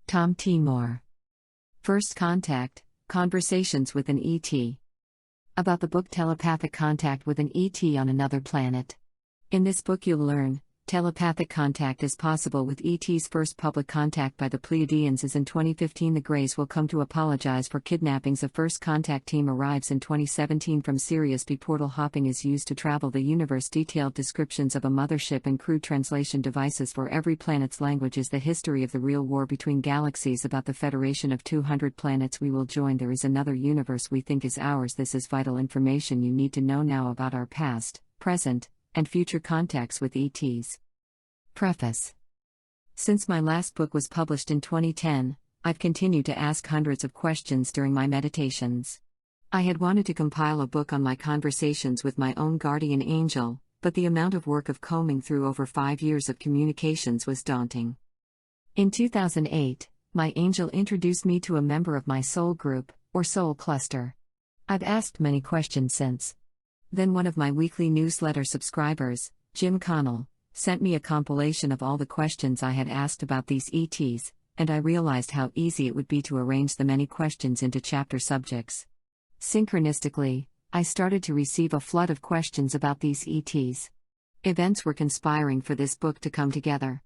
Tom T. Moore. First Contact, Conversations with an E.T. About the book Telepathic Contact with an E.T. on Another Planet. In this book you'll learn, telepathic contact is possible with E.T.'s first public contact by the Pleiadians is in 2015. The Greys will come to apologize for kidnappings. A first contact team arrives in 2017 from Sirius B. Portal hopping is used to travel the universe. Detailed descriptions of a mothership and crew. Translation devices for every planet's language is the history of the real war between galaxies. About the Federation of 200 planets we will join. There is another universe we think is ours. This is vital information you need to know now about our past, present, and future contacts with ETs. Preface. Since my last book was published in 2010, I've continued to ask hundreds of questions during my meditations. I had wanted to compile a book on my conversations with my own guardian angel, but the amount of work of combing through over 5 years of communications was daunting. In 2008, my angel introduced me to a member of my soul group, or soul cluster. I've asked many questions since. Then one of my weekly newsletter subscribers, Jim Connell, sent me a compilation of all the questions I had asked about these ETs, and I realized how easy it would be to arrange the many questions into chapter subjects. Synchronistically, I started to receive a flood of questions about these ETs. Events were conspiring for this book to come together.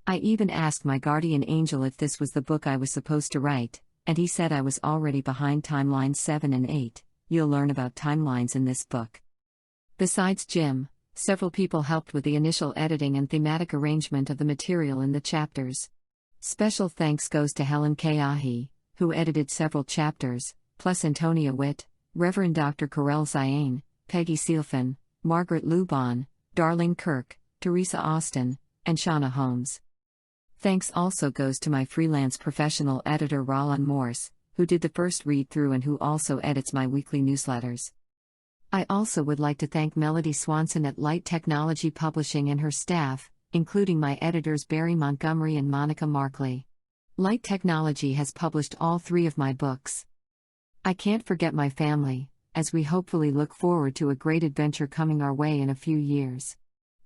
I even asked my guardian angel if this was the book I was supposed to write, and he said I was already behind timelines 7 and 8. You'll learn about timelines in this book. Besides Jim, several people helped with the initial editing and thematic arrangement of the material in the chapters. Special thanks goes to Helen K. Ahi, who edited several chapters, plus Antonia Witt, Reverend Dr. Karel Zayane, Peggy Sealfin, Margaret Lubon, Darlene Kirk, Teresa Austin, and Shauna Holmes. Thanks also goes to my freelance professional editor Roland Morse, who did the first read-through and who also edits my weekly newsletters. I also would like to thank Melody Swanson at Light Technology Publishing and her staff, including my editors Barry Montgomery and Monica Markley. Light Technology has published all 3 of my books. I can't forget my family, as we hopefully look forward to a great adventure coming our way in a few years.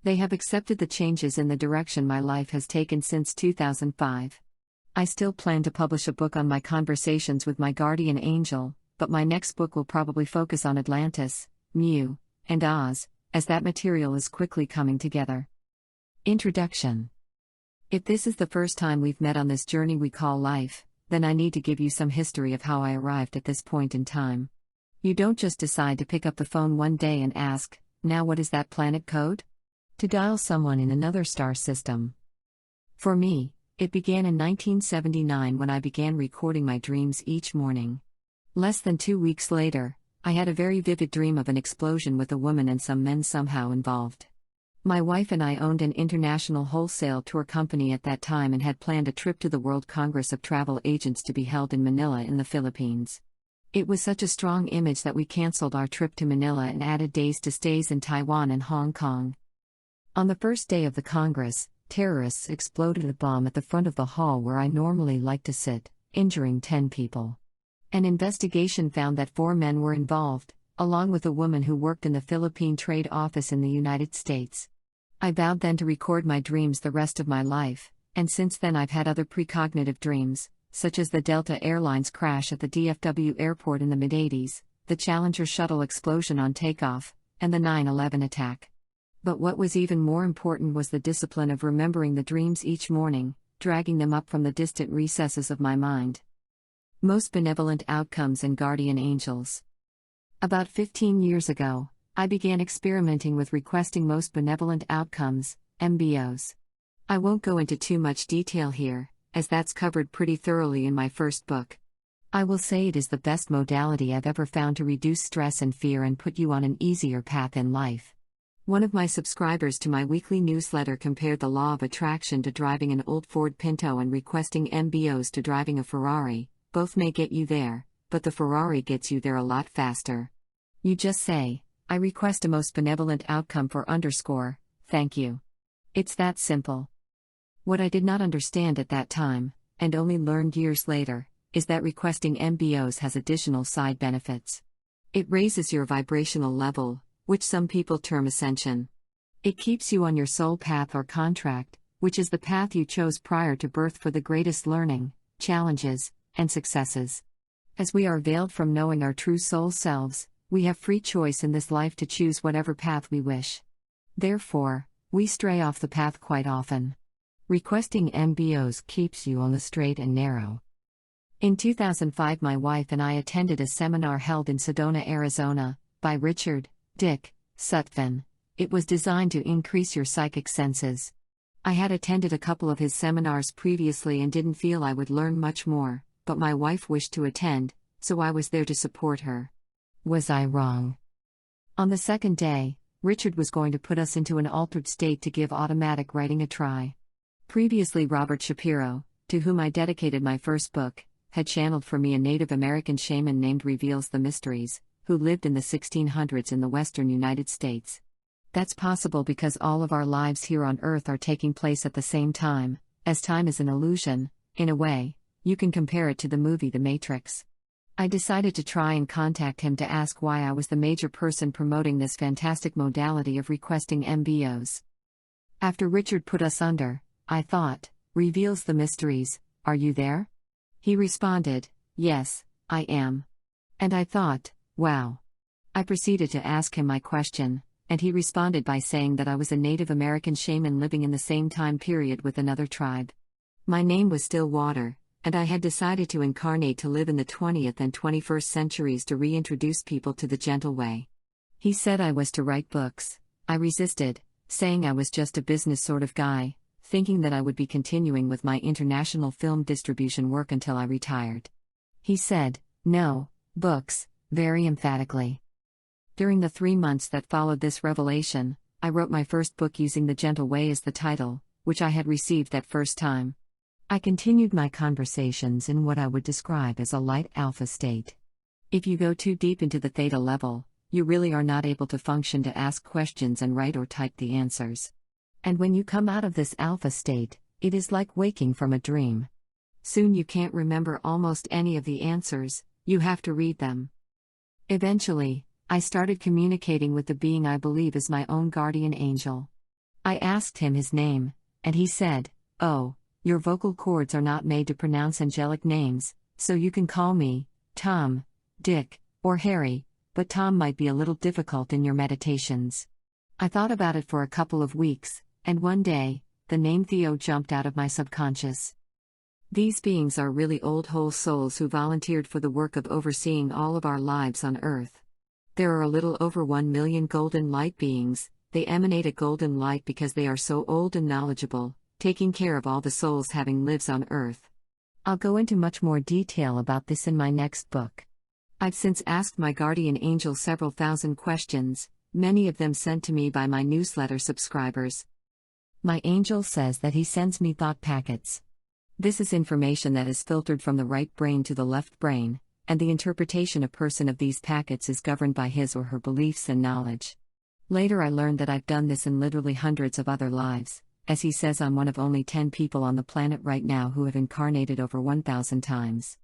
They have accepted the changes in the direction my life has taken since 2005. I still plan to publish a book on my conversations with my guardian angel, but my next book will probably focus on Atlantis, Mu, and Oz, as that material is quickly coming together. Introduction. If this is the first time we've met on this journey we call life, then I need to give you some history of how I arrived at this point in time. You don't just decide to pick up the phone one day and ask, "Now what is that planet code?" to dial someone in another star system. For me, it began in 1979 when I began recording my dreams each morning. Less than 2 weeks later, I had a very vivid dream of an explosion with a woman and some men somehow involved. My wife and I owned an international wholesale tour company at that time and had planned a trip to the World Congress of Travel Agents to be held in Manila in the Philippines. It was such a strong image that we canceled our trip to Manila and added days to stays in Taiwan and Hong Kong. On the first day of the Congress, terrorists exploded a bomb at the front of the hall where I normally like to sit, injuring 10 people. An investigation found that 4 men were involved, along with a woman who worked in the Philippine Trade Office in the United States. I vowed then to record my dreams the rest of my life, and since then I've had other precognitive dreams, such as the Delta Airlines crash at the DFW airport in the mid-80s, the Challenger shuttle explosion on takeoff, and the 9/11 attack. But what was even more important was the discipline of remembering the dreams each morning, dragging them up from the distant recesses of my mind. Most benevolent outcomes and guardian angels. About 15 years ago, I began experimenting with requesting most benevolent outcomes, MBOs. I won't go into too much detail here, as that's covered pretty thoroughly in my first book. I will say it is the best modality I've ever found to reduce stress and fear and put you on an easier path in life. One of my subscribers to my weekly newsletter compared the law of attraction to driving an old Ford Pinto and requesting MBOs to driving a Ferrari. Both may get you there, but the Ferrari gets you there a lot faster. You just say, "I request a most benevolent outcome for _ thank you." It's that simple. What I did not understand at that time, and only learned years later, is that requesting MBOs has additional side benefits. It raises your vibrational level, which some people term ascension. It keeps you on your soul path or contract, which is the path you chose prior to birth for the greatest learning, challenges, and successes. As we are veiled from knowing our true soul selves, we have free choice in this life to choose whatever path we wish. Therefore, we stray off the path quite often. Requesting MBOs keeps you on the straight and narrow. In 2005, my wife and I attended a seminar held in Sedona, Arizona, by Richard, Dick, Sutphin. It was designed to increase your psychic senses. I had attended a couple of his seminars previously and didn't feel I would learn much more, but my wife wished to attend, so I was there to support her. Was I wrong? On the second day, Richard was going to put us into an altered state to give automatic writing a try. Previously, Robert Shapiro, to whom I dedicated my first book, had channeled for me a Native American shaman named Reveals the Mysteries, who lived in the 1600s in the western United States. That's possible because all of our lives here on Earth are taking place at the same time, as time is an illusion. In a way, you can compare it to the movie The Matrix. I decided to try and contact him to ask why I was the major person promoting this fantastic modality of requesting MBOs. After Richard put us under, I thought, Reveals the Mysteries, are you there? He responded, yes, I am. And I thought, wow. I proceeded to ask him my question, and he responded by saying that I was a Native American shaman living in the same time period with another tribe. My name was Stillwater, and I had decided to incarnate to live in the 20th and 21st centuries to reintroduce people to the gentle way. He said I was to write books. I resisted, saying I was just a business sort of guy, thinking that I would be continuing with my international film distribution work until I retired. He said, no, books, very emphatically. During the 3 months that followed this revelation, I wrote my first book using The Gentle Way as the title, which I had received that first time. I continued my conversations in what I would describe as a light alpha state. If you go too deep into the theta level, you really are not able to function to ask questions and write or type the answers. And when you come out of this alpha state, it is like waking from a dream. Soon you can't remember almost any of the answers, you have to read them. Eventually, I started communicating with the being I believe is my own guardian angel. I asked him his name, and he said, oh, your vocal cords are not made to pronounce angelic names, so you can call me Tom, Dick, or Harry, but Tom might be a little difficult in your meditations. I thought about it for a couple of weeks, and one day, the name Theo jumped out of my subconscious. These beings are really old whole souls who volunteered for the work of overseeing all of our lives on Earth. There are a little over 1 million golden light beings. They emanate a golden light because they are so old and knowledgeable, taking care of all the souls having lives on Earth. I'll go into much more detail about this in my next book. I've since asked my guardian angel several thousand questions, many of them sent to me by my newsletter subscribers. My angel says that he sends me thought packets. This is information that is filtered from the right brain to the left brain, and the interpretation of person of these packets is governed by his or her beliefs and knowledge. Later I learned that I've done this in literally hundreds of other lives, as he says I'm one of only 10 people on the planet right now who have incarnated over 1,000 times.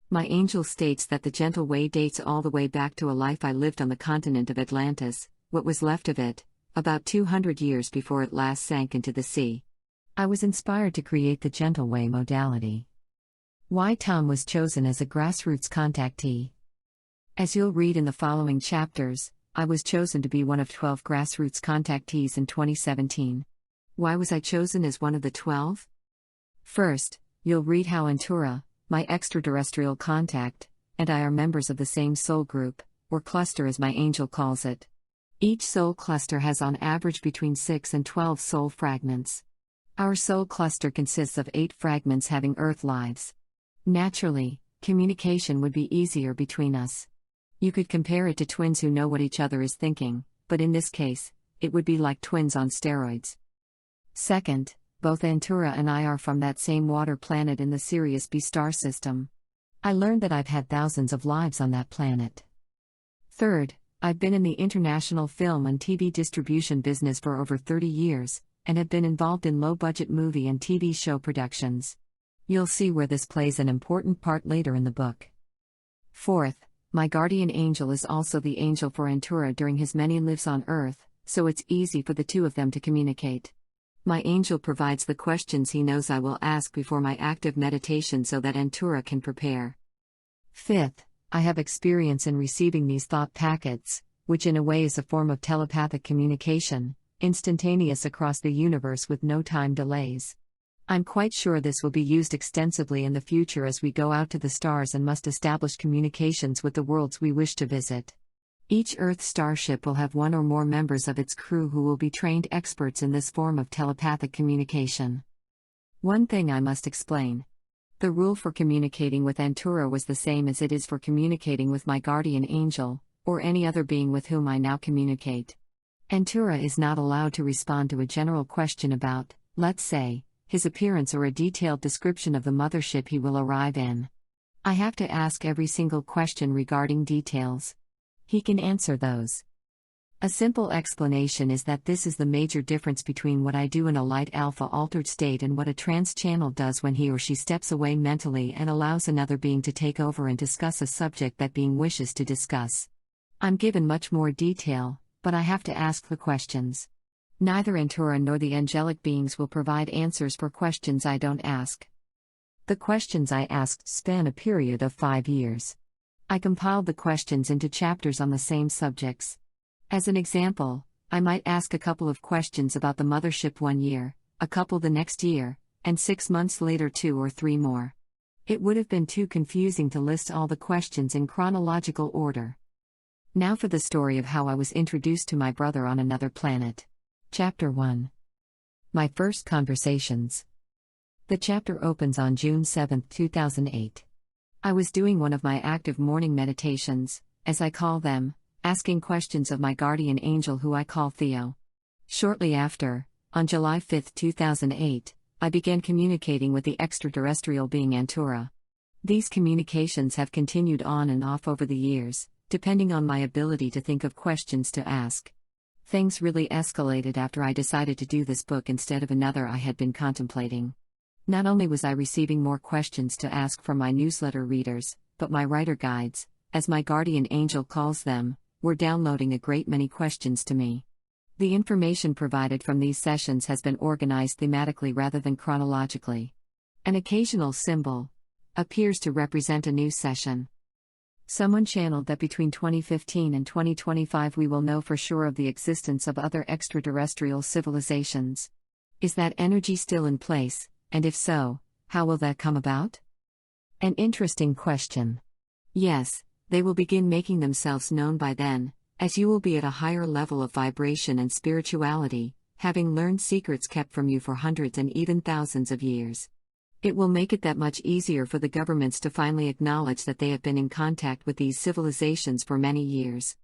My angel states that the gentle way dates all the way back to a life I lived on the continent of Atlantis, what was left of it, about 200 years before it last sank into the sea. I was inspired to create the Gentle Way modality. Why Tom was chosen as a grassroots contactee. As you'll read in the following chapters, I was chosen to be one of 12 grassroots contactees in 2017. Why was I chosen as one of the 12? First, you'll read how Antura, my extraterrestrial contact, and I are members of the same soul group, or cluster as my angel calls it. Each soul cluster has on average between 6 and 12 soul fragments. Our soul cluster consists of 8 fragments having Earth lives. Naturally, communication would be easier between us. You could compare it to twins who know what each other is thinking, but in this case, it would be like twins on steroids. Second, both Antura and I are from that same water planet in the Sirius B star system. I learned that I've had thousands of lives on that planet. Third, I've been in the international film and TV distribution business for over 30 years, and have been involved in low-budget movie and TV show productions. You'll see where this plays an important part later in the book. Fourth, my guardian angel is also the angel for Antura during his many lives on Earth, so it's easy for the two of them to communicate. My angel provides the questions he knows I will ask before my active meditation so that Antura can prepare. Fifth, I have experience in receiving these thought packets, which in a way is a form of telepathic communication, instantaneous across the universe with no time delays. I'm quite sure this will be used extensively in the future as we go out to the stars and must establish communications with the worlds we wish to visit. Each Earth starship will have one or more members of its crew who will be trained experts in this form of telepathic communication. One thing I must explain. The rule for communicating with Antura was the same as it is for communicating with my guardian angel, or any other being with whom I now communicate. Antura is not allowed to respond to a general question about, let's say, his appearance or a detailed description of the mothership he will arrive in. I have to ask every single question regarding details. He can answer those. A simple explanation is that this is the major difference between what I do in a light alpha altered state and what a trance channel does when he or she steps away mentally and allows another being to take over and discuss a subject that being wishes to discuss. I'm given much more detail, but I have to ask the questions. Neither Antura nor the angelic beings will provide answers for questions I don't ask. The questions I asked span a period of 5 years. I compiled the questions into chapters on the same subjects. As an example, I might ask a couple of questions about the mothership 1 year, a couple the next year, and 6 months later 2 or 3 more. It would have been too confusing to list all the questions in chronological order. Now for the story of how I was introduced to my brother on another planet. Chapter 1. My First Conversations. The chapter opens on June 7, 2008. I was doing one of my active morning meditations, as I call them, asking questions of my guardian angel who I call Theo. Shortly after, on July 5, 2008, I began communicating with the extraterrestrial being Antura. These communications have continued on and off over the years, depending on my ability to think of questions to ask. Things really escalated after I decided to do this book instead of another I had been contemplating. Not only was I receiving more questions to ask from my newsletter readers, but my writer guides, as my guardian angel calls them, were downloading a great many questions to me. The information provided from these sessions has been organized thematically rather than chronologically. An occasional symbol appears to represent a new session. Someone channeled that between 2015 and 2025 we will know for sure of the existence of other extraterrestrial civilizations. Is that energy still in place? And if so, how will that come about? An interesting question. Yes, they will begin making themselves known by then, as you will be at a higher level of vibration and spirituality, having learned secrets kept from you for hundreds and even thousands of years. It will make it that much easier for the governments to finally acknowledge that they have been in contact with these civilizations for many years.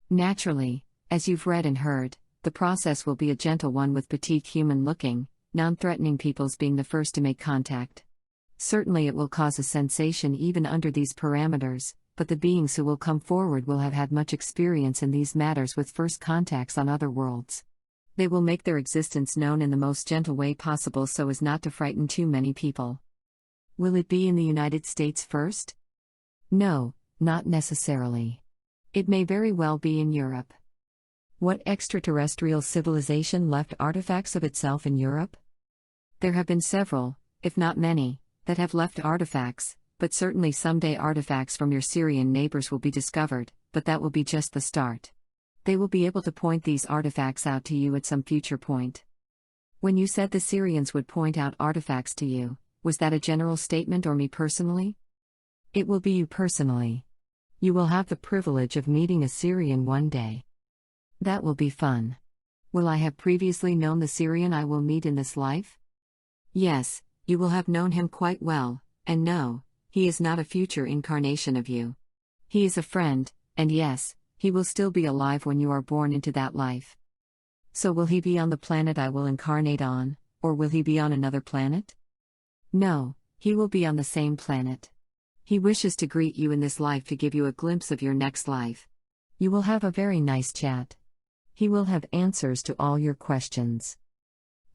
Naturally, as you've read and heard, the process will be a gentle one with petite human-looking, non-threatening peoples being the first to make contact. Certainly it will cause a sensation even under these parameters, but the beings who will come forward will have had much experience in these matters with first contacts on other worlds. They will make their existence known in the most gentle way possible so as not to frighten too many people. Will it be in the United States first? No, not necessarily. It may very well be in Europe. What extraterrestrial civilization left artifacts of itself in Europe? There have been several, if not many, that have left artifacts, but certainly someday artifacts from your Syrian neighbors will be discovered, but that will be just the start. They will be able to point these artifacts out to you at some future point. When you said the Syrians would point out artifacts to you, was that a general statement or me personally? It will be you personally. You will have the privilege of meeting a Syrian one day. That will be fun. Will I have previously known the Syrian I will meet in this life? Yes, you will have known him quite well, and no, he is not a future incarnation of you. He is a friend, and yes, he will still be alive when you are born into that life. So will he be on the planet I will incarnate on, or will he be on another planet? No, he will be on the same planet. He wishes to greet you in this life to give you a glimpse of your next life. You will have a very nice chat. He will have answers to all your questions.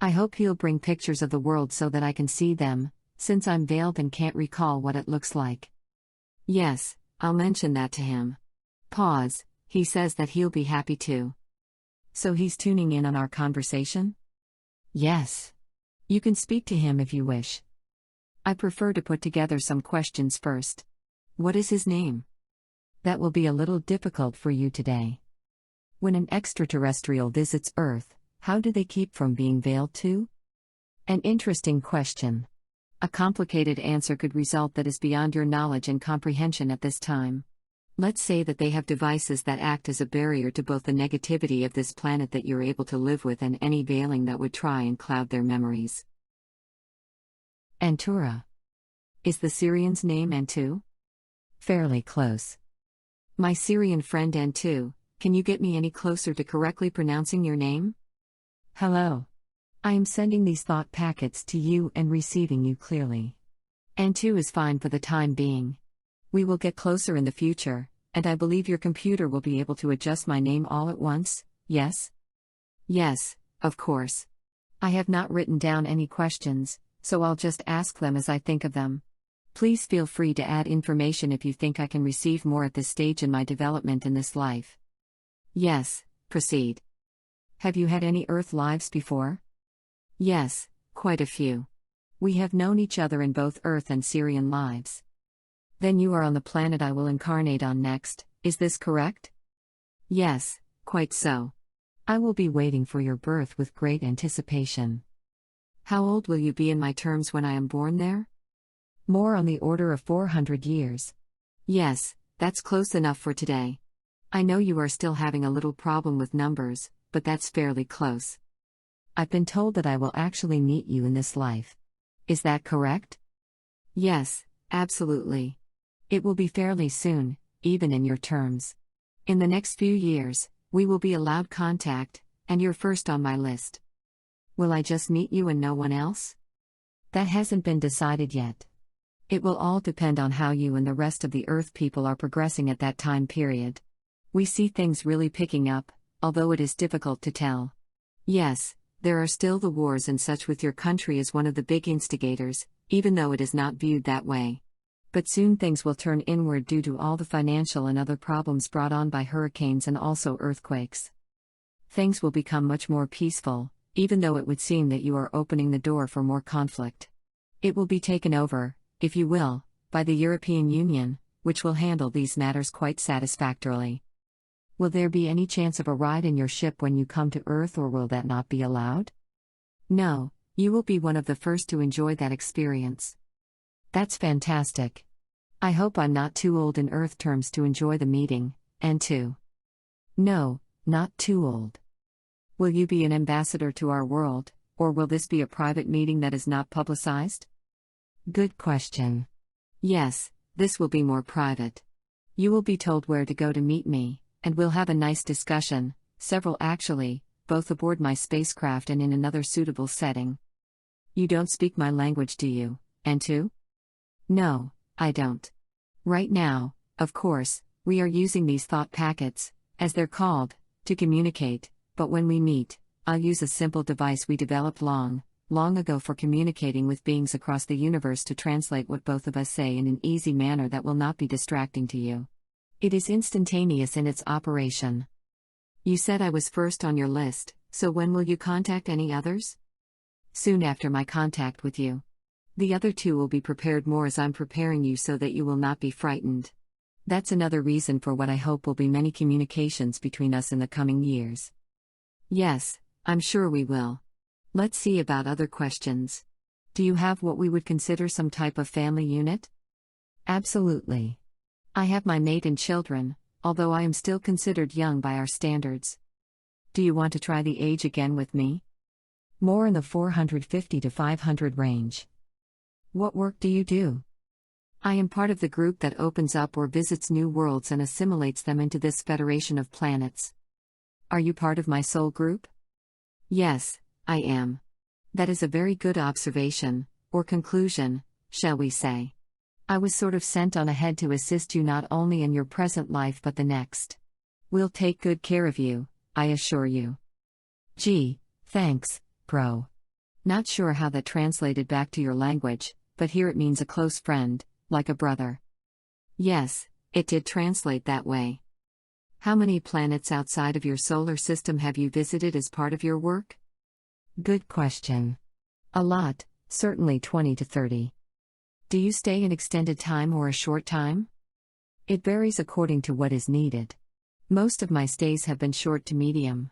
I hope he'll bring pictures of the world so that I can see them, since I'm veiled and can't recall what it looks like. Yes, I'll mention that to him. Pause, he says that he'll be happy too. So he's tuning in on our conversation? Yes. You can speak to him if you wish. I prefer to put together some questions first. What is his name? That will be a little difficult for you today. When an extraterrestrial visits Earth, how do they keep from being veiled too? An interesting question. A complicated answer could result that is beyond your knowledge and comprehension at this time. Let's say that they have devices that act as a barrier to both the negativity of this planet that you're able to live with and any veiling that would try and cloud their memories. Antura. Is the Syrian's name Antu? Fairly close. My Syrian friend Antu, can you get me any closer to correctly pronouncing your name? Hello. I am sending these thought packets to you and receiving you clearly. Antu is fine for the time being. We will get closer in the future, and I believe your computer will be able to adjust my name all at once, yes? Yes, of course. I have not written down any questions, so I'll just ask them as I think of them. Please feel free to add information if you think I can receive more at this stage in my development in this life. Yes, proceed. Have you had any Earth lives before? Yes, quite a few. We have known each other in both Earth and Syrian lives. Then you are on the planet I will incarnate on next, is this correct? Yes, quite so. I will be waiting for your birth with great anticipation. How old will you be in my terms when I am born there? More on the order of 400 years. Yes, that's close enough for today. I know you are still having a little problem with numbers, but that's fairly close. I've been told that I will actually meet you in this life. Is that correct? Yes, absolutely. It will be fairly soon, even in your terms. In the next few years, we will be allowed contact, and you're first on my list. Will I just meet you and no one else? That hasn't been decided yet. It will all depend on how you and the rest of the Earth people are progressing at that time period. We see things really picking up, although it is difficult to tell. Yes, there are still the wars and such with your country as one of the big instigators, even though it is not viewed that way. But soon things will turn inward due to all the financial and other problems brought on by hurricanes and also earthquakes. Things will become much more peaceful, even though it would seem that you are opening the door for more conflict. It will be taken over, if you will, by the European Union, which will handle these matters quite satisfactorily. Will there be any chance of a ride in your ship when you come to Earth, or will that not be allowed? No, you will be one of the first to enjoy that experience. That's fantastic. I hope I'm not too old in Earth terms to enjoy the meeting, and to. No, not too old. Will you be an ambassador to our world, or will this be a private meeting that is not publicized? Good question. Yes, this will be more private. You will be told where to go to meet me, and we'll have a nice discussion, several actually, both aboard my spacecraft and in another suitable setting. You don't speak my language, do you, Antu? No, I don't. Right now, of course, we are using these thought packets, as they're called, to communicate, but when we meet, I'll use a simple device we developed long ago for communicating with beings across the universe to translate what both of us say in an easy manner that will not be distracting to you. It is instantaneous in its operation. You said I was first on your list, so when will you contact any others? Soon after my contact with you. The other two will be prepared more as I'm preparing you so that you will not be frightened. That's another reason for what I hope will be many communications between us in the coming years. Yes, I'm sure we will. Let's see about other questions. Do you have what we would consider some type of family unit? Absolutely. I have my mate and children, although I am still considered young by our standards. Do you want to try the age again with me? More in the 450 to 500 range. What work do you do? I am part of the group that opens up or visits new worlds and assimilates them into this federation of planets. Are you part of my soul group? Yes, I am. That is a very good observation, or conclusion, shall we say. I was sort of sent on ahead to assist you not only in your present life but the next. We'll take good care of you, I assure you. Gee, thanks, bro. Not sure how that translated back to your language, but here it means a close friend, like a brother. Yes, it did translate that way. How many planets outside of your solar system have you visited as part of your work? Good question. A lot, certainly 20 to 30. Do you stay an extended time or a short time? It varies according to what is needed. Most of my stays have been short to medium.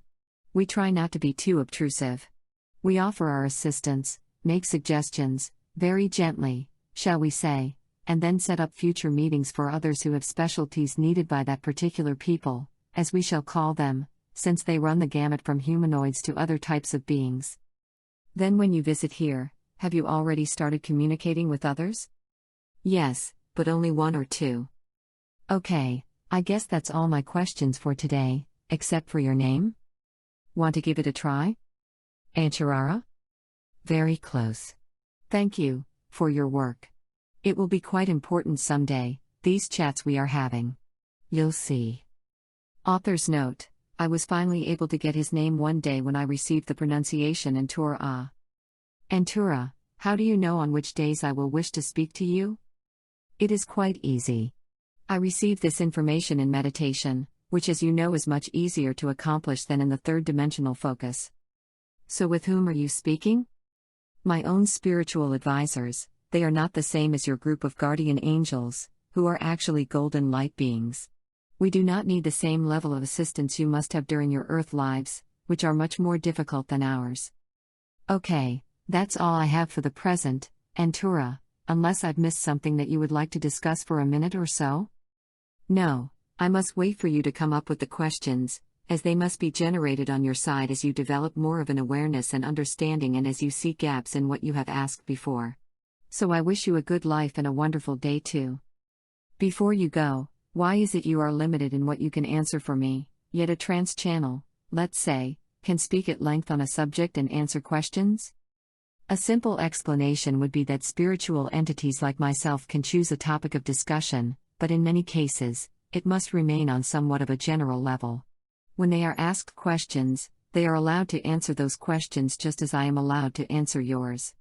We try not to be too obtrusive. We offer our assistance, make suggestions, very gently, shall we say, and then set up future meetings for others who have specialties needed by that particular people, as we shall call them, since they run the gamut from humanoids to other types of beings. Then when you visit here, have you already started communicating with others? Yes, but only one or two. Okay, I guess that's all my questions for today, except for your name? Want to give it a try? Anchurara? Very close. Thank you, for your work. It will be quite important someday, these chats we are having. You'll see. Author's note: I was finally able to get his name one day when I received the pronunciation Antura. Antura, how do you know on which days I will wish to speak to you? It is quite easy. I received this information in meditation, which as you know is much easier to accomplish than in the third-dimensional focus. So with whom are you speaking? My own spiritual advisors. They are not the same as your group of guardian angels, who are actually golden light beings. We do not need the same level of assistance you must have during your earth lives, which are much more difficult than ours. Okay, that's all I have for the present, Antura, unless I've missed something that you would like to discuss for a minute or so? No, I must wait for you to come up with the questions, as they must be generated on your side as you develop more of an awareness and understanding and as you see gaps in what you have asked before. So I wish you a good life and a wonderful day too. Before you go, why is it you are limited in what you can answer for me, yet a trance channel, let's say, can speak at length on a subject and answer questions? A simple explanation would be that spiritual entities like myself can choose a topic of discussion, but in many cases, it must remain on somewhat of a general level. When they are asked questions, they are allowed to answer those questions just as I am allowed to answer yours.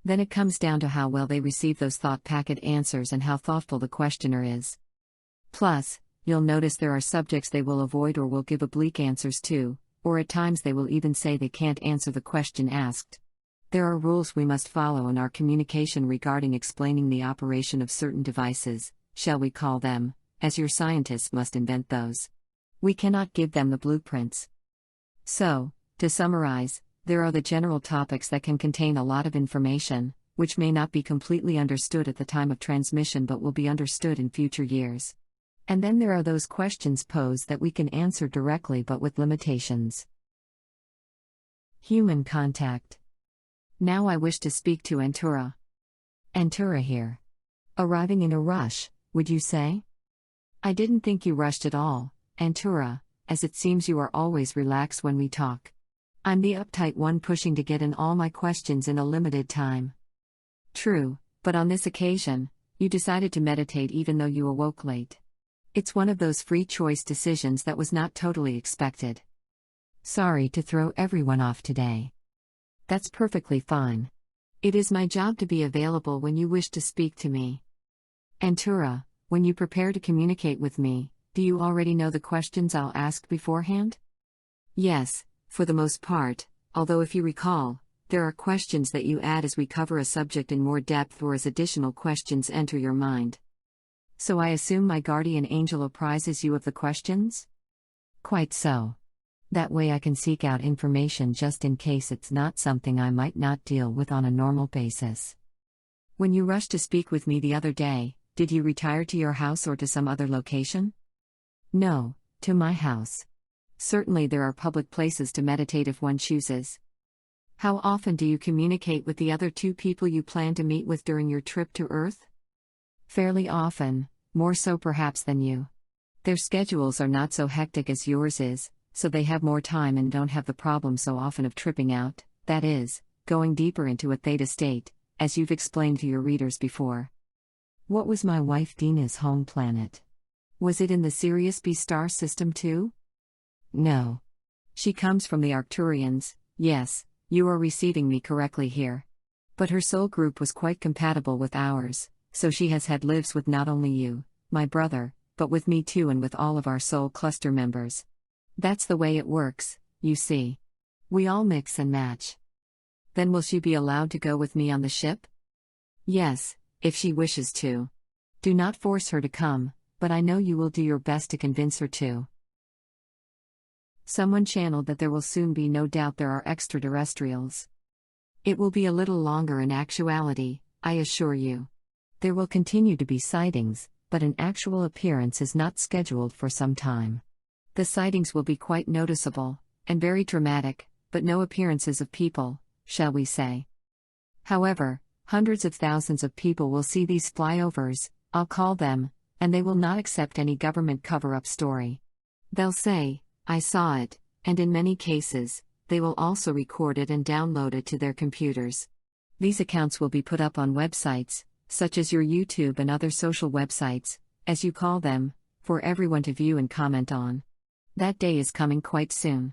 Then it comes down to how well they receive those thought packet answers and how thoughtful the questioner is. Plus, you'll notice there are subjects they will avoid or will give oblique answers to, or at times they will even say they can't answer the question asked. There are rules we must follow in our communication regarding explaining the operation of certain devices, shall we call them, as your scientists must invent those. We cannot give them the blueprints. So, to summarize, there are the general topics that can contain a lot of information, which may not be completely understood at the time of transmission but will be understood in future years. And then there are those questions posed that we can answer directly but with limitations. Human contact. Now I wish to speak to Antura. Antura here. Arriving in a rush, would you say? I didn't think you rushed at all, Antura, as it seems you are always relaxed when we talk. I'm the uptight one pushing to get in all my questions in a limited time. True, but on this occasion, you decided to meditate even though you awoke late. It's one of those free choice decisions that was not totally expected. Sorry to throw everyone off today. That's perfectly fine. It is my job to be available when you wish to speak to me. Antura, when you prepare to communicate with me, do you already know the questions I'll ask beforehand? Yes, for the most part, although if you recall, there are questions that you add as we cover a subject in more depth or as additional questions enter your mind. So I assume my guardian angel apprises you of the questions? Quite so. That way I can seek out information just in case it's not something I might not deal with on a normal basis. When you rushed to speak with me the other day, did you retire to your house or to some other location? No, to my house. Certainly there are public places to meditate if one chooses. How often do you communicate with the other two people you plan to meet with during your trip to Earth? Fairly often, more so perhaps than you. Their schedules are not so hectic as yours is, so they have more time and don't have the problem so often of tripping out, that is, going deeper into a theta state, as you've explained to your readers before. What was my wife Dina's home planet? Was it in the Sirius B star system too? No. She comes from the Arcturians, yes, you are receiving me correctly here. But her soul group was quite compatible with ours, so she has had lives with not only you, my brother, but with me too and with all of our soul cluster members. That's the way it works, you see. We all mix and match. Then will she be allowed to go with me on the ship? Yes, if she wishes to. Do not force her to come, but I know you will do your best to convince her to. Someone channeled that there will soon be no doubt there are extraterrestrials. It will be a little longer in actuality, I assure you. There will continue to be sightings, but an actual appearance is not scheduled for some time. The sightings will be quite noticeable, and very dramatic, but no appearances of people, shall we say. However, hundreds of thousands of people will see these flyovers, I'll call them, and they will not accept any government cover-up story. They'll say, I saw it, and in many cases, they will also record it and download it to their computers. These accounts will be put up on websites, such as your YouTube and other social websites, as you call them, for everyone to view and comment on. That day is coming quite soon.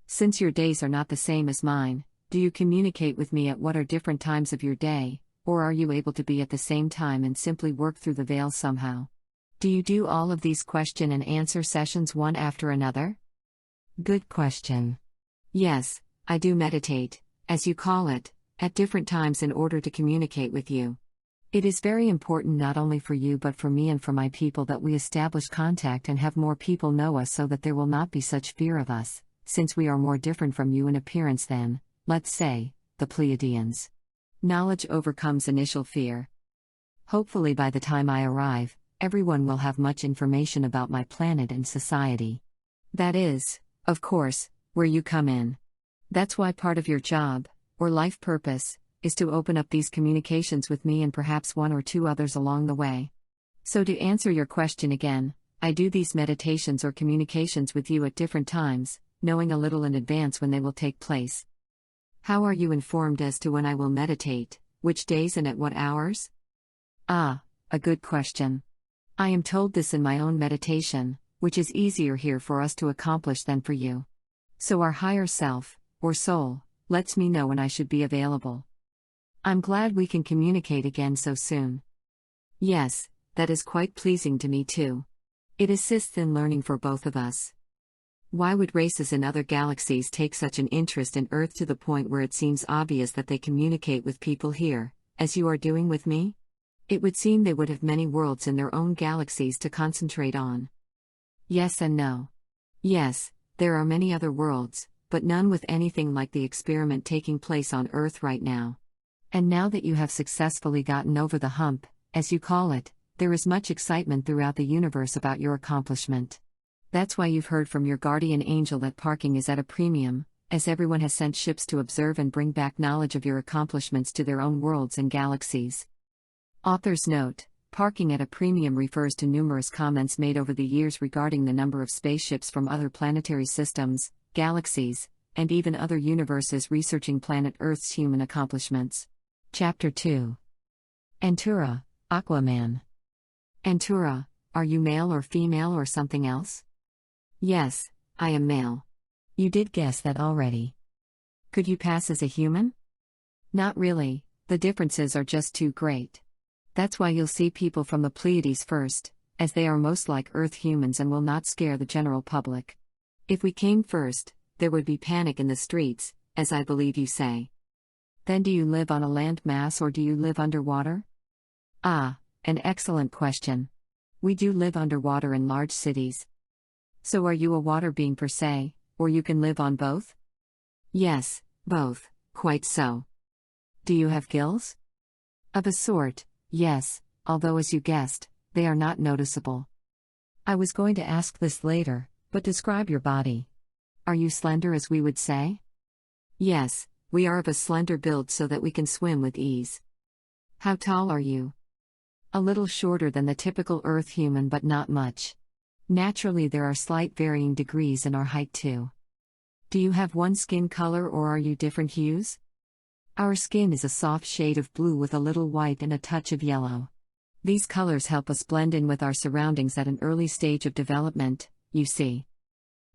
Since your days are not the same as mine, do you communicate with me at what are different times of your day, or are you able to be at the same time and simply work through the veil somehow? Do you do all of these question and answer sessions one after another? Good question. Yes, I do meditate, as you call it, at different times in order to communicate with you. It is very important not only for you but for me and for my people that we establish contact and have more people know us so that there will not be such fear of us, since we are more different from you in appearance than, let's say, the Pleiadians. Knowledge overcomes initial fear. Hopefully by the time I arrive, everyone will have much information about my planet and society. That is, of course, where you come in. That's why part of your job, or life purpose, is to open up these communications with me and perhaps one or two others along the way. So to answer your question again, I do these meditations or communications with you at different times, knowing a little in advance when they will take place. How are you informed as to when I will meditate, which days and at what hours? Ah, a good question. I am told this in my own meditation, which is easier here for us to accomplish than for you. So our higher self, or soul, lets me know when I should be available. I'm glad we can communicate again so soon. Yes, that is quite pleasing to me too. It assists in learning for both of us. Why would races in other galaxies take such an interest in Earth to the point where it seems obvious that they communicate with people here, as you are doing with me? It would seem they would have many worlds in their own galaxies to concentrate on. Yes and no. Yes, there are many other worlds, but none with anything like the experiment taking place on Earth right now. And now that you have successfully gotten over the hump, as you call it, there is much excitement throughout the universe about your accomplishment. That's why you've heard from your guardian angel that parking is at a premium, as everyone has sent ships to observe and bring back knowledge of your accomplishments to their own worlds and galaxies. Author's note: parking at a premium refers to numerous comments made over the years regarding the number of spaceships from other planetary systems, galaxies, and even other universes researching planet Earth's human accomplishments. Chapter 2. Antura, Aquaman. Antura, are you male or female or something else? Yes, I am male. You did guess that already. Could you pass as a human? Not really, the differences are just too great. That's why you'll see people from the Pleiades first, as they are most like Earth humans and will not scare the general public. If we came first, there would be panic in the streets, as I believe you say. Then do you live on a land mass or do you live underwater? Ah, an excellent question. We do live underwater in large cities. So are you a water being per se, or you can live on both? Yes, both, quite so. Do you have gills? Of a sort. Yes, although as you guessed, they are not noticeable. I was going to ask this later, but describe your body. Are you slender as we would say? Yes, we are of a slender build so that we can swim with ease. How tall are you? A little shorter than the typical Earth human but not much. Naturally there are slight varying degrees in our height too. Do you have one skin color or are you different hues? Our skin is a soft shade of blue with a little white and a touch of yellow. These colors help us blend in with our surroundings at an early stage of development, you see.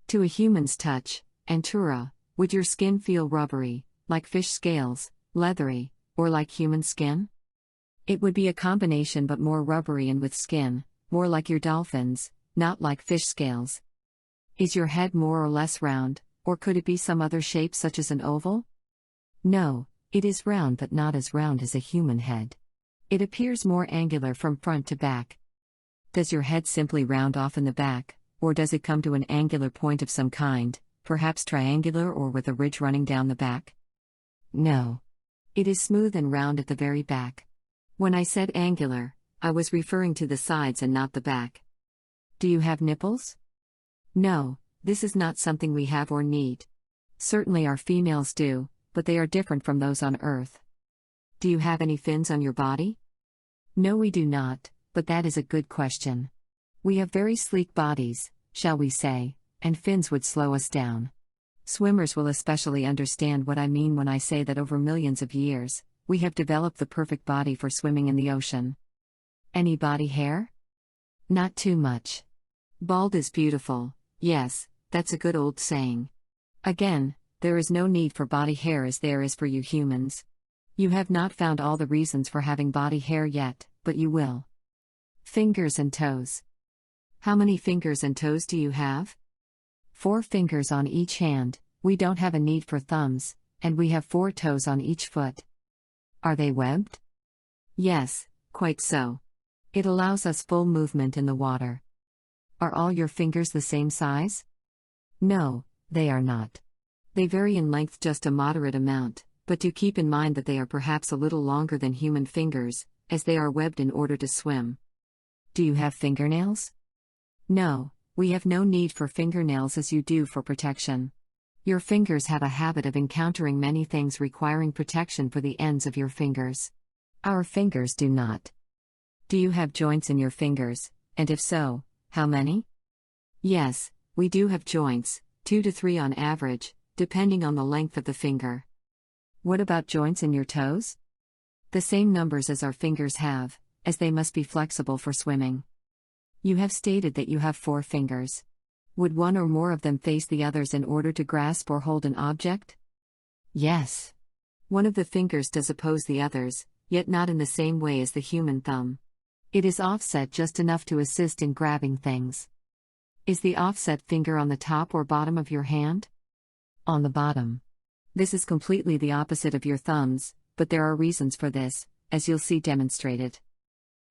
To a human's touch, Antura, would your skin feel rubbery, like fish scales, leathery, or like human skin? It would be a combination but more rubbery and with skin, more like your dolphins, not like fish scales. Is your head more or less round, or could it be some other shape such as an oval? No, it is round but not as round as a human head. It appears more angular from front to back. Does your head simply round off in the back, or does it come to an angular point of some kind, perhaps triangular or with a ridge running down the back? No. It is smooth and round at the very back. When I said angular, I was referring to the sides and not the back. Do you have nipples? No, this is not something we have or need. Certainly our females do, but they are different from those on Earth. Do you have any fins on your body? No, we do not, but that is a good question. We have very sleek bodies, shall we say, and fins would slow us down. Swimmers will especially understand what I mean when I say that over millions of years, we have developed the perfect body for swimming in the ocean. Any body hair? Not too much. Bald is beautiful, yes, that's a good old saying. Again, there is no need for body hair as there is for you humans. You have not found all the reasons for having body hair yet, but you will. Fingers and toes. How many fingers and toes do you have? 4 fingers on each hand, we don't have a need for thumbs, and we have 4 toes on each foot. Are they webbed? Yes, quite so. It allows us full movement in the water. Are all your fingers the same size? No, they are not. They vary in length just a moderate amount, but do keep in mind that they are perhaps a little longer than human fingers, as they are webbed in order to swim. Do you have fingernails? No, we have no need for fingernails as you do for protection. Your fingers have a habit of encountering many things requiring protection for the ends of your fingers. Our fingers do not. Do you have joints in your fingers, and if so, how many? Yes, we do have joints, 2 to 3 on average, depending on the length of the finger. What about joints in your toes? The same numbers as our fingers have, as they must be flexible for swimming. You have stated that you have 4 fingers. Would one or more of them face the others in order to grasp or hold an object? Yes. One of the fingers does oppose the others, yet not in the same way as the human thumb. It is offset just enough to assist in grabbing things. Is the offset finger on the top or bottom of your hand? On the bottom. This is completely the opposite of your thumbs, but there are reasons for this, as you'll see demonstrated.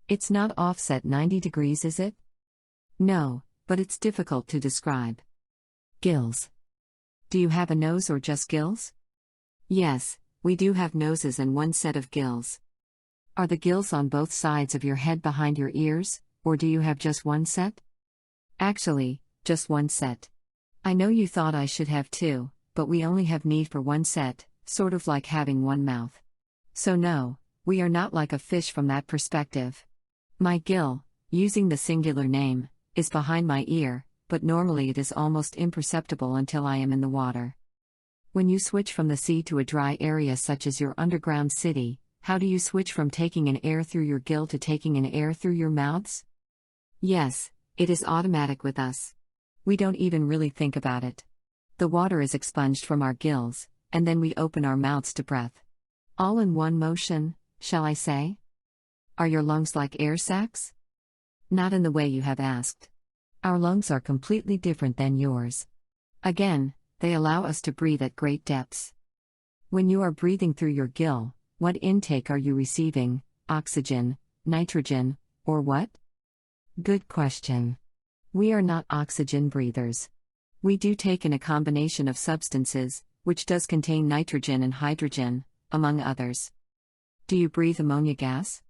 It's not offset 90 degrees, is it? No, but it's difficult to describe. Gills. Do you have a nose or just gills? Yes, we do have noses and 1 set of gills. Are the gills on both sides of your head behind your ears, or do you have just 1 set? Actually, just 1 set. I know you thought I should have 2, but we only have need for 1 set, sort of like having 1 mouth. So no, we are not like a fish from that perspective. My gill, using the singular name, is behind my ear, but normally it is almost imperceptible until I am in the water. When you switch from the sea to a dry area such as your underground city, how do you switch from taking an air through your gill to taking an air through your mouths? Yes, it is automatic with us. We don't even really think about it. The water is expunged from our gills, and then we open our mouths to breath. All in one motion, shall I say? Are your lungs like air sacs? Not in the way you have asked. Our lungs are completely different than yours. Again, they allow us to breathe at great depths. When you are breathing through your gill, what intake are you receiving, oxygen, nitrogen, or what? Good question. We are not oxygen breathers. We do take in a combination of substances, which does contain nitrogen and hydrogen, among others. Do you breathe ammonia gas?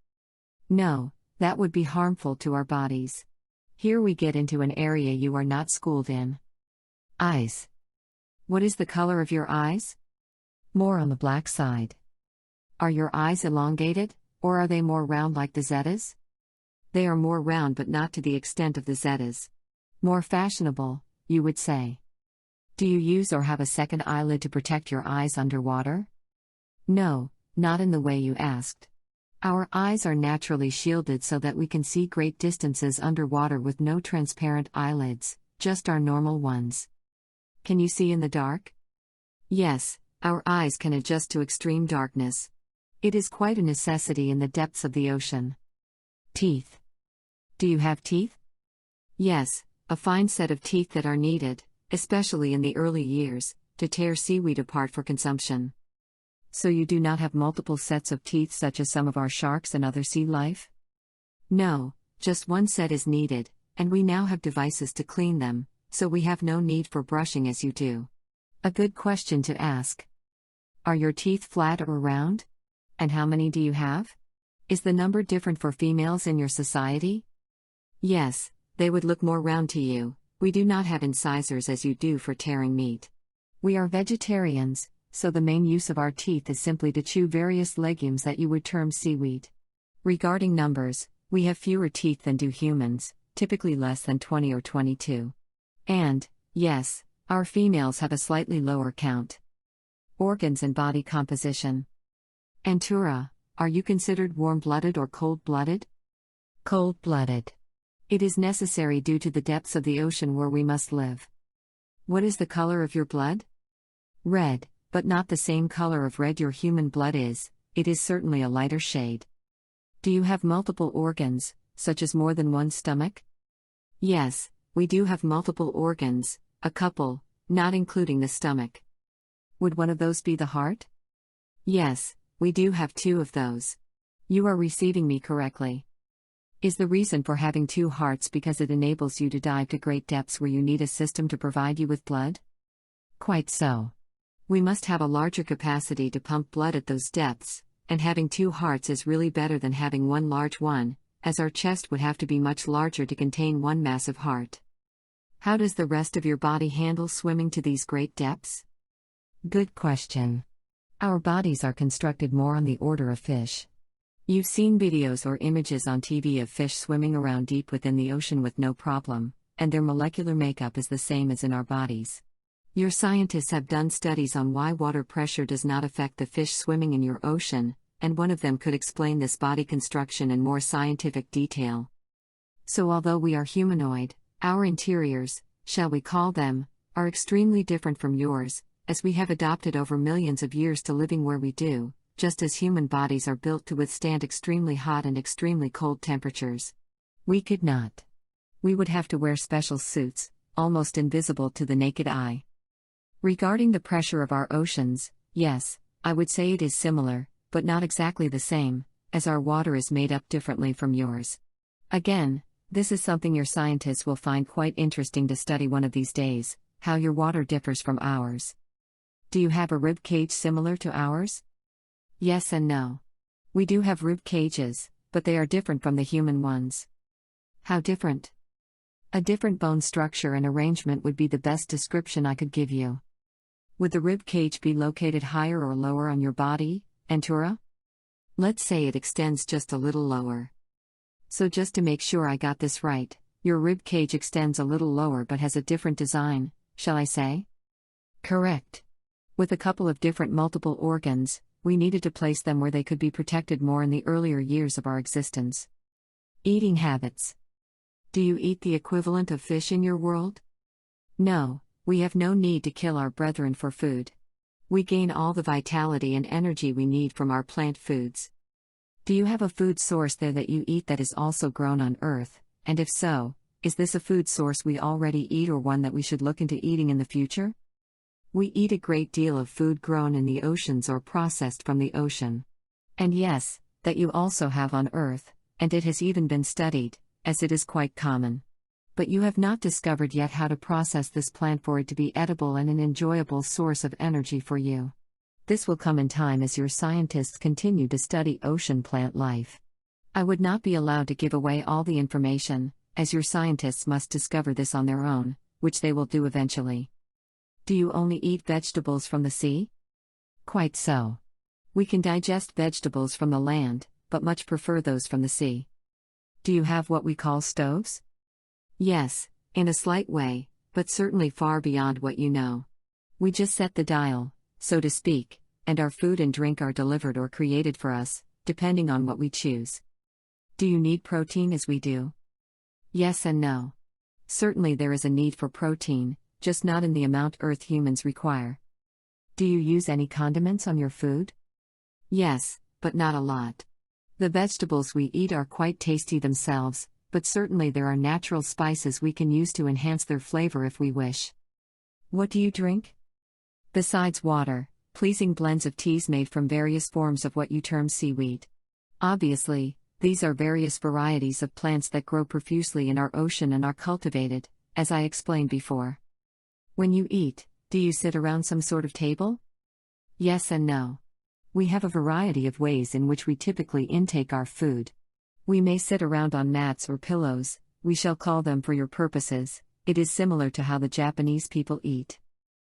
No, that would be harmful to our bodies. Here we get into an area you are not schooled in. Eyes. What is the color of your eyes? More on the black side. Are your eyes elongated, or are they more round like the Zetas? They are more round but not to the extent of the Zetas. More fashionable, you would say. Do you use or have a second eyelid to protect your eyes underwater? No, not in the way you asked. Our eyes are naturally shielded so that we can see great distances underwater with no transparent eyelids, just our normal ones. Can you see in the dark? Yes, our eyes can adjust to extreme darkness. It is quite a necessity in the depths of the ocean. Teeth. Do you have teeth? Yes, a fine set of teeth that are needed, especially in the early years, to tear seaweed apart for consumption. So you do not have multiple sets of teeth such as some of our sharks and other sea life? No, just one set is needed, and we now have devices to clean them, so we have no need for brushing as you do. A good question to ask. Are your teeth flat or round? And how many do you have? Is the number different for females in your society? Yes, they would look more round to you. We do not have incisors as you do for tearing meat. We are vegetarians, so the main use of our teeth is simply to chew various legumes that you would term seaweed. Regarding numbers, we have fewer teeth than do humans, typically less than 20 or 22. And, yes, our females have a slightly lower count. Organs and body composition. Antura, are you considered warm-blooded or cold-blooded? Cold-blooded. It is necessary due to the depths of the ocean where we must live. What is the color of your blood? Red, but not the same color of red your human blood is, it is certainly a lighter shade. Do you have multiple organs, such as more than one stomach? Yes, we do have multiple organs, a couple, not including the stomach. Would one of those be the heart? Yes, we do have two of those. You are receiving me correctly. Is the reason for having two hearts because it enables you to dive to great depths where you need a system to provide you with blood? Quite so. We must have a larger capacity to pump blood at those depths, and having two hearts is really better than having one large one, as our chest would have to be much larger to contain one massive heart. How does the rest of your body handle swimming to these great depths? Good question. Our bodies are constructed more on the order of fish. You've seen videos or images on TV of fish swimming around deep within the ocean with no problem, and their molecular makeup is the same as in our bodies. Your scientists have done studies on why water pressure does not affect the fish swimming in your ocean, and one of them could explain this body construction in more scientific detail. So although we are humanoid, our interiors, shall we call them, are extremely different from yours, as we have adopted over millions of years to living where we do, just as human bodies are built to withstand extremely hot and extremely cold temperatures. We could not. We would have to wear special suits, almost invisible to the naked eye. Regarding the pressure of our oceans, yes, I would say it is similar, but not exactly the same, as our water is made up differently from yours. Again, this is something your scientists will find quite interesting to study one of these days, how your water differs from ours. Do you have a rib cage similar to ours? Yes and no. We do have rib cages, but they are different from the human ones. How different? A different bone structure and arrangement would be the best description I could give you. Would the rib cage be located higher or lower on your body, Antura? Let's say it extends just a little lower. So just to make sure I got this right, your rib cage extends a little lower but has a different design, shall I say? Correct. With a couple of different multiple organs, we needed to place them where they could be protected more in the earlier years of our existence. Eating habits. Do you eat the equivalent of fish in your world? No, we have no need to kill our brethren for food. We gain all the vitality and energy we need from our plant foods. Do you have a food source there that you eat that is also grown on Earth, and if so, is this a food source we already eat or one that we should look into eating in the future? We eat a great deal of food grown in the oceans or processed from the ocean. And yes, that you also have on Earth, and it has even been studied, as it is quite common. But you have not discovered yet how to process this plant for it to be edible and an enjoyable source of energy for you. This will come in time as your scientists continue to study ocean plant life. I would not be allowed to give away all the information, as your scientists must discover this on their own, which they will do eventually. Do you only eat vegetables from the sea? Quite so. We can digest vegetables from the land, but much prefer those from the sea. Do you have what we call stoves? Yes, in a slight way, but certainly far beyond what you know. We just set the dial, so to speak, and our food and drink are delivered or created for us, depending on what we choose. Do you need protein as we do? Yes and no. Certainly there is a need for protein, just not in the amount Earth humans require. Do you use any condiments on your food? Yes, but not a lot. The vegetables we eat are quite tasty themselves, but certainly there are natural spices we can use to enhance their flavor if we wish. What do you drink? Besides water, pleasing blends of teas made from various forms of what you term seaweed. Obviously, these are various varieties of plants that grow profusely in our ocean and are cultivated, as I explained before. When you eat, do you sit around some sort of table? Yes and no. We have a variety of ways in which we typically intake our food. We may sit around on mats or pillows, we shall call them for your purposes. It is similar to how the Japanese people eat.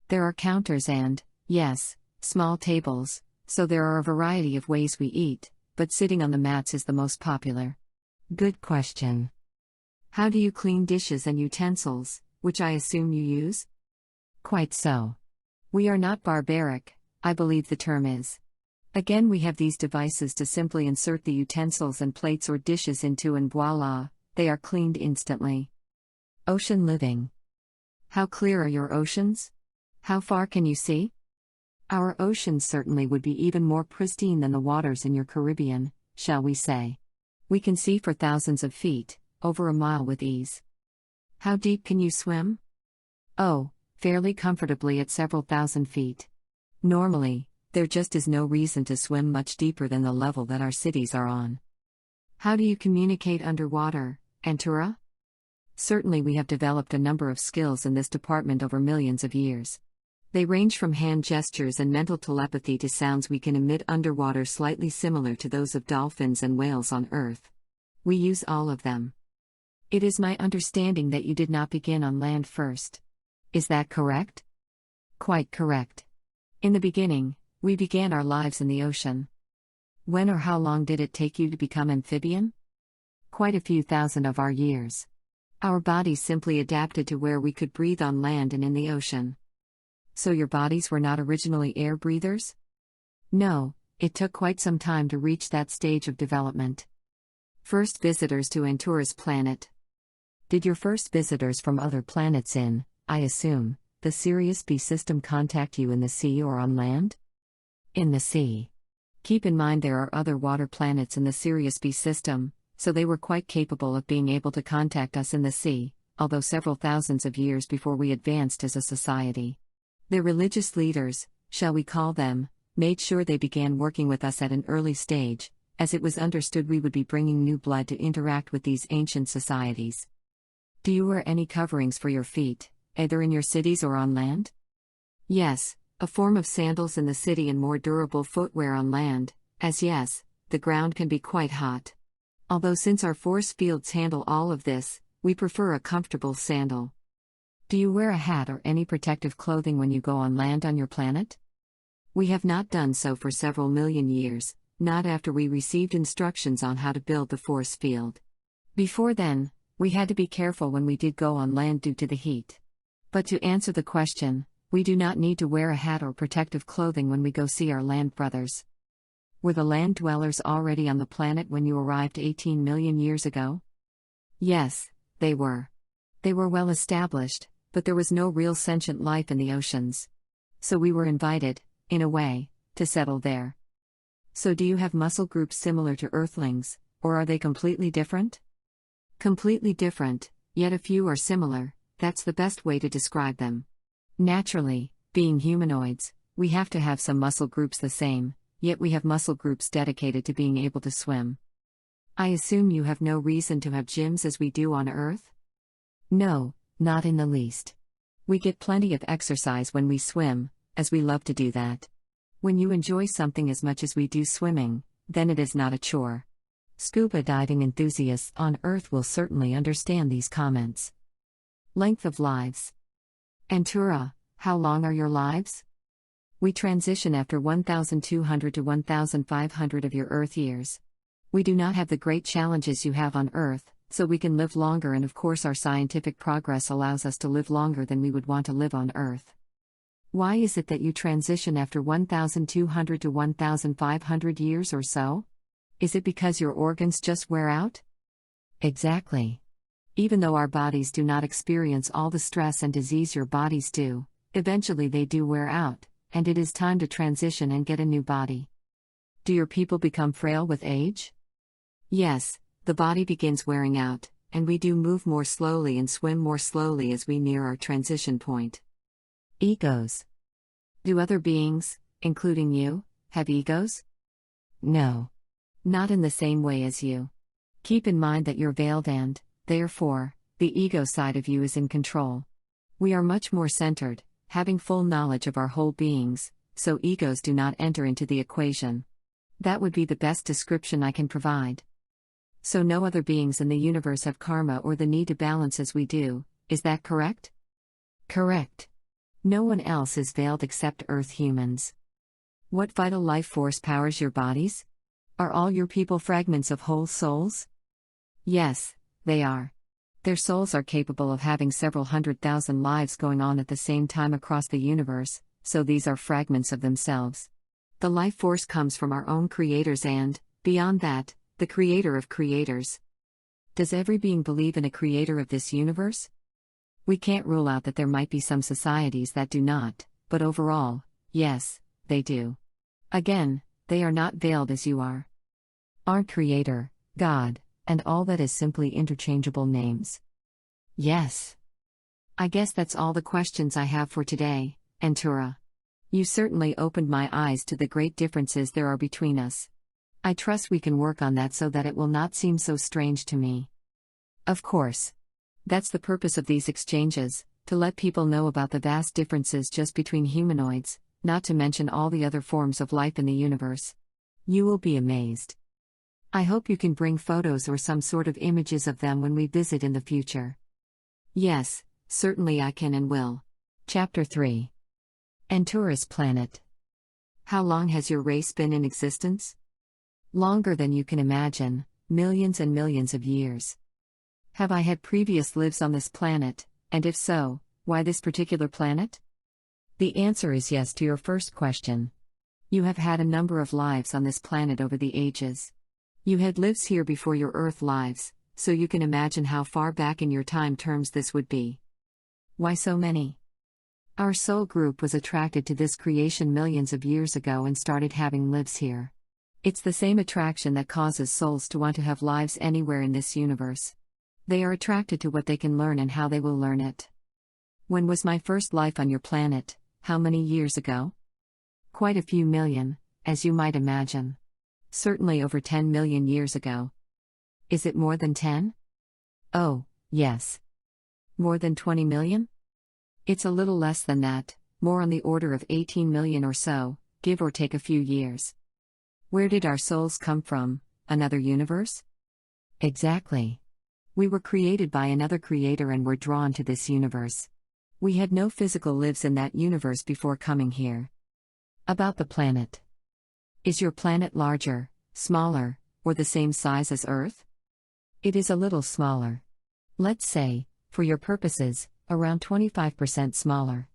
There are counters and, yes, small tables, so there are a variety of ways we eat, but sitting on the mats is the most popular. Good question. How do you clean dishes and utensils, which I assume you use? Quite so. We are not barbaric, I believe the term is. Again, we have these devices to simply insert the utensils and plates or dishes into, and voila, they are cleaned instantly. Ocean living. How clear are your oceans? How far can you see? Our oceans certainly would be even more pristine than the waters in your Caribbean, shall we say. We can see for thousands of feet, over a mile with ease. How deep can you swim? Oh, fairly comfortably at several thousand feet. Normally, there just is no reason to swim much deeper than the level that our cities are on. How do you communicate underwater, Antura? Certainly we have developed a number of skills in this department over millions of years. They range from hand gestures and mental telepathy to sounds we can emit underwater slightly similar to those of dolphins and whales on Earth. We use all of them. It is my understanding that you did not begin on land first. Is that correct? Quite correct. In the beginning, we began our lives in the ocean. When or how long did it take you to become amphibian? Quite a few thousand of our years. Our bodies simply adapted to where we could breathe on land and in the ocean. So your bodies were not originally air breathers? No, it took quite some time to reach that stage of development. First visitors to Antura's planet. Did your first visitors from other planets in, I assume, the Sirius B system contact you in the sea or on land? In the sea. Keep in mind there are other water planets in the Sirius B system, so they were quite capable of being able to contact us in the sea, although several thousands of years before we advanced as a society. Their religious leaders, shall we call them, made sure they began working with us at an early stage, as it was understood we would be bringing new blood to interact with these ancient societies. Do you wear any coverings for your feet, either in your cities or on land? Yes, a form of sandals in the city and more durable footwear on land, as yes, the ground can be quite hot. Although since our force fields handle all of this, we prefer a comfortable sandal. Do you wear a hat or any protective clothing when you go on land on your planet? We have not done so for several million years, not after we received instructions on how to build the force field. Before then, we had to be careful when we did go on land due to the heat. But to answer the question, we do not need to wear a hat or protective clothing when we go see our land brothers. Were the land dwellers already on the planet when you arrived 18 million years ago? Yes, they were. They were well established, but there was no real sentient life in the oceans. So we were invited, in a way, to settle there. So do you have muscle groups similar to Earthlings, or are they completely different? Completely different, yet a few are similar, that's the best way to describe them. Naturally, being humanoids, we have to have some muscle groups the same, yet we have muscle groups dedicated to being able to swim. I assume you have no reason to have gyms as we do on Earth? No, not in the least. We get plenty of exercise when we swim, as we love to do that. When you enjoy something as much as we do swimming, then it is not a chore. Scuba diving enthusiasts on Earth will certainly understand these comments. Length of lives. Antura, how long are your lives? We transition after 1,200 to 1,500 of your Earth years. We do not have the great challenges you have on Earth, so we can live longer, and of course our scientific progress allows us to live longer than we would want to live on Earth. Why is it that you transition after 1,200 to 1,500 years or so? Is it because your organs just wear out? Exactly. Even though our bodies do not experience all the stress and disease your bodies do, eventually they do wear out, and it is time to transition and get a new body. Do your people become frail with age? Yes, the body begins wearing out, and we do move more slowly and swim more slowly as we near our transition point. Egos. Do other beings, including you, have egos? No. Not in the same way as you. Keep in mind that you're veiled and, therefore, the ego side of you is in control. We are much more centered, having full knowledge of our whole beings, so egos do not enter into the equation. That would be the best description I can provide. So no other beings in the universe have karma or the need to balance as we do, is that correct? Correct. No one else is veiled except Earth humans. What vital life force powers your bodies? Are all your people fragments of whole souls? Yes, they are. Their souls are capable of having several 100,000 lives going on at the same time across the universe, so these are fragments of themselves. The life force comes from our own creators and, beyond that, the creator of creators. Does every being believe in a creator of this universe? We can't rule out that there might be some societies that do not, but overall, yes, they do. Again, they are not veiled as you are. Aren't Creator, God, and all that is simply interchangeable names? Yes. I guess that's all the questions I have for today, Antura. You certainly opened my eyes to the great differences there are between us. I trust we can work on that so that it will not seem so strange to me. Of course. That's the purpose of these exchanges, to let people know about the vast differences just between humanoids, not to mention all the other forms of life in the universe. You will be amazed. I hope you can bring photos or some sort of images of them when we visit in the future. Yes, certainly I can and will. Chapter 3. Antura's Planet. How long has your race been in existence? Longer than you can imagine, millions and millions of years. Have I had previous lives on this planet, and if so, why this particular planet? The answer is yes to your first question. You have had a number of lives on this planet over the ages. You had lives here before your Earth lives, so you can imagine how far back in your time terms this would be. Why so many? Our soul group was attracted to this creation millions of years ago and started having lives here. It's the same attraction that causes souls to want to have lives anywhere in this universe. They are attracted to what they can learn and how they will learn it. When was my first life on your planet? How many years ago? Quite a few million, as you might imagine. Certainly over 10 million years ago. Is it more than 10? Oh, yes. More than 20 million? It's a little less than that, more on the order of 18 million or so, give or take a few years. Where did our souls come from? Another universe? Exactly. We were created by another creator and were drawn to this universe. We had no physical lives in that universe before coming here. About the planet. Is your planet larger, smaller, or the same size as Earth? It is a little smaller. Let's say, for your purposes, around 25% smaller.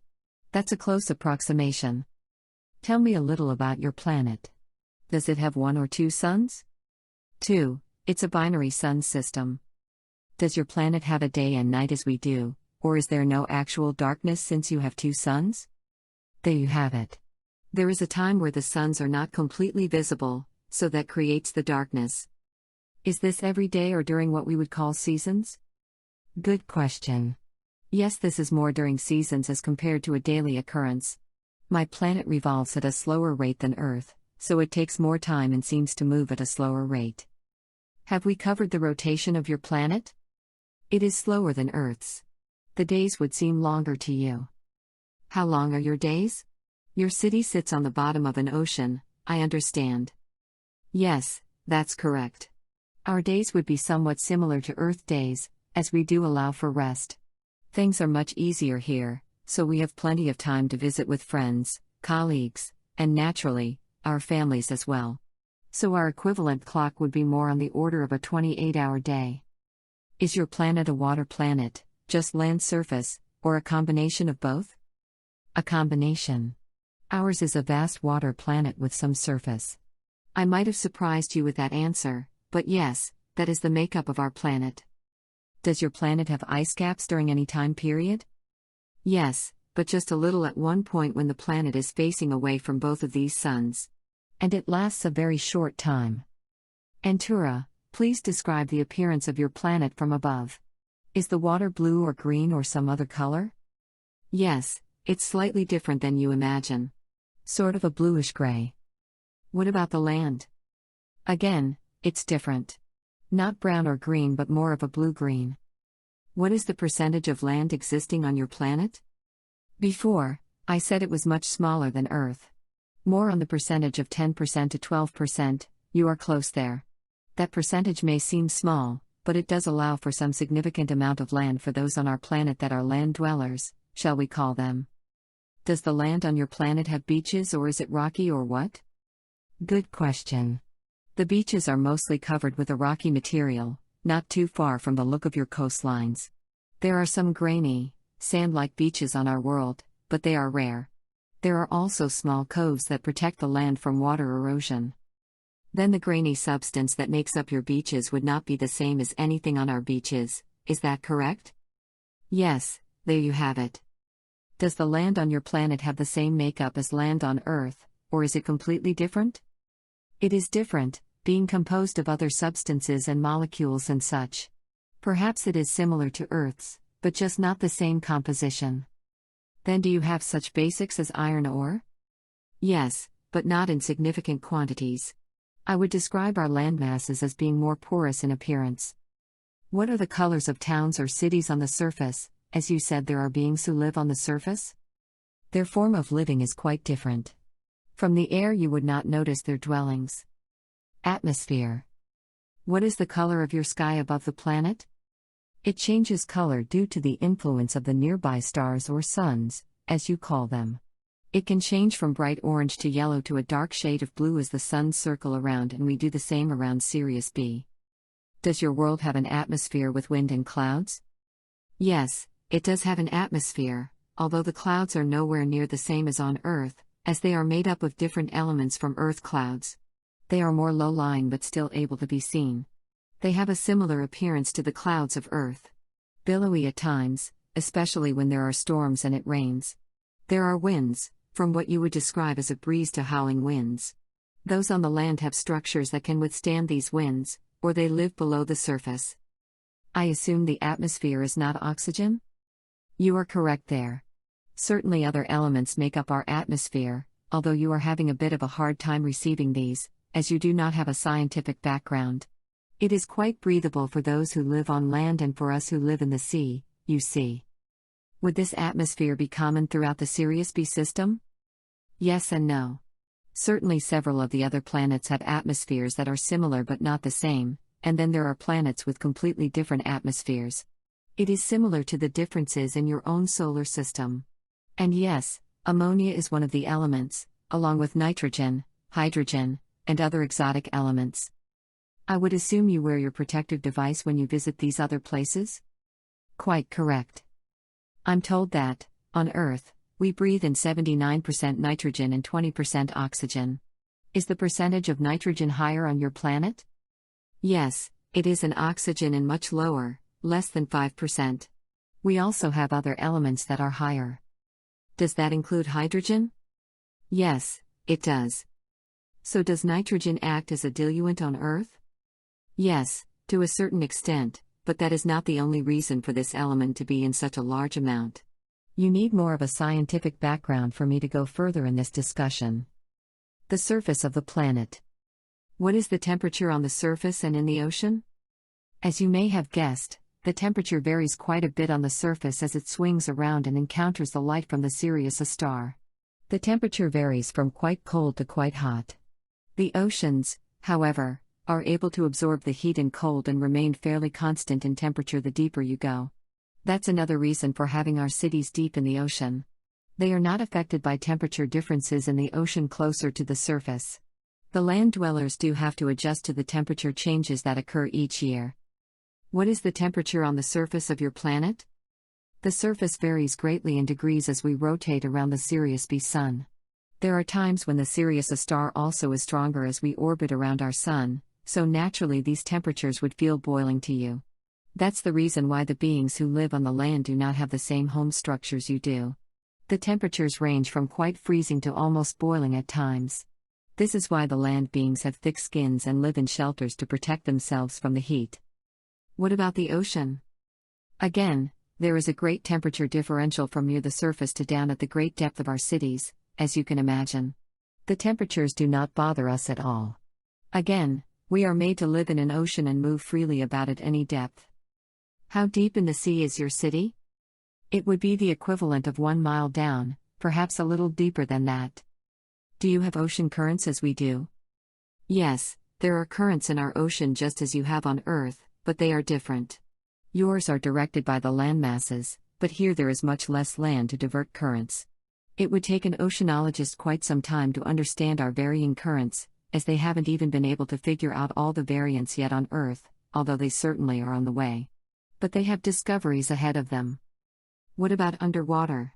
That's a close approximation. Tell me a little about your planet. Does it have one or two suns? 2. It's a binary sun system. Does your planet have a day and night as we do, or is there no actual darkness since you have two suns? There you have it. There is a time where the suns are not completely visible, so that creates the darkness. Is this every day or during what we would call seasons? Good question. Yes, this is more during seasons as compared to a daily occurrence. My planet revolves at a slower rate than Earth, so it takes more time and seems to move at a slower rate. Have we covered the rotation of your planet? It is slower than Earth's. The days would seem longer to you. How long are your days? Your city sits on the bottom of an ocean, I understand. Yes, that's correct. Our days would be somewhat similar to Earth days, as we do allow for rest. Things are much easier here, so we have plenty of time to visit with friends, colleagues, and naturally, our families as well. So our equivalent clock would be more on the order of a 28-hour day. Is your planet a water planet, just land surface, or a combination of both? A combination. Ours is a vast water planet with some surface. I might have surprised you with that answer, but yes, that is the makeup of our planet. Does your planet have ice caps during any time period? Yes, but just a little at one point when the planet is facing away from both of these suns. And it lasts a very short time. Antura, please describe the appearance of your planet from above. Is the water blue or green or some other color? Yes, it's slightly different than you imagine. Sort of a bluish gray. What about the land? Again, it's different. Not brown or green but more of a blue-green. What is the percentage of land existing on your planet? Before, I said it was much smaller than Earth. More on the percentage of 10% to 12%, you are close there. That percentage may seem small, but it does allow for some significant amount of land for those on our planet that are land dwellers, shall we call them. Does the land on your planet have beaches or is it rocky or what? Good question. The beaches are mostly covered with a rocky material, not too far from the look of your coastlines. There are some grainy, sand-like beaches on our world, but they are rare. There are also small coves that protect the land from water erosion. Then the grainy substance that makes up your beaches would not be the same as anything on our beaches, is that correct? Yes, there you have it. Does the land on your planet have the same makeup as land on Earth, or is it completely different? It is different, being composed of other substances and molecules and such. Perhaps it is similar to Earth's, but just not the same composition. Then do you have such basics as iron ore? Yes, but not in significant quantities. I would describe our landmasses as being more porous in appearance. What are the colors of towns or cities on the surface? As you said, there are beings who live on the surface? Their form of living is quite different. From the air you would not notice their dwellings. Atmosphere. What is the color of your sky above the planet? It changes color due to the influence of the nearby stars or suns, as you call them. It can change from bright orange to yellow to a dark shade of blue as the suns circle around, and we do the same around Sirius B. Does your world have an atmosphere with wind and clouds? Yes, it does have an atmosphere, although the clouds are nowhere near the same as on Earth, as they are made up of different elements from Earth clouds. They are more low-lying but still able to be seen. They have a similar appearance to the clouds of Earth. Billowy at times, especially when there are storms and it rains. There are winds, from what you would describe as a breeze to howling winds. Those on the land have structures that can withstand these winds, or they live below the surface. I assume the atmosphere is not oxygen? You are correct there. Certainly other elements make up our atmosphere, although you are having a bit of a hard time receiving these, as you do not have a scientific background. It is quite breathable for those who live on land and for us who live in the sea, you see. Would this atmosphere be common throughout the Sirius B system? Yes and no. Certainly several of the other planets have atmospheres that are similar but not the same, and then there are planets with completely different atmospheres. It is similar to the differences in your own solar system. And yes, ammonia is one of the elements, along with nitrogen, hydrogen, and other exotic elements. I would assume you wear your protective device when you visit these other places? Quite correct. I'm told that, on Earth, we breathe in 79% nitrogen and 20% oxygen. Is the percentage of nitrogen higher on your planet? Yes, it is in oxygen and much lower, less than 5%. We also have other elements that are higher. Does that include hydrogen? Yes, it does. So does nitrogen act as a diluent on Earth? Yes, to a certain extent, but that is not the only reason for this element to be in such a large amount. You need more of a scientific background for me to go further in this discussion. The surface of the planet. What is the temperature on the surface and in the ocean? As you may have guessed, the temperature varies quite a bit on the surface as it swings around and encounters the light from the Sirius A star. The temperature varies from quite cold to quite hot. The oceans, however, are able to absorb the heat and cold and remain fairly constant in temperature the deeper you go. That's another reason for having our cities deep in the ocean. They are not affected by temperature differences in the ocean closer to the surface. The land dwellers do have to adjust to the temperature changes that occur each year. What is the temperature on the surface of your planet? The surface varies greatly in degrees as we rotate around the Sirius B sun. There are times when the Sirius A star also is stronger as we orbit around our sun, so naturally these temperatures would feel boiling to you. That's the reason why the beings who live on the land do not have the same home structures you do. The temperatures range from quite freezing to almost boiling at times. This is why the land beings have thick skins and live in shelters to protect themselves from the heat. What about the ocean? Again, there is a great temperature differential from near the surface to down at the great depth of our cities, as you can imagine. The temperatures do not bother us at all. Again, we are made to live in an ocean and move freely about at any depth. How deep in the sea is your city? It would be the equivalent of 1 mile down, perhaps a little deeper than that. Do you have ocean currents as we do? Yes, there are currents in our ocean just as you have on Earth, but they are different. Yours are directed by the land masses, but here there is much less land to divert currents. It would take an oceanologist quite some time to understand our varying currents, as they haven't even been able to figure out all the variants yet on Earth, although they certainly are on the way. But they have discoveries ahead of them. What about underwater?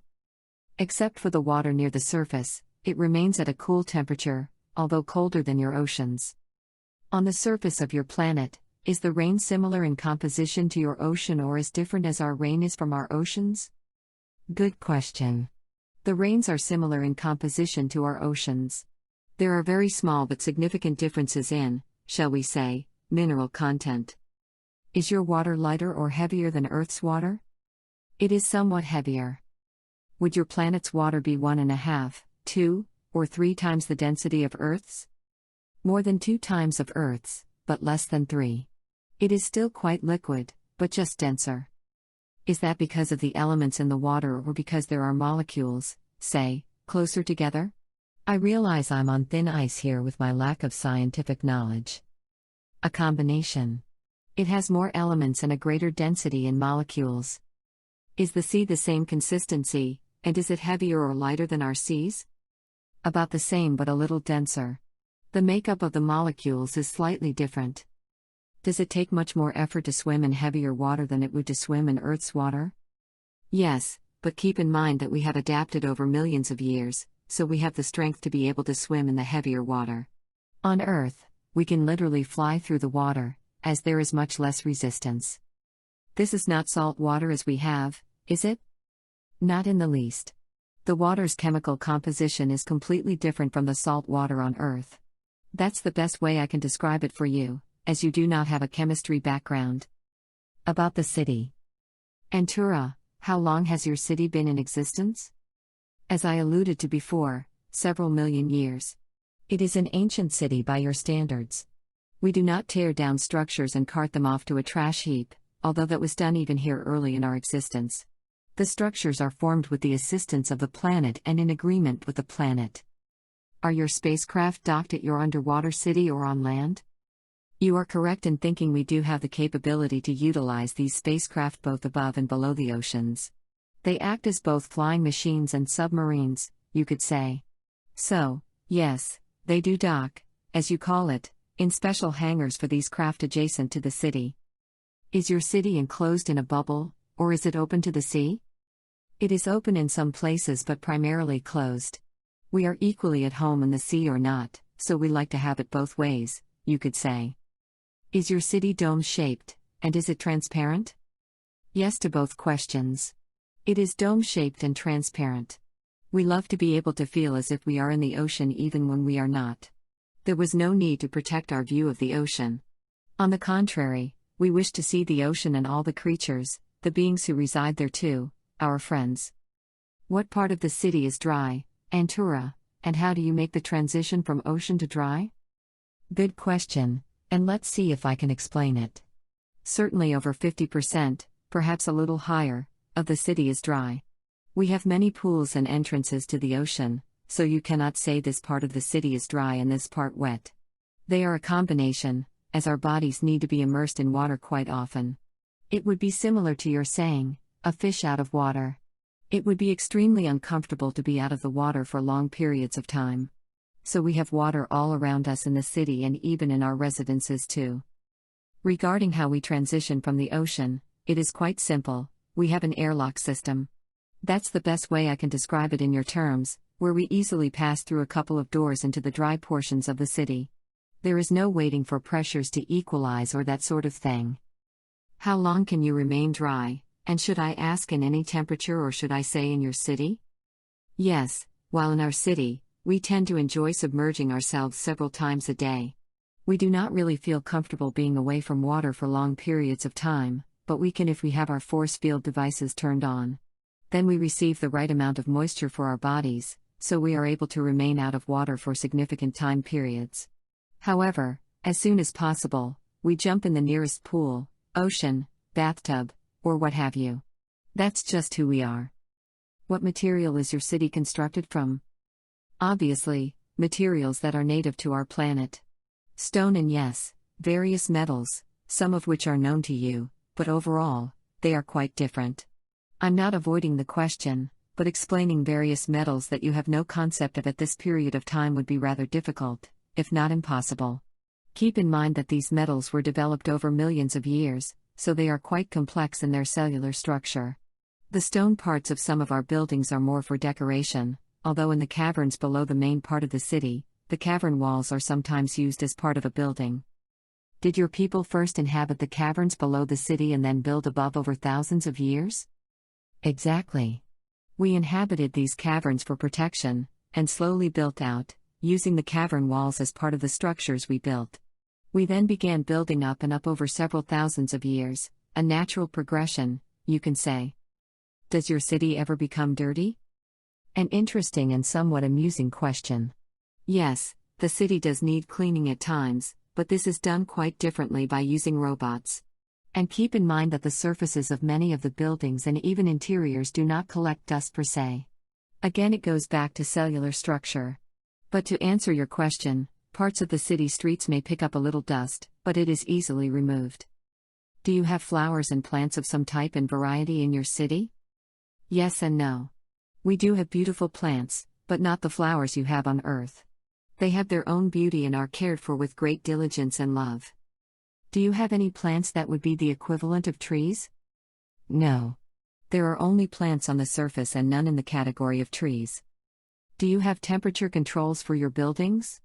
Except for the water near the surface, it remains at a cool temperature, although colder than your oceans. On the surface of your planet, is the rain similar in composition to your ocean or as different as our rain is from our oceans? Good question. The rains are similar in composition to our oceans. There are very small but significant differences in, shall we say, mineral content. Is your water lighter or heavier than Earth's water? It is somewhat heavier. Would your planet's water be 1.5, 2, or 3 times the density of Earth's? More than 2 times of Earth's, but less than 3. It is still quite liquid, but just denser. Is that because of the elements in the water or because there are molecules, say, closer together? I realize I'm on thin ice here with my lack of scientific knowledge. A combination. It has more elements and a greater density in molecules. Is the sea the same consistency, and is it heavier or lighter than our seas? About the same but a little denser. The makeup of the molecules is slightly different. Does it take much more effort to swim in heavier water than it would to swim in Earth's water? Yes, but keep in mind that we have adapted over millions of years, so we have the strength to be able to swim in the heavier water. On Earth, we can literally fly through the water, as there is much less resistance. This is not salt water as we have, is it? Not in the least. The water's chemical composition is completely different from the salt water on Earth. That's the best way I can describe it for you, as you do not have a chemistry background. About the city. Antura, how long has your city been in existence? As I alluded to before, several million years. It is an ancient city by your standards. We do not tear down structures and cart them off to a trash heap, although that was done even here early in our existence. The structures are formed with the assistance of the planet and in agreement with the planet. Are your spacecraft docked at your underwater city or on land? You are correct in thinking we do have the capability to utilize these spacecraft both above and below the oceans. They act as both flying machines and submarines, you could say. So, yes, they do dock, as you call it, in special hangars for these craft adjacent to the city. Is your city enclosed in a bubble, or is it open to the sea? It is open in some places but primarily closed. We are equally at home in the sea or not, so we like to have it both ways, you could say. Is your city dome-shaped, and is it transparent? Yes to both questions. It is dome-shaped and transparent. We love to be able to feel as if we are in the ocean even when we are not. There was no need to protect our view of the ocean. On the contrary, we wish to see the ocean and all the creatures, the beings who reside there too, our friends. What part of the city is dry, Antura, and how do you make the transition from ocean to dry? Good question. And let's see if I can explain it. Certainly over 50%, perhaps a little higher, of the city is dry. We have many pools and entrances to the ocean, so you cannot say this part of the city is dry and this part wet. They are a combination, as our bodies need to be immersed in water quite often. It would be similar to your saying, a fish out of water. It would be extremely uncomfortable to be out of the water for long periods of time. So we have water all around us in the city and even in our residences too. Regarding how we transition from the ocean, it is quite simple. We have an airlock system. That's the best way I can describe it in your terms, where we easily pass through a couple of doors into the dry portions of the city. There is no waiting for pressures to equalize or that sort of thing. How long can you remain dry, and should I ask in any temperature or should I say in your city? Yes, while in our city, we tend to enjoy submerging ourselves several times a day. We do not really feel comfortable being away from water for long periods of time, but we can if we have our force field devices turned on. Then we receive the right amount of moisture for our bodies, so we are able to remain out of water for significant time periods. However, as soon as possible, we jump in the nearest pool, ocean, bathtub, or what have you. That's just who we are. What material is your city constructed from? Obviously, materials that are native to our planet. Stone and yes, various metals, some of which are known to you, but overall, they are quite different. I'm not avoiding the question, but explaining various metals that you have no concept of at this period of time would be rather difficult, if not impossible. Keep in mind that these metals were developed over millions of years, so they are quite complex in their cellular structure. The stone parts of some of our buildings are more for decoration, although in the caverns below the main part of the city, the cavern walls are sometimes used as part of a building. Did your people first inhabit the caverns below the city and then build above over thousands of years? Exactly. We inhabited these caverns for protection, and slowly built out, using the cavern walls as part of the structures we built. We then began building up and up over several thousands of years, a natural progression, you can say. Does your city ever become dirty? An interesting and somewhat amusing question. Yes, the city does need cleaning at times, but this is done quite differently by using robots. And keep in mind that the surfaces of many of the buildings and even interiors do not collect dust per se. Again, it goes back to cellular structure. But to answer your question, parts of the city streets may pick up a little dust, but it is easily removed. Do you have flowers and plants of some type and variety in your city? Yes and no. We do have beautiful plants, but not the flowers you have on Earth. They have their own beauty and are cared for with great diligence and love. Do you have any plants that would be the equivalent of trees? No. There are only plants on the surface and none in the category of trees. Do you have temperature controls for your buildings?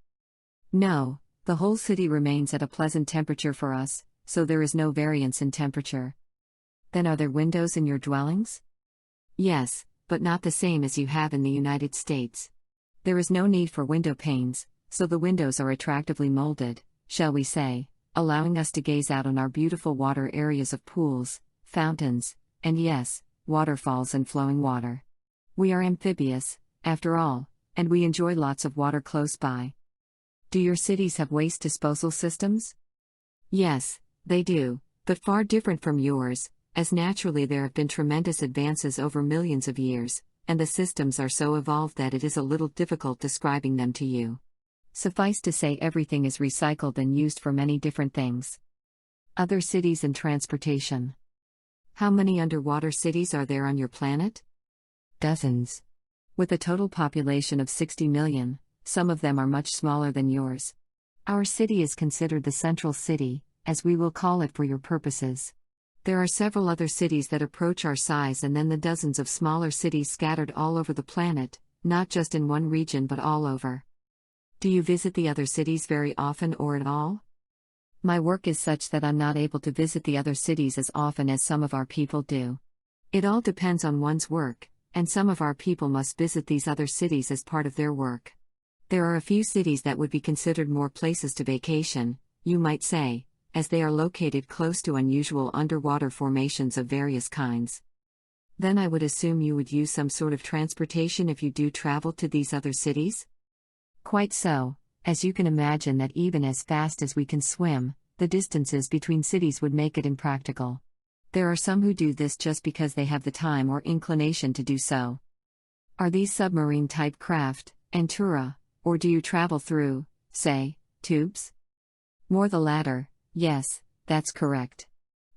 No, the whole city remains at a pleasant temperature for us, so there is no variance in temperature. Then are there windows in your dwellings? Yes, but not the same as you have in the United States. There is no need for window panes, so the windows are attractively molded, shall we say, allowing us to gaze out on our beautiful water areas of pools, fountains, and yes, waterfalls and flowing water. We are amphibious, after all, and we enjoy lots of water close by. Do your cities have waste disposal systems? Yes, they do, but far different from yours, as naturally there have been tremendous advances over millions of years, and the systems are so evolved that it is a little difficult describing them to you. Suffice to say, everything is recycled and used for many different things. Other cities and transportation. How many underwater cities are there on your planet? Dozens. With a total population of 60 million, some of them are much smaller than yours. Our city is considered the central city, as we will call it for your purposes. There are several other cities that approach our size, and then the dozens of smaller cities scattered all over the planet, not just in one region but all over. Do you visit the other cities very often or at all? My work is such that I'm not able to visit the other cities as often as some of our people do. It all depends on one's work, and some of our people must visit these other cities as part of their work. There are a few cities that would be considered more places to vacation, you might say, as they are located close to unusual underwater formations of various kinds. Then I would assume you would use some sort of transportation if you do travel to these other cities? Quite so, as you can imagine that even as fast as we can swim, the distances between cities would make it impractical. There are some who do this just because they have the time or inclination to do so. Are these submarine-type craft, Antura, or do you travel through, say, tubes? More the latter. Yes, that's correct.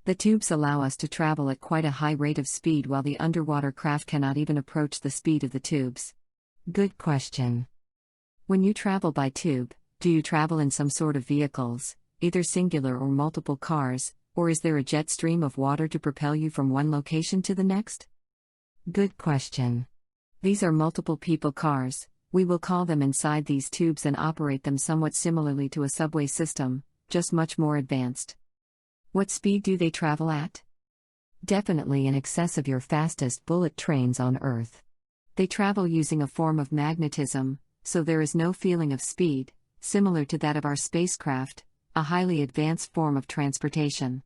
The tubes allow us to travel at quite a high rate of speed while the underwater craft cannot even approach the speed of the tubes. Good question. When you travel by tube, do you travel in some sort of vehicles, either singular or multiple cars, or is there a jet stream of water to propel you from one location to the next? Good question. These are multiple people cars. We will call them inside these tubes and operate them somewhat similarly to a subway system, just much more advanced. What speed do they travel at? Definitely in excess of your fastest bullet trains on Earth. They travel using a form of magnetism, so there is no feeling of speed, similar to that of our spacecraft, a highly advanced form of transportation.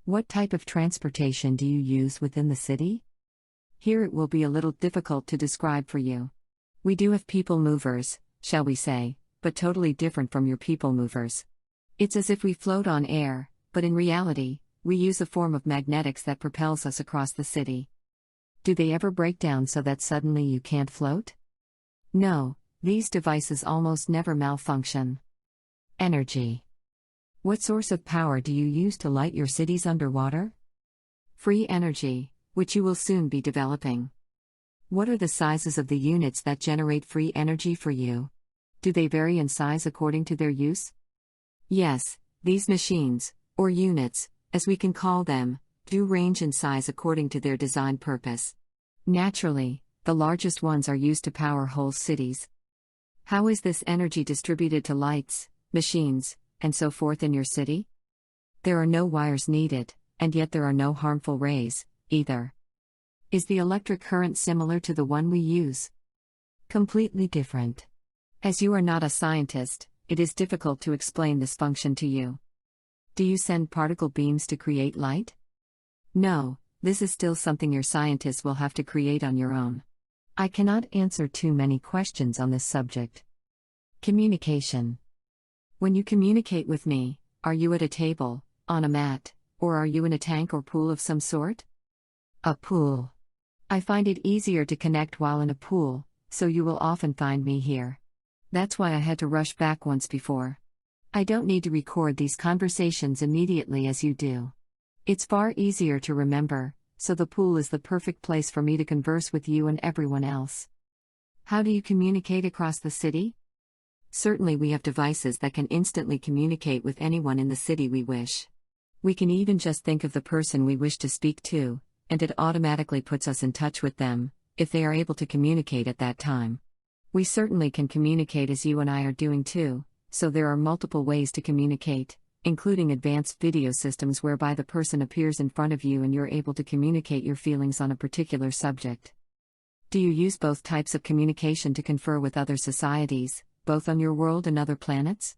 What type of transportation do you use within the city? Here it will be a little difficult to describe for you. We do have people movers, shall we say, but totally different from your people movers. It's as if we float on air, but in reality, we use a form of magnetics that propels us across the city. Do they ever break down so that suddenly you can't float? No, these devices almost never malfunction. Energy. What source of power do you use to light your cities underwater? Free energy, which you will soon be developing. What are the sizes of the units that generate free energy for you? Do they vary in size according to their use? Yes, these machines, or units, as we can call them, do range in size according to their design purpose. Naturally, the largest ones are used to power whole cities. How is this energy distributed to lights, machines, and so forth in your city? There are no wires needed, and yet there are no harmful rays, either. Is the electric current similar to the one we use? Completely different. As you are not a scientist, it is difficult to explain this function to you. Do you send particle beams to create light? No, this is still something your scientists will have to create on your own. I cannot answer too many questions on this subject. Communication. When you communicate with me, are you at a table, on a mat, or are you in a tank or pool of some sort? A pool. I find it easier to connect while in a pool, so you will often find me here. That's why I had to rush back once before. I don't need to record these conversations immediately as you do. It's far easier to remember, so the pool is the perfect place for me to converse with you and everyone else. How do you communicate across the city? Certainly we have devices that can instantly communicate with anyone in the city we wish. We can even just think of the person we wish to speak to, and it automatically puts us in touch with them, if they are able to communicate at that time. We certainly can communicate as you and I are doing too, so there are multiple ways to communicate, including advanced video systems whereby the person appears in front of you and you're able to communicate your feelings on a particular subject. Do you use both types of communication to confer with other societies, both on your world and other planets?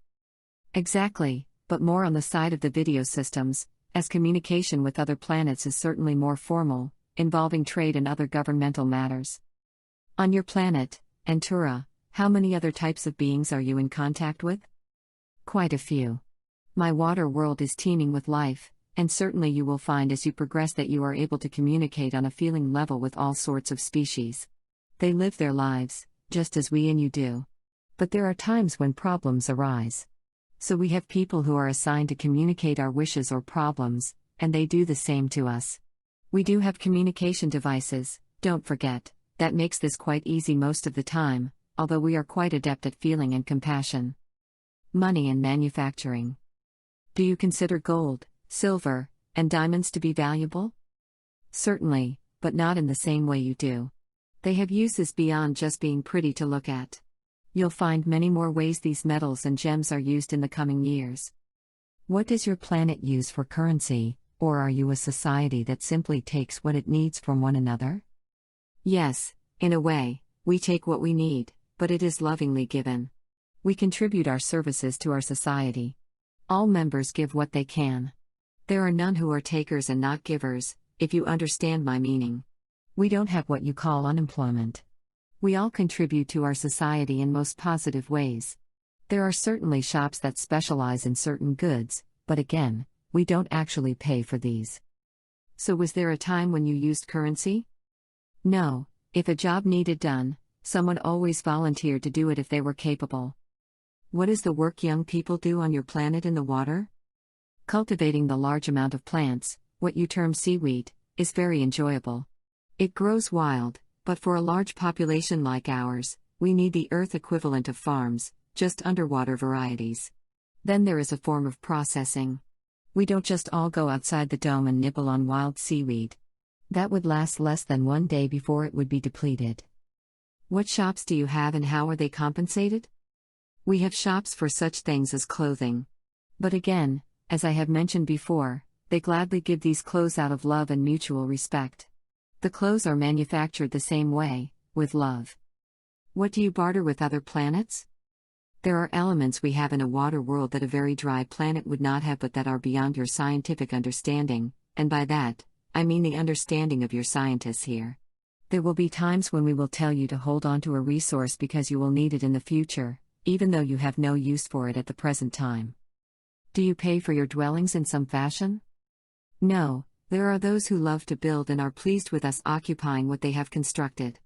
Exactly, but more on the side of the video systems, as communication with other planets is certainly more formal, involving trade and other governmental matters. On your planet, Antura, how many other types of beings are you in contact with? Quite a few. My water world is teeming with life, and certainly you will find as you progress that you are able to communicate on a feeling level with all sorts of species. They live their lives, just as we and you do. But there are times when problems arise. So we have people who are assigned to communicate our wishes or problems, and they do the same to us. We do have communication devices, don't forget, that makes this quite easy most of the time, although we are quite adept at feeling and compassion. Money and manufacturing. Do you consider gold, silver, and diamonds to be valuable? Certainly, but not in the same way you do. They have uses beyond just being pretty to look at. You'll find many more ways these metals and gems are used in the coming years. What does your planet use for currency, or are you a society that simply takes what it needs from one another? Yes, in a way, we take what we need, but it is lovingly given. We contribute our services to our society. All members give what they can. There are none who are takers and not givers, if you understand my meaning. We don't have what you call unemployment. We all contribute to our society in most positive ways. There are certainly shops that specialize in certain goods, but again, we don't actually pay for these. So was there a time when you used currency? No, if a job needed done, someone always volunteered to do it if they were capable. What is the work young people do on your planet in the water? Cultivating the large amount of plants, what you term seaweed, is very enjoyable. It grows wild, but for a large population like ours, we need the earth equivalent of farms, just underwater varieties. Then there is a form of processing. We don't just all go outside the dome and nibble on wild seaweed. That would last less than one day before it would be depleted. What shops do you have and how are they compensated? We have shops for such things as clothing. But again, as I have mentioned before, they gladly give these clothes out of love and mutual respect. The clothes are manufactured the same way, with love. What do you barter with other planets? There are elements we have in a water world that a very dry planet would not have but that are beyond your scientific understanding, and by that, I mean the understanding of your scientists here. There will be times when we will tell you to hold on to a resource because you will need it in the future, even though you have no use for it at the present time. Do you pay for your dwellings in some fashion? No, there are those who love to build and are pleased with us occupying what they have constructed.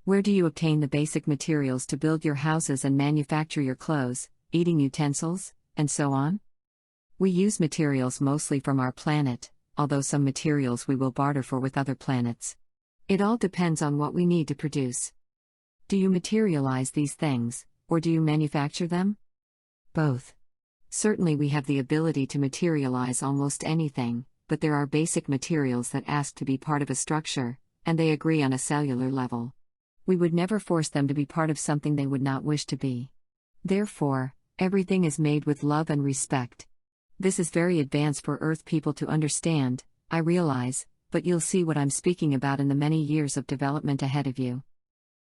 Where do you obtain the basic materials to build your houses and manufacture your clothes, eating utensils, and so on? We use materials mostly from our planet, although some materials we will barter for with other planets. It all depends on what we need to produce. Do you materialize these things, or do you manufacture them? Both. Certainly we have the ability to materialize almost anything, but there are basic materials that ask to be part of a structure, and they agree on a cellular level. We would never force them to be part of something they would not wish to be. Therefore, everything is made with love and respect. This is very advanced for Earth people to understand, I realize, but you'll see what I'm speaking about in the many years of development ahead of you.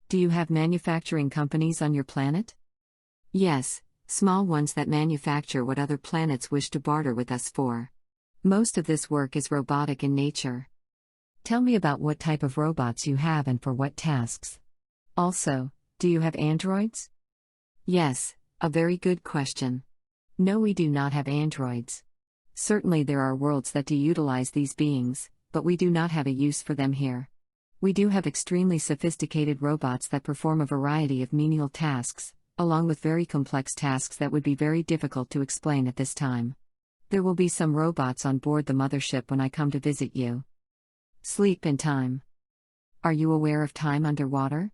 Do you have manufacturing companies on your planet? Yes, small ones that manufacture what other planets wish to barter with us for. Most of this work is robotic in nature. Tell me about what type of robots you have and for what tasks. Also, do you have androids? Yes, a very good question. No, we do not have androids. Certainly there are worlds that do utilize these beings, but we do not have a use for them here. We do have extremely sophisticated robots that perform a variety of menial tasks, along with very complex tasks that would be very difficult to explain at this time. There will be some robots on board the mothership when I come to visit you. Sleep in time. Are you aware of time underwater?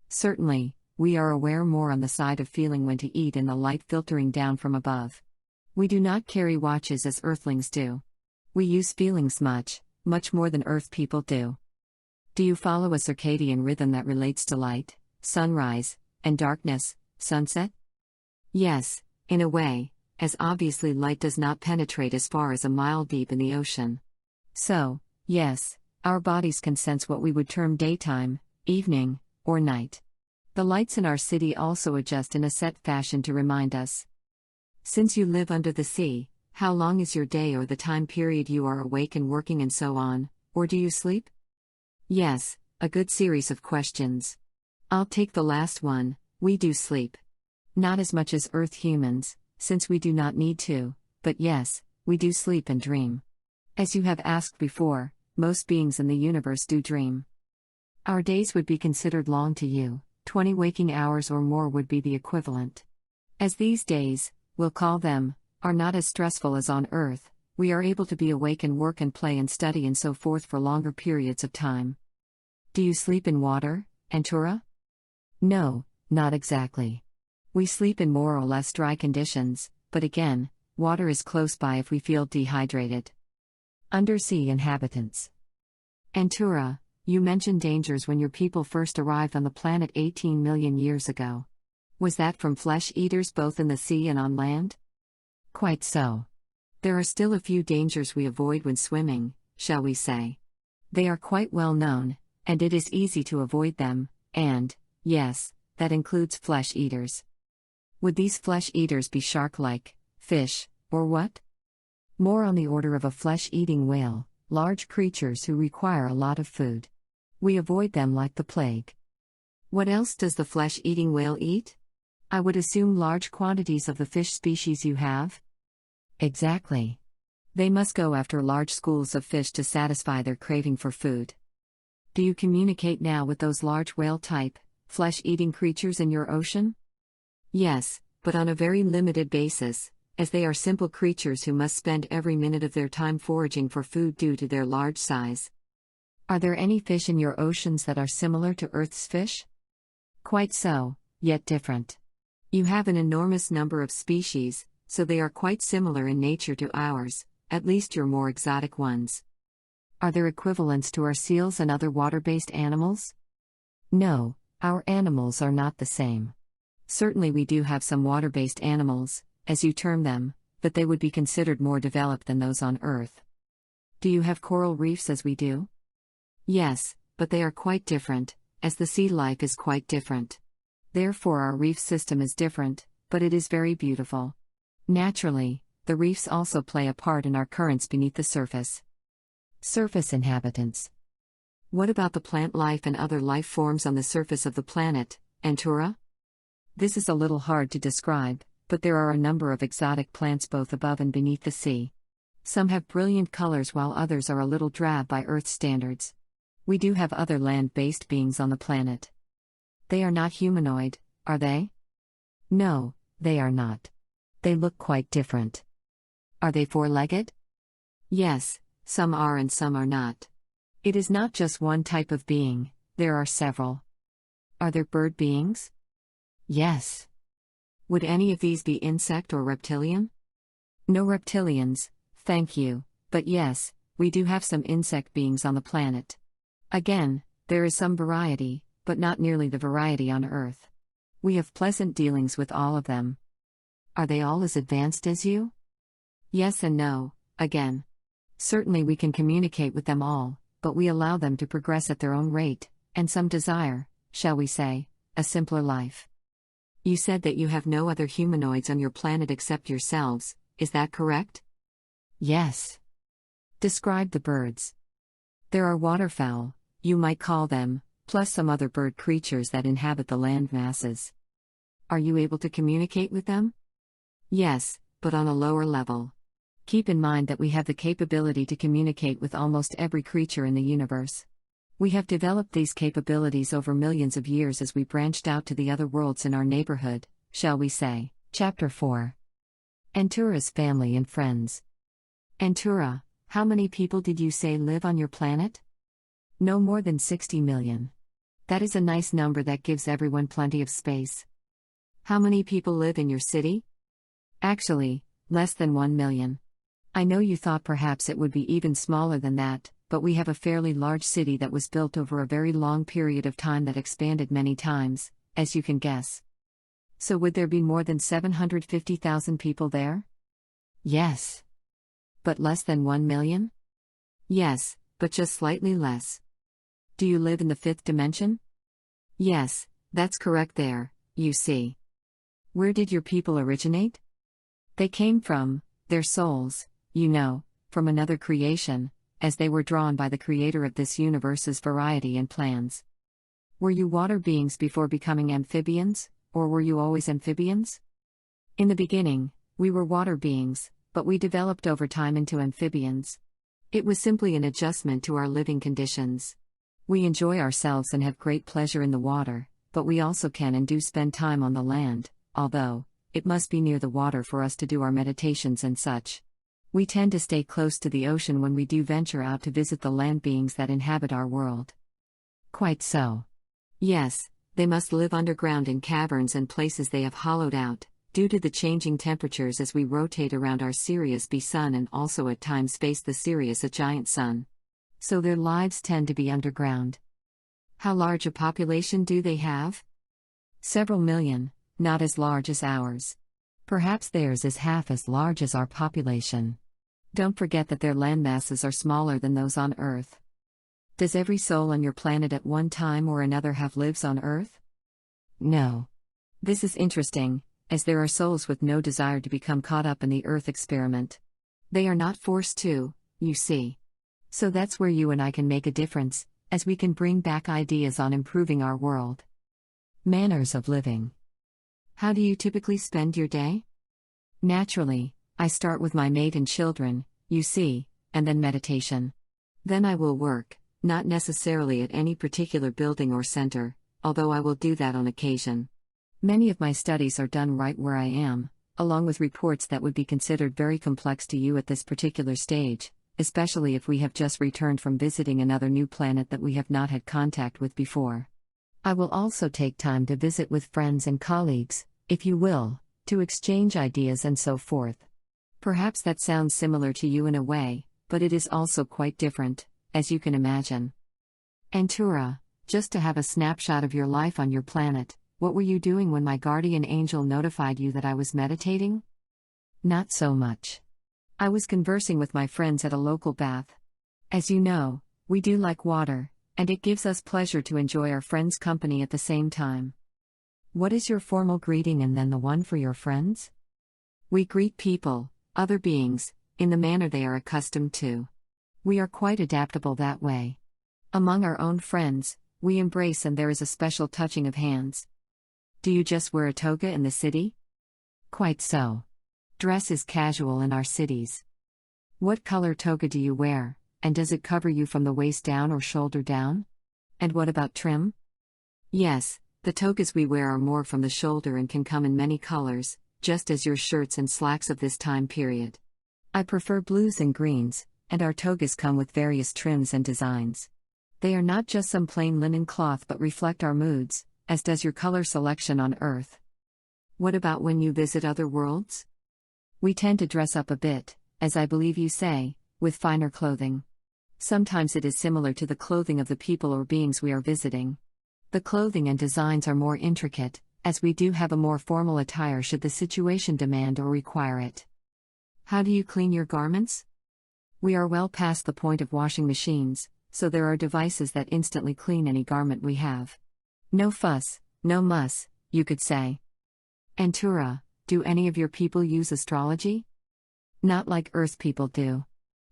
Certainly, we are aware more on the side of feeling when to eat and the light filtering down from above. We do not carry watches as Earthlings do. We use feelings much more than Earth people do. Do you follow a circadian rhythm that relates to light, sunrise, and darkness, sunset? Yes, in a way, as obviously light does not penetrate as far as a mile deep in the ocean. So, yes, our bodies can sense what we would term daytime, evening, or night. The lights in our city also adjust in a set fashion to remind us. Since you live under the sea, how long is your day or the time period you are awake and working and so on, or do you sleep? Yes, a good series of questions. I'll take the last one, we do sleep. Not as much as Earth humans, since we do not need to, but yes, we do sleep and dream. As you have asked before, most beings in the universe do dream. Our days would be considered long to you, 20 waking hours or more would be the equivalent. As these days, we'll call them, are not as stressful as on Earth, we are able to be awake and work and play and study and so forth for longer periods of time. Do you sleep in water, Antura? No, not exactly. We sleep in more or less dry conditions, but again, water is close by if we feel dehydrated. Undersea inhabitants. Antura, you mentioned dangers when your people first arrived on the planet 18 million years ago. Was that from flesh eaters both in the sea and on land? Quite so. There are still a few dangers we avoid when swimming, shall we say. They are quite well known, and it is easy to avoid them, and, yes, that includes flesh eaters. Would these flesh eaters be shark-like, fish, or what? More on the order of a flesh-eating whale, large creatures who require a lot of food. We avoid them like the plague. What else does the flesh-eating whale eat? I would assume large quantities of the fish species you have? Exactly. They must go after large schools of fish to satisfy their craving for food. Do you communicate now with those large whale-type, flesh-eating creatures in your ocean? Yes, but on a very limited basis, as they are simple creatures who must spend every minute of their time foraging for food due to their large size. Are there any fish in your oceans that are similar to Earth's fish? Quite so, yet different. You have an enormous number of species, so they are quite similar in nature to ours, at least your more exotic ones. Are there equivalents to our seals and other water-based animals? No, our animals are not the same. Certainly we do have some water-based animals, as you term them, but they would be considered more developed than those on Earth. Do you have coral reefs as we do? Yes, but they are quite different, as the sea life is quite different. Therefore our reef system is different, but it is very beautiful. Naturally, the reefs also play a part in our currents beneath the surface. Surface inhabitants. What about the plant life and other life forms on the surface of the planet, Antura? This is a little hard to describe, but there are a number of exotic plants both above and beneath the sea. Some have brilliant colors while others are a little drab by Earth standards. We do have other land-based beings on the planet. They are not humanoid, are they? No, they are not. They look quite different. Are they four-legged? Yes, some are and some are not. It is not just one type of being, there are several. Are there bird beings? Yes. Would any of these be insect or reptilian? No reptilians, thank you, but yes, we do have some insect beings on the planet. Again, there is some variety, but not nearly the variety on Earth. We have pleasant dealings with all of them. Are they all as advanced as you? Yes and no, again. Certainly we can communicate with them all, but we allow them to progress at their own rate, and some desire, shall we say, a simpler life. You said that you have no other humanoids on your planet except yourselves, is that correct? Yes. Describe the birds. There are waterfowl, you might call them, plus some other bird creatures that inhabit the land masses. Are you able to communicate with them? Yes, but on a lower level. Keep in mind that we have the capability to communicate with almost every creature in the universe. We have developed these capabilities over millions of years as we branched out to the other worlds in our neighborhood, shall we say. Chapter 4. Antura's family and friends. Antura, how many people did you say live on your planet? No more than 60 million. That is a nice number that gives everyone plenty of space. How many people live in your city? Actually, less than 1 million. I know you thought perhaps it would be even smaller than that, but we have a fairly large city that was built over a very long period of time that expanded many times, as you can guess. So would there be more than 750,000 people there? Yes. But less than 1 million? Yes, but just slightly less. Do you live in the fifth dimension? Yes, that's correct there, you see. Where did your people originate? They came from, their souls, you know, from another creation, as they were drawn by the creator of this universe's variety and plans. Were you water beings before becoming amphibians, or were you always amphibians? In the beginning, we were water beings, but we developed over time into amphibians. It was simply an adjustment to our living conditions. We enjoy ourselves and have great pleasure in the water, but we also can and do spend time on the land, although, it must be near the water for us to do our meditations and such. We tend to stay close to the ocean when we do venture out to visit the land beings that inhabit our world. Quite so. Yes, they must live underground in caverns and places they have hollowed out, due to the changing temperatures as we rotate around our Sirius B sun and also at times face the Sirius, a giant sun. So their lives tend to be underground. How large a population do they have? Several million, not as large as ours. Perhaps theirs is half as large as our population. Don't forget that their landmasses are smaller than those on Earth. Does every soul on your planet at one time or another have lives on Earth? No. This is interesting, as there are souls with no desire to become caught up in the Earth experiment. They are not forced to, you see. So that's where you and I can make a difference, as we can bring back ideas on improving our world. Manners of living. How do you typically spend your day? Naturally, I start with my mate and children, you see, and then meditation. Then I will work, not necessarily at any particular building or center, although I will do that on occasion. Many of my studies are done right where I am, along with reports that would be considered very complex to you at this particular stage, especially if we have just returned from visiting another new planet that we have not had contact with before. I will also take time to visit with friends and colleagues, if you will, to exchange ideas and so forth. Perhaps that sounds similar to you in a way, but it is also quite different, as you can imagine. Antura, just to have a snapshot of your life on your planet, what were you doing when my guardian angel notified you that I was meditating? Not so much. I was conversing with my friends at a local bath. As you know, we do like water, and it gives us pleasure to enjoy our friends' company at the same time. What is your formal greeting and then the one for your friends? We greet people, other beings, in the manner they are accustomed to. We are quite adaptable that way. Among our own friends, we embrace and there is a special touching of hands. Do you just wear a toga in the city? Quite so. Dress is casual in our cities. What color toga do you wear, and does it cover you from the waist down or shoulder down? And what about trim? Yes, the togas we wear are more from the shoulder and can come in many colors, just as your shirts and slacks of this time period. I prefer blues and greens, and our togas come with various trims and designs. They are not just some plain linen cloth but reflect our moods, as does your color selection on Earth. What about when you visit other worlds? We tend to dress up a bit, as I believe you say, with finer clothing. Sometimes it is similar to the clothing of the people or beings we are visiting. The clothing and designs are more intricate, as we do have a more formal attire should the situation demand or require it. How do you clean your garments? We are well past the point of washing machines, so there are devices that instantly clean any garment we have. No fuss, no muss, you could say. Antura, do any of your people use astrology? Not like Earth people do.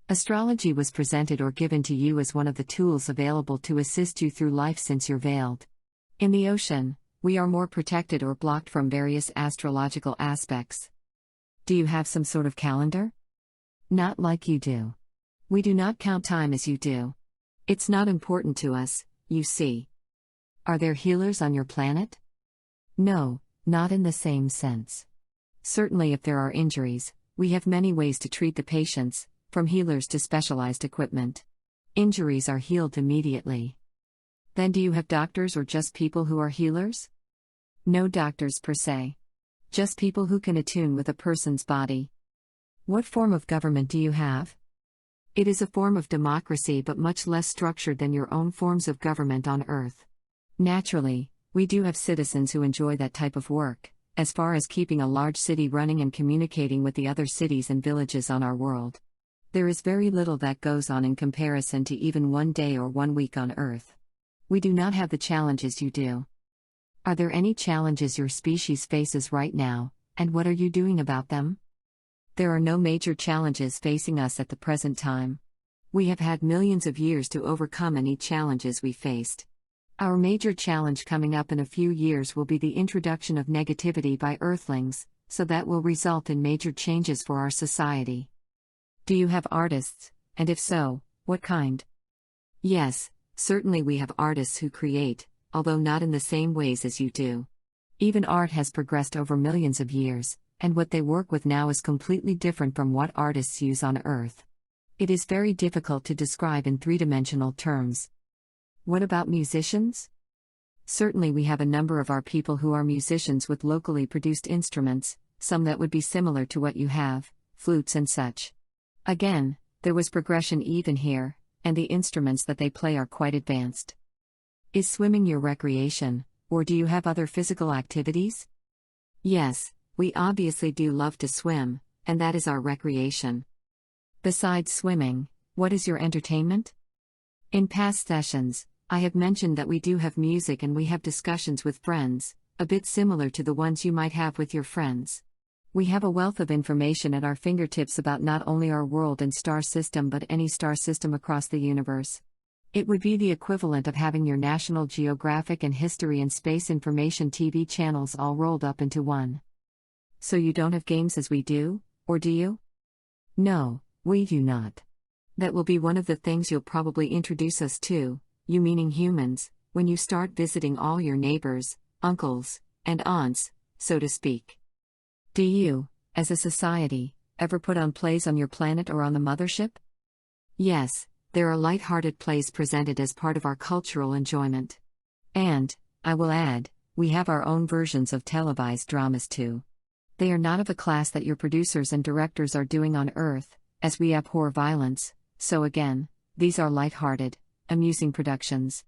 Astrology was presented or given to you as one of the tools available to assist you through life since you're veiled. In the ocean, we are more protected or blocked from various astrological aspects. Do you have some sort of calendar? Not like you do. We do not count time as you do. It's not important to us, you see. Are there healers on your planet? No, not in the same sense. Certainly, if there are injuries, we have many ways to treat the patients, from healers to specialized equipment. Injuries are healed immediately. Then do you have doctors or just people who are healers? No doctors per se. Just people who can attune with a person's body. What form of government do you have? It is a form of democracy but much less structured than your own forms of government on Earth. Naturally, we do have citizens who enjoy that type of work, as far as keeping a large city running and communicating with the other cities and villages on our world. There is very little that goes on in comparison to even 1 day or 1 week on Earth. We do not have the challenges you do. Are there any challenges your species faces right now, and what are you doing about them? There are no major challenges facing us at the present time. We have had millions of years to overcome any challenges we faced. Our major challenge coming up in a few years will be the introduction of negativity by Earthlings, so that will result in major changes for our society. Do you have artists, and if so, what kind? Yes, certainly we have artists who create, although not in the same ways as you do. Even art has progressed over millions of years, and what they work with now is completely different from what artists use on Earth. It is very difficult to describe in three-dimensional terms. What about musicians? Certainly we have a number of our people who are musicians with locally produced instruments, some that would be similar to what you have, flutes and such. Again, there was progression even here, and the instruments that they play are quite advanced. Is swimming your recreation, or do you have other physical activities? Yes, we obviously do love to swim, and that is our recreation. Besides swimming, what is your entertainment? In past sessions, I have mentioned that we do have music and we have discussions with friends, a bit similar to the ones you might have with your friends. We have a wealth of information at our fingertips about not only our world and star system but any star system across the universe. It would be the equivalent of having your National Geographic and History and Space Information TV channels all rolled up into one. So you don't have games as we do, or do you? No, we do not. That will be one of the things you'll probably introduce us to, you meaning humans, when you start visiting all your neighbors, uncles, and aunts, so to speak. Do you, as a society, ever put on plays on your planet or on the mothership? Yes, there are light-hearted plays presented as part of our cultural enjoyment. And, I will add, we have our own versions of televised dramas too. They are not of a class that your producers and directors are doing on Earth, as we abhor violence, so again, these are light-hearted, amusing productions.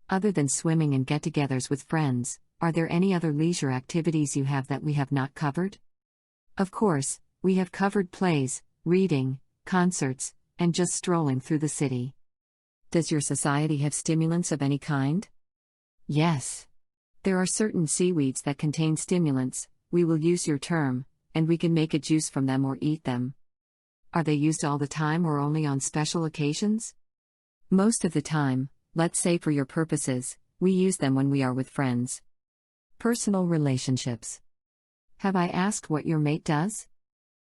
Other than swimming and get-togethers with friends, are there any other leisure activities you have that we have not covered? Of course, we have covered plays, reading, concerts, and just strolling through the city. Does your society have stimulants of any kind? Yes. There are certain seaweeds that contain stimulants, we will use your term, and we can make a juice from them or eat them. Are they used all the time or only on special occasions? Most of the time, let's say for your purposes, we use them when we are with friends. Personal relationships. Have I asked what your mate does?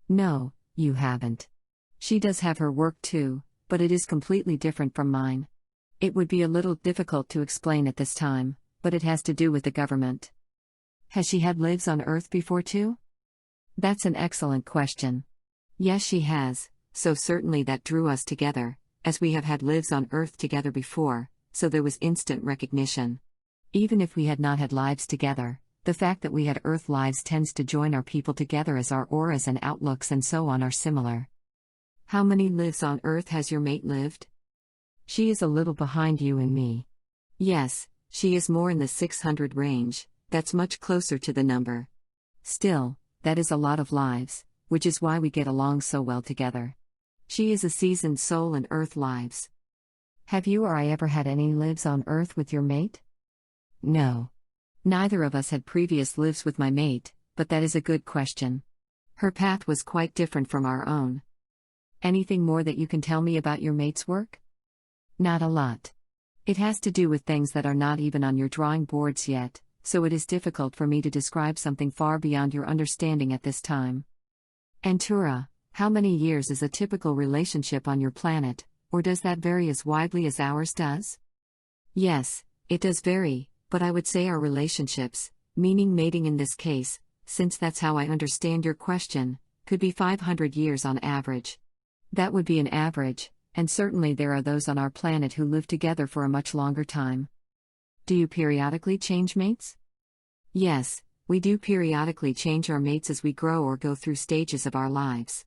No, you haven't. She does have her work too, but it is completely different from mine. It would be a little difficult to explain at this time, but it has to do with the government. Has she had lives on Earth before too? That's an excellent question. Yes, she has, so certainly that drew us together, as we have had lives on Earth together before, so there was instant recognition. Even if we had not had lives together, the fact that we had Earth lives tends to join our people together as our auras and outlooks and so on are similar. How many lives on Earth has your mate lived? She is a little behind you and me. Yes, she is more in the 600 range, that's much closer to the number. Still, that is a lot of lives, which is why we get along so well together. She is a seasoned soul in Earth lives. Have you or I ever had any lives on Earth with your mate? No. Neither of us had previous lives with my mate, but that is a good question. Her path was quite different from our own. Anything more that you can tell me about your mate's work? Not a lot. It has to do with things that are not even on your drawing boards yet, so it is difficult for me to describe something far beyond your understanding at this time. Antura, how many years is a typical relationship on your planet, or does that vary as widely as ours does? Yes, it does vary, but I would say our relationships, meaning mating in this case, since that's how I understand your question, could be 500 years on average. That would be an average, and certainly there are those on our planet who live together for a much longer time. Do you periodically change mates? Yes, we do periodically change our mates as we grow or go through stages of our lives.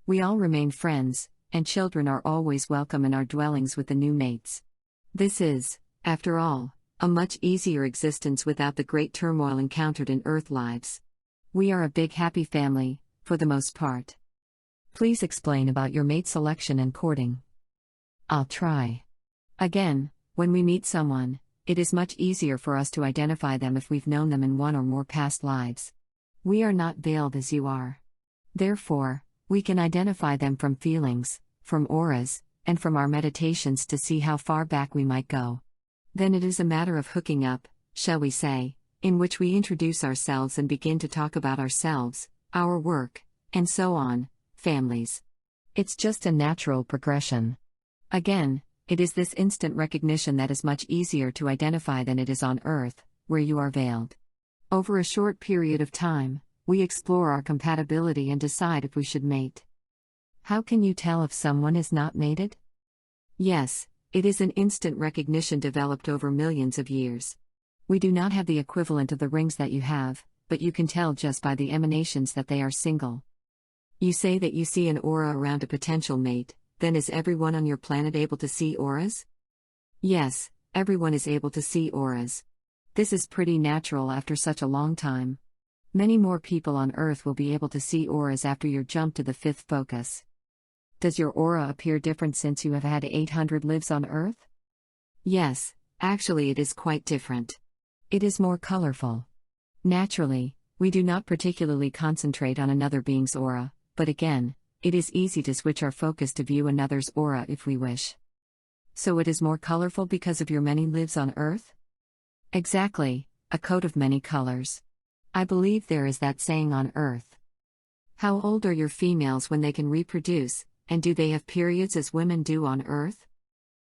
We all remain friends, and children are always welcome in our dwellings with the new mates. This is, after all, a much easier existence without the great turmoil encountered in Earth lives. We are a big happy family, for the most part. Please explain about your mate selection and courting. I'll try. Again, when we meet someone, it is much easier for us to identify them if we've known them in one or more past lives. We are not veiled as you are. Therefore, we can identify them from feelings, from auras, and from our meditations to see how far back we might go. Then it is a matter of hooking up, shall we say, in which we introduce ourselves and begin to talk about ourselves, our work, and so on, families. It's just a natural progression. Again, it is this instant recognition that is much easier to identify than it is on Earth, where you are veiled. Over a short period of time, we explore our compatibility and decide if we should mate. How can you tell if someone is not mated? Yes, it is an instant recognition developed over millions of years. We do not have the equivalent of the rings that you have, but you can tell just by the emanations that they are single. You say that you see an aura around a potential mate, then is everyone on your planet able to see auras? Yes, everyone is able to see auras. This is pretty natural after such a long time. Many more people on Earth will be able to see auras after your jump to the fifth focus. Does your aura appear different since you have had 800 lives on Earth? Yes, actually it is quite different. It is more colorful. Naturally, we do not particularly concentrate on another being's aura, but again, it is easy to switch our focus to view another's aura if we wish. So it is more colorful because of your many lives on Earth? Exactly, a coat of many colors. I believe there is that saying on Earth. How old are your females when they can reproduce, and do they have periods as women do on Earth?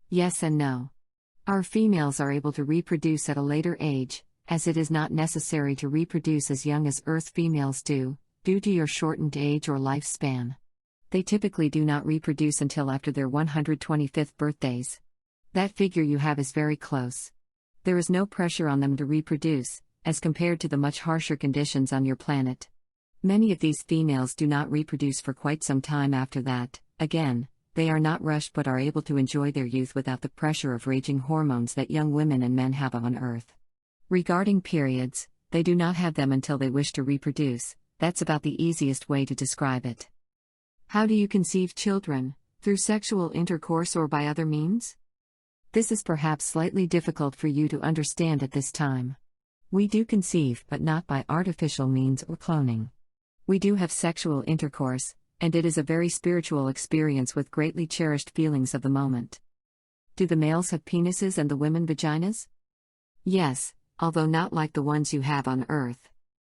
Yes and no. Our females are able to reproduce at a later age, as it is not necessary to reproduce as young as Earth females do, due to your shortened age or lifespan. They typically do not reproduce until after their 125th birthdays. That figure you have is very close. There is no pressure on them to reproduce, as compared to the much harsher conditions on your planet. Many of these females do not reproduce for quite some time after that. Again, they are not rushed but are able to enjoy their youth without the pressure of raging hormones that young women and men have on Earth. Regarding periods, they do not have them until they wish to reproduce. That's about the easiest way to describe it. How do you conceive children? Through sexual intercourse or by other means? This is perhaps slightly difficult for you to understand at this time. We do conceive, but not by artificial means or cloning. We do have sexual intercourse, and it is a very spiritual experience with greatly cherished feelings of the moment. Do the males have penises and the women vaginas? Yes, although not like the ones you have on Earth.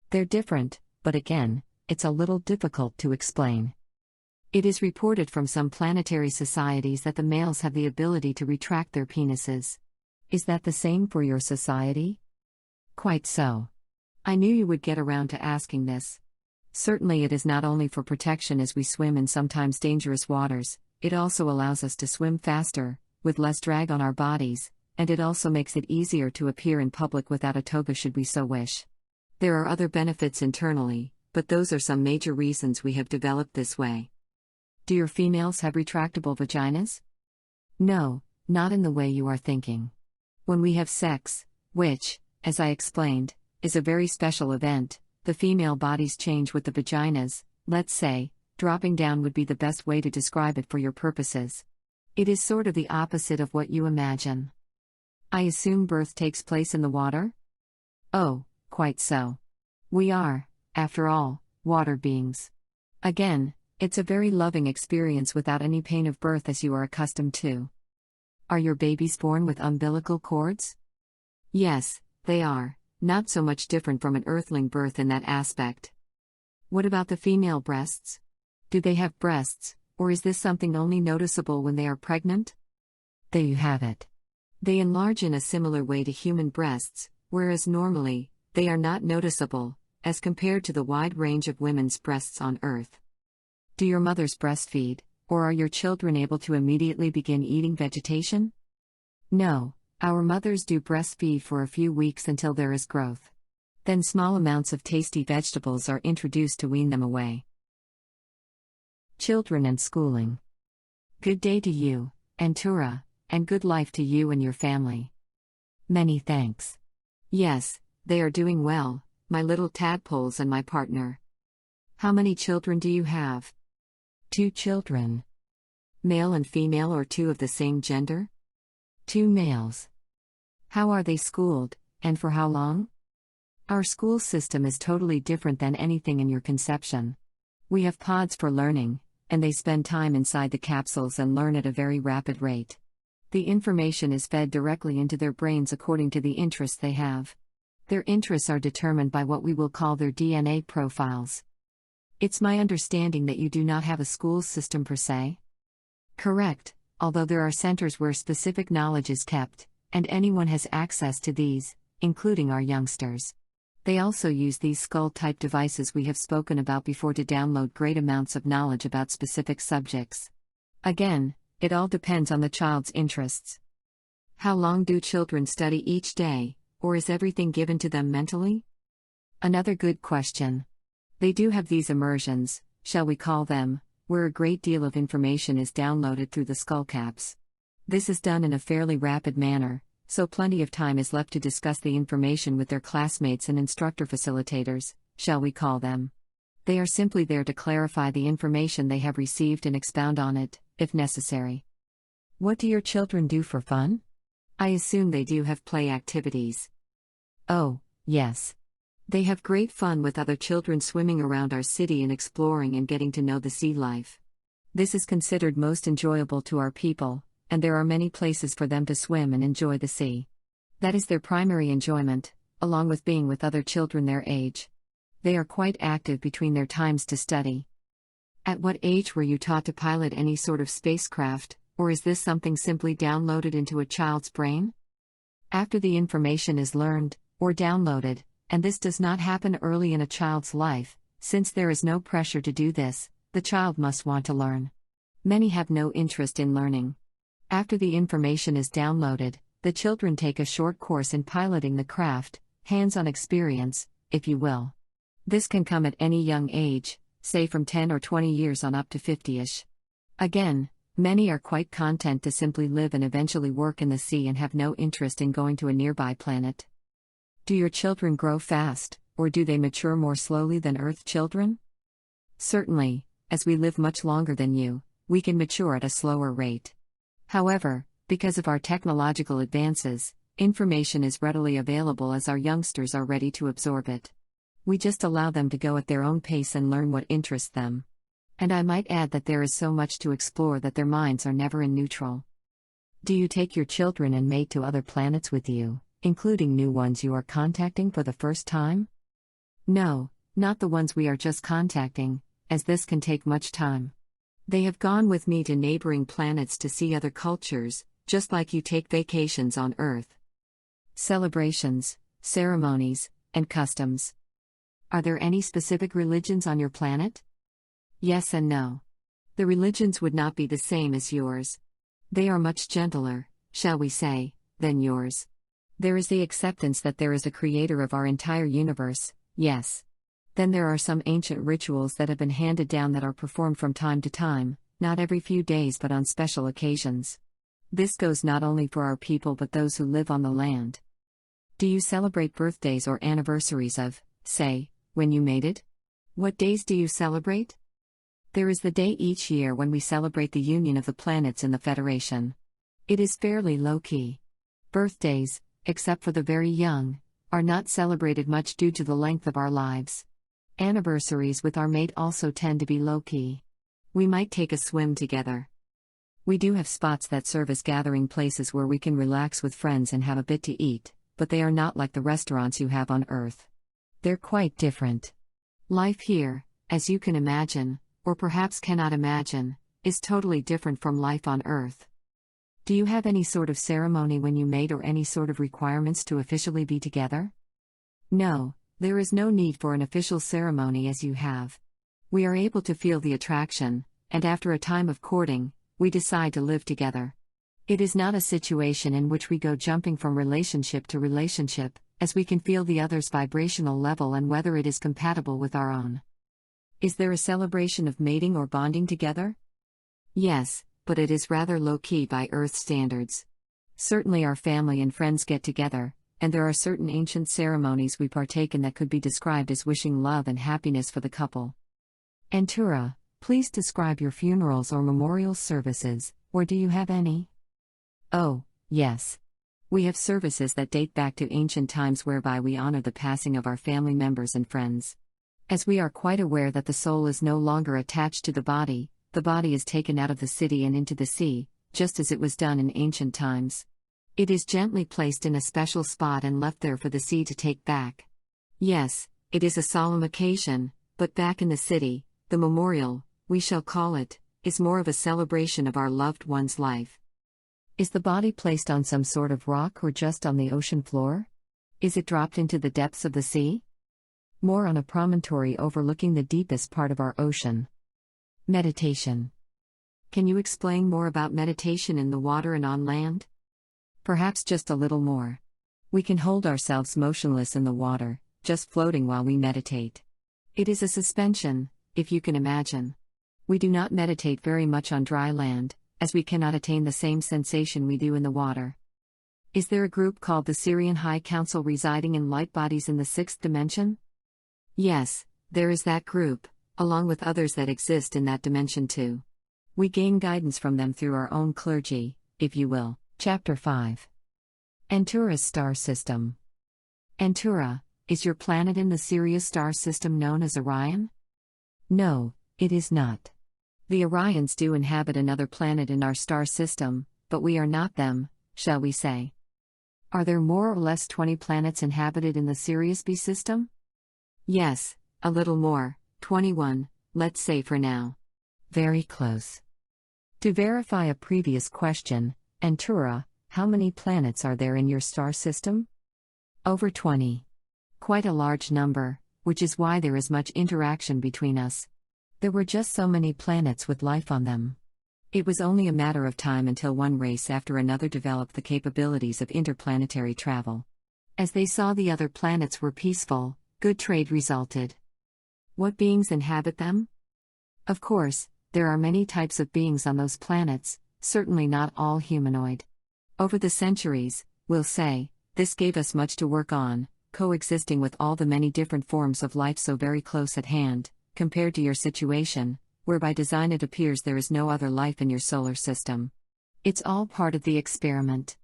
They're different, but again, it's a little difficult to explain. It is reported from some planetary societies that the males have the ability to retract their penises. Is that the same for your society? Quite so. I knew you would get around to asking this. Certainly, it is not only for protection as we swim in sometimes dangerous waters, it also allows us to swim faster, with less drag on our bodies, and it also makes it easier to appear in public without a toga should we so wish. There are other benefits internally, but those are some major reasons we have developed this way. Do your females have retractable vaginas? No, not in the way you are thinking. When we have sex, which, as I explained, is a very special event, the female bodies change with the vaginas. Let's say, dropping down would be the best way to describe it for your purposes. It is sort of the opposite of what you imagine. I assume birth takes place in the water? Oh, quite so. We are, after all, water beings. Again, it's a very loving experience without any pain of birth as you are accustomed to. Are your babies born with umbilical cords? Yes, they are, not so much different from an earthling birth in that aspect. What about the female breasts? Do they have breasts, or is this something only noticeable when they are pregnant? There you have it. They enlarge in a similar way to human breasts, whereas normally, they are not noticeable, as compared to the wide range of women's breasts on Earth. Do your mothers breastfeed, or are your children able to immediately begin eating vegetation? No, our mothers do breastfeed for a few weeks until there is growth. Then small amounts of tasty vegetables are introduced to wean them away. Children and schooling. Good day to you, Antura, and good life to you and your family. Many thanks. Yes, they are doing well, my little tadpoles and my partner. How many children do you have? 2 children. Male and female or 2 of the same gender? 2 males. How are they schooled, and for how long? Our school system is totally different than anything in your conception. We have pods for learning, and they spend time inside the capsules and learn at a very rapid rate. The information is fed directly into their brains according to the interests they have. Their interests are determined by what we will call their DNA profiles. It's my understanding that you do not have a school system per se? Correct, although there are centers where specific knowledge is kept, and anyone has access to these, including our youngsters. They also use these skull-type devices we have spoken about before to download great amounts of knowledge about specific subjects. Again, it all depends on the child's interests. How long do children study each day, or is everything given to them mentally? Another good question. They do have these immersions, shall we call them, where a great deal of information is downloaded through the skull caps. This is done in a fairly rapid manner, so plenty of time is left to discuss the information with their classmates and instructor facilitators, shall we call them. They are simply there to clarify the information they have received and expound on it, if necessary. What do your children do for fun? I assume they do have play activities. Oh, yes. They have great fun with other children swimming around our city and exploring and getting to know the sea life. This is considered most enjoyable to our people, and there are many places for them to swim and enjoy the sea. That is their primary enjoyment, along with being with other children their age. They are quite active between their times to study. At what age were you taught to pilot any sort of spacecraft, or is this something simply downloaded into a child's brain? After the information is learned, or downloaded, and this does not happen early in a child's life, since there is no pressure to do this, the child must want to learn. Many have no interest in learning. After the information is downloaded, the children take a short course in piloting the craft, hands-on experience, if you will. This can come at any young age, say from 10 or 20 years on up to 50-ish. Again, many are quite content to simply live and eventually work in the sea and have no interest in going to a nearby planet. Do your children grow fast, or do they mature more slowly than Earth children? Certainly, as we live much longer than you, we can mature at a slower rate. However, because of our technological advances, information is readily available as our youngsters are ready to absorb it. We just allow them to go at their own pace and learn what interests them. And I might add that there is so much to explore that their minds are never in neutral. Do you take your children and mate to other planets with you, including new ones you are contacting for the first time? No, not the ones we are just contacting, as this can take much time. They have gone with me to neighboring planets to see other cultures, just like you take vacations on Earth. Celebrations, ceremonies, and customs. Are there any specific religions on your planet? Yes and no. The religions would not be the same as yours. They are much gentler, shall we say, than yours. There is the acceptance that there is a creator of our entire universe, yes. Then there are some ancient rituals that have been handed down that are performed from time to time, not every few days but on special occasions. This goes not only for our people but those who live on the land. Do you celebrate birthdays or anniversaries of, say, when you made it? What days do you celebrate? There is the day each year when we celebrate the union of the planets in the Federation. It is fairly low-key. Birthdays, except for the very young, are not celebrated much due to the length of our lives. Anniversaries with our mate also tend to be low-key. We might take a swim together. We do have spots that serve as gathering places where we can relax with friends and have a bit to eat, but they are not like the restaurants you have on Earth. They're quite different. Life here, as you can imagine, or perhaps cannot imagine, is totally different from life on Earth. Do you have any sort of ceremony when you mate or any sort of requirements to officially be together? No, there is no need for an official ceremony as you have. We are able to feel the attraction, and after a time of courting, we decide to live together. It is not a situation in which we go jumping from relationship to relationship, as we can feel the other's vibrational level and whether it is compatible with our own. Is there a celebration of mating or bonding together? Yes, but it is rather low-key by Earth standards. Certainly our family and friends get together, and there are certain ancient ceremonies we partake in that could be described as wishing love and happiness for the couple. Antura, please describe your funerals or memorial services, or do you have any? Oh, yes. We have services that date back to ancient times whereby we honor the passing of our family members and friends. As we are quite aware that the soul is no longer attached to the body is taken out of the city and into the sea, just as it was done in ancient times. It is gently placed in a special spot and left there for the sea to take back. Yes, it is a solemn occasion, but back in the city, the memorial, we shall call it, is more of a celebration of our loved one's life. Is the body placed on some sort of rock or just on the ocean floor? Is it dropped into the depths of the sea? More on a promontory overlooking the deepest part of our ocean. Meditation. Can you explain more about meditation in the water and on land? Perhaps just a little more. We can hold ourselves motionless in the water, just floating while we meditate. It is a suspension, if you can imagine. We do not meditate very much on dry land, as we cannot attain the same sensation we do in the water. Is there a group called the Syrian High Council residing in light bodies in the sixth dimension? Yes, there is that group, along with others that exist in that dimension too. We gain guidance from them through our own clergy, if you will. Chapter 5. Antura's Star System. Antura, is your planet in the Sirius star system known as Orion? No, it is not. The Orions do inhabit another planet in our star system, but we are not them, shall we say. Are there more or less 20 planets inhabited in the Sirius B system? Yes, a little more, 21, let's say for now. Very close. To verify a previous question, Antura, how many planets are there in your star system? Over 20. Quite a large number, which is why there is much interaction between us. There were just so many planets with life on them. It was only a matter of time until one race after another developed the capabilities of interplanetary travel. As they saw the other planets were peaceful, good trade resulted. What beings inhabit them? Of course, there are many types of beings on those planets, certainly not all humanoid. Over the centuries, we'll say, this gave us much to work on, coexisting with all the many different forms of life so very close at hand, compared to your situation, where by design it appears there is no other life in your solar system. It's all part of the experiment.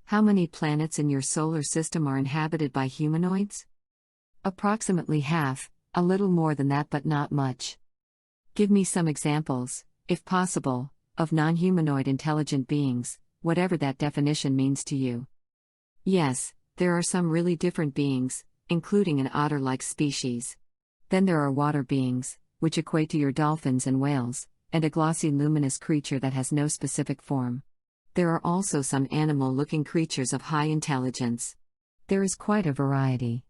How many planets in your solar system are inhabited by humanoids? Approximately half, a little more than that but not much. Give me some examples, if possible, of non-humanoid intelligent beings, whatever that definition means to you. Yes, there are some really different beings, including an otter-like species. Then there are water beings, which equate to your dolphins and whales, and a glossy luminous creature that has no specific form. There are also some animal-looking creatures of high intelligence. There is quite a variety.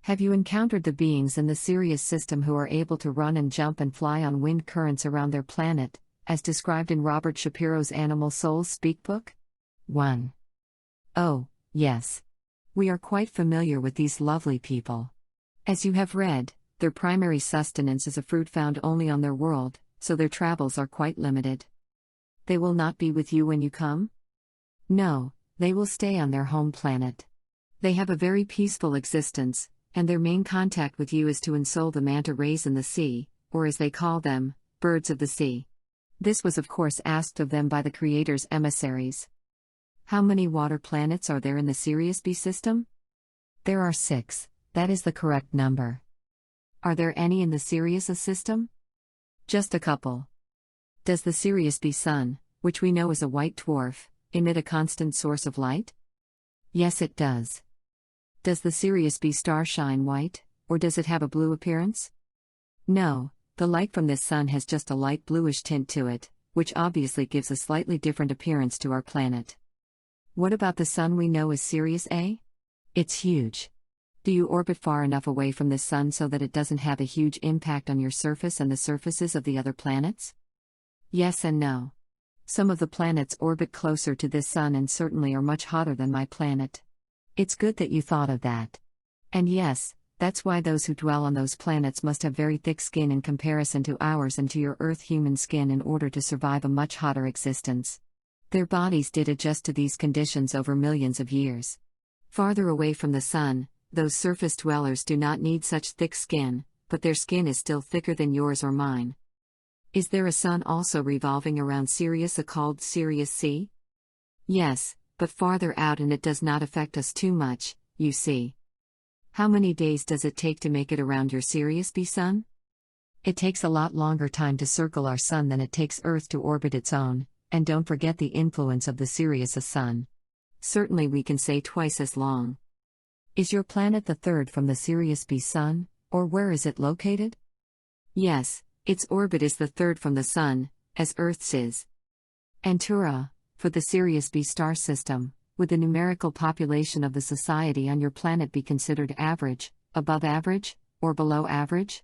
Have you encountered the beings in the Sirius system who are able to run and jump and fly on wind currents around their planet, as described in Robert Shapiro's Animal Souls Speak book? 1. Oh, yes. We are quite familiar with these lovely people. As you have read, their primary sustenance is a fruit found only on their world, so their travels are quite limited. They will not be with you when you come? No, they will stay on their home planet. They have a very peaceful existence, and their main contact with you is to ensoul the manta rays in the sea, or as they call them, birds of the sea. This was of course asked of them by the Creator's emissaries. How many water planets are there in the Sirius B system? There are 6, that is the correct number. Are there any in the Sirius A system? Just a couple. Does the Sirius B sun, which we know is a white dwarf, emit a constant source of light? Yes, it does. Does the Sirius B star shine white, or does it have a blue appearance? No, the light from this sun has just a light bluish tint to it, which obviously gives a slightly different appearance to our planet. What about the sun we know as Sirius A? It's huge. Do you orbit far enough away from this sun so that it doesn't have a huge impact on your surface and the surfaces of the other planets? Yes and no. Some of the planets orbit closer to this sun and certainly are much hotter than my planet. It's good that you thought of that. And yes, that's why those who dwell on those planets must have very thick skin in comparison to ours and to your Earth human skin in order to survive a much hotter existence. Their bodies did adjust to these conditions over millions of years. Farther away from the sun, those surface dwellers do not need such thick skin, but their skin is still thicker than yours or mine. Is there a sun also revolving around Sirius A called Sirius C? Yes, but farther out, and it does not affect us too much, you see. How many days does it take to make it around your Sirius B sun? It takes a lot longer time to circle our sun than it takes Earth to orbit its own, and don't forget the influence of the Sirius A sun. Certainly we can say twice as long. Is your planet the third from the Sirius B sun, or where is it located? Yes, its orbit is the third from the sun, as Earth's is. Antura, for the Sirius B star system, would the numerical population of the society on your planet be considered average, above average, or below average?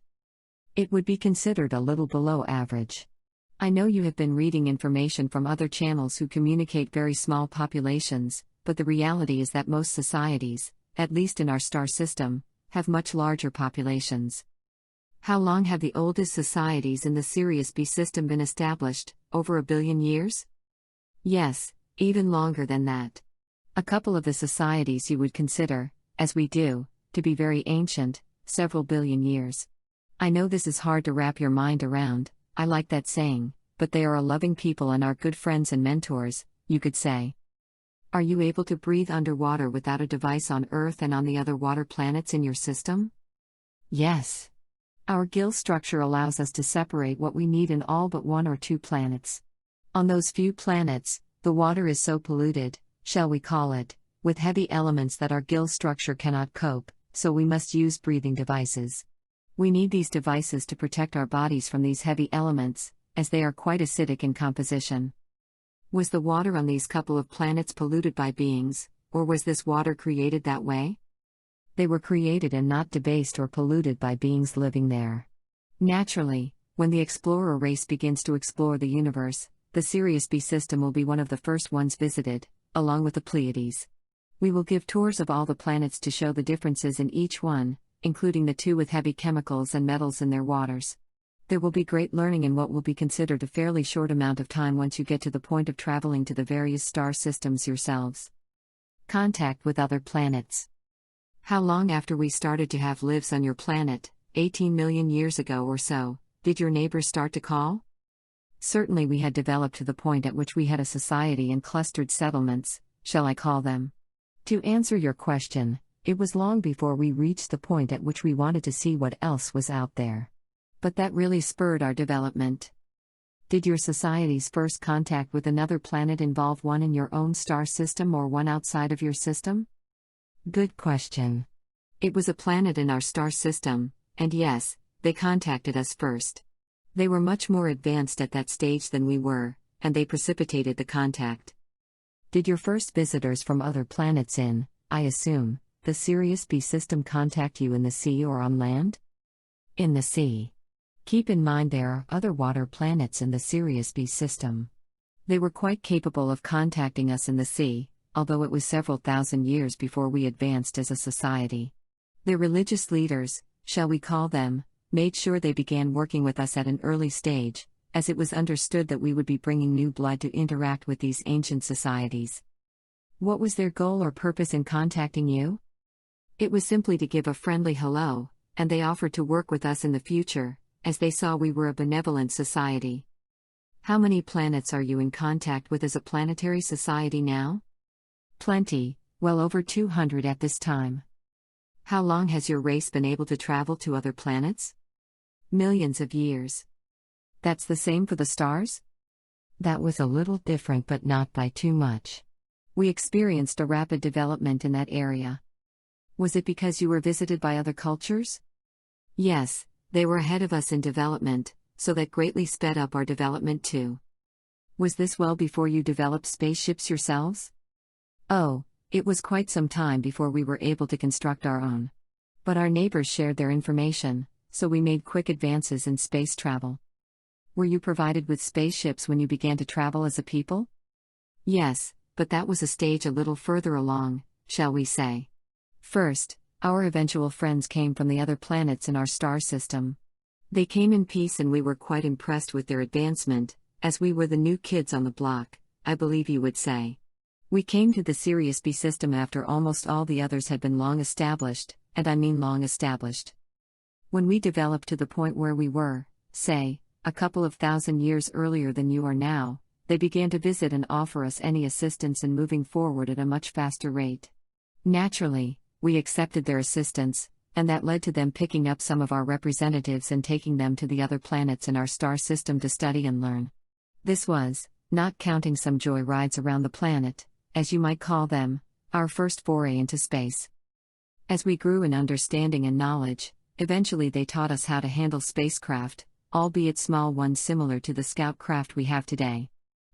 It would be considered a little below average. I know you have been reading information from other channels who communicate very small populations, but the reality is that most societies, at least in our star system, have much larger populations. How long have the oldest societies in the Sirius B system been established? Over 1 billion years? Yes, even longer than that. A couple of the societies you would consider, as we do, to be very ancient, several billion years. I know this is hard to wrap your mind around, I like that saying, but they are a loving people and are good friends and mentors, you could say. Are you able to breathe underwater without a device on Earth and on the other water planets in your system? Yes. Our gill structure allows us to separate what we need in all but 1 or 2 planets. On those few planets, the water is so polluted, shall we call it, with heavy elements that our gill structure cannot cope, so we must use breathing devices. We need these devices to protect our bodies from these heavy elements, as they are quite acidic in composition. Was the water on these couple of planets polluted by beings, or was this water created that way? They were created and not debased or polluted by beings living there. Naturally, when the explorer race begins to explore the universe, the Sirius B system will be one of the first ones visited, along with the Pleiades. We will give tours of all the planets to show the differences in each one, including the 2 with heavy chemicals and metals in their waters. There will be great learning in what will be considered a fairly short amount of time once you get to the point of traveling to the various star systems yourselves. Contact with other planets. How long after we started to have lives on your planet, 18 million years ago or so, did your neighbors start to call? Certainly we had developed to the point at which we had a society and clustered settlements, shall I call them. To answer your question, it was long before we reached the point at which we wanted to see what else was out there. But that really spurred our development. Did your society's first contact with another planet involve one in your own star system or one outside of your system? Good question. It was a planet in our star system, and yes, they contacted us first. They were much more advanced at that stage than we were, and they precipitated the contact. Did your first visitors from other planets in, I assume, the Sirius B system contact you in the sea or on land? In the sea. Keep in mind there are other water planets in the Sirius B system. They were quite capable of contacting us in the sea, although it was several thousand years before we advanced as a society. Their religious leaders, shall we call them, made sure they began working with us at an early stage, as it was understood that we would be bringing new blood to interact with these ancient societies. What was their goal or purpose in contacting you? It was simply to give a friendly hello, and they offered to work with us in the future, as they saw we were a benevolent society. How many planets are you in contact with as a planetary society now? Plenty, well over 200 at this time. How long has your race been able to travel to other planets? Millions of years. That's the same for the stars? That was a little different, but not by too much. We experienced a rapid development in that area. Was it because you were visited by other cultures? Yes, they were ahead of us in development, so that greatly sped up our development too. Was this well before you developed spaceships yourselves? Oh, it was quite some time before we were able to construct our own. But our neighbors shared their information, so we made quick advances in space travel. Were you provided with spaceships when you began to travel as a people? Yes, but that was a stage a little further along, shall we say. First, our eventual friends came from the other planets in our star system. They came in peace and we were quite impressed with their advancement, as we were the new kids on the block, I believe you would say. We came to the Sirius B system after almost all the others had been long established, and I mean long established. When we developed to the point where we were, say, a couple of thousand years earlier than you are now, they began to visit and offer us any assistance in moving forward at a much faster rate. Naturally, we accepted their assistance, and that led to them picking up some of our representatives and taking them to the other planets in our star system to study and learn. This was, not counting some joy rides around the planet, as you might call them, our first foray into space. As we grew in understanding and knowledge, eventually they taught us how to handle spacecraft, albeit small ones similar to the scout craft we have today.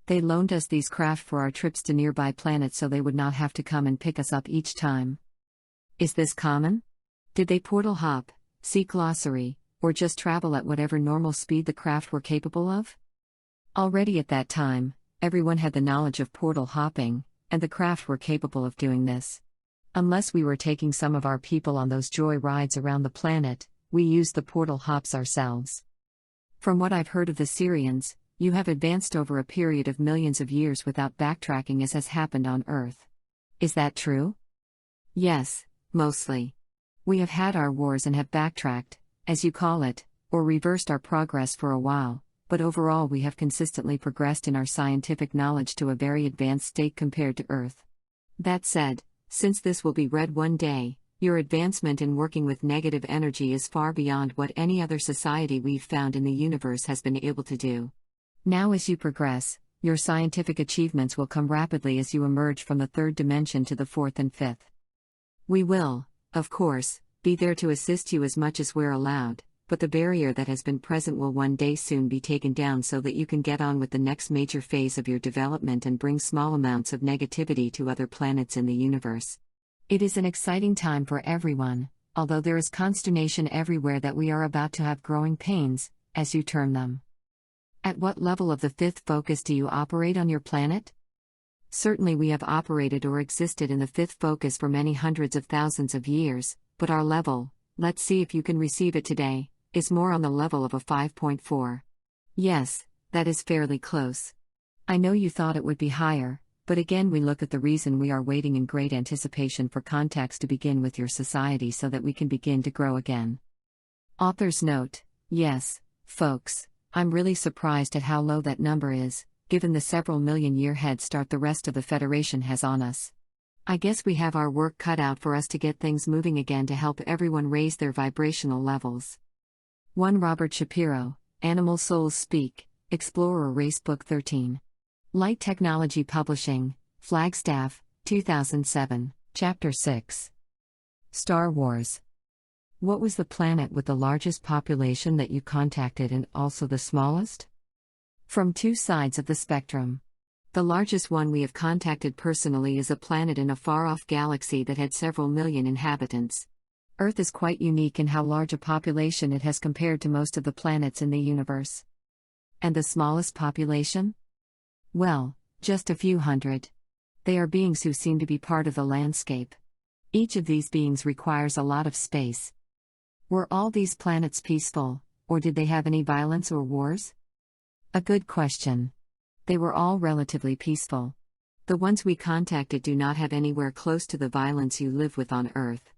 They loaned us these craft for our trips to nearby planets so they would not have to come and pick us up each time. Is this common? Did they portal hop, see glossary, or just travel at whatever normal speed the craft were capable of? Already at that time, everyone had the knowledge of portal hopping, and the craft were capable of doing this. Unless we were taking some of our people on those joy rides around the planet, we used the portal hops ourselves. From what I've heard of the Sirians, you have advanced over a period of millions of years without backtracking as has happened on Earth. Is that true? Yes, mostly. We have had our wars and have backtracked, as you call it, or reversed our progress for a while, but overall we have consistently progressed in our scientific knowledge to a very advanced state compared to Earth. That said, since this will be read one day, your advancement in working with negative energy is far beyond what any other society we've found in the universe has been able to do. Now as you progress, your scientific achievements will come rapidly as you emerge from the third dimension to the fourth and fifth. We will, of course, be there to assist you as much as we're allowed, but the barrier that has been present will one day soon be taken down so that you can get on with the next major phase of your development and bring small amounts of negativity to other planets in the universe. It is an exciting time for everyone, although there is consternation everywhere that we are about to have growing pains, as you term them. At what level of the fifth focus do you operate on your planet? Certainly we have operated or existed in the fifth focus for many hundreds of thousands of years, but our level, let's see if you can receive it today, is more on the level of a 5.4. Yes, that is fairly close. I know you thought it would be higher, but again we look at the reason we are waiting in great anticipation for contacts to begin with your society so that we can begin to grow again. Author's note: yes, folks, I'm really surprised at how low that number is, given the several million-year head start the rest of the Federation has on us. I guess we have our work cut out for us to get things moving again to help everyone raise their vibrational levels. 1 Robert Shapiro, Animal Souls Speak, Explorer Race Book 13. Light Technology Publishing, Flagstaff, 2007, Chapter 6. Star Wars. What was the planet with the largest population that you contacted and also the smallest? From two sides of the spectrum. The largest one we have contacted personally is a planet in a far-off galaxy that had several million inhabitants. Earth is quite unique in how large a population it has compared to most of the planets in the universe. And the smallest population? Well, just a few hundred. They are beings who seem to be part of the landscape. Each of these beings requires a lot of space. Were all these planets peaceful, or did they have any violence or wars? A good question. They were all relatively peaceful. The ones we contacted do not have anywhere close to the violence you live with on Earth.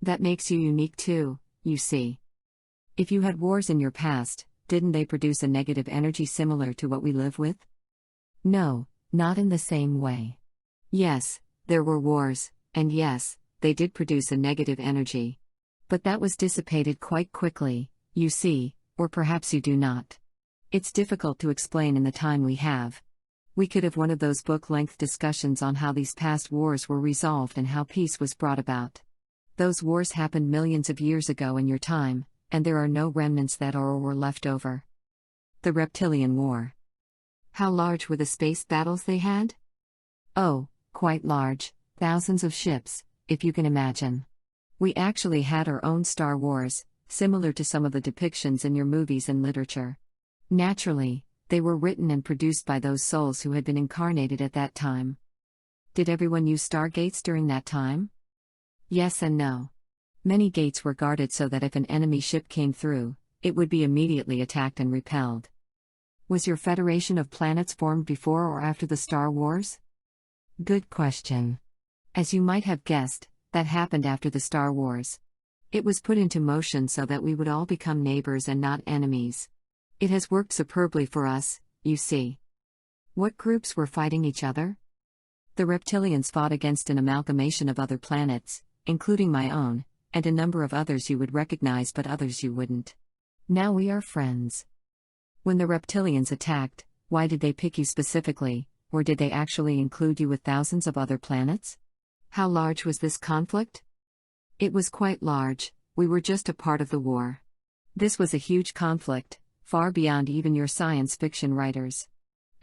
That makes you unique too, you see. If you had wars in your past, didn't they produce a negative energy similar to what we live with? No, not in the same way. Yes, there were wars, and yes, they did produce a negative energy. But that was dissipated quite quickly, you see, or perhaps you do not. It's difficult to explain in the time we have. We could have one of those book-length discussions on how these past wars were resolved and how peace was brought about. Those wars happened millions of years ago in your time, and there are no remnants that are or were left over. The Reptilian War. How large were the space battles they had? Oh, quite large, thousands of ships, if you can imagine. We actually had our own Star Wars, similar to some of the depictions in your movies and literature. Naturally, they were written and produced by those souls who had been incarnated at that time. Did everyone use stargates during that time? Yes and no. Many gates were guarded so that if an enemy ship came through, it would be immediately attacked and repelled. Was your Federation of Planets formed before or after the Star Wars? Good question. As you might have guessed, that happened after the Star Wars. It was put into motion so that we would all become neighbors and not enemies. It has worked superbly for us, you see. What groups were fighting each other? The reptilians fought against an amalgamation of other planets, including my own, and a number of others you would recognize but others you wouldn't. Now we are friends. When the reptilians attacked, why did they pick you specifically, or did they actually include you with thousands of other planets? How large was this conflict? It was quite large, we were just a part of the war. This was a huge conflict, far beyond even your science fiction writers.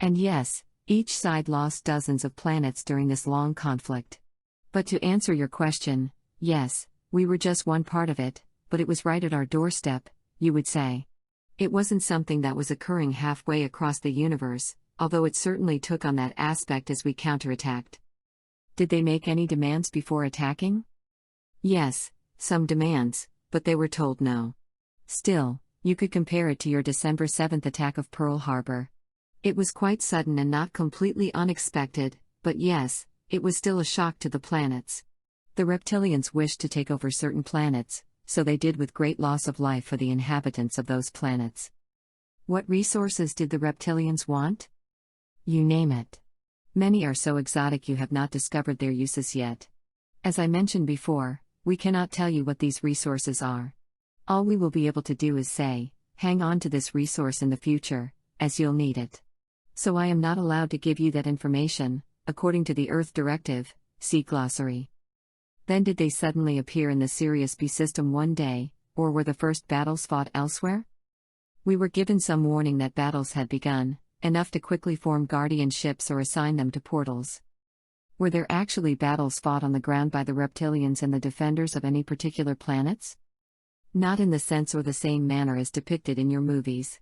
And yes, each side lost dozens of planets during this long conflict. But to answer your question, yes, we were just one part of it, but it was right at our doorstep, you would say. It wasn't something that was occurring halfway across the universe, although it certainly took on that aspect as we counterattacked. Did they make any demands before attacking? Yes, some demands, but they were told no. Still, you could compare it to your December 7th attack of Pearl Harbor. It was quite sudden and not completely unexpected, but yes, it was still a shock to the planets. The reptilians wished to take over certain planets, so they did with great loss of life for the inhabitants of those planets. What resources did the reptilians want? You name it. Many are so exotic you have not discovered their uses yet. As I mentioned before, we cannot tell you what these resources are. All we will be able to do is say, hang on to this resource in the future, as you'll need it. So I am not allowed to give you that information, according to the Earth Directive, see glossary. Then did they suddenly appear in the Sirius B system one day, or were the first battles fought elsewhere? We were given some warning that battles had begun, enough to quickly form guardian ships or assign them to portals. Were there actually battles fought on the ground by the reptilians and the defenders of any particular planets? Not in the sense or the same manner as depicted in your movies.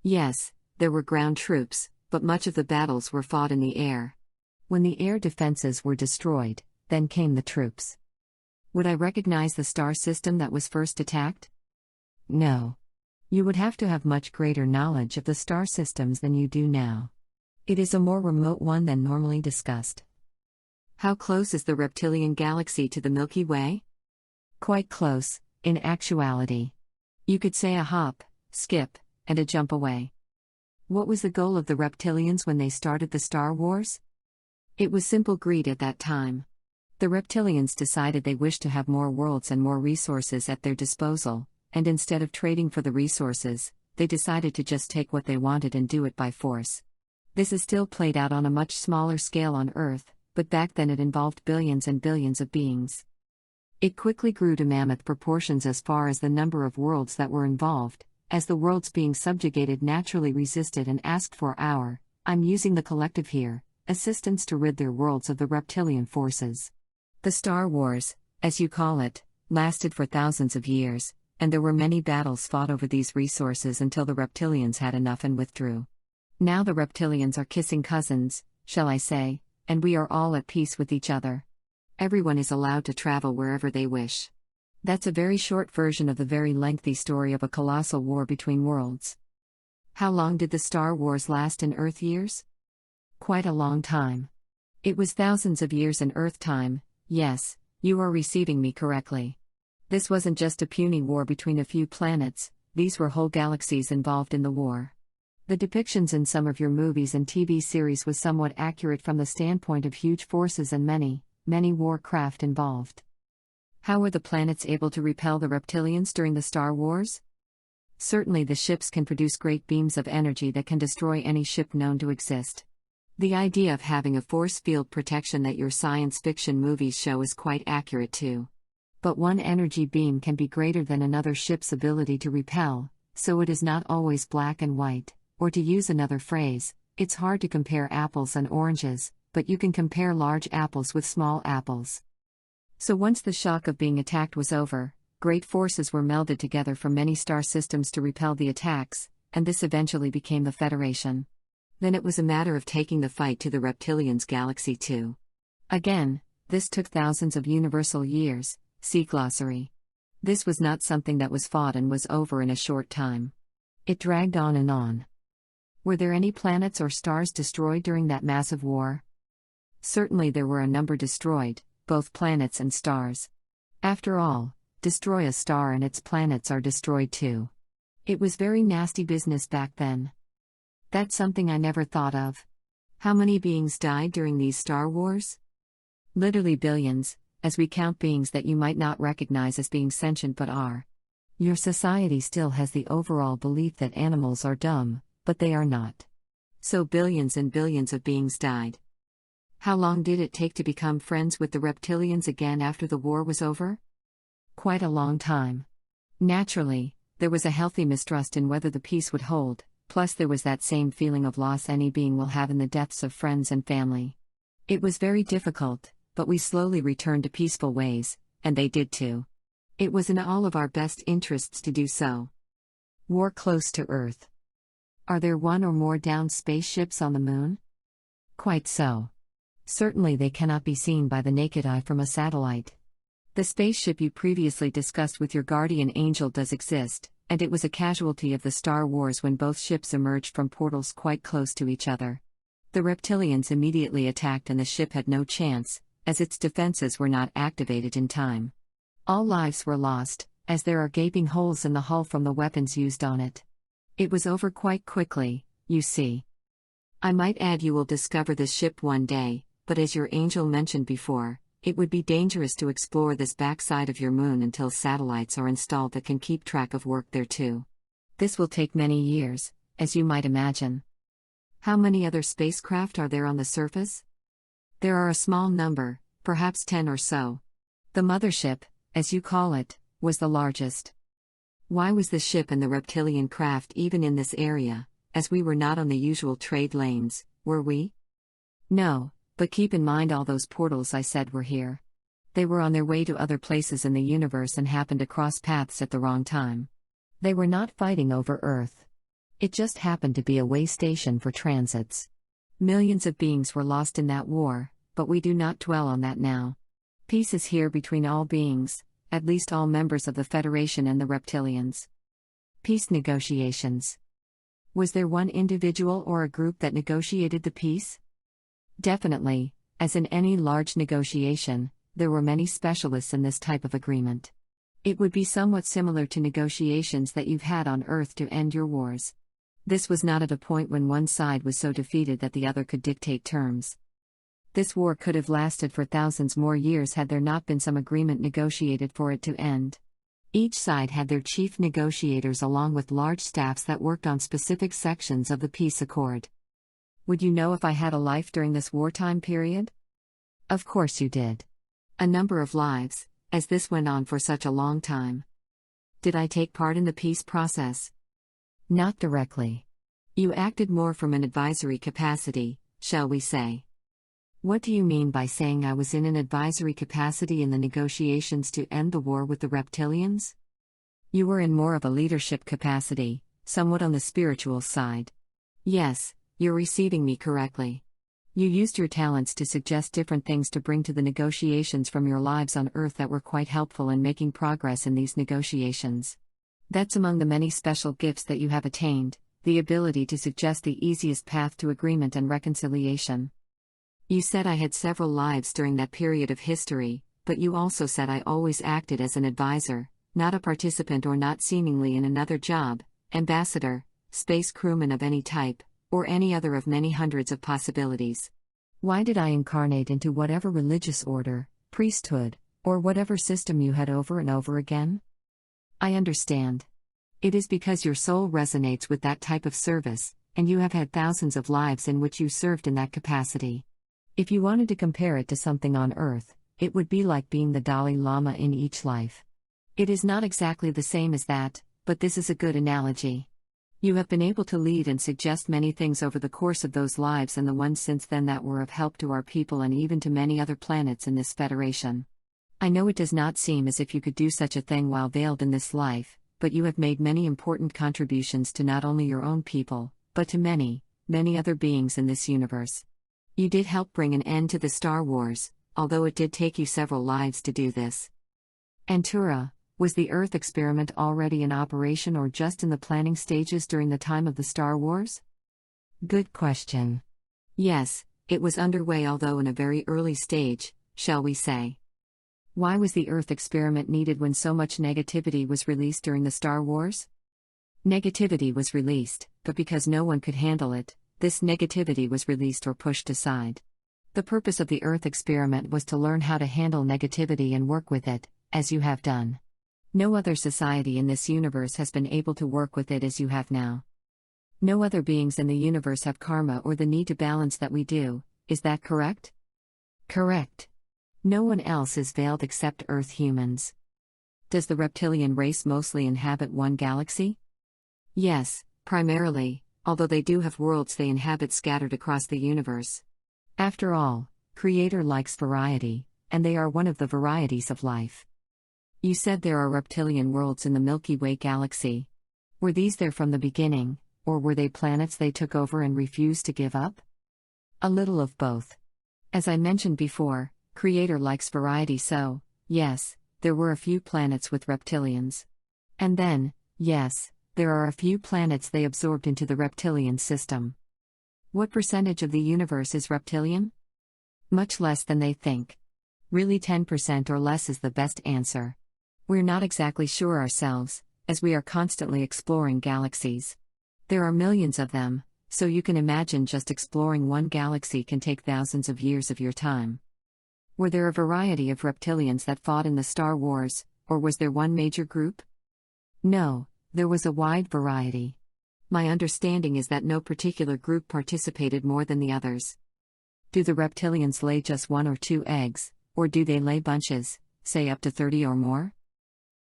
Yes, there were ground troops, but much of the battles were fought in the air. When the air defenses were destroyed, then came the troops. Would I recognize the star system that was first attacked? No. You would have to have much greater knowledge of the star systems than you do now. It is a more remote one than normally discussed. How close is the reptilian galaxy to the Milky Way? Quite close, in actuality. You could say a hop, skip, and a jump away. What was the goal of the reptilians when they started the Star Wars? It was simple greed at that time. The reptilians decided they wished to have more worlds and more resources at their disposal, and instead of trading for the resources, they decided to just take what they wanted and do it by force. This is still played out on a much smaller scale on Earth, but back then it involved billions and billions of beings. It quickly grew to mammoth proportions as far as the number of worlds that were involved, as the worlds being subjugated naturally resisted and asked for I'm using the collective here, assistance to rid their worlds of the reptilian forces. The Star Wars, as you call it, lasted for thousands of years, and there were many battles fought over these resources until the reptilians had enough and withdrew. Now the reptilians are kissing cousins, shall I say, and we are all at peace with each other. Everyone is allowed to travel wherever they wish. That's a very short version of the very lengthy story of a colossal war between worlds. How long did the Star Wars last in Earth years? Quite a long time. It was thousands of years in Earth time, yes, you are receiving me correctly. This wasn't just a puny war between a few planets, these were whole galaxies involved in the war. The depictions in some of your movies and TV series was somewhat accurate from the standpoint of huge forces and many war craft involved. How were the planets able to repel the reptilians during the Star Wars? Certainly the ships can produce great beams of energy that can destroy any ship known to exist. The idea of having a force field protection that your science fiction movies show is quite accurate too. But one energy beam can be greater than another ship's ability to repel, so it is not always black and white, or to use another phrase, it's hard to compare apples and oranges, but you can compare large apples with small apples. So once the shock of being attacked was over, great forces were melded together from many star systems to repel the attacks, and this eventually became the Federation. Then it was a matter of taking the fight to the reptilians' galaxy too. Again, this took thousands of universal years, see glossary. This was not something that was fought and was over in a short time. It dragged on and on. Were there any planets or stars destroyed during that massive war? Certainly there were a number destroyed, both planets and stars. After all, destroy a star and its planets are destroyed too. It was very nasty business back then. That's something I never thought of. How many beings died during these Star Wars? Literally billions, as we count beings that you might not recognize as being sentient but are. Your society still has the overall belief that animals are dumb, but they are not. So billions and billions of beings died. How long did it take to become friends with the reptilians again after the war was over? Quite a long time. Naturally, there was a healthy mistrust in whether the peace would hold, plus there was that same feeling of loss any being will have in the deaths of friends and family. It was very difficult, but we slowly returned to peaceful ways, and they did too. It was in all of our best interests to do so. War close to Earth. Are there one or more downed spaceships on the moon? Quite so. Certainly they cannot be seen by the naked eye from a satellite. The spaceship you previously discussed with your guardian angel does exist, and it was a casualty of the Star Wars when both ships emerged from portals quite close to each other. The reptilians immediately attacked and the ship had no chance, as its defenses were not activated in time. All lives were lost, as there are gaping holes in the hull from the weapons used on it. It was over quite quickly, you see. I might add you will discover this ship one day, but as your angel mentioned before, it would be dangerous to explore this backside of your moon until satellites are installed that can keep track of work there too. This will take many years, as you might imagine. How many other spacecraft are there on the surface? There are a small number, perhaps 10 or so. The mothership, as you call it, was the largest. Why was the ship and the reptilian craft even in this area, as we were not on the usual trade lanes, were we? No, but keep in mind all those portals I said were here. They were on their way to other places in the universe and happened to cross paths at the wrong time. They were not fighting over Earth. It just happened to be a way station for transits. Millions of beings were lost in that war, but we do not dwell on that now. Peace is here between all beings, at least all members of the Federation and the reptilians. Peace negotiations. Was there one individual or a group that negotiated the peace? Definitely, as in any large negotiation, there were many specialists in this type of agreement. It would be somewhat similar to negotiations that you've had on Earth to end your wars. This was not at a point when one side was so defeated that the other could dictate terms. This war could have lasted for thousands more years had there not been some agreement negotiated for it to end. Each side had their chief negotiators along with large staffs that worked on specific sections of the peace accord. Would you know if I had a life during this wartime period? Of course you did. A number of lives, as this went on for such a long time. Did I take part in the peace process? Not directly. You acted more from an advisory capacity, shall we say. What do you mean by saying I was in an advisory capacity in the negotiations to end the war with the reptilians? You were in more of a leadership capacity, somewhat on the spiritual side. Yes, you're receiving me correctly. You used your talents to suggest different things to bring to the negotiations from your lives on Earth that were quite helpful in making progress in these negotiations. That's among the many special gifts that you have attained, the ability to suggest the easiest path to agreement and reconciliation. You said I had several lives during that period of history, but you also said I always acted as an advisor, not a participant or not seemingly in another job, ambassador, space crewman of any type, or any other of many hundreds of possibilities. Why did I incarnate into whatever religious order, priesthood, or whatever system you had over and over again? I understand. It is because your soul resonates with that type of service, and you have had thousands of lives in which you served in that capacity. If you wanted to compare it to something on Earth, it would be like being the Dalai Lama in each life. It is not exactly the same as that, but this is a good analogy. You have been able to lead and suggest many things over the course of those lives and the ones since then that were of help to our people and even to many other planets in this Federation. I know it does not seem as if you could do such a thing while veiled in this life, but you have made many important contributions to not only your own people, but to many, many other beings in this universe. You did help bring an end to the Star Wars, although it did take you several lives to do this. Antura, was the Earth experiment already in operation or just in the planning stages during the time of the Star Wars? Good question. Yes, it was underway, although in a very early stage, shall we say. Why was the Earth experiment needed when so much negativity was released during the Star Wars? Negativity was released, but because no one could handle it, this negativity was released or pushed aside. The purpose of the Earth experiment was to learn how to handle negativity and work with it, as you have done. No other society in this universe has been able to work with it as you have now. No other beings in the universe have karma or the need to balance that we do, is that correct? Correct. No one else is veiled except Earth humans. Does the reptilian race mostly inhabit one galaxy? Yes, primarily, although they do have worlds they inhabit scattered across the universe. After all, Creator likes variety, and they are one of the varieties of life. You said there are reptilian worlds in the Milky Way galaxy. Were these there from the beginning, or were they planets they took over and refused to give up? A little of both. As I mentioned before, Creator likes variety, so, yes, there were a few planets with reptilians. And then, yes, there are a few planets they absorbed into the reptilian system. What percentage of the universe is reptilian? Much less than they think. Really 10% or less is the best answer. We're not exactly sure ourselves, as we are constantly exploring galaxies. There are millions of them, so you can imagine just exploring one galaxy can take thousands of years of your time. Were there a variety of reptilians that fought in the Star Wars, or was there one major group? No, there was a wide variety. My understanding is that no particular group participated more than the others. Do the reptilians lay just 1 or 2 eggs, or do they lay bunches, say up to 30 or more?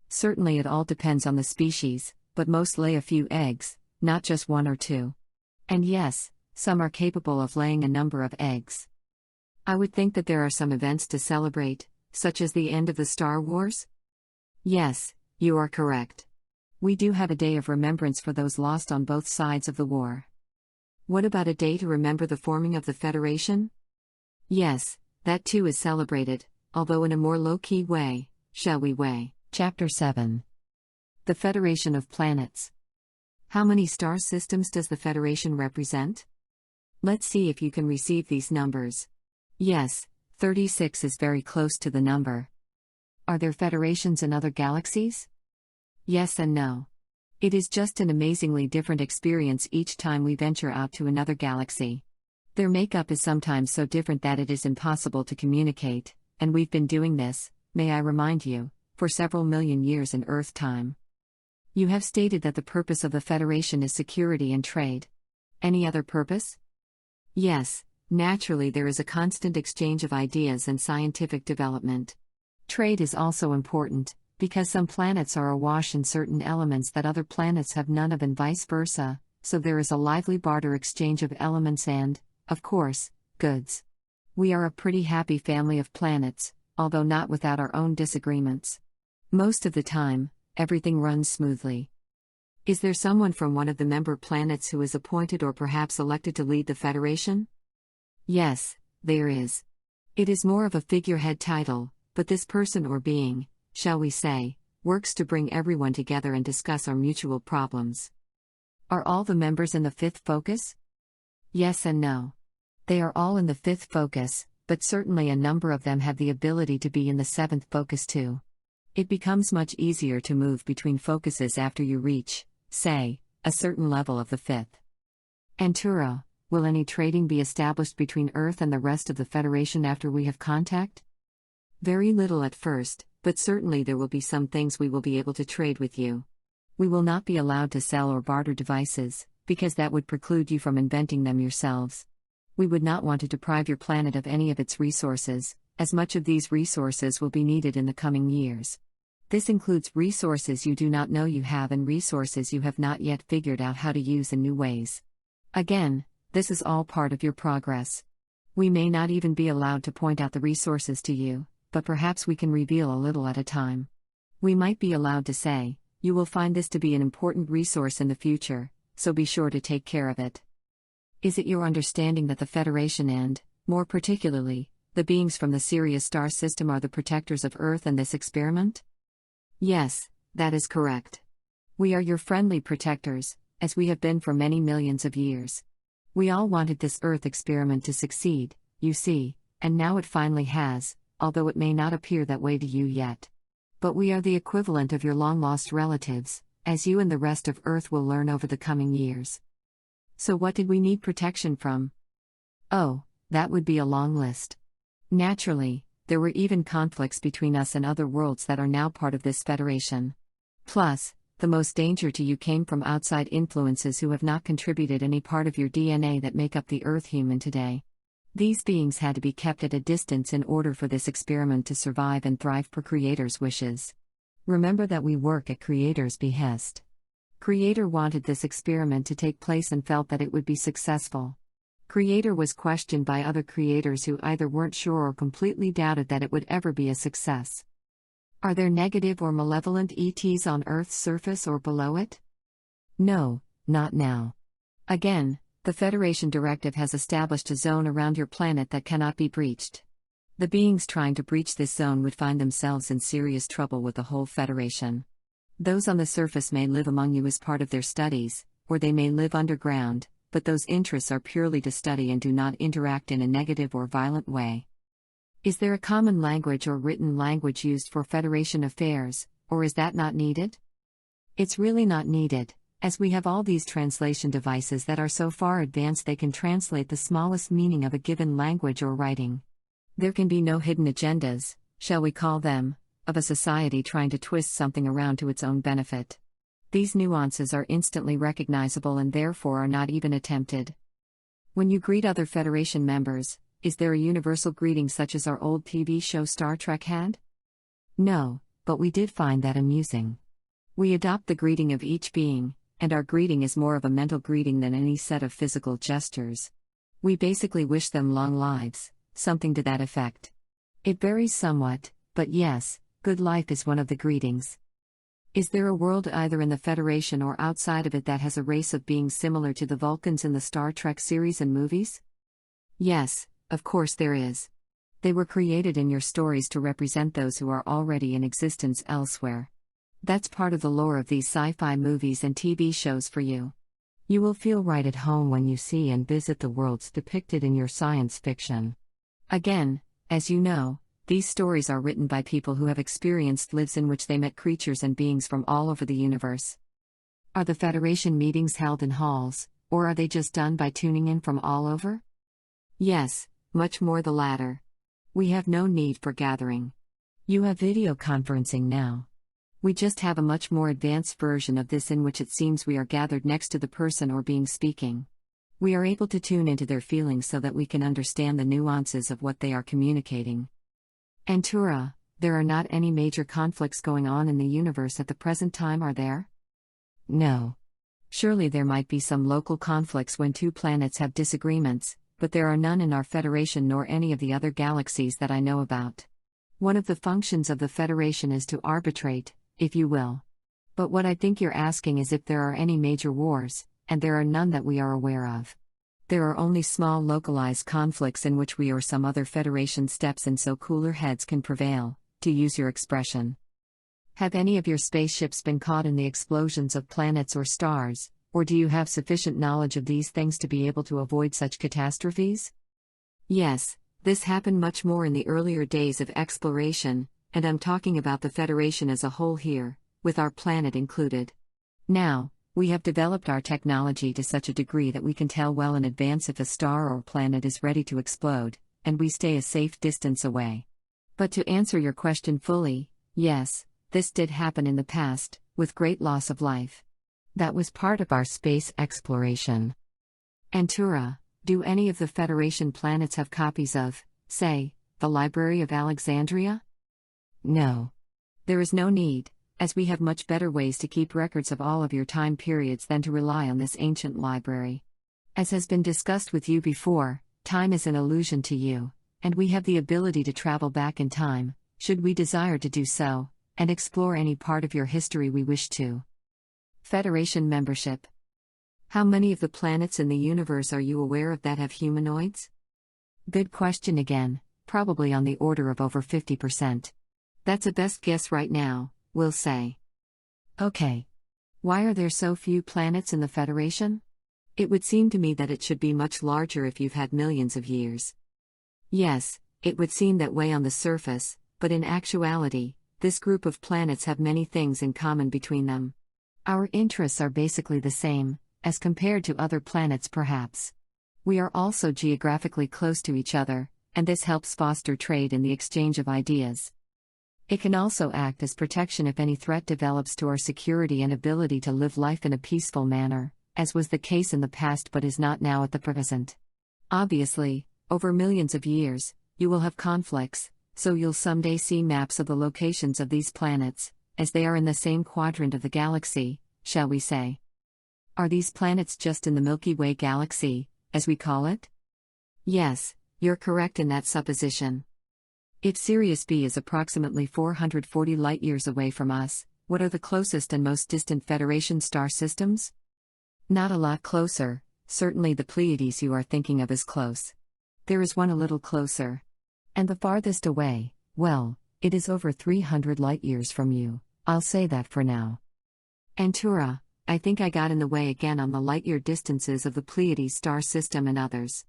Certainly it all depends on the species, but most lay a few eggs, not just 1 or 2. And yes, some are capable of laying a number of eggs. I would think that there are some events to celebrate, such as the end of the Star Wars? Yes, you are correct. We do have a day of remembrance for those lost on both sides of the war. What about a day to remember the forming of the Federation? Yes, that too is celebrated, although in a more low-key way, shall we way. Chapter 7. The Federation of Planets. How many star systems does the Federation represent? Let's see if you can receive these numbers. Yes, 36 is very close to the number. Are there federations in other galaxies? Yes and no. It is just an amazingly different experience each time we venture out to another galaxy. Their makeup is sometimes so different that it is impossible to communicate, and we've been doing this, may I remind you, for several million years in Earth time. You have stated that the purpose of the Federation is security and trade. Any other purpose? Yes, naturally there is a constant exchange of ideas and scientific development. Trade is also important, because some planets are awash in certain elements that other planets have none of and vice versa, so there is a lively barter exchange of elements and, of course, goods. We are a pretty happy family of planets, although not without our own disagreements. Most of the time, everything runs smoothly. Is there someone from one of the member planets who is appointed or perhaps elected to lead the Federation? Yes, there is. It is more of a figurehead title, but this person or being, shall we say, works to bring everyone together and discuss our mutual problems. Are all the members in the fifth focus? Yes and no. They are all in the fifth focus, but certainly a number of them have the ability to be in the seventh focus too. It becomes much easier to move between focuses after you reach, say, a certain level of the fifth. Antura, will any trading be established between Earth and the rest of the Federation after we have contact? Very little at first, but certainly there will be some things we will be able to trade with you. We will not be allowed to sell or barter devices, because that would preclude you from inventing them yourselves. We would not want to deprive your planet of any of its resources, as much of these resources will be needed in the coming years. This includes resources you do not know you have and resources you have not yet figured out how to use in new ways. Again, this is all part of your progress. We may not even be allowed to point out the resources to you, but perhaps we can reveal a little at a time. We might be allowed to say, you will find this to be an important resource in the future, so be sure to take care of it. Is it your understanding that the Federation and, more particularly, the beings from the Sirius star system are the protectors of Earth and this experiment? Yes, that is correct. We are your friendly protectors, as we have been for many millions of years. We all wanted this Earth experiment to succeed, you see, and now it finally has, although it may not appear that way to you yet. But we are the equivalent of your long-lost relatives, as you and the rest of Earth will learn over the coming years. So what did we need protection from? Oh, that would be a long list. Naturally, there were even conflicts between us and other worlds that are now part of this Federation. Plus, the most danger to you came from outside influences who have not contributed any part of your DNA that make up the Earth human today. These beings had to be kept at a distance in order for this experiment to survive and thrive per Creator's wishes. Remember that we work at Creator's behest. Creator wanted this experiment to take place and felt that it would be successful. Creator was questioned by other creators who either weren't sure or completely doubted that it would ever be a success. Are there negative or malevolent ETs on Earth's surface or below it? No, not now. Again, the Federation Directive has established a zone around your planet that cannot be breached. The beings trying to breach this zone would find themselves in serious trouble with the whole Federation. Those on the surface may live among you as part of their studies, or they may live underground, but those interests are purely to study and do not interact in a negative or violent way. Is there a common language or written language used for Federation affairs, or is that not needed? It's really not needed, as we have all these translation devices that are so far advanced they can translate the smallest meaning of a given language or writing. There can be no hidden agendas, shall we call them, of a society trying to twist something around to its own benefit. These nuances are instantly recognizable and therefore are not even attempted. When you greet other Federation members, is there a universal greeting such as our old TV show Star Trek had? No, but we did find that amusing. We adopt the greeting of each being, and our greeting is more of a mental greeting than any set of physical gestures. We basically wish them long lives, something to that effect. It varies somewhat, but yes, good life is one of the greetings. Is there a world either in the Federation or outside of it that has a race of beings similar to the Vulcans in the Star Trek series and movies? Yes, of course there is. They were created in your stories to represent those who are already in existence elsewhere. That's part of the lore of these sci-fi movies and TV shows for you. You will feel right at home when you see and visit the worlds depicted in your science fiction. Again, as you know, these stories are written by people who have experienced lives in which they met creatures and beings from all over the universe. Are the Federation meetings held in halls, or are they just done by tuning in from all over? Yes, much more the latter. We have no need for gathering. You have video conferencing now. We just have a much more advanced version of this in which it seems we are gathered next to the person or being speaking. We are able to tune into their feelings so that we can understand the nuances of what they are communicating. Antura, there are not any major conflicts going on in the universe at the present time, are there? No. Surely there might be some local conflicts when two planets have disagreements, but there are none in our Federation nor any of the other galaxies that I know about. One of the functions of the Federation is to arbitrate, if you will. But what I think you're asking is if there are any major wars, and there are none that we are aware of. There are only small localized conflicts in which we or some other Federation steps in so cooler heads can prevail, to use your expression. Have any of your spaceships been caught in the explosions of planets or stars, or do you have sufficient knowledge of these things to be able to avoid such catastrophes? Yes, this happened much more in the earlier days of exploration, and I'm talking about the Federation as a whole here, with our planet included. Now, we have developed our technology to such a degree that we can tell well in advance if a star or planet is ready to explode, and we stay a safe distance away. But to answer your question fully, yes, this did happen in the past, with great loss of life. That was part of our space exploration. Antura, do any of the Federation planets have copies of, say, the Library of Alexandria? No. There is no need, as we have much better ways to keep records of all of your time periods than to rely on this ancient library. As has been discussed with you before, time is an illusion to you, and we have the ability to travel back in time, should we desire to do so, and explore any part of your history we wish to. Federation membership. How many of the planets in the universe are you aware of that have humanoids? Good question again, probably on the order of over 50%. That's a best guess right now, we'll say. Okay. Why are there so few planets in the Federation? It would seem to me that it should be much larger if you've had millions of years. Yes, it would seem that way on the surface, but in actuality, this group of planets have many things in common between them. Our interests are basically the same, as compared to other planets perhaps. We are also geographically close to each other, and this helps foster trade and the exchange of ideas. It can also act as protection if any threat develops to our security and ability to live life in a peaceful manner, as was the case in the past but is not now at the present. Obviously, over millions of years, you will have conflicts, so you'll someday see maps of the locations of these planets, as they are in the same quadrant of the galaxy, shall we say. Are these planets just in the Milky Way galaxy, as we call it? Yes, you're correct in that supposition. If Sirius B is approximately 440 light-years away from us, what are the closest and most distant Federation star systems? Not a lot closer, certainly the Pleiades you are thinking of is close. There is one a little closer. And the farthest away, well, it is over 300 light-years from you, I'll say that for now. Antura, I think I got in the way again on the light-year distances of the Pleiades star system and others.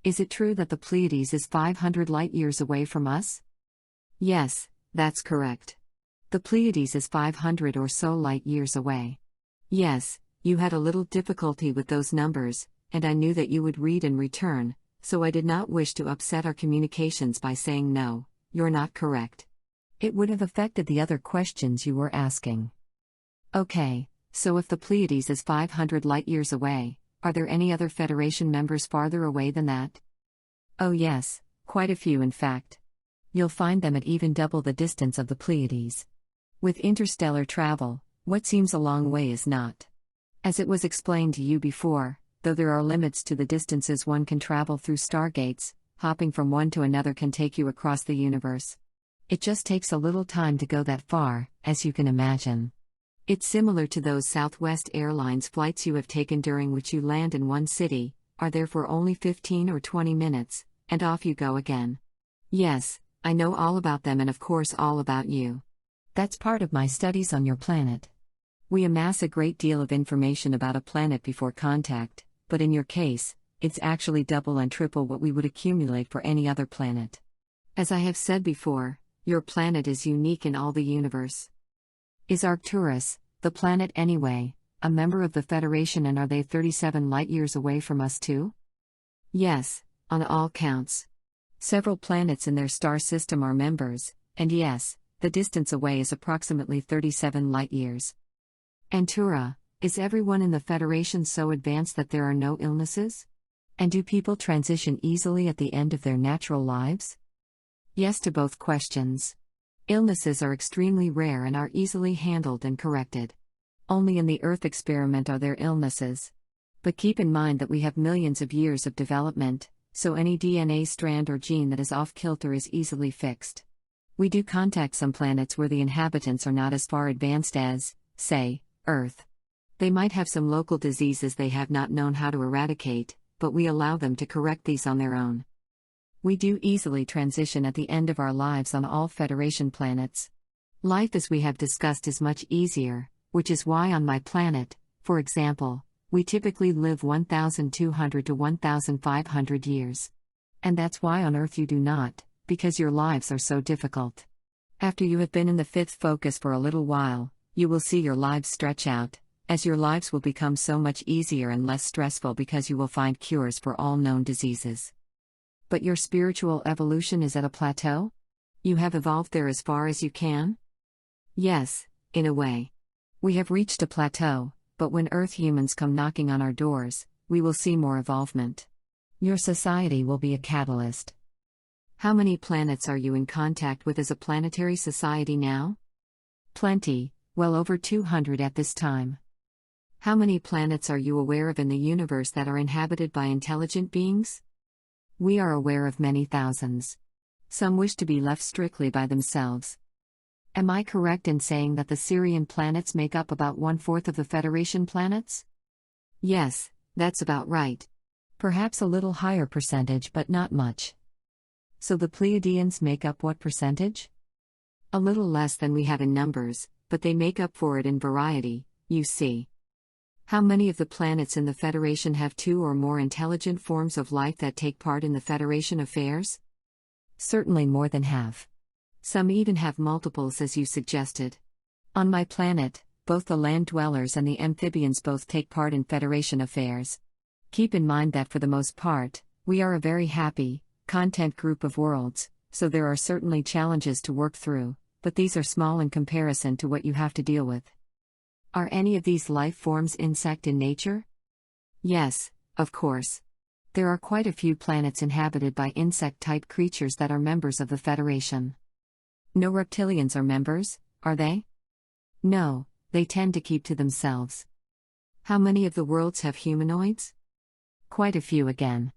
Is it true that the Pleiades is 500 light-years away from us? Yes, that's correct. The Pleiades is 500 or so light-years away. Yes, you had a little difficulty with those numbers, and I knew that you would read and return, so I did not wish to upset our communications by saying no, you're not correct. It would have affected the other questions you were asking. Okay, so if the Pleiades is 500 light-years away, are there any other Federation members farther away than that? Oh yes, quite a few in fact. You'll find them at even double the distance of the Pleiades. With interstellar travel, what seems a long way is not. As it was explained to you before, though there are limits to the distances one can travel through stargates, hopping from one to another can take you across the universe. It just takes a little time to go that far, as you can imagine. It's similar to those Southwest Airlines flights you have taken during which you land in one city, are there for only 15 or 20 minutes, and off you go again. Yes, I know all about them and of course all about you. That's part of my studies on your planet. We amass a great deal of information about a planet before contact, but in your case, it's actually double and triple what we would accumulate for any other planet. As I have said before, your planet is unique in all the universe. Is Arcturus, the planet anyway, a member of the Federation, and are they 37 light-years away from us too? Yes, on all counts. Several planets in their star system are members, and yes, The distance away is approximately 37 light-years. Antura, is everyone in the Federation so advanced that there are no illnesses? And do people transition easily at the end of their natural lives? Yes to both questions. Illnesses are extremely rare and are easily handled and corrected. Only in the Earth experiment are there illnesses. But keep in mind that we have millions of years of development, so any DNA strand or gene that is off-kilter is easily fixed. We do contact some planets where the inhabitants are not as far advanced as, say, Earth. They might have some local diseases they have not known how to eradicate, but we allow them to correct these on their own. We do easily transition at the end of our lives on all Federation planets. Life as we have discussed is much easier, which is why on my planet, for example, we typically live 1,200 to 1,500 years. And that's why on Earth you do not, because your lives are so difficult. After you have been in the fifth focus for a little while, you will see your lives stretch out, as your lives will become so much easier and less stressful because you will find cures for all known diseases. But your spiritual evolution is at a plateau? You have evolved there as far as you can? Yes, in a way. We have reached a plateau, but when Earth humans come knocking on our doors, we will see more evolvement. Your society will be a catalyst. How many planets are you in contact with as a planetary society now? Plenty, well over 200 at this time. How many planets are you aware of in the universe that are inhabited by intelligent beings? We are aware of many thousands. Some wish to be left strictly by themselves. Am I correct in saying that the Syrian planets make up about 1/4 of the Federation planets? Yes, that's about right. Perhaps a little higher percentage, but not much. So the Pleiadians make up what percentage? A little less than we have in numbers, but they make up for it in variety, you see. How many of the planets in the Federation have 2 or more intelligent forms of life that take part in the Federation affairs? Certainly more than half. Some even have multiples, as you suggested. On my planet, both the land dwellers and the amphibians both take part in Federation affairs. Keep in mind that for the most part, we are a very happy, content group of worlds, so there are certainly challenges to work through, but these are small in comparison to what you have to deal with. Are any of these life forms insect in nature? Yes, of course. There are quite a few planets inhabited by insect-type creatures that are members of the Federation. No reptilians are members, are they? No, they tend to keep to themselves. How many of the worlds have humanoids? Quite a few again.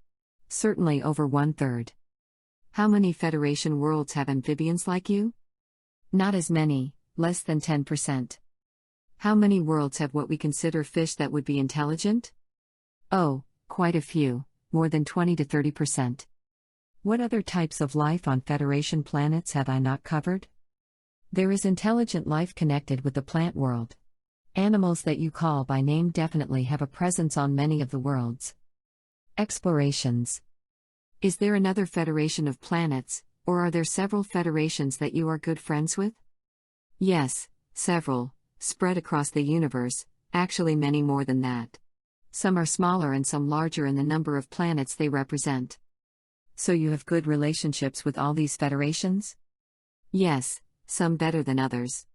Certainly over 1/3. How many Federation worlds have amphibians like you? Not as many, less than 10%. How many worlds have what we consider fish that would be intelligent? Oh, quite a few, more than 20 to 30%. What other types of life on Federation planets have I not covered? There is intelligent life connected with the plant world. Animals that you call by name definitely have a presence on many of the worlds. Explorations. Is there another Federation of planets, or are there several Federations that you are good friends with? Yes, several, spread across the universe, actually many more than that. Some are smaller and some larger in the number of planets they represent. So you have good relationships with all these Federations? Yes, some better than others.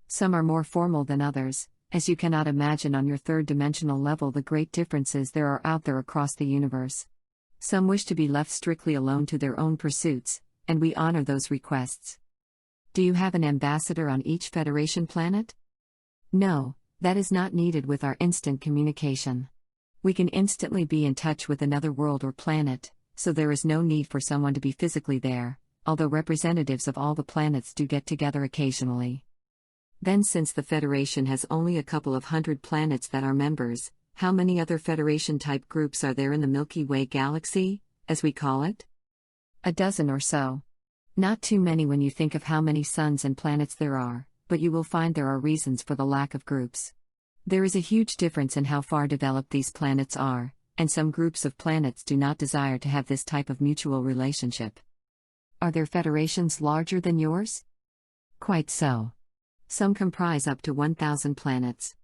Some are more formal than others, as you cannot imagine on your third-dimensional level the great differences there are out there across the universe. Some wish to be left strictly alone to their own pursuits, and we honor those requests. Do you have an ambassador on each Federation planet? No, that is not needed with our instant communication. We can instantly be in touch with another world or planet, so there is no need for someone to be physically there, although representatives of all the planets do get together occasionally. Then, since the Federation has only a couple of hundred planets that are members, how many other Federation-type groups are there in the Milky Way galaxy, as we call it? A dozen or so. Not too many when you think of how many suns and planets there are, but you will find there are reasons for the lack of groups. There is a huge difference in how far developed these planets are, and some groups of planets do not desire to have this type of mutual relationship. Are there Federations larger than yours? Quite so. Some comprise up to 1,000 planets.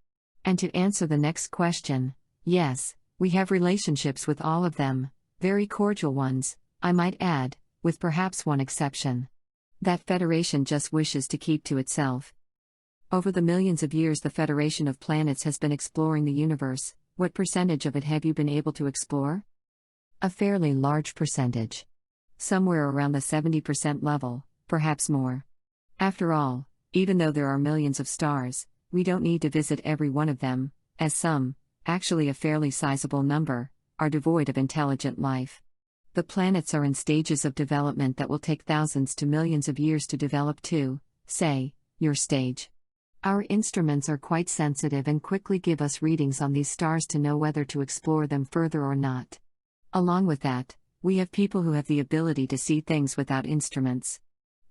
And to answer the next question, yes, we have relationships with all of them, very cordial ones, I might add, with perhaps one exception. That Federation just wishes to keep to itself. Over the millions of years the Federation of Planets has been exploring the universe. What percentage of it have you been able to explore? A fairly large percentage. Somewhere around the 70% level, perhaps more. After all, even though there are millions of stars, we don't need to visit every one of them, as some, actually a fairly sizable number, are devoid of intelligent life. The planets are in stages of development that will take thousands to millions of years to develop to, say, your stage. Our instruments are quite sensitive and quickly give us readings on these stars to know whether to explore them further or not. Along with that, we have people who have the ability to see things without instruments.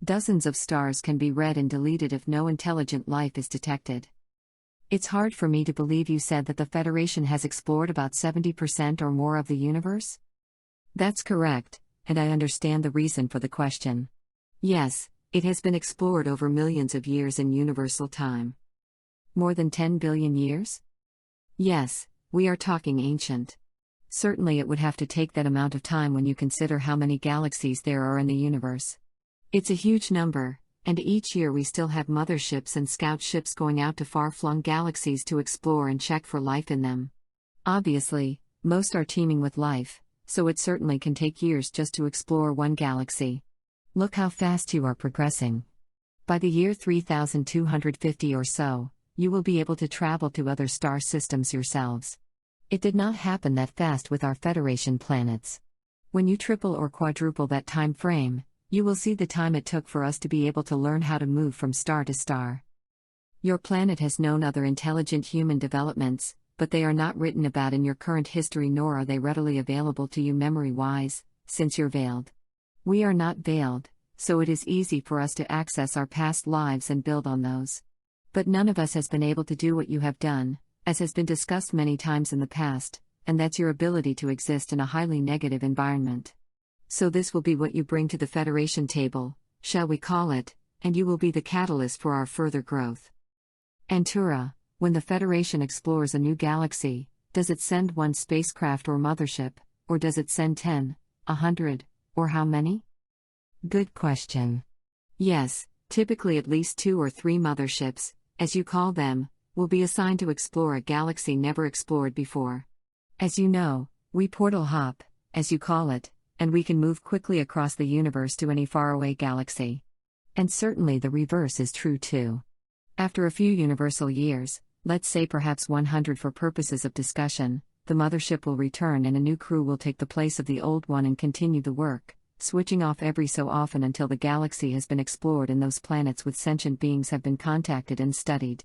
Dozens of stars can be read and deleted if no intelligent life is detected. It's hard for me to believe you said that the Federation has explored about 70% or more of the universe? That's correct, and I understand the reason for the question. Yes, it has been explored over millions of years in universal time. More than 10 billion years? Yes, we are talking ancient. Certainly it would have to take that amount of time when you consider how many galaxies there are in the universe. It's a huge number, and each year we still have motherships and scout ships going out to far-flung galaxies to explore and check for life in them. Obviously, most are teeming with life, so it certainly can take years just to explore one galaxy. Look how fast you are progressing. By the year 3250 or so, you will be able to travel to other star systems yourselves. It did not happen that fast with our Federation planets. When you triple or quadruple that time frame, you will see the time it took for us to be able to learn how to move from star to star. Your planet has known other intelligent human developments, but they are not written about in your current history, nor are they readily available to you memory-wise, since you're veiled. We are not veiled, so it is easy for us to access our past lives and build on those. But none of us has been able to do what you have done, as has been discussed many times in the past, and that's your ability to exist in a highly negative environment. So this will be what you bring to the Federation table, shall we call it, and you will be the catalyst for our further growth. Antura, when the Federation explores a new galaxy, does it send one spacecraft or mothership, or does it send 10, 100, or how many? Good question. Yes, typically at least 2 or 3 motherships, as you call them, will be assigned to explore a galaxy never explored before. As you know, we portal hop, as you call it, and we can move quickly across the universe to any faraway galaxy. And certainly the reverse is true too. After a few universal years, let's say perhaps 100 for purposes of discussion, the mothership will return and a new crew will take the place of the old one and continue the work, switching off every so often until the galaxy has been explored and those planets with sentient beings have been contacted and studied.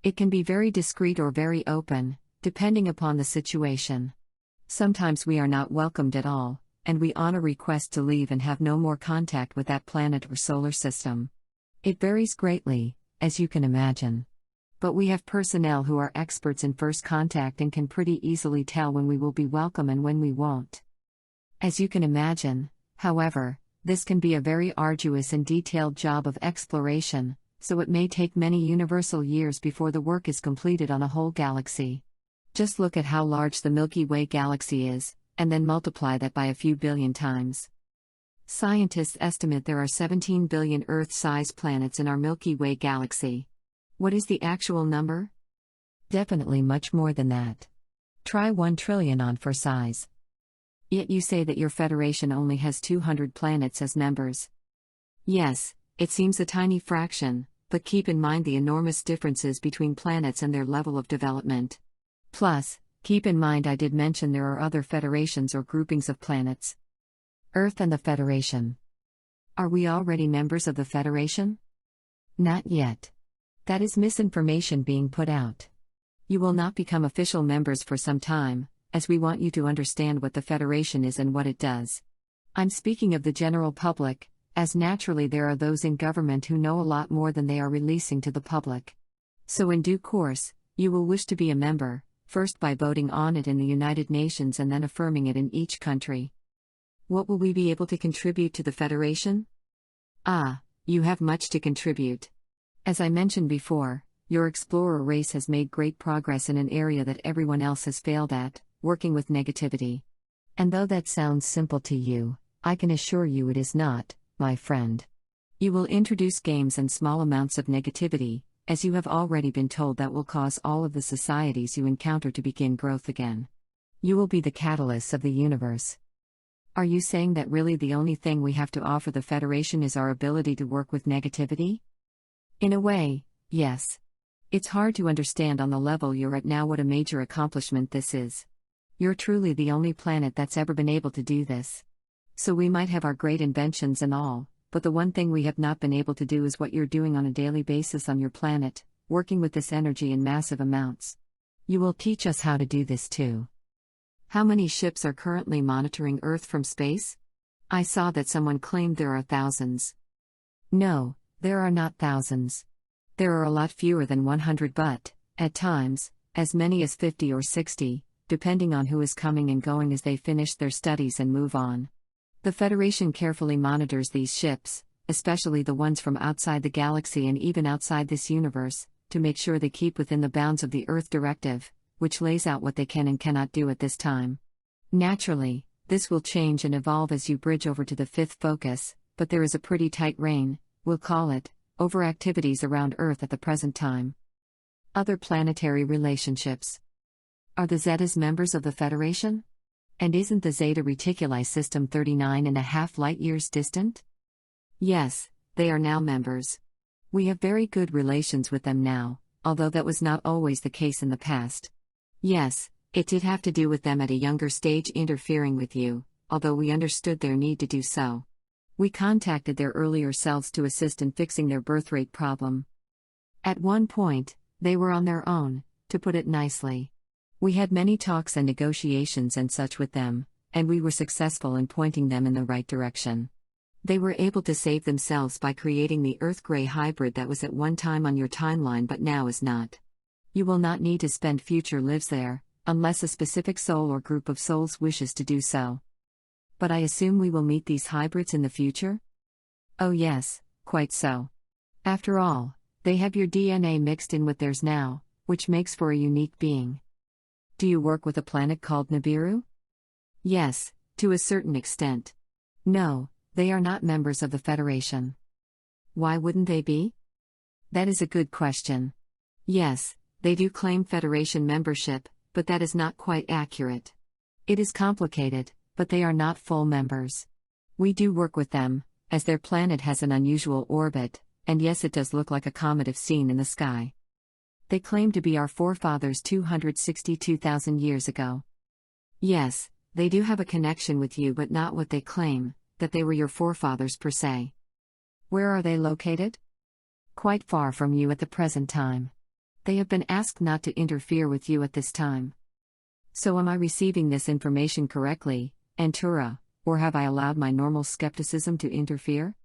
It can be very discreet or very open, depending upon the situation. Sometimes we are not welcomed at all, and we honor requests to leave and have no more contact with that planet or solar system. It varies greatly, as you can imagine. But we have personnel who are experts in first contact and can pretty easily tell when we will be welcome and when we won't. As you can imagine, however, this can be a very arduous and detailed job of exploration, so it may take many universal years before the work is completed on a whole galaxy. Just look at how large the Milky Way galaxy is, and then multiply that by a few billion times. Scientists estimate there are 17 billion Earth-sized planets in our Milky Way galaxy. What is the actual number? Definitely much more than that. Try 1 trillion on for size. Yet you say that your Federation only has 200 planets as members. Yes, it seems a tiny fraction, but keep in mind the enormous differences between planets and their level of development. Plus, keep in mind I did mention there are other federations or groupings of planets. Earth and the Federation. Are we already members of the Federation? Not yet. That is misinformation being put out. You will not become official members for some time, as we want you to understand what the Federation is and what it does. I'm speaking of the general public, as naturally there are those in government who know a lot more than they are releasing to the public. So in due course, you will wish to be a member, first by voting on it in the United Nations and then affirming it in each country. What will we be able to contribute to the Federation? You have much to contribute. As I mentioned before, your explorer race has made great progress in an area that everyone else has failed at, working with negativity. And though that sounds simple to you, I can assure you it is not, my friend. You will introduce games and small amounts of negativity, as you have already been told that will cause all of the societies you encounter to begin growth again. You will be the catalyst of the universe. Are you saying that really the only thing we have to offer the Federation is our ability to work with negativity? In a way, yes. It's hard to understand on the level you're at now what a major accomplishment this is. You're truly the only planet that's ever been able to do this. So we might have our great inventions and all, but the one thing we have not been able to do is what you're doing on a daily basis on your planet, working with this energy in massive amounts. You will teach us how to do this too. How many ships are currently monitoring Earth from space? I saw that someone claimed there are thousands. No, there are not thousands. There are a lot fewer than 100, but, at times, as many as 50 or 60, depending on who is coming and going as they finish their studies and move on. The Federation carefully monitors these ships, especially the ones from outside the galaxy and even outside this universe, to make sure they keep within the bounds of the Earth Directive, which lays out what they can and cannot do at this time. Naturally, this will change and evolve as you bridge over to the fifth focus, but there is a pretty tight rein, we'll call it, over activities around Earth at the present time. Other planetary relationships. Are the Zetas members of the Federation? And isn't the Zeta Reticuli system 39.5 light-years distant? Yes, they are now members. We have very good relations with them now, although that was not always the case in the past. Yes, it did have to do with them at a younger stage interfering with you, although we understood their need to do so. We contacted their earlier selves to assist in fixing their birth rate problem. At one point, they were on their own, to put it nicely. We had many talks and negotiations and such with them, and we were successful in pointing them in the right direction. They were able to save themselves by creating the Earth-Gray hybrid that was at one time on your timeline but now is not. You will not need to spend future lives there, unless a specific soul or group of souls wishes to do so. But I assume we will meet these hybrids in the future? Oh yes, quite so. After all, they have your DNA mixed in with theirs now, which makes for a unique being. Do you work with a planet called Nibiru? Yes, to a certain extent. No, they are not members of the Federation. Why wouldn't they be? That is a good question. Yes, they do claim Federation membership, but that is not quite accurate. It is complicated, but they are not full members. We do work with them, as their planet has an unusual orbit, and yes, it does look like a comet if seen in the sky. They claim to be our forefathers 262,000 years ago. Yes, they do have a connection with you, but not what they claim, that they were your forefathers per se. Where are they located? Quite far from you at the present time. They have been asked not to interfere with you at this time. So am I receiving this information correctly, Antura, or have I allowed my normal skepticism to interfere?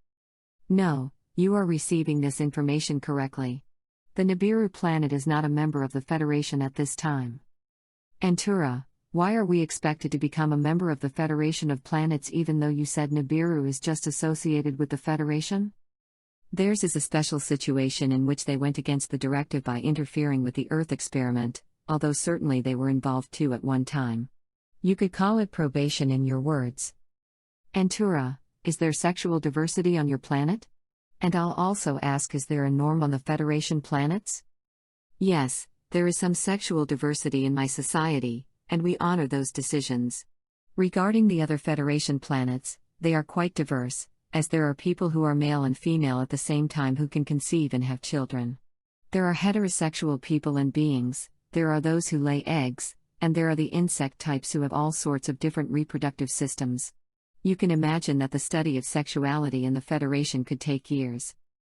No, you are receiving this information correctly. The Nibiru planet is not a member of the Federation at this time. Antura, why are we expected to become a member of the Federation of Planets even though you said Nibiru is just associated with the Federation? Theirs is a special situation in which they went against the directive by interfering with the Earth experiment, although certainly they were involved too at one time. You could call it probation in your words. Antura, is there sexual diversity on your planet? And I'll also ask, is there a norm on the Federation planets? Yes, there is some sexual diversity in my society, and we honor those decisions. Regarding the other Federation planets, they are quite diverse, as there are people who are male and female at the same time who can conceive and have children. There are heterosexual people and beings, there are those who lay eggs, and there are the insect types who have all sorts of different reproductive systems. You can imagine that the study of sexuality in the Federation could take years.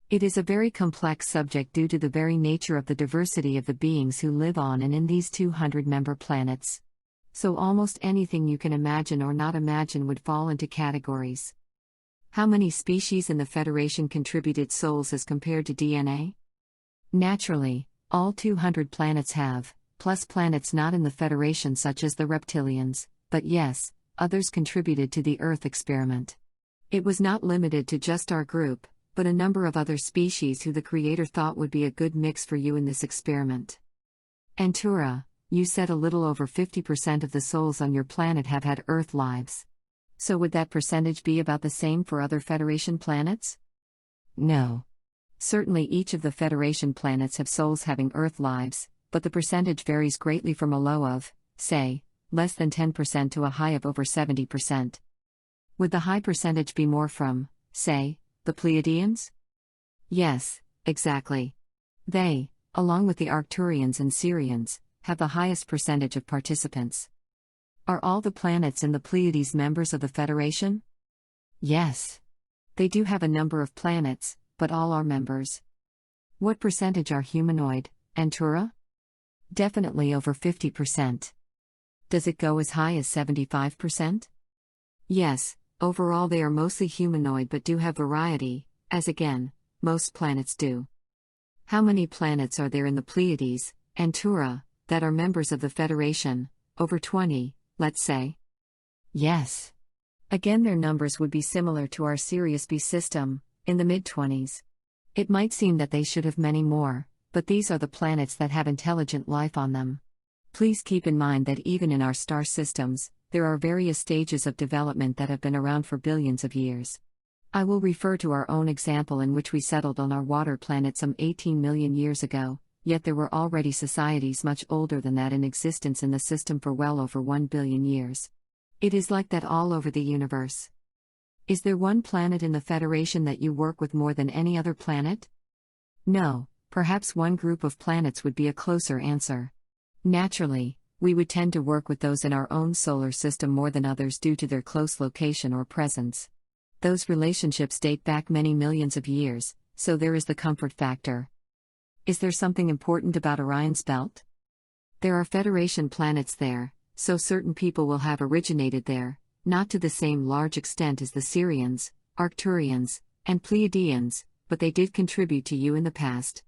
It is a very complex subject due to the very nature of the diversity of the beings who live on and in these 200-member planets. So almost anything you can imagine or not imagine would fall into categories. How many species in the Federation contributed souls as compared to DNA? Naturally, all 200 planets have, plus planets not in the Federation such as the reptilians, but yes, others contributed to the Earth experiment. It was not limited to just our group, but a number of other species who the Creator thought would be a good mix for you in this experiment. Antura, you said a little over 50% of the souls on your planet have had Earth lives. So would that percentage be about the same for other Federation planets? No. Certainly each of the Federation planets have souls having Earth lives, but the percentage varies greatly from a low of, say, less than 10% to a high of over 70%. Would the high percentage be more from, say, the Pleiadians? Yes, exactly. They, along with the Arcturians and Sirians, have the highest percentage of participants. Are all the planets in the Pleiades members of the Federation? Yes. They do have a number of planets, but all are members. What percentage are humanoid, Antura? Definitely over 50%. Does it go as high as 75%? Yes, overall they are mostly humanoid but do have variety, as again, most planets do. How many planets are there in the Pleiades, Antura, that are members of the Federation? Over 20, let's say? Yes. Again, their numbers would be similar to our Sirius B system, in the mid-20s. It might seem that they should have many more, but these are the planets that have intelligent life on them. Please keep in mind that even in our star systems, there are various stages of development that have been around for billions of years. I will refer to our own example in which we settled on our water planet some 18 million years ago, yet there were already societies much older than that in existence in the system for well over 1 billion years. It is like that all over the universe. Is there one planet in the Federation that you work with more than any other planet? No, perhaps one group of planets would be a closer answer. Naturally, we would tend to work with those in our own solar system more than others due to their close location or presence. Those relationships date back many millions of years, so there is the comfort factor. Is there something important about Orion's belt? There are Federation planets there, so certain people will have originated there, not to the same large extent as the Sirians, Arcturians, and Pleiadians, but they did contribute to you in the past.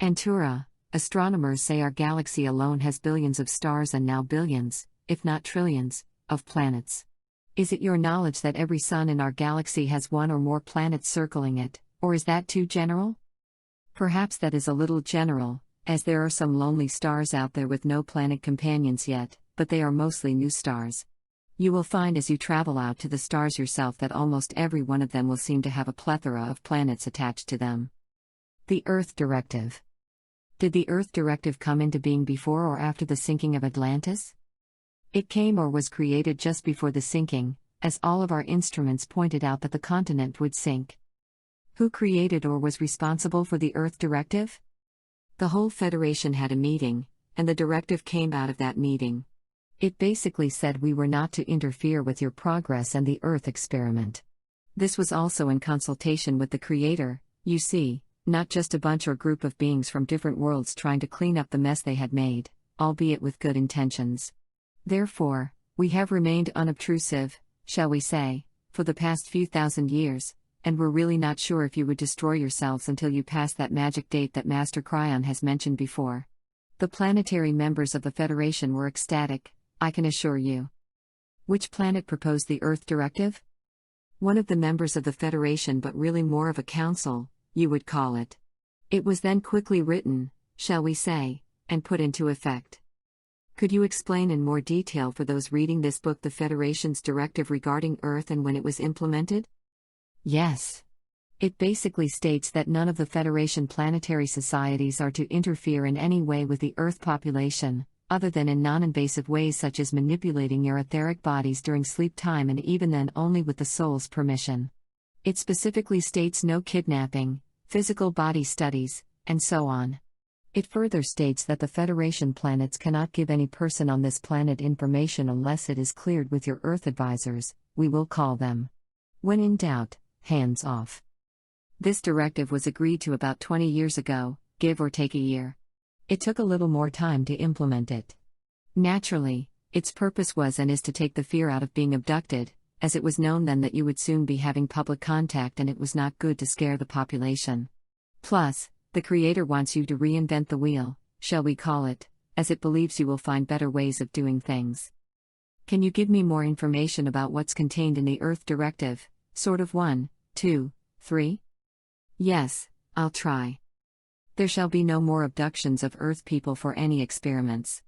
Antura, astronomers say our galaxy alone has billions of stars and now billions, if not trillions, of planets. Is it your knowledge that every sun in our galaxy has one or more planets circling it, or is that too general? Perhaps that is a little general, as there are some lonely stars out there with no planet companions yet, but they are mostly new stars. You will find as you travel out to the stars yourself that almost every one of them will seem to have a plethora of planets attached to them. The Earth Directive. Did the Earth Directive come into being before or after the sinking of Atlantis? It came or was created just before the sinking, as all of our instruments pointed out that the continent would sink. Who created or was responsible for the Earth Directive? The whole Federation had a meeting, and the directive came out of that meeting. It basically said we were not to interfere with your progress and the Earth experiment. This was also in consultation with the Creator, you see, not just a bunch or group of beings from different worlds trying to clean up the mess they had made, albeit with good intentions. Therefore, we have remained unobtrusive, shall we say, for the past few thousand years, and we're really not sure if you would destroy yourselves until you pass that magic date that Master Cryon has mentioned before. The planetary members of the Federation were ecstatic, I can assure you. Which planet proposed the Earth Directive? One of the members of the Federation, but really more of a council, you would call it. It was then quickly written, shall we say, and put into effect. Could you explain in more detail for those reading this book the Federation's directive regarding Earth and when it was implemented? Yes. It basically states that none of the Federation planetary societies are to interfere in any way with the Earth population, other than in non-invasive ways such as manipulating your etheric bodies during sleep time, and even then only with the soul's permission. It specifically states no kidnapping, physical body studies, and so on. It further states that the Federation planets cannot give any person on this planet information unless it is cleared with your Earth advisors, we will call them. When in doubt, hands off. This directive was agreed to about 20 years ago, give or take a year. It took a little more time to implement it. Naturally, its purpose was and is to take the fear out of being abducted, as it was known then that you would soon be having public contact and it was not good to scare the population. Plus, the Creator wants you to reinvent the wheel, shall we call it, as it believes you will find better ways of doing things. Can you give me more information about what's contained in the Earth Directive, sort of 1, 2, 3? Yes, I'll try. There shall be no more abductions of Earth people for any experiments.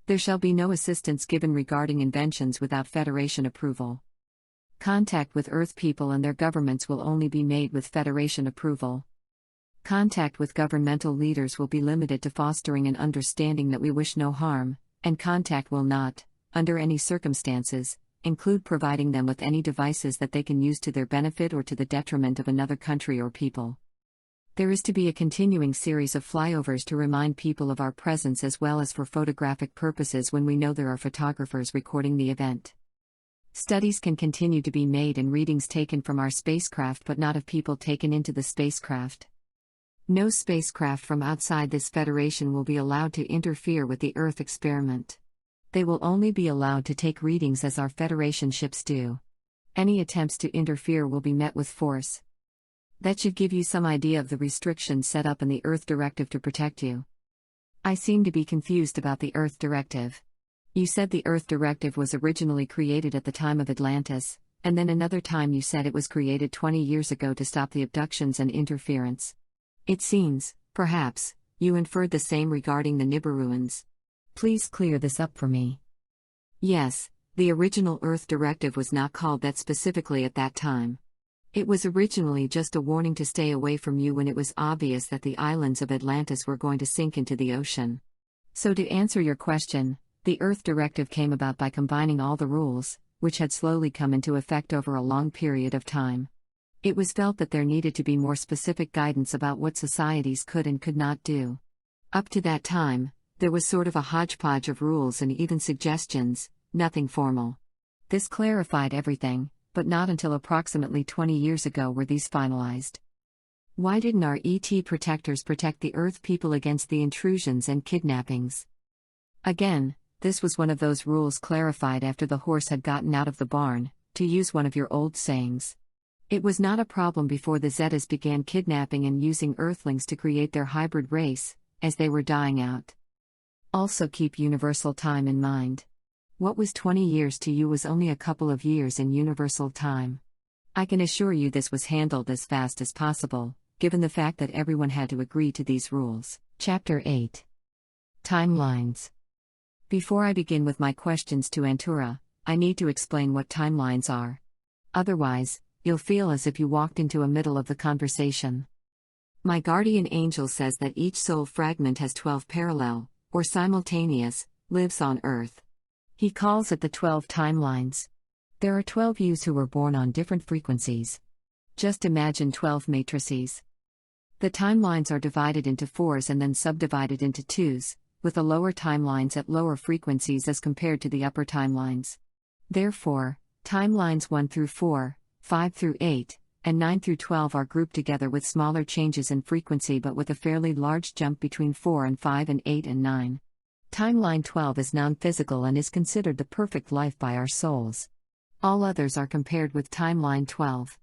There shall be no assistance given regarding inventions without Federation approval. Contact with Earth people and their governments will only be made with Federation approval. Contact with governmental leaders will be limited to fostering an understanding that we wish no harm, and contact will not, under any circumstances, include providing them with any devices that they can use to their benefit or to the detriment of another country or people. There is to be a continuing series of flyovers to remind people of our presence as well as for photographic purposes when we know there are photographers recording the event. Studies can continue to be made and readings taken from our spacecraft but not of people taken into the spacecraft. No spacecraft from outside this Federation will be allowed to interfere with the Earth experiment. They will only be allowed to take readings as our Federation ships do. Any attempts to interfere will be met with force. That should give you some idea of the restrictions set up in the Earth Directive to protect you. I seem to be confused about the Earth Directive. You said the Earth Directive was originally created at the time of Atlantis, and then another time you said it was created 20 years ago to stop the abductions and interference. It seems, perhaps, you inferred the same regarding the Nibiruans. Please clear this up for me. Yes, the original Earth Directive was not called that specifically at that time. It was originally just a warning to stay away from you when it was obvious that the islands of Atlantis were going to sink into the ocean. So to answer your question, the Earth Directive came about by combining all the rules, which had slowly come into effect over a long period of time. It was felt that there needed to be more specific guidance about what societies could and could not do. Up to that time, there was sort of a hodgepodge of rules and even suggestions, nothing formal. This clarified everything, but not until approximately 20 years ago were these finalized. Why didn't our ET protectors protect the Earth people against the intrusions and kidnappings? Again, this was one of those rules clarified after the horse had gotten out of the barn, to use one of your old sayings. It was not a problem before the Zetas began kidnapping and using Earthlings to create their hybrid race, as they were dying out. Also keep universal time in mind. What was 20 years to you was only a couple of years in universal time. I can assure you this was handled as fast as possible, given the fact that everyone had to agree to these rules. Chapter 8. Timelines. Before I begin with my questions to Antura, I need to explain what timelines are. Otherwise, you'll feel as if you walked into a middle of the conversation. My guardian angel says that each soul fragment has 12 parallel, or simultaneous, lives on Earth. He calls it the 12 timelines. There are 12 yous who were born on different frequencies. Just imagine 12 matrices. The timelines are divided into 4s and then subdivided into 2s, with the lower timelines at lower frequencies as compared to the upper timelines. Therefore, timelines 1 through 4, 5 through 8, and 9 through 12 are grouped together with smaller changes in frequency but with a fairly large jump between 4 and 5 and 8 and 9. Timeline 12 is non-physical and is considered the perfect life by our souls. All others are compared with timeline 12.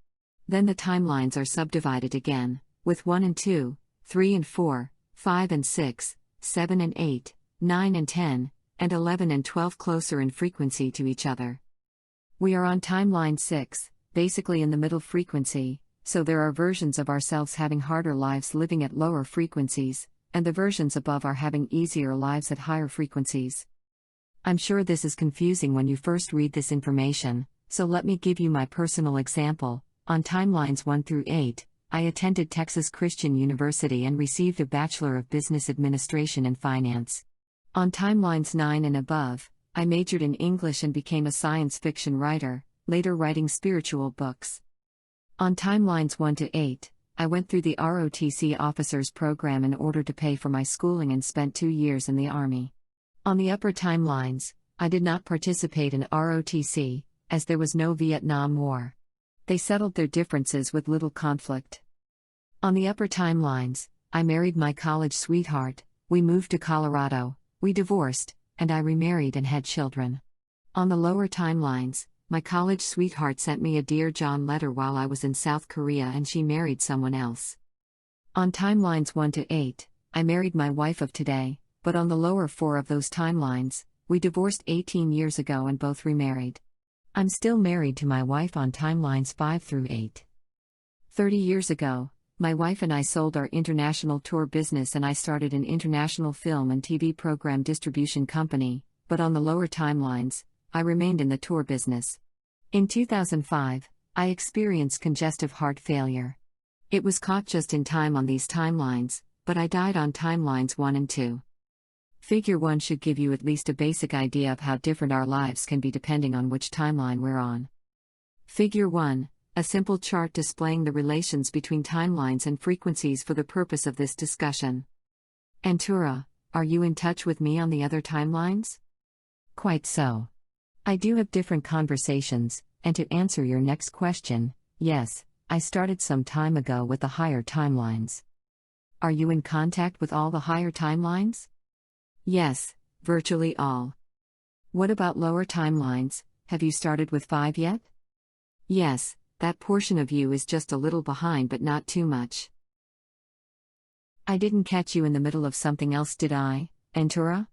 Then the timelines are subdivided again, with 1 and 2, 3 and 4, 5 and 6, 7 and 8, 9 and 10, and 11 and 12 closer in frequency to each other. We are on timeline 6, basically in the middle frequency, so there are versions of ourselves having harder lives living at lower frequencies, and the versions above are having easier lives at higher frequencies. I'm sure this is confusing when you first read this information, so let me give you my personal example. On timelines 1 through 8, I attended Texas Christian University and received a Bachelor of Business Administration and Finance. On timelines 9 and above, I majored in English and became a science fiction writer, later writing spiritual books. On timelines 1 to 8, I went through the ROTC officers program in order to pay for my schooling and spent 2 years in the Army. On the upper timelines, I did not participate in ROTC, as there was no Vietnam War. They settled their differences with little conflict. On the upper timelines, I married my college sweetheart, we moved to Colorado, we divorced, and I remarried and had children. On the lower timelines, my college sweetheart sent me a Dear John letter while I was in South Korea and she married someone else. On timelines 1 to 8, I married my wife of today, but on the lower 4 of those timelines, we divorced 18 years ago and both remarried. I'm still married to my wife on timelines 5 through 8. 30 years ago, my wife and I sold our international tour business and I started an international film and TV program distribution company, but on the lower timelines, I remained in the tour business. In 2005, I experienced congestive heart failure. It was caught just in time on these timelines, but I died on timelines 1 and 2. Figure 1 should give you at least a basic idea of how different our lives can be depending on which timeline we're on. Figure 1, a simple chart displaying the relations between timelines and frequencies for the purpose of this discussion. Antura, are you in touch with me on the other timelines? Quite so. I do have different conversations, and to answer your next question, yes, I started some time ago with the higher timelines. Are you in contact with all the higher timelines? Yes, virtually all. What about lower timelines? Have you started with 5 yet? Yes, that portion of you is just a little behind, but not too much. I didn't catch you in the middle of something else, did I, Antura?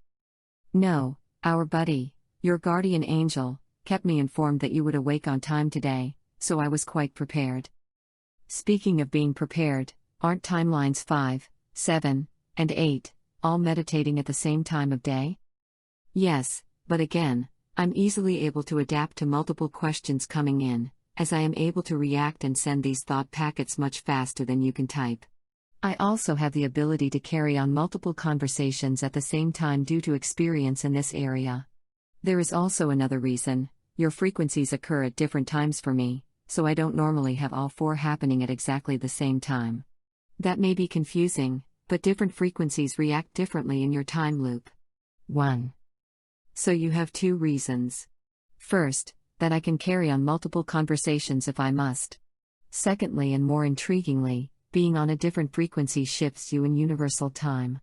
No, our buddy, your guardian angel, kept me informed that you would awake on time today, so I was quite prepared. Speaking of being prepared, aren't timelines 5, 7, and 8 all meditating at the same time of day? Yes, but again, I'm easily able to adapt to multiple questions coming in, as I am able to react and send these thought packets much faster than you can type. I also have the ability to carry on multiple conversations at the same time due to experience in this area. There is also another reason: your frequencies occur at different times for me, so I don't normally have all 4 happening at exactly the same time. That may be confusing, but different frequencies react differently in your time loop. 1. So you have 2 reasons. First, that I can carry on multiple conversations if I must. Secondly, and more intriguingly, being on a different frequency shifts you in universal time.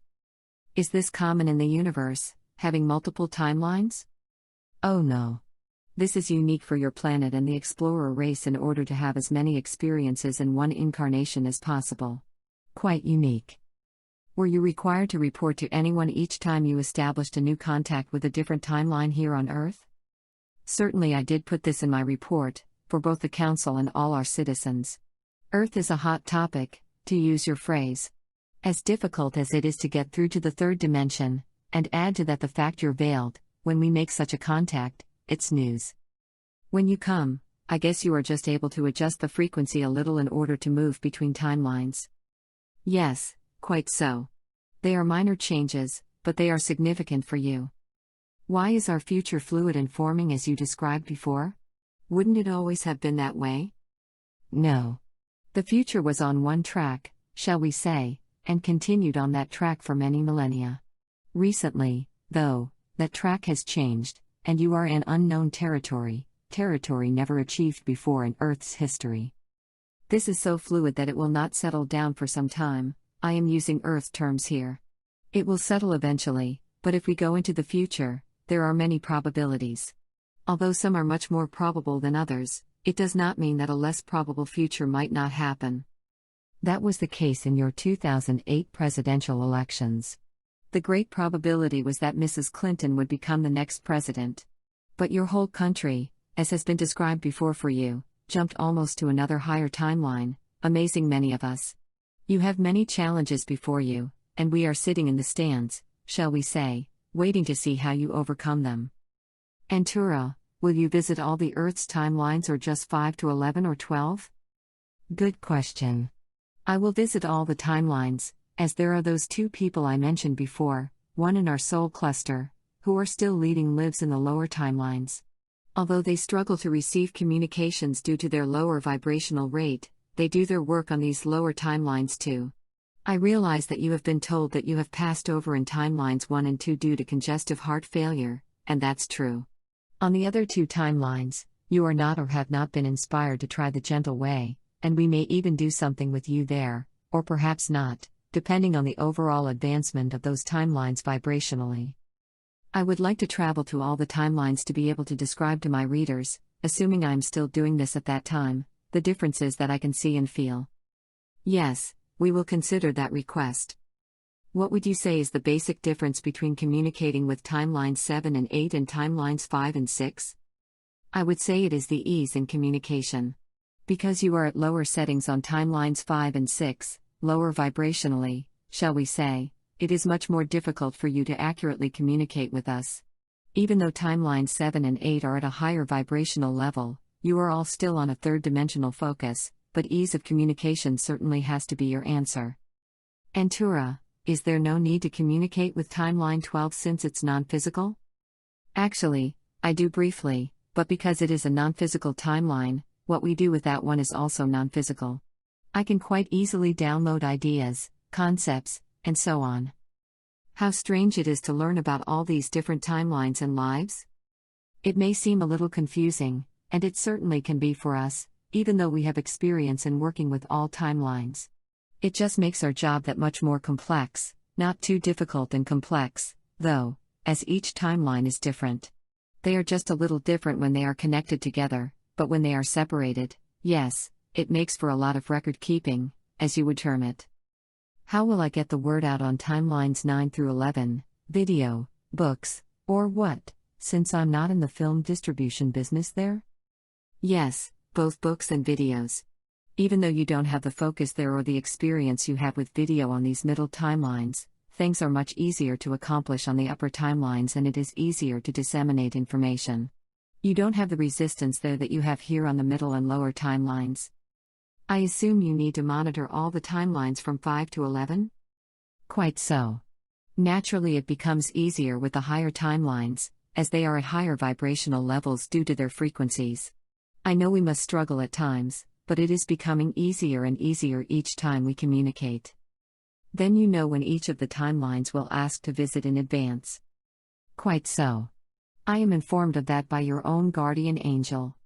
Is this common in the universe, having multiple timelines? Oh no. This is unique for your planet and the explorer race in order to have as many experiences in one incarnation as possible. Quite unique. Were you required to report to anyone each time you established a new contact with a different timeline here on Earth? Certainly I did put this in my report, for both the Council and all our citizens. Earth is a hot topic, to use your phrase. As difficult as it is to get through to the 3rd dimension, and add to that the fact you're veiled, when we make such a contact, it's news. When you come, I guess you are just able to adjust the frequency a little in order to move between timelines. Yes, quite so. They are minor changes, but they are significant for you. Why is our future fluid and forming as you described before? Wouldn't it always have been that way? No. The future was on one track, shall we say, and continued on that track for many millennia. Recently, though, that track has changed, and you are in unknown territory never achieved before in Earth's history. This is so fluid that it will not settle down for some time. I am using Earth terms here. It will settle eventually, but if we go into the future, there are many probabilities. Although some are much more probable than others, it does not mean that a less probable future might not happen. That was the case in your 2008 presidential elections. The great probability was that Mrs. Clinton would become the next president. But your whole country, as has been described before for you, jumped almost to another higher timeline, amazing many of us. You have many challenges before you, and we are sitting in the stands, shall we say, waiting to see how you overcome them. Antura, will you visit all the Earth's timelines or just 5 to 11 or 12? Good question. I will visit all the timelines, as there are those 2 people I mentioned before, one in our soul cluster, who are still leading lives in the lower timelines. Although they struggle to receive communications due to their lower vibrational rate, they do their work on these lower timelines too. I realize that you have been told that you have passed over in timelines 1 and 2 due to congestive heart failure, and that's true. On the other 2 timelines, you are not or have not been inspired to try the gentle way, and we may even do something with you there, or perhaps not, depending on the overall advancement of those timelines vibrationally. I would like to travel to all the timelines to be able to describe to my readers, assuming I am still doing this at that time, the differences that I can see and feel. Yes, we will consider that request. What would you say is the basic difference between communicating with timelines 7 and 8 and timelines 5 and 6? I would say it is the ease in communication. Because you are at lower settings on timelines 5 and 6, lower vibrationally, shall we say, it is much more difficult for you to accurately communicate with us. Even though timelines 7 and 8 are at a higher vibrational level, You are all still on a third-dimensional focus, but ease of communication certainly has to be your answer. Antura, is there no need to communicate with Timeline 12 since it's non-physical? Actually, I do briefly, but because it is a non-physical timeline, what we do with that one is also non-physical. I can quite easily download ideas, concepts, and so on. How strange it is to learn about all these different timelines and lives? It may seem a little confusing, and it certainly can be for us, even though we have experience in working with all timelines. It just makes our job that much more complex, not too difficult and complex, though, as each timeline is different. They are just a little different when they are connected together, but when they are separated, yes, it makes for a lot of record keeping, as you would term it. How will I get the word out on timelines 9 through 11, video, books, or what, since I'm not in the film distribution business there? Yes, both books and videos. Even though you don't have the focus there or the experience you have with video on these middle timelines, things are much easier to accomplish on the upper timelines and it is easier to disseminate information. You don't have the resistance there that you have here on the middle and lower timelines. I assume you need to monitor all the timelines from 5 to 11? Quite so. Naturally, it becomes easier with the higher timelines, as they are at higher vibrational levels due to their frequencies. I know we must struggle at times, but it is becoming easier and easier each time we communicate. Then you know when each of the timelines will ask to visit in advance. Quite so. I am informed of that by your own guardian angel.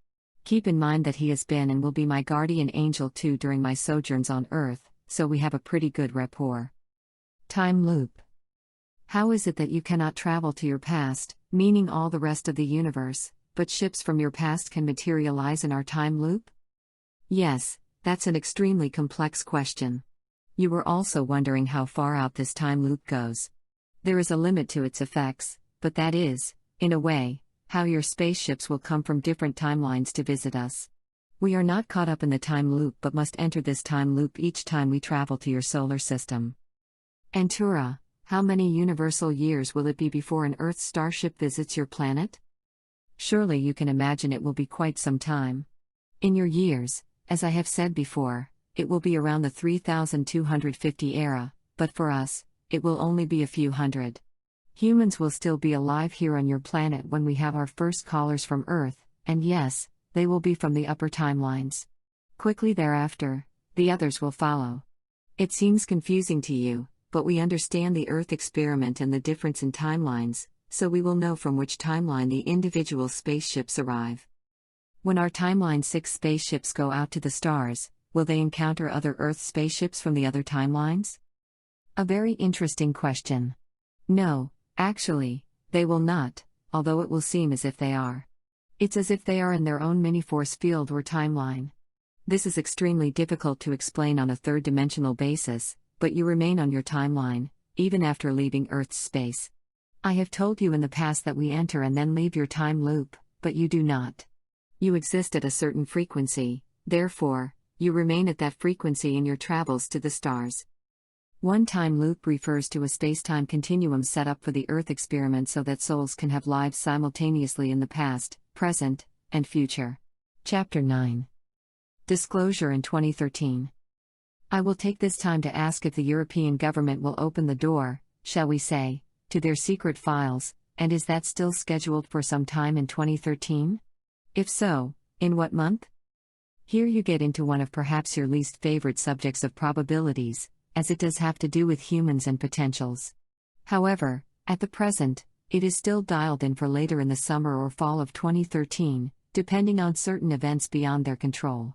Keep in mind that he has been and will be my guardian angel too during my sojourns on Earth, so we have a pretty good rapport. Time loop. How is it that you cannot travel to your past, meaning all the rest of the universe, but ships from your past can materialize in our time loop? Yes, that's an extremely complex question. You were also wondering how far out this time loop goes. There is a limit to its effects, but that is, in a way, how your spaceships will come from different timelines to visit us. We are not caught up in the time loop but must enter this time loop each time we travel to your solar system. Antura, how many universal years will it be before an Earth starship visits your planet? Surely you can imagine it will be quite some time. In your years, as I have said before, it will be around the 3250 era, but for us, it will only be a few hundred. Humans will still be alive here on your planet when we have our first callers from Earth, and yes, they will be from the upper timelines. Quickly thereafter, the others will follow. It seems confusing to you, but we understand the Earth experiment and the difference in timelines, so we will know from which timeline the individual spaceships arrive. When our Timeline 6 spaceships go out to the stars, will they encounter other Earth spaceships from the other timelines? A very interesting question. No, actually, they will not, although it will seem as if they are. It's as if they are in their own mini-force field or timeline. This is extremely difficult to explain on a third-dimensional basis, but you remain on your timeline, even after leaving Earth's space. I have told you in the past that we enter and then leave your time loop, but you do not. You exist at a certain frequency, therefore, you remain at that frequency in your travels to the stars. One time loop refers to a space-time continuum set up for the Earth experiment so that souls can have lives simultaneously in the past, present, and future. Chapter 9. Disclosure in 2013. I will take this time to ask if the European government will open the door, shall we say, to their secret files, and is that still scheduled for some time in 2013? If so, in what month? Here you get into one of perhaps your least favorite subjects of probabilities, as it does have to do with humans and potentials. However, at the present, it is still dialed in for later in the summer or fall of 2013, depending on certain events beyond their control.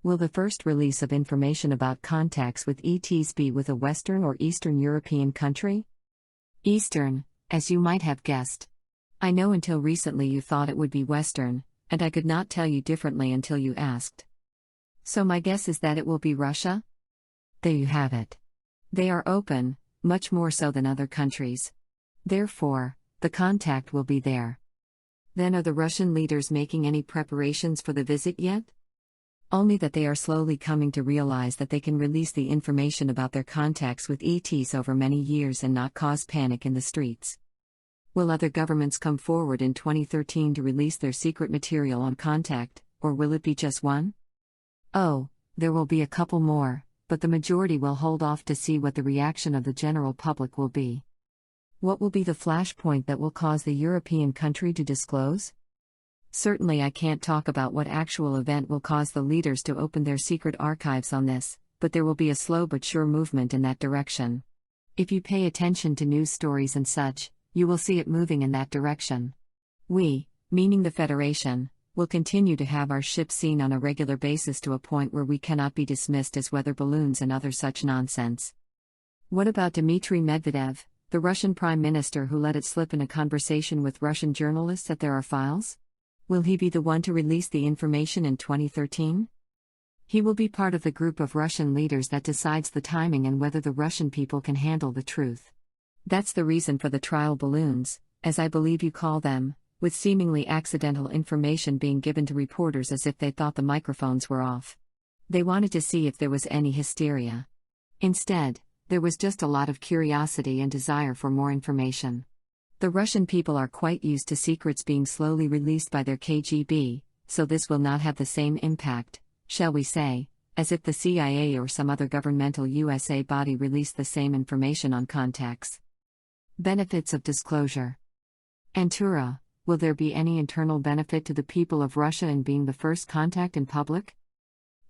Will the first release of information about contacts with ETs be with a Western or Eastern European country? Eastern, as you might have guessed. I know until recently you thought it would be Western, and I could not tell you differently until you asked. So my guess is that it will be Russia? There you have it. They are open, much more so than other countries. Therefore, the contact will be there. Then are the Russian leaders making any preparations for the visit yet? Only that they are slowly coming to realize that they can release the information about their contacts with ETs over many years and not cause panic in the streets. Will other governments come forward in 2013 to release their secret material on contact, or will it be just one? Oh, there will be a couple more, but the majority will hold off to see what the reaction of the general public will be. What will be the flashpoint that will cause the European country to disclose? Certainly I can't talk about what actual event will cause the leaders to open their secret archives on this, but there will be a slow but sure movement in that direction. If you pay attention to news stories and such, you will see it moving in that direction. We, meaning the Federation, will continue to have our ships seen on a regular basis to a point where we cannot be dismissed as weather balloons and other such nonsense. What about Dmitry Medvedev, the Russian Prime Minister who let it slip in a conversation with Russian journalists that there are files? Will he be the one to release the information in 2013? He will be part of the group of Russian leaders that decides the timing and whether the Russian people can handle the truth. That's the reason for the trial balloons, as I believe you call them, with seemingly accidental information being given to reporters as if they thought the microphones were off. They wanted to see if there was any hysteria. Instead, there was just a lot of curiosity and desire for more information. The Russian people are quite used to secrets being slowly released by their KGB, so this will not have the same impact, shall we say, as if the CIA or some other governmental USA body released the same information on contacts. Benefits of disclosure. Antura, will there be any internal benefit to the people of Russia in being the first contact in public?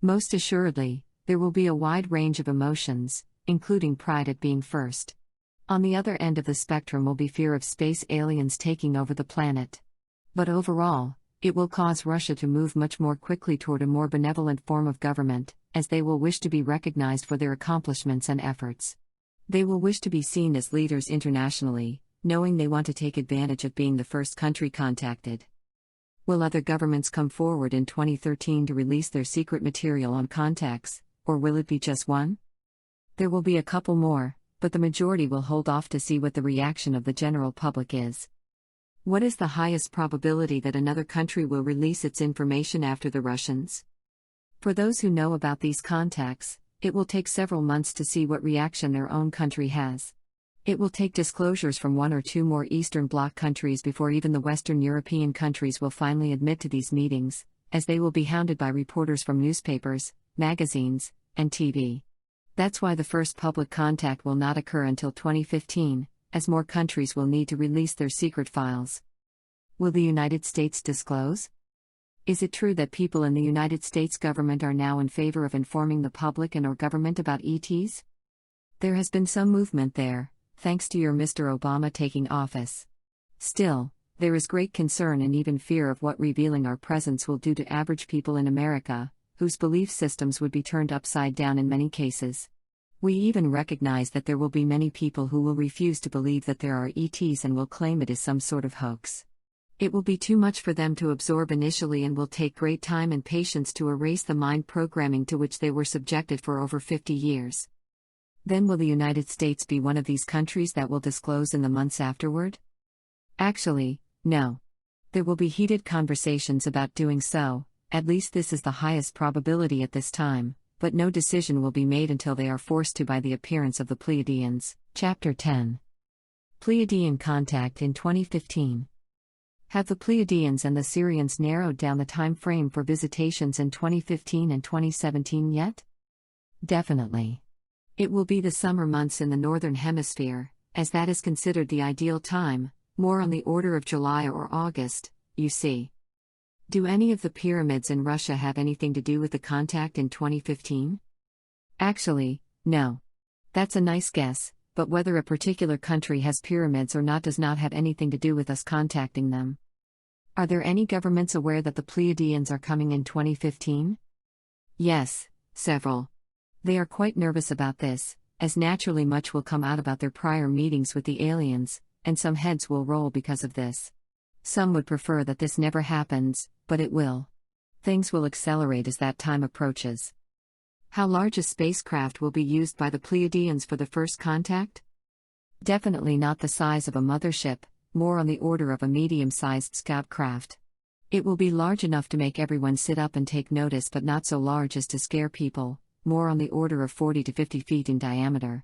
Most assuredly, there will be a wide range of emotions, including pride at being first. On the other end of the spectrum will be fear of space aliens taking over the planet. But overall, it will cause Russia to move much more quickly toward a more benevolent form of government, as they will wish to be recognized for their accomplishments and efforts. They will wish to be seen as leaders internationally, knowing they want to take advantage of being the first country contacted. Will other governments come forward in 2013 to release their secret material on contacts, or will it be just one? There will be a couple more, but the majority will hold off to see what the reaction of the general public is. What is the highest probability that another country will release its information after the Russians? For those who know about these contacts, it will take several months to see what reaction their own country has. It will take disclosures from one or two more Eastern Bloc countries before even the Western European countries will finally admit to these meetings, as they will be hounded by reporters from newspapers, magazines, and TV. That's why the first public contact will not occur until 2015, as more countries will need to release their secret files. Will the United States disclose? Is it true that people in the United States government are now in favor of informing the public and/or government about ETs? There has been some movement there, thanks to your Mr. Obama taking office. Still, there is great concern and even fear of what revealing our presence will do to average people in America, whose belief systems would be turned upside down in many cases. We even recognize that there will be many people who will refuse to believe that there are ETs and will claim it is some sort of hoax. It will be too much for them to absorb initially and will take great time and patience to erase the mind programming to which they were subjected for over 50 years. Then will the United States be one of these countries that will disclose in the months afterward? Actually, no. There will be heated conversations about doing so, at least this is the highest probability at this time, but no decision will be made until they are forced to by the appearance of the Pleiadians. Chapter 10. Pleiadian Contact in 2015. Have the Pleiadians and the Syrians narrowed down the time frame for visitations in 2015 and 2017 yet? Definitely. It will be the summer months in the Northern Hemisphere, as that is considered the ideal time, more on the order of July or August, you see. Do any of the pyramids in Russia have anything to do with the contact in 2015? Actually, no. That's a nice guess, but whether a particular country has pyramids or not does not have anything to do with us contacting them. Are there any governments aware that the Pleiadians are coming in 2015? Yes, several. They are quite nervous about this, as naturally much will come out about their prior meetings with the aliens, and some heads will roll because of this. Some would prefer that this never happens, but it will. Things will accelerate as that time approaches. How large a spacecraft will be used by the Pleiadians for the first contact? Definitely not the size of a mothership, more on the order of a medium-sized scout craft. It will be large enough to make everyone sit up and take notice, but not so large as to scare people, more on the order of 40 to 50 feet in diameter.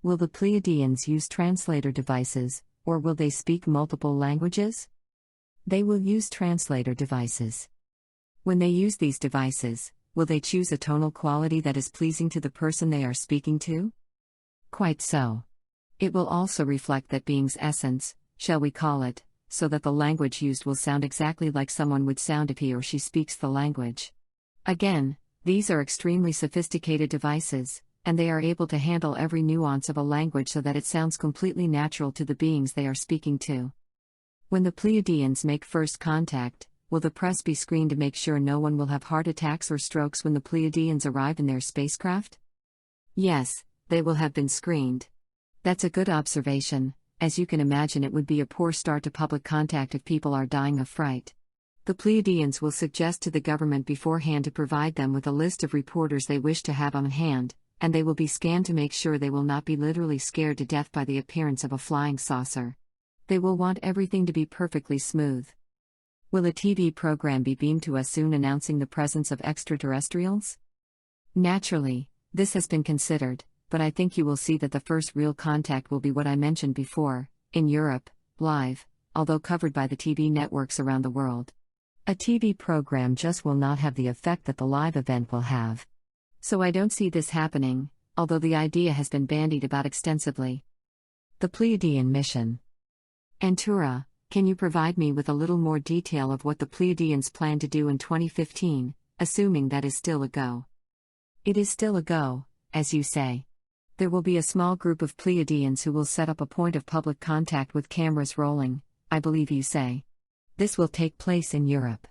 Will the Pleiadians use translator devices, or will they speak multiple languages? They will use translator devices. When they use these devices, will they choose a tonal quality that is pleasing to the person they are speaking to? Quite so. It will also reflect that being's essence, shall we call it, so that the language used will sound exactly like someone would sound if he or she speaks the language. Again, these are extremely sophisticated devices, and they are able to handle every nuance of a language so that it sounds completely natural to the beings they are speaking to. When the Pleiadians make first contact, will the press be screened to make sure no one will have heart attacks or strokes when the Pleiadians arrive in their spacecraft? Yes, they will have been screened. That's a good observation. As you can imagine, it would be a poor start to public contact if people are dying of fright. The Pleiadians will suggest to the government beforehand to provide them with a list of reporters they wish to have on hand, and they will be scanned to make sure they will not be literally scared to death by the appearance of a flying saucer. They will want everything to be perfectly smooth. Will a TV program be beamed to us soon announcing the presence of extraterrestrials? Naturally, this has been considered, but I think you will see that the first real contact will be what I mentioned before, in Europe, live, although covered by the TV networks around the world. A TV program just will not have the effect that the live event will have. So I don't see this happening, although the idea has been bandied about extensively. The Pleiadian mission. Antura, can you provide me with a little more detail of what the Pleiadians plan to do in 2015, assuming that is still a go? It is still a go, as you say. There will be a small group of Pleiadians who will set up a point of public contact with cameras rolling, I believe you say. This will take place in Europe.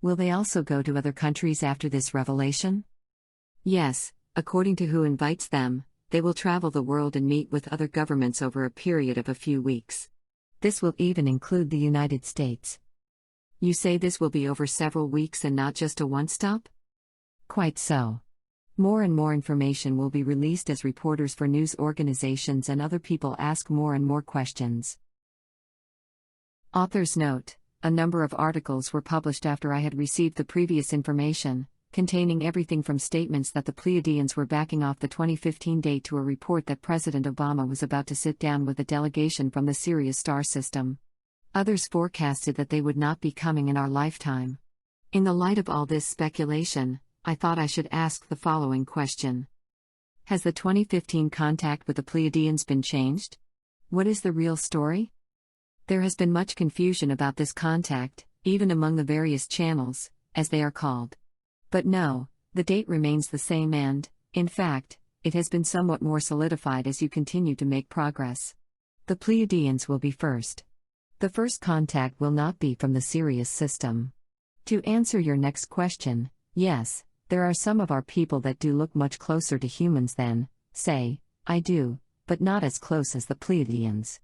Will they also go to other countries after this revelation? Yes, according to who invites them, they will travel the world and meet with other governments over a period of a few weeks. This will even include the United States. You say this will be over several weeks and not just a one-stop? Quite so. More and more information will be released as reporters for news organizations and other people ask more and more questions. Author's note: a number of articles were published after I had received the previous information, containing everything from statements that the Pleiadians were backing off the 2015 date to a report that President Obama was about to sit down with a delegation from the Sirius star system. Others forecasted that they would not be coming in our lifetime. In the light of all this speculation, I thought I should ask the following question. Has the 2015 contact with the Pleiadians been changed? What is the real story? There has been much confusion about this contact, even among the various channels, as they are called. But no, the date remains the same and, in fact, it has been somewhat more solidified as you continue to make progress. The Pleiadians will be first. The first contact will not be from the Sirius system. To answer your next question, yes, there are some of our people that do look much closer to humans than, say, I do, but not as close as the Pleiadians.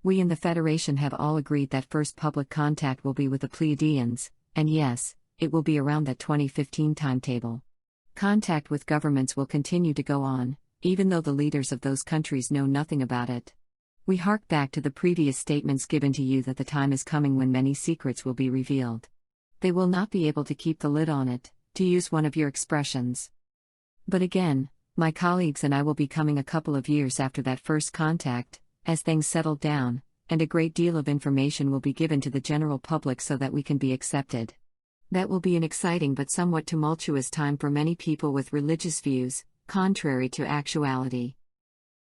We in the Federation have all agreed that first public contact will be with the Pleiadians, and yes, it will be around that 2015 timetable. Contact with governments will continue to go on, even though the leaders of those countries know nothing about it. We hark back to the previous statements given to you that the time is coming when many secrets will be revealed. They will not be able to keep the lid on it, to use one of your expressions. But again, my colleagues and I will be coming a couple of years after that first contact, as things settle down, and a great deal of information will be given to the general public so that we can be accepted. That will be an exciting but somewhat tumultuous time for many people with religious views, contrary to actuality.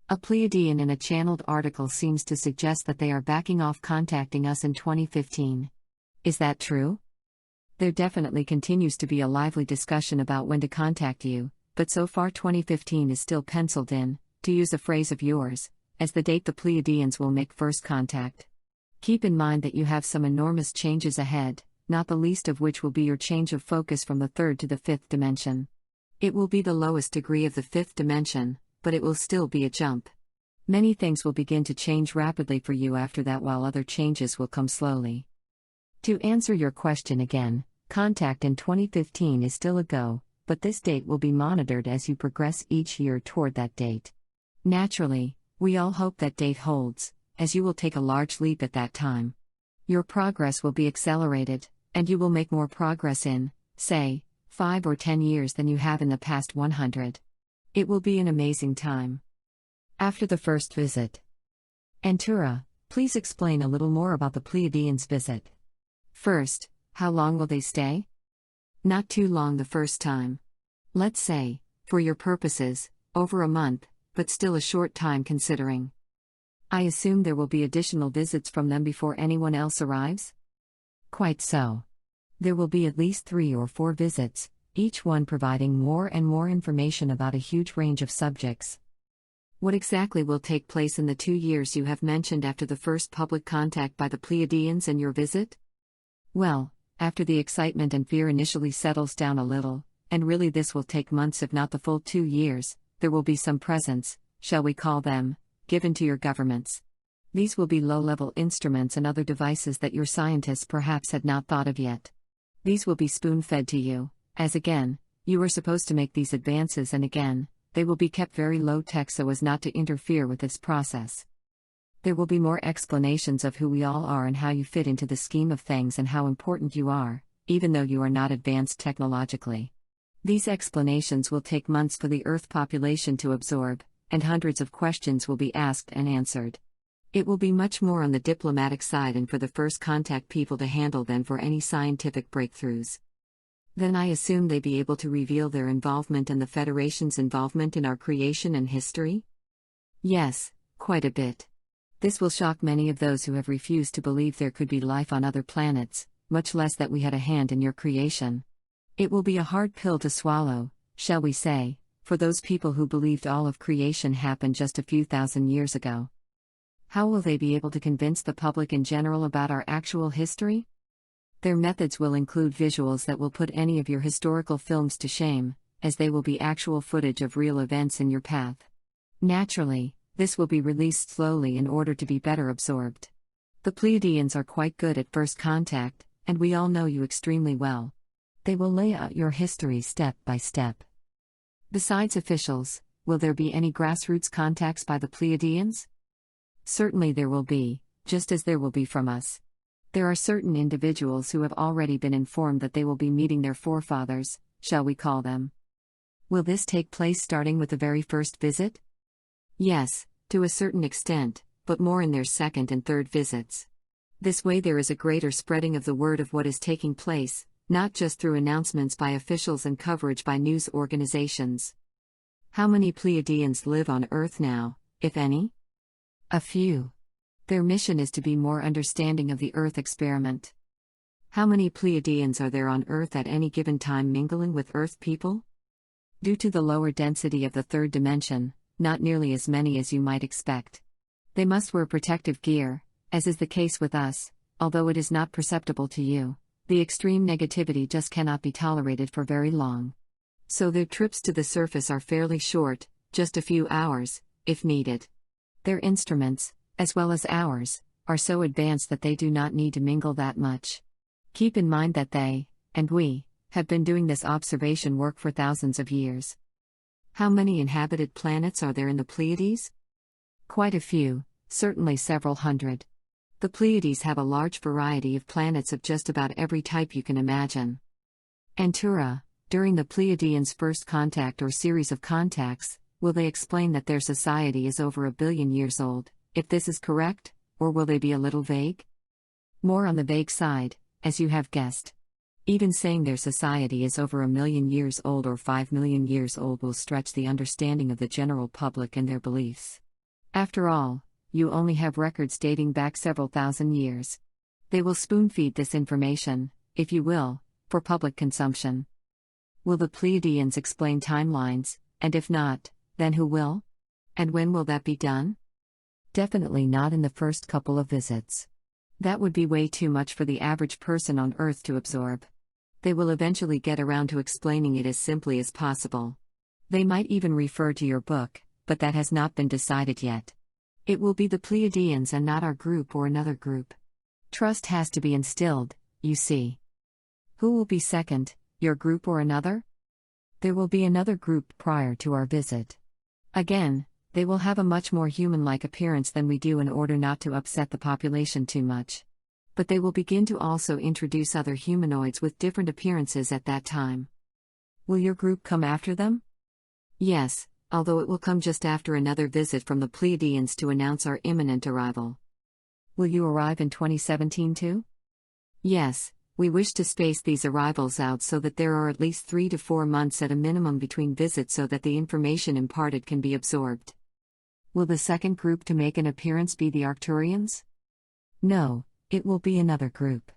A Pleiadian in a channeled article seems to suggest that they are backing off contacting us in 2015. Is that true? There definitely continues to be a lively discussion about when to contact you, but so far 2015 is still penciled in, to use a phrase of yours, as the date the Pleiadians will make first contact. Keep in mind that you have some enormous changes ahead, not the least of which will be your change of focus from the third to the fifth dimension. It will be the lowest degree of the fifth dimension, but it will still be a jump. Many things will begin to change rapidly for you after that, while other changes will come slowly. To answer your question again, contact in 2015 is still a go, but this date will be monitored as you progress each year toward that date. Naturally, we all hope that date holds, as you will take a large leap at that time. Your progress will be accelerated, and you will make more progress in, say, 5 or 10 years than you have in the past 100. It will be an amazing time. After the first visit. Antura, please explain a little more about the Pleiadians' visit. First, how long will they stay? Not too long the first time. Let's say, for your purposes, over a month, but still a short time considering. I assume there will be additional visits from them before anyone else arrives? Quite so. There will be at least 3 or 4 visits, each one providing more and more information about a huge range of subjects. What exactly will take place in the 2 years you have mentioned after the first public contact by the Pleiadians and your visit? Well, after the excitement and fear initially settles down a little, and really this will take months if not the full 2 years, there will be some presents, shall we call them, given to your governments. These will be low-level instruments and other devices that your scientists perhaps had not thought of yet. These will be spoon-fed to you, as again, you are supposed to make these advances, and again, they will be kept very low-tech so as not to interfere with this process. There will be more explanations of who we all are and how you fit into the scheme of things and how important you are, even though you are not advanced technologically. These explanations will take months for the Earth population to absorb, and hundreds of questions will be asked and answered. It will be much more on the diplomatic side and for the first contact people to handle than for any scientific breakthroughs. Then I assume they be able to reveal their involvement and the Federation's involvement in our creation and history? Yes, quite a bit. This will shock many of those who have refused to believe there could be life on other planets, much less that we had a hand in your creation. It will be a hard pill to swallow, shall we say, for those people who believed all of creation happened just a few thousand years ago. How will they be able to convince the public in general about our actual history? Their methods will include visuals that will put any of your historical films to shame, as they will be actual footage of real events in your path. Naturally, this will be released slowly in order to be better absorbed. The Pleiadians are quite good at first contact, and we all know you extremely well. They will lay out your history step by step. Besides officials, will there be any grassroots contacts by the Pleiadians? Certainly there will be, just as there will be from us. There are certain individuals who have already been informed that they will be meeting their forefathers, shall we call them. Will this take place starting with the very first visit? Yes, to a certain extent, but more in their second and third visits. This way there is a greater spreading of the word of what is taking place, not just through announcements by officials and coverage by news organizations. How many Pleiadians live on Earth now, if any? A few. Their mission is to be more understanding of the Earth experiment. How many Pleiadians are there on Earth at any given time mingling with Earth people? Due to the lower density of the third dimension, not nearly as many as you might expect. They must wear protective gear, as is the case with us, although it is not perceptible to you. The extreme negativity just cannot be tolerated for very long. So their trips to the surface are fairly short, just a few hours, if needed. Their instruments, as well as ours, are so advanced that they do not need to mingle that much. Keep in mind that they, and we, have been doing this observation work for thousands of years. How many inhabited planets are there in the Pleiades? Quite a few, certainly several hundred. The Pleiades have a large variety of planets of just about every type you can imagine. Antura, during the Pleiadians' first contact or series of contacts, will they explain that their society is over 1 billion years old, if this is correct, or will they be a little vague? More on the vague side, as you have guessed. Even saying their society is over 1 million years old or 5 million years old will stretch the understanding of the general public and their beliefs. After all, you only have records dating back several thousand years. They will spoon-feed this information, if you will, for public consumption. Will the Pleiadians explain timelines, and if not, then who will? And when will that be done? Definitely not in the first couple of visits. That would be way too much for the average person on Earth to absorb. They will eventually get around to explaining it as simply as possible. They might even refer to your book, but that has not been decided yet. It will be the Pleiadians and not our group or another group. Trust has to be instilled, you see. Who will be second, your group or another? There will be another group prior to our visit. Again, they will have a much more human-like appearance than we do in order not to upset the population too much. But they will begin to also introduce other humanoids with different appearances at that time. Will your group come after them? Yes, although it will come just after another visit from the Pleiadians to announce our imminent arrival. Will you arrive in 2017 too? Yes, We wish to space these arrivals out so that there are at least 3 to 4 months at a minimum between visits so that the information imparted can be absorbed. Will the second group to make an appearance be the Arcturians? No, it will be another group.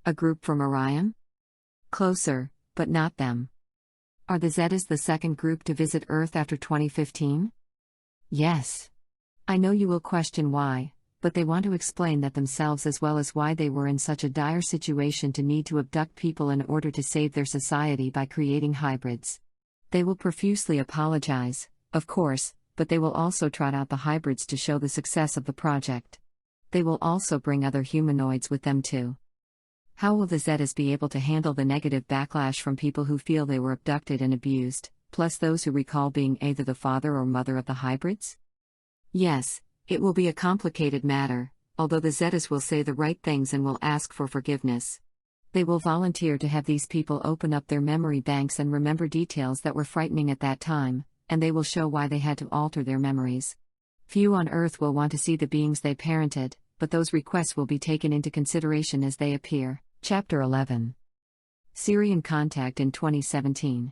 A group from Orion? Closer, but not them. Are the Zetas the second group to visit Earth after 2015? Yes. I know you will question why, but they want to explain that themselves as well as why they were in such a dire situation to need to abduct people in order to save their society by creating hybrids. They will profusely apologize, of course, but they will also trot out the hybrids to show the success of the project. They will also bring other humanoids with them too. How will the Zetas be able to handle the negative backlash from people who feel they were abducted and abused, plus those who recall being either the father or mother of the hybrids? Yes, it will be a complicated matter, although the Zetas will say the right things and will ask for forgiveness. They will volunteer to have these people open up their memory banks and remember details that were frightening at that time, and they will show why they had to alter their memories. Few on Earth will want to see the beings they parented, but those requests will be taken into consideration as they appear. Chapter 11. Syrian Contact in 2017.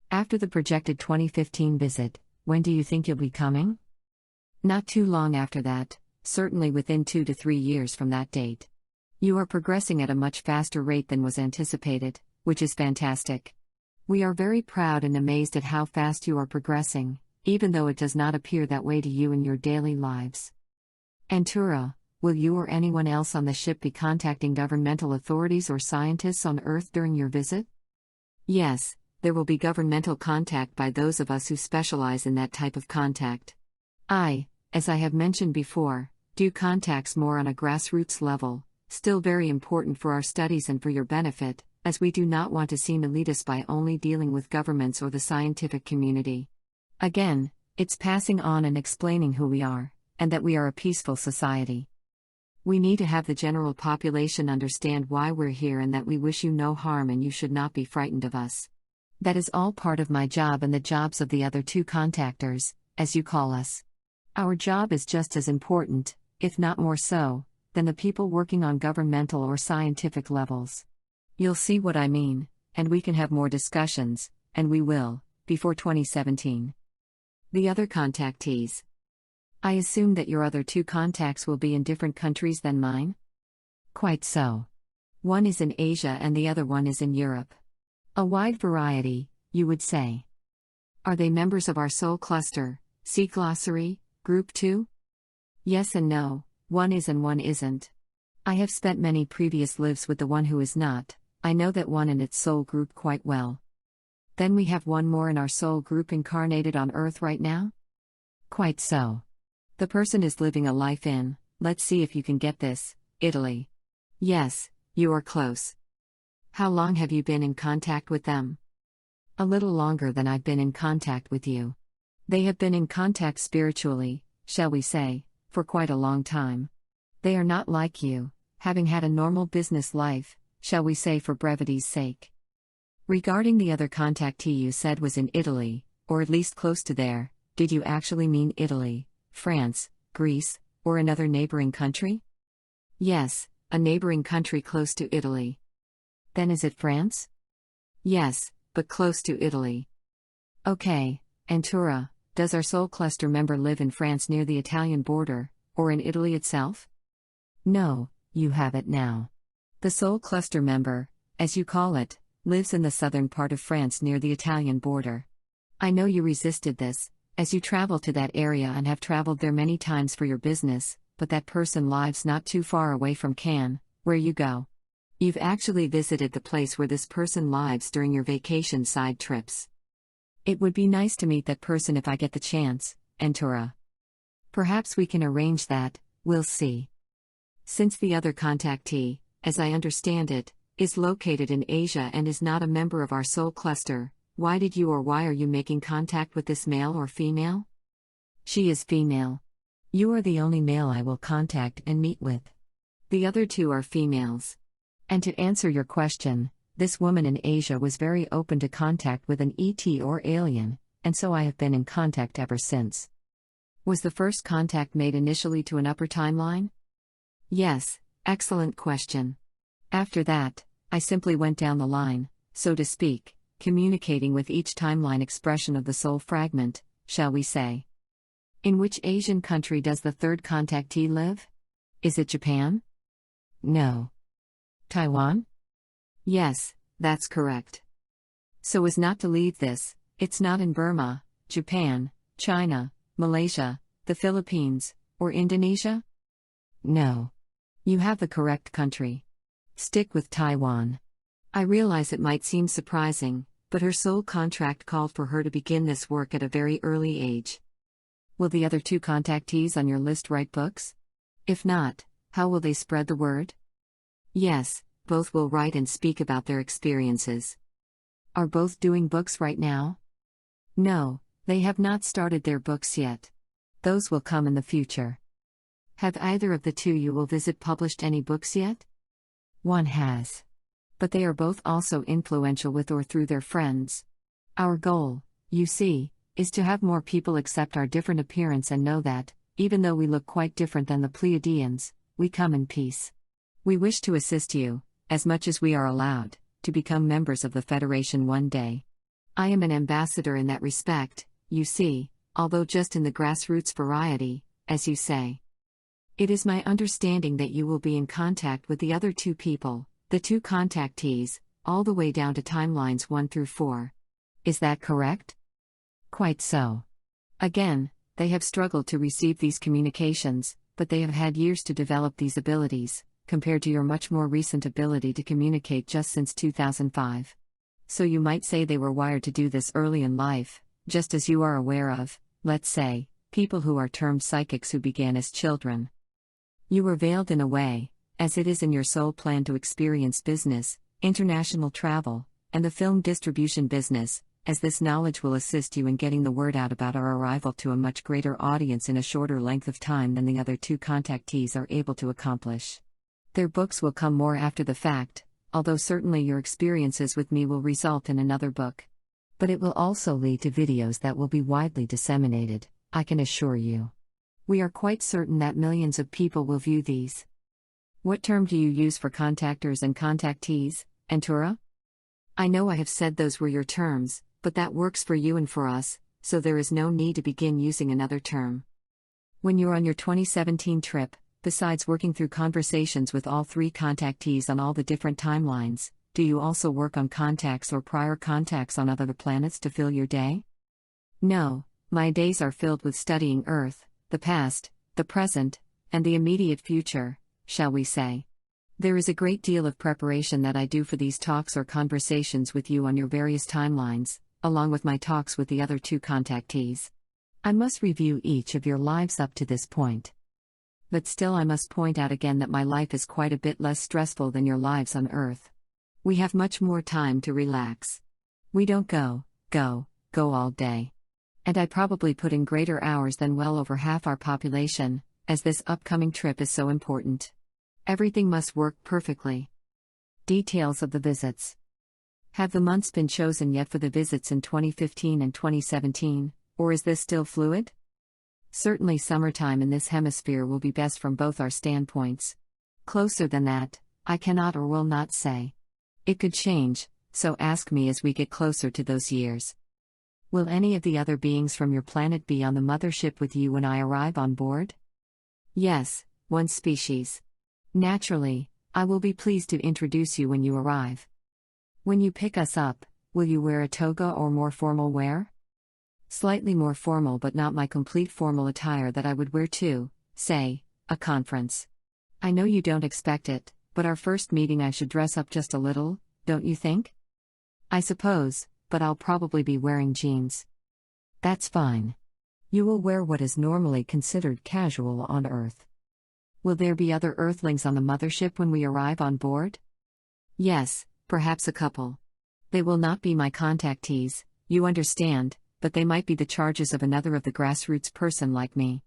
After the projected 2015 visit, when do you think you'll be coming? Not too long after that, certainly within 2 to 3 years from that date. You are progressing at a much faster rate than was anticipated, which is fantastic. We are very proud and amazed at how fast you are progressing, even though it does not appear that way to you in your daily lives. Antura, will you or anyone else on the ship be contacting governmental authorities or scientists on Earth during your visit? Yes, there will be governmental contact by those of us who specialize in that type of contact. As I have mentioned before, do contacts more on a grassroots level, still very important for our studies and for your benefit, as we do not want to seem elitist by only dealing with governments or the scientific community. Again, it's passing on and explaining who we are, and that we are a peaceful society. We need to have the general population understand why we're here and that we wish you no harm and you should not be frightened of us. That is all part of my job and the jobs of the other two contactors, as you call us. Our job is just as important, if not more so, than the people working on governmental or scientific levels. You'll see what I mean, and we can have more discussions, and we will, before 2017. The other contactees. I assume that your other two contacts will be in different countries than mine? Quite so. One is in Asia and the other one is in Europe. A wide variety, you would say. Are they members of our Soul Cluster, See Glossary, Group 2? Yes and no, one is and one isn't. I have spent many previous lives with the one who is not. I know that one in its soul group quite well. Then we have one more in our soul group incarnated on Earth right now? Quite so. The person is living a life in, let's see if you can get this, Italy. Yes, you are close. How long have you been in contact with them? A little longer than I've been in contact with you. They have been in contact spiritually, shall we say, for quite a long time. They are not like you, having had a normal business life, shall we say for brevity's sake. Regarding the other contactee you said was in Italy, or at least close to there, did you actually mean Italy, France, Greece, or another neighboring country? Yes, a neighboring country close to Italy. Then is it France? Yes, but close to Italy. Okay, Antura, does our Soul Cluster member live in France near the Italian border, or in Italy itself? No, you have it now. The Soul Cluster member, as you call it, lives in the southern part of France near the Italian border. I know you resisted this, as you travel to that area and have traveled there many times for your business, but that person lives not too far away from Cannes, where you go. You've actually visited the place where this person lives during your vacation side trips. It would be nice to meet that person if I get the chance, Antura. Perhaps we can arrange that, we'll see. Since the other contactee, as I understand it, is located in Asia and is not a member of our Soul Cluster, why are you making contact with this male or female? She is female. You are the only male I will contact and meet with. The other two are females. And to answer your question, this woman in Asia was very open to contact with an ET or alien, and so I have been in contact ever since. Was the first contact made initially to an upper timeline? Yes, excellent question. After that, I simply went down the line, so to speak, communicating with each timeline expression of the soul fragment, shall we say. In which Asian country does the third contactee live? Is it Japan? No. Taiwan? Yes, that's correct. So as not to leave this, it's not in Burma, Japan, China, Malaysia, the Philippines, or Indonesia? No. You have the correct country. Stick with Taiwan. I realize it might seem surprising, but her soul contract called for her to begin this work at a very early age. Will the other two contactees on your list write books? If not, how will they spread the word? Yes, both will write and speak about their experiences. Are both doing books right now? No, they have not started their books yet. Those will come in the future. Have either of the two you will visit published any books yet? One has. But they are both also influential with or through their friends. Our goal, you see, is to have more people accept our different appearance and know that, even though we look quite different than the Pleiadians, we come in peace. We wish to assist you, as much as we are allowed, to become members of the Federation one day. I am an ambassador in that respect, you see, although just in the grassroots variety, as you say. It is my understanding that you will be in contact with the other two people, the two contactees, all the way down to timelines 1 through 4. Is that correct? Quite so. Again, they have struggled to receive these communications, but they have had years to develop these abilities, compared to your much more recent ability to communicate just since 2005. So you might say they were wired to do this early in life, just as you are aware of, let's say, people who are termed psychics who began as children. You were veiled in a way, as it is in your soul plan to experience business, international travel, and the film distribution business, as this knowledge will assist you in getting the word out about our arrival to a much greater audience in a shorter length of time than the other two contactees are able to accomplish. Their books will come more after the fact, although certainly your experiences with me will result in another book. But it will also lead to videos that will be widely disseminated, I can assure you. We are quite certain that millions of people will view these. What term do you use for contactors and contactees, Antura? I know I have said those were your terms, but that works for you and for us, so there is no need to begin using another term. When you're on your 2017 trip, besides working through conversations with all three contactees on all the different timelines, do you also work on contacts or prior contacts on other planets to fill your day? No, my days are filled with studying Earth, the past, the present, and the immediate future, shall we say. There is a great deal of preparation that I do for these talks or conversations with you on your various timelines, along with my talks with the other two contactees. I must review each of your lives up to this point. But still I must point out again that my life is quite a bit less stressful than your lives on Earth. We have much more time to relax. We don't go all day. And I probably put in greater hours than well over half our population, as this upcoming trip is so important. Everything must work perfectly. Details of the visits. Have the months been chosen yet for the visits in 2015 and 2017, or is this still fluid? Certainly summertime in this hemisphere will be best from both our standpoints. Closer than that, I cannot or will not say. It could change, so ask me as we get closer to those years. Will any of the other beings from your planet be on the mothership with you when I arrive on board? Yes, one species. Naturally, I will be pleased to introduce you when you arrive. When you pick us up, will you wear a toga or more formal wear? Slightly more formal, but not my complete formal attire that I would wear to, say, a conference. I know you don't expect it, but our first meeting I should dress up just a little, don't you think? I suppose, but I'll probably be wearing jeans. That's fine. You will wear what is normally considered casual on Earth. Will there be other Earthlings on the mothership when we arrive on board? Yes, perhaps a couple. They will not be my contactees, you understand, but they might be the charges of another of the grassroots person like me.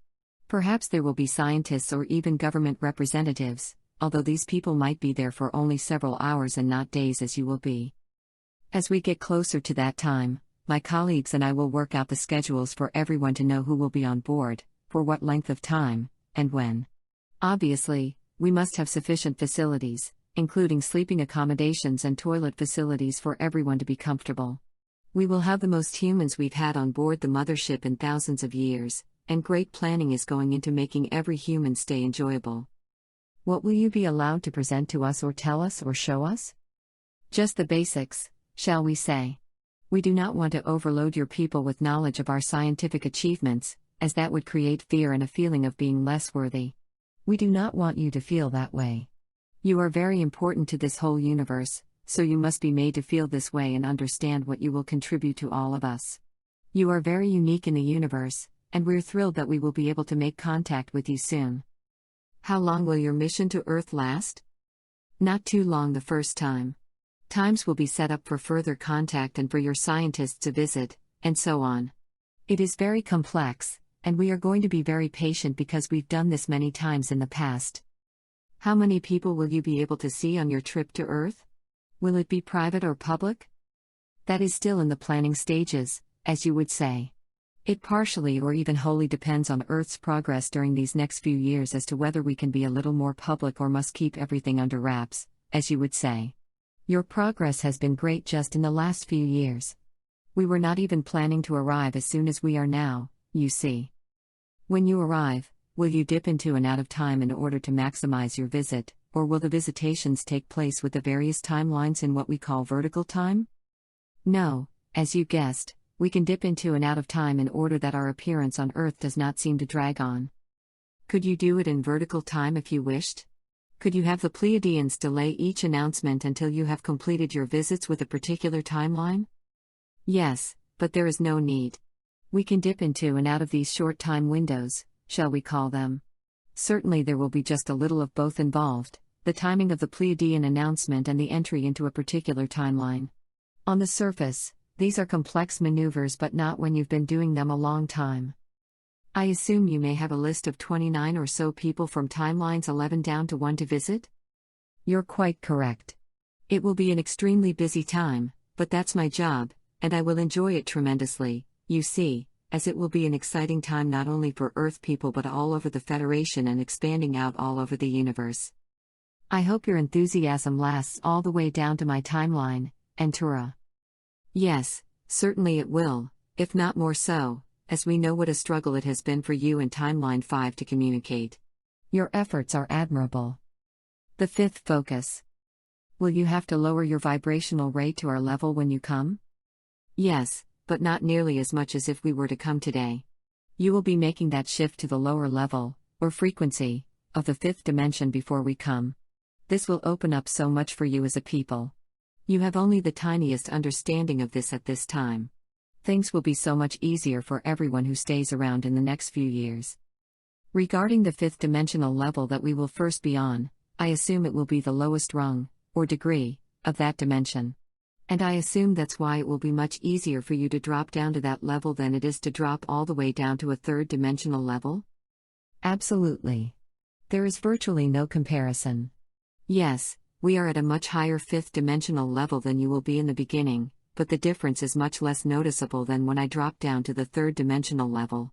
Perhaps there will be scientists or even government representatives, although these people might be there for only several hours and not days as you will be. As we get closer to that time, my colleagues and I will work out the schedules for everyone to know who will be on board, for what length of time, and when. Obviously, we must have sufficient facilities, including sleeping accommodations and toilet facilities for everyone to be comfortable. We will have the most humans we've had on board the mothership in thousands of years, and great planning is going into making every human stay enjoyable. What will you be allowed to present to us or tell us or show us? Just the basics, shall we say. We do not want to overload your people with knowledge of our scientific achievements, as that would create fear and a feeling of being less worthy. We do not want you to feel that way. You are very important to this whole universe, so you must be made to feel this way and understand what you will contribute to all of us. You are very unique in the universe, and we're thrilled that we will be able to make contact with you soon. How long will your mission to Earth last? Not too long the first time. Times will be set up for further contact and for your scientists to visit, and so on. It is very complex, and we are going to be very patient because we've done this many times in the past. How many people will you be able to see on your trip to Earth? Will it be private or public? That is still in the planning stages, as you would say. It partially or even wholly depends on Earth's progress during these next few years as to whether we can be a little more public or must keep everything under wraps, as you would say. Your progress has been great just in the last few years. We were not even planning to arrive as soon as we are now, you see. When you arrive, will you dip into and out of time in order to maximize your visit, or will the visitations take place with the various timelines in what we call vertical time? No, as you guessed, we can dip into and out of time in order that our appearance on Earth does not seem to drag on. Could you do it in vertical time if you wished? Could you have the Pleiadians delay each announcement until you have completed your visits with a particular timeline? Yes, but there is no need. We can dip into and out of these short time windows, shall we call them. Certainly there will be just a little of both involved, the timing of the Pleiadian announcement and the entry into a particular timeline. On the surface, these are complex maneuvers, but not when you've been doing them a long time. I assume you may have a list of 29 or so people from timelines 11 down to 1 to visit? You're quite correct. It will be an extremely busy time, but that's my job, and I will enjoy it tremendously, you see, as it will be an exciting time not only for Earth people but all over the Federation and expanding out all over the universe. I hope your enthusiasm lasts all the way down to my timeline, Entura. Yes, certainly it will, if not more so, as we know what a struggle it has been for you in Timeline 5 to communicate. Your efforts are admirable. The fifth focus. Will you have to lower your vibrational rate to our level when you come? Yes, but not nearly as much as if we were to come today. You will be making that shift to the lower level, or frequency, of the fifth dimension before we come. This will open up so much for you as a people. You have only the tiniest understanding of this at this time. Things will be so much easier for everyone who stays around in the next few years. Regarding the fifth dimensional level that we will first be on, I assume it will be the lowest rung, or degree, of that dimension. And I assume that's why it will be much easier for you to drop down to that level than it is to drop all the way down to a third dimensional level? Absolutely. There is virtually no comparison. Yes, we are at a much higher fifth dimensional level than you will be in the beginning, but the difference is much less noticeable than when I drop down to the third dimensional level.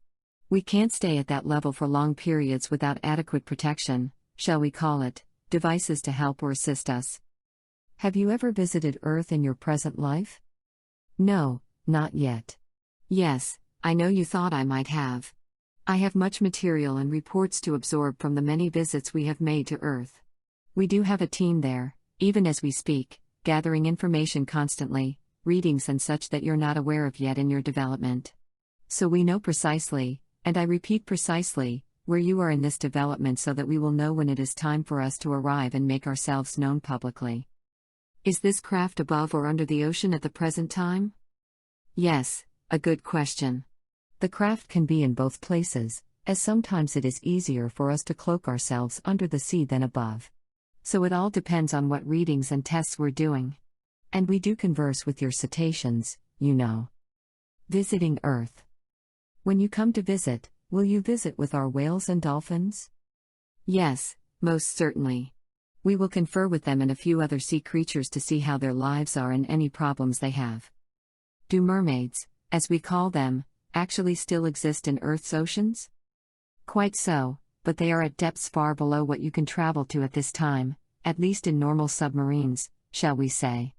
We can't stay at that level for long periods without adequate protection, shall we call it, devices to help or assist us. Have you ever visited Earth in your present life? No, not yet. Yes, I know you thought I might have. I have much material and reports to absorb from the many visits we have made to Earth. We do have a team there, even as we speak, gathering information constantly, readings and such that you're not aware of yet in your development. So we know precisely, and I repeat precisely, where you are in this development so that we will know when it is time for us to arrive and make ourselves known publicly. Is this craft above or under the ocean at the present time? Yes, a good question. The craft can be in both places, as sometimes it is easier for us to cloak ourselves under the sea than above. So it all depends on what readings and tests we're doing. And we do converse with your cetaceans, you know. Visiting Earth. When you come to visit, will you visit with our whales and dolphins? Yes, most certainly. We will confer with them and a few other sea creatures to see how their lives are and any problems they have. Do mermaids, as we call them, actually still exist in Earth's oceans? Quite so, but they are at depths far below what you can travel to at this time, at least in normal submarines, shall we say.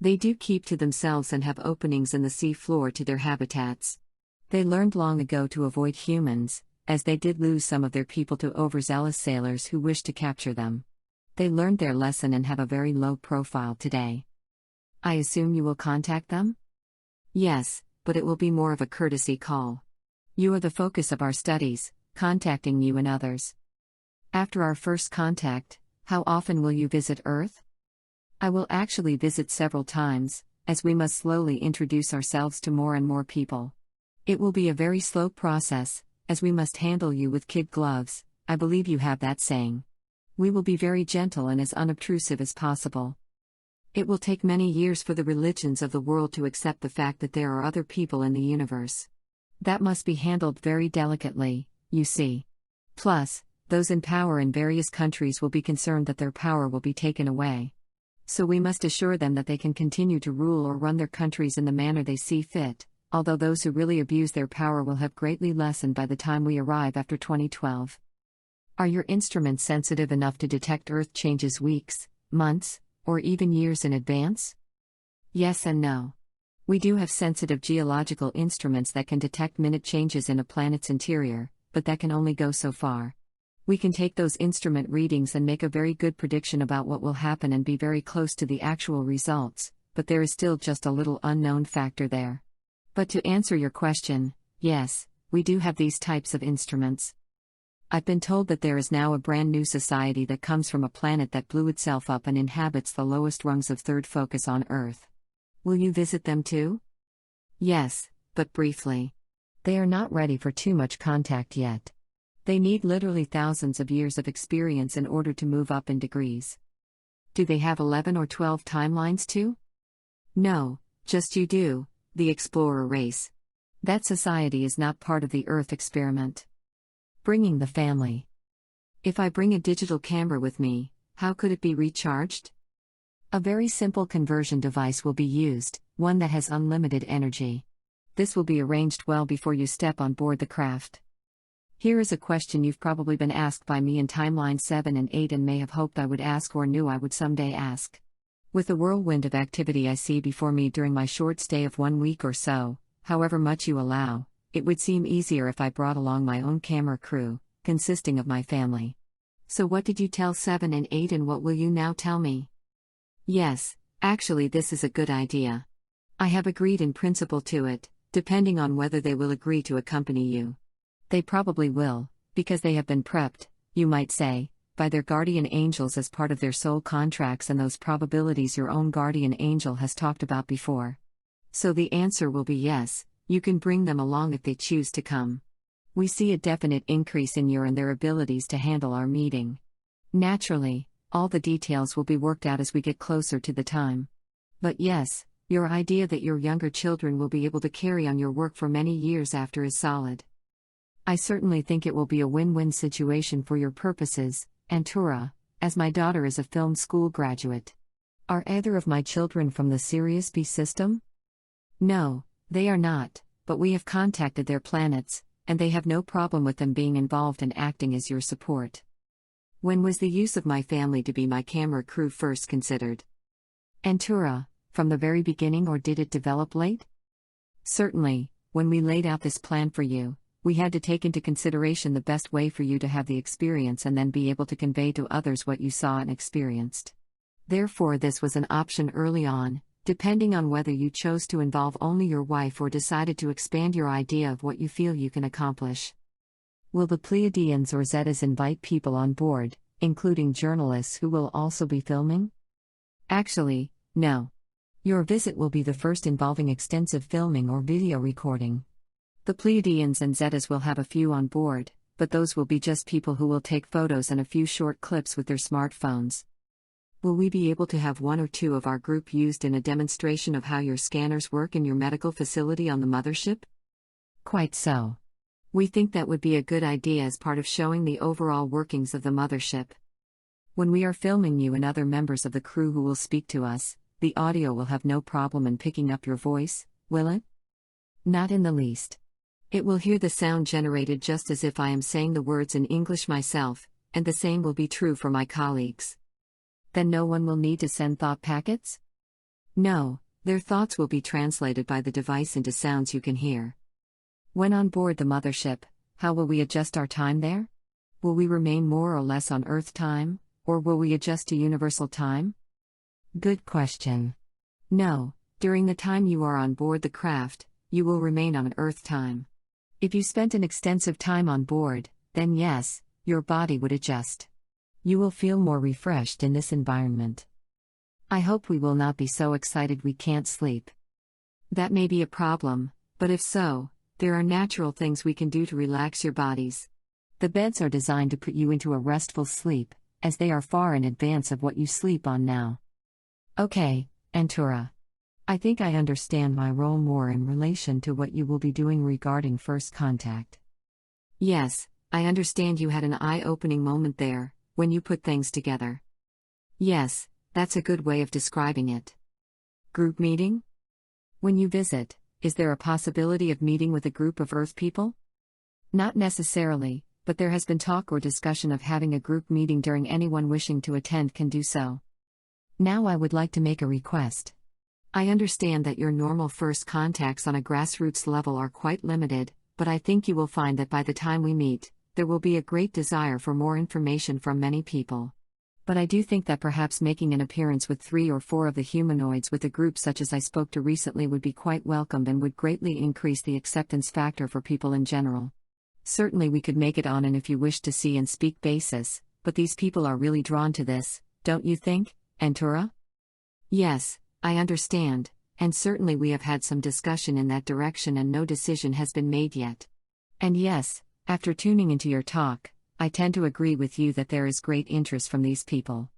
They do keep to themselves and have openings in the sea floor to their habitats. They learned long ago to avoid humans, as they did lose some of their people to overzealous sailors who wished to capture them. They learned their lesson and have a very low profile today. I assume you will contact them? Yes, but it will be more of a courtesy call. You are the focus of our studies, contacting you and others. After our first contact, how often will you visit Earth? I will actually visit several times, as we must slowly introduce ourselves to more and more people. It will be a very slow process, as we must handle you with kid gloves. I believe you have that saying. We will be very gentle and as unobtrusive as possible. It will take many years for the religions of the world to accept the fact that there are other people in the universe. That must be handled very delicately, you see. Plus, those in power in various countries will be concerned that their power will be taken away. So we must assure them that they can continue to rule or run their countries in the manner they see fit, although those who really abuse their power will have greatly lessened by the time we arrive after 2012. Are your instruments sensitive enough to detect Earth changes weeks, months, or even years in advance? Yes and no. We do have sensitive geological instruments that can detect minute changes in a planet's interior, but that can only go so far. We can take those instrument readings and make a very good prediction about what will happen and be very close to the actual results, but there is still just a little unknown factor there. But to answer your question, yes, we do have these types of instruments. I've been told that there is now a brand new society that comes from a planet that blew itself up and inhabits the lowest rungs of third focus on Earth. Will you visit them too? Yes, but briefly. They are not ready for too much contact yet. They need literally thousands of years of experience in order to move up in degrees. Do they have 11 or 12 timelines too? No, just you do, the explorer race. That society is not part of the Earth experiment. Bringing the family. If I bring a digital camera with me, how could it be recharged? A very simple conversion device will be used, one that has unlimited energy. This will be arranged well before you step on board the craft. Here is a question you've probably been asked by me in timeline 7 and 8 and may have hoped I would ask or knew I would someday ask. With the whirlwind of activity I see before me during my short stay of 1 week or so, however much you allow, it would seem easier if I brought along my own camera crew, consisting of my family. So what did you tell 7 and 8 and what will you now tell me? Yes, actually this is a good idea. I have agreed in principle to it, depending on whether they will agree to accompany you. They probably will, because they have been prepped, you might say, by their guardian angels as part of their soul contracts and those probabilities your own guardian angel has talked about before. So the answer will be yes, you can bring them along if they choose to come. We see a definite increase in your and their abilities to handle our meeting. Naturally, all the details will be worked out as we get closer to the time. But yes, your idea that your younger children will be able to carry on your work for many years after is solid. I certainly think it will be a win-win situation for your purposes, Antura, as my daughter is a film school graduate. Are either of my children from the Sirius B system? No, they are not, but we have contacted their planets, and they have no problem with them being involved and acting as your support. When was the use of my family to be my camera crew first considered? Antura, from the very beginning or did it develop late? Certainly, when we laid out this plan for you, we had to take into consideration the best way for you to have the experience and then be able to convey to others what you saw and experienced. Therefore, this was an option early on, depending on whether you chose to involve only your wife or decided to expand your idea of what you feel you can accomplish. Will the Pleiadians or Zetas invite people on board, including journalists who will also be filming? Actually, no. Your visit will be the first involving extensive filming or video recording. The Pleiadians and Zetas will have a few on board, but those will be just people who will take photos and a few short clips with their smartphones. Will we be able to have 1 or 2 of our group used in a demonstration of how your scanners work in your medical facility on the mothership? Quite so. We think that would be a good idea as part of showing the overall workings of the mothership. When we are filming you and other members of the crew who will speak to us, the audio will have no problem in picking up your voice, will it? Not in the least. It will hear the sound generated just as if I am saying the words in English myself, and the same will be true for my colleagues. Then no one will need to send thought packets? No, their thoughts will be translated by the device into sounds you can hear. When on board the mothership, how will we adjust our time there? Will we remain more or less on Earth time, or will we adjust to universal time? Good question. No, during the time you are on board the craft, you will remain on Earth time. If you spent an extensive time on board, then yes, your body would adjust. You will feel more refreshed in this environment. I hope we will not be so excited we can't sleep. That may be a problem, but if so, there are natural things we can do to relax your bodies. The beds are designed to put you into a restful sleep, as they are far in advance of what you sleep on now. Okay, Antura. I think I understand my role more in relation to what you will be doing regarding first contact. Yes, I understand you had an eye-opening moment there, when you put things together. Yes, that's a good way of describing it. Group meeting? When you visit, is there a possibility of meeting with a group of Earth people? Not necessarily, but there has been talk or discussion of having a group meeting during anyone wishing to attend can do so. Now I would like to make a request. I understand that your normal first contacts on a grassroots level are quite limited, but I think you will find that by the time we meet, there will be a great desire for more information from many people. But I do think that perhaps making an appearance with 3 or 4 of the humanoids with a group such as I spoke to recently would be quite welcomed and would greatly increase the acceptance factor for people in general. Certainly we could make it on an if you wish to see and speak basis, but these people are really drawn to this, don't you think, Antura? Yes, I understand, and certainly we have had some discussion in that direction and no decision has been made yet. And yes, after tuning into your talk, I tend to agree with you that there is great interest from these people.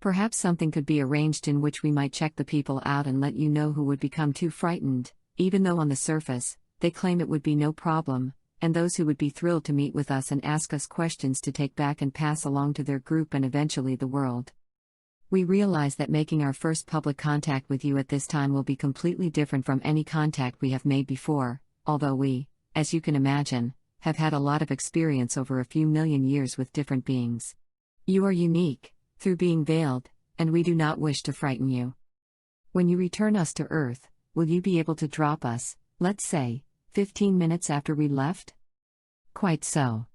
Perhaps something could be arranged in which we might check the people out and let you know who would become too frightened, even though on the surface, they claim it would be no problem, and those who would be thrilled to meet with us and ask us questions to take back and pass along to their group and eventually the world. We realize that making our first public contact with you at this time will be completely different from any contact we have made before, although we, as you can imagine, have had a lot of experience over a few million years with different beings. You are unique, through being veiled, and we do not wish to frighten you. When you return us to Earth, will you be able to drop us, let's say, 15 minutes after we left? Quite so.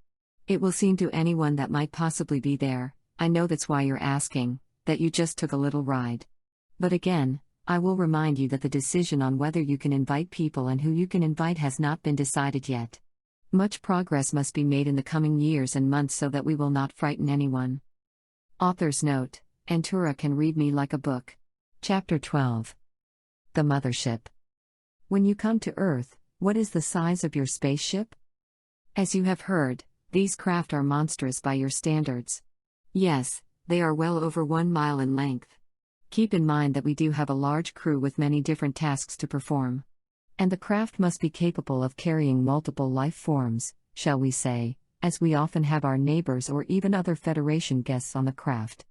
It will seem to anyone that might possibly be there, I know that's why you're asking, that you just took a little ride. But again, I will remind you that the decision on whether you can invite people and who you can invite has not been decided yet. Much progress must be made in the coming years and months so that we will not frighten anyone. Author's note: Antura can read me like a book. Chapter 12. The Mothership. When you come to Earth, what is the size of your spaceship? As you have heard, these craft are monstrous by your standards. Yes, they are well over 1 mile in length. Keep in mind that we do have a large crew with many different tasks to perform. And the craft must be capable of carrying multiple life forms, shall we say, as we often have our neighbors or even other Federation guests on the craft.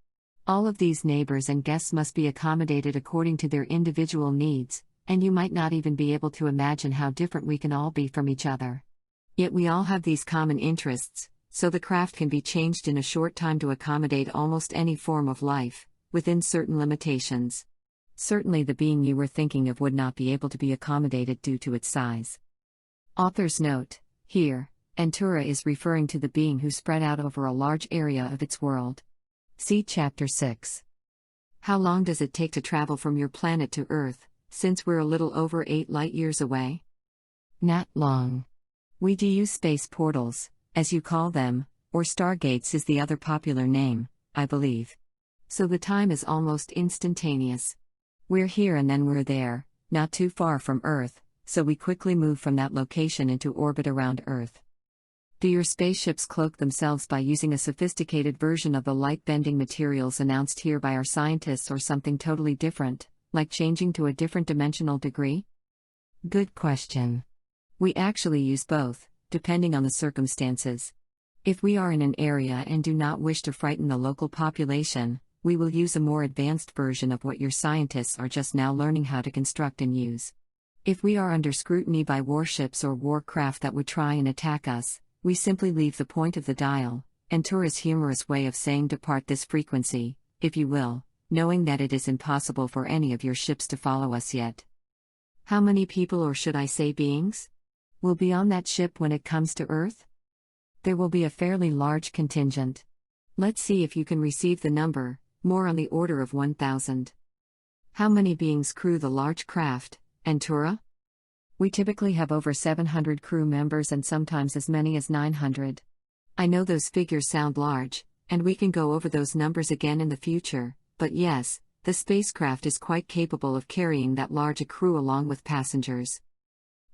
All of these neighbors and guests must be accommodated according to their individual needs, and you might not even be able to imagine how different we can all be from each other. Yet we all have these common interests, so the craft can be changed in a short time to accommodate almost any form of life, within certain limitations. Certainly the being you were thinking of would not be able to be accommodated due to its size. Author's note: here, Antura is referring to the being who spread out over a large area of its world. See Chapter 6. How long does it take to travel from your planet to Earth, since we're a little over 8 light-years away? Not long. We do use space portals, as you call them, or stargates is the other popular name, I believe. So the time is almost instantaneous. We're here and then we're there, not too far from Earth, so we quickly move from that location into orbit around Earth. Do your spaceships cloak themselves by using a sophisticated version of the light-bending materials announced here by our scientists, or something totally different, like changing to a different dimensional degree? Good question. We actually use both, depending on the circumstances. If we are in an area and do not wish to frighten the local population, we will use a more advanced version of what your scientists are just now learning how to construct and use. If we are under scrutiny by warships or warcraft that would try and attack us, we simply leave the point of the dial, Antura's humorous way of saying depart this frequency, if you will, knowing that it is impossible for any of your ships to follow us yet. How many people, or should I say beings, will be on that ship when it comes to Earth? There will be a fairly large contingent. Let's see if you can receive the number, more on the order of 1,000. How many beings crew the large craft, Antura? We typically have over 700 crew members and sometimes as many as 900. I know those figures sound large, and we can go over those numbers again in the future, but yes, the spacecraft is quite capable of carrying that large a crew along with passengers.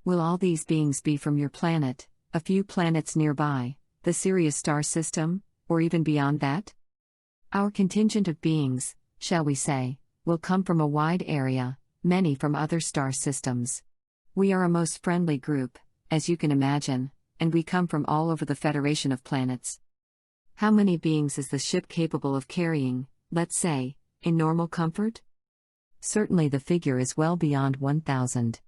Will all these beings be from your planet, a few planets nearby, the Sirius star system, or even beyond that? Our contingent of beings, shall we say, will come from a wide area, many from other star systems. We are a most friendly group, as you can imagine, and we come from all over the Federation of Planets. How many beings is the ship capable of carrying, let's say, in normal comfort? Certainly the figure is well beyond 1,000.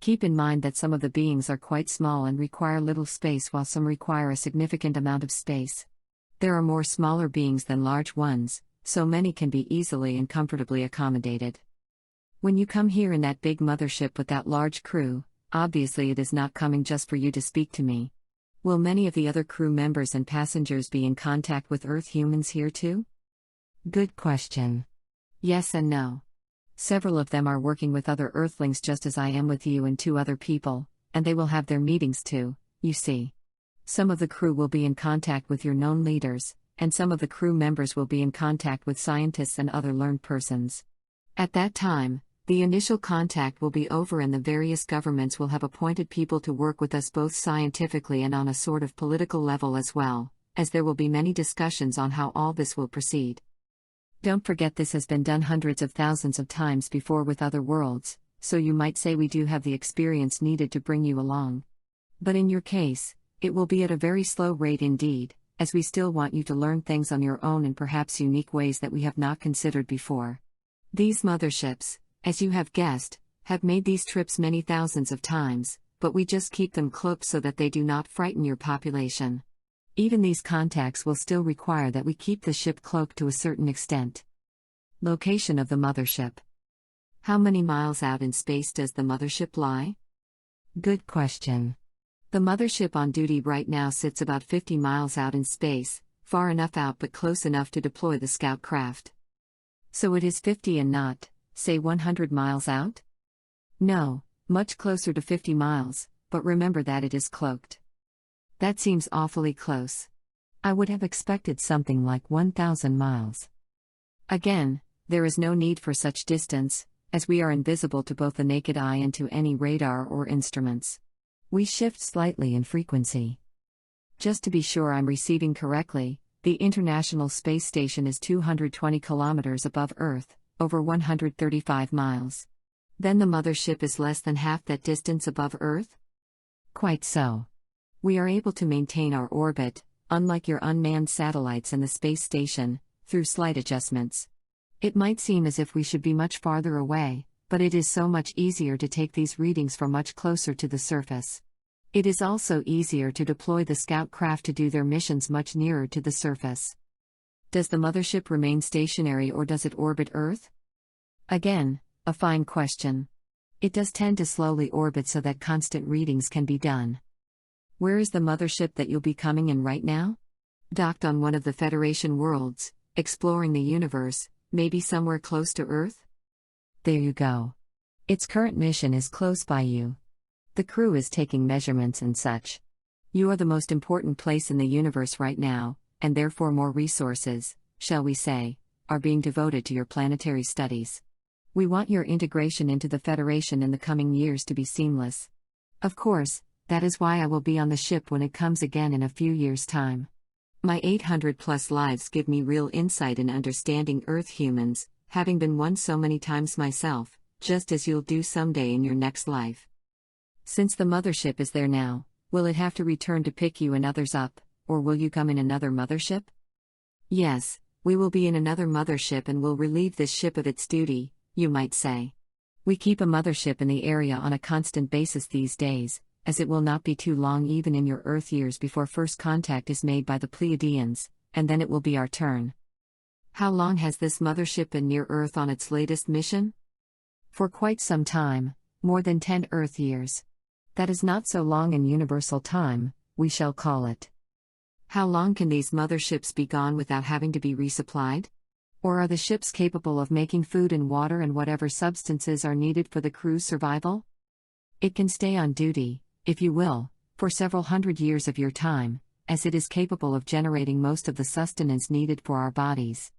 Keep in mind that some of the beings are quite small and require little space, while some require a significant amount of space. There are more smaller beings than large ones, so many can be easily and comfortably accommodated. When you come here in that big mothership with that large crew, obviously it is not coming just for you to speak to me. Will many of the other crew members and passengers be in contact with Earth humans here too? Good question. Yes and no. Several of them are working with other Earthlings just as I am with you and 2 other people, and they will have their meetings too, you see. Some of the crew will be in contact with your known leaders, and some of the crew members will be in contact with scientists and other learned persons. At that time, the initial contact will be over and the various governments will have appointed people to work with us both scientifically and on a sort of political level as well, as there will be many discussions on how all this will proceed. Don't forget this has been done hundreds of thousands of times before with other worlds, so you might say we do have the experience needed to bring you along. But in your case, it will be at a very slow rate indeed, as we still want you to learn things on your own in perhaps unique ways that we have not considered before. These motherships, as you have guessed, have made these trips many thousands of times, but we just keep them cloaked so that they do not frighten your population. Even these contacts will still require that we keep the ship cloaked to a certain extent. Location of the mothership. How many miles out in space does the mothership lie? Good question. The mothership on duty right now sits about 50 miles out in space, far enough out but close enough to deploy the scout craft. So it is 50 and not, say 100 miles out? No, much closer to 50 miles, but remember that it is cloaked. That seems awfully close. I would have expected something like 1,000 miles. Again, there is no need for such distance, as we are invisible to both the naked eye and to any radar or instruments. We shift slightly in frequency. Just to be sure I'm receiving correctly, the International Space Station is 220 kilometers above Earth, over 135 miles. Then the mothership is less than half that distance above Earth? Quite so. We are able to maintain our orbit, unlike your unmanned satellites and the space station, through slight adjustments. It might seem as if we should be much farther away, but it is so much easier to take these readings from much closer to the surface. It is also easier to deploy the scout craft to do their missions much nearer to the surface. Does the mothership remain stationary or does it orbit Earth? Again, a fine question. It does tend to slowly orbit so that constant readings can be done. Where is the mothership that you'll be coming in right now? Docked on one of the Federation worlds, exploring the universe, maybe somewhere close to Earth? There you go. Its current mission is close by you. The crew is taking measurements and such. You are the most important place in the universe right now, and therefore more resources, shall we say, are being devoted to your planetary studies. We want your integration into the Federation in the coming years to be seamless. Of course, that is why I will be on the ship when it comes again in a few years' time. My 800+ lives give me real insight in understanding Earth humans, having been one so many times myself, just as you'll do someday in your next life. Since the mothership is there now, will it have to return to pick you and others up, or will you come in another mothership? Yes, we will be in another mothership and will relieve this ship of its duty, you might say. We keep a mothership in the area on a constant basis these days, as it will not be too long even in your Earth years before first contact is made by the Pleiadians, and then it will be our turn. How long has this mothership been near Earth on its latest mission? For quite some time, more than 10 Earth years. That is not so long in universal time, we shall call it. How long can these motherships be gone without having to be resupplied? Or are the ships capable of making food and water and whatever substances are needed for the crew's survival? It can stay on duty, if you will, for several hundred years of your time, as it is capable of generating most of the sustenance needed for our bodies.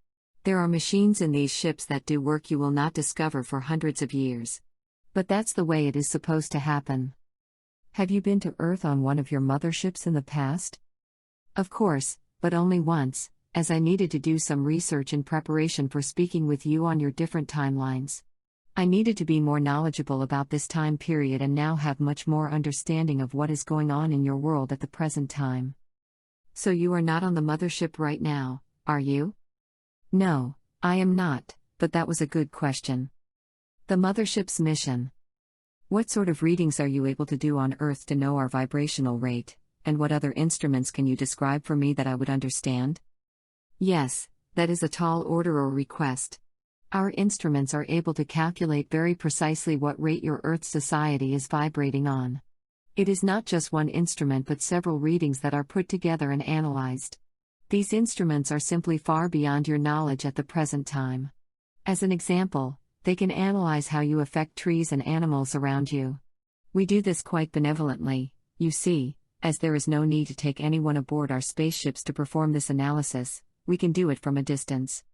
There are machines in these ships that do work you will not discover for hundreds of years. But that's the way it is supposed to happen. Have you been to Earth on one of your motherships in the past? Of course, but only once, as I needed to do some research in preparation for speaking with you on your different timelines. I needed to be more knowledgeable about this time period and now have much more understanding of what is going on in your world at the present time. So you are not on the mothership right now, are you? No, I am not, but that was a good question. The mothership's mission. What sort of readings are you able to do on Earth to know our vibrational rate, and what other instruments can you describe for me that I would understand? Yes, that is a tall order or request. Our instruments are able to calculate very precisely what rate your Earth society is vibrating on. It is not just one instrument but several readings that are put together and analyzed. These instruments are simply far beyond your knowledge at the present time. As an example, they can analyze how you affect trees and animals around you. We do this quite benevolently, you see, as there is no need to take anyone aboard our spaceships to perform this analysis, we can do it from a distance.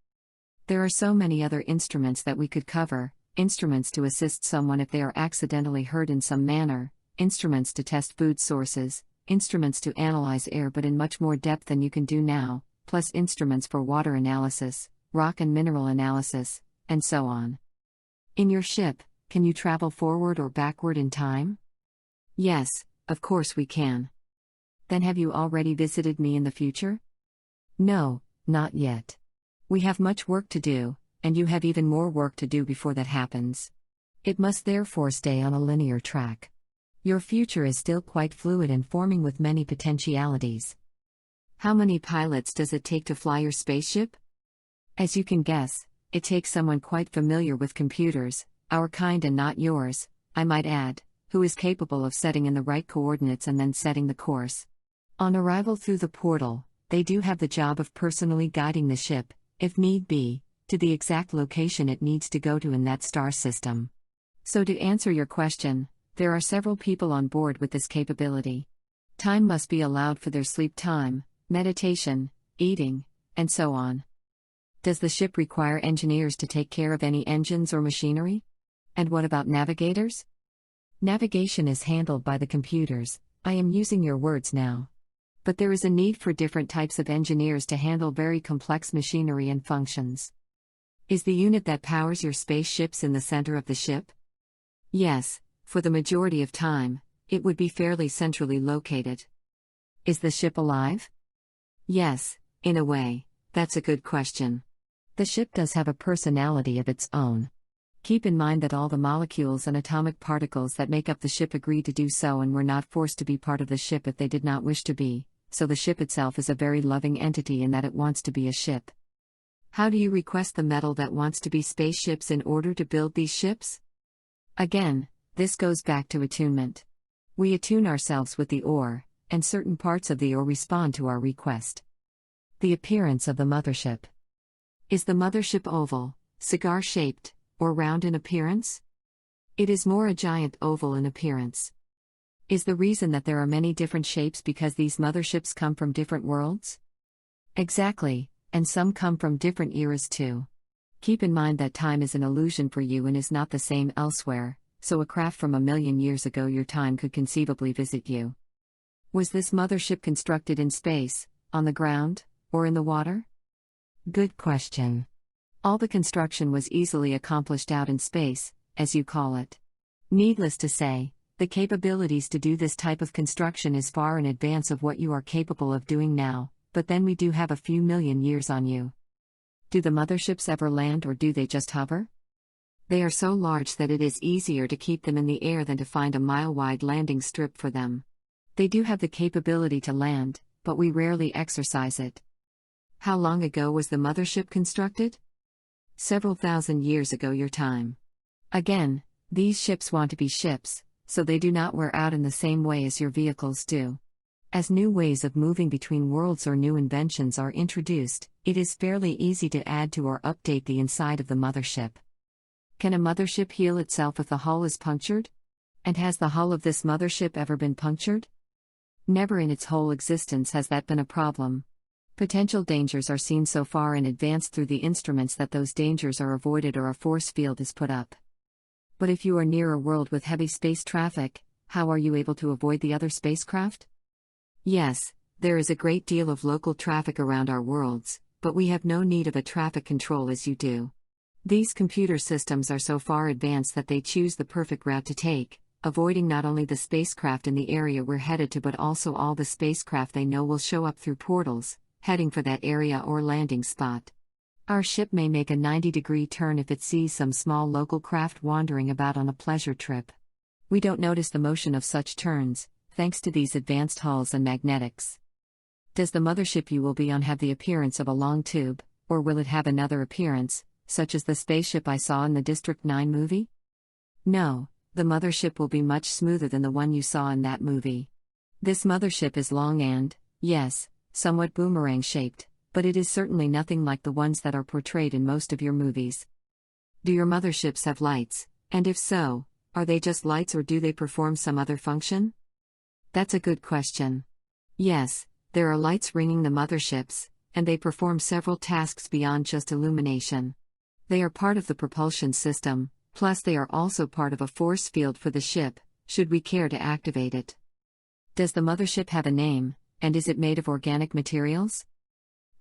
There are so many other instruments that we could cover, instruments to assist someone if they are accidentally hurt in some manner, instruments to test food sources, instruments to analyze air but in much more depth than you can do now, plus instruments for water analysis, rock and mineral analysis, and so on. In your ship, can you travel forward or backward in time? Yes, of course we can. Then have you already visited me in the future? No, not yet. We have much work to do, and you have even more work to do before that happens. It must therefore stay on a linear track. Your future is still quite fluid and forming with many potentialities. How many pilots does it take to fly your spaceship? As you can guess, it takes someone quite familiar with computers, our kind and not yours, I might add, who is capable of setting in the right coordinates and then setting the course. On arrival through the portal, they do have the job of personally guiding the ship, if need be, to the exact location it needs to go to in that star system. So to answer your question, there are several people on board with this capability. Time must be allowed for their sleep time, meditation, eating, and so on. Does the ship require engineers to take care of any engines or machinery? And what about navigators? Navigation is handled by the computers, I am using your words now. But there is a need for different types of engineers to handle very complex machinery and functions. Is the unit that powers your spaceships in the center of the ship? Yes, for the majority of time, it would be fairly centrally located. Is the ship alive? Yes, in a way, that's a good question. The ship does have a personality of its own. Keep in mind that all the molecules and atomic particles that make up the ship agreed to do so and were not forced to be part of the ship if they did not wish to be. So the ship itself is a very loving entity in that it wants to be a ship. How do you request the metal that wants to be spaceships in order to build these ships? Again, this goes back to attunement. We attune ourselves with the ore, and certain parts of the ore respond to our request. The appearance of the mothership. Is the mothership oval, cigar-shaped, or round in appearance? It is more a giant oval in appearance. Is the reason that there are many different shapes because these motherships come from different worlds? Exactly, and some come from different eras too. Keep in mind that time is an illusion for you and is not the same elsewhere, so a craft from 1,000,000 years ago your time could conceivably visit you. Was this mothership constructed in space, on the ground, or in the water? Good question. All the construction was easily accomplished out in space, as you call it. Needless to say, the capabilities to do this type of construction is far in advance of what you are capable of doing now, but then we do have a few million years on you. Do the motherships ever land or do they just hover? They are so large that it is easier to keep them in the air than to find a mile-wide landing strip for them. They do have the capability to land, but we rarely exercise it. How long ago was the mothership constructed? Several thousand years ago your time. Again, these ships want to be ships, so they do not wear out in the same way as your vehicles do. As new ways of moving between worlds or new inventions are introduced, it is fairly easy to add to or update the inside of the mothership. Can a mothership heal itself if the hull is punctured? And has the hull of this mothership ever been punctured? Never in its whole existence has that been a problem. Potential dangers are seen so far in advance through the instruments that those dangers are avoided or a force field is put up. But if you are near a world with heavy space traffic, how are you able to avoid the other spacecraft? Yes, there is a great deal of local traffic around our worlds, but we have no need of a traffic control as you do. These computer systems are so far advanced that they choose the perfect route to take, avoiding not only the spacecraft in the area we're headed to but also all the spacecraft they know will show up through portals, heading for that area or landing spot. Our ship may make a 90-degree turn if it sees some small local craft wandering about on a pleasure trip. We don't notice the motion of such turns, thanks to these advanced hulls and magnetics. Does the mothership you will be on have the appearance of a long tube, or will it have another appearance, such as the spaceship I saw in the District 9 movie? No, the mothership will be much smoother than the one you saw in that movie. This mothership is long and, yes, somewhat boomerang-shaped, but it is certainly nothing like the ones that are portrayed in most of your movies. Do your motherships have lights, and if so, are they just lights or do they perform some other function? That's a good question. Yes, there are lights ringing the motherships, and they perform several tasks beyond just illumination. They are part of the propulsion system, plus they are also part of a force field for the ship, should we care to activate it. Does the mothership have a name, and is it made of organic materials?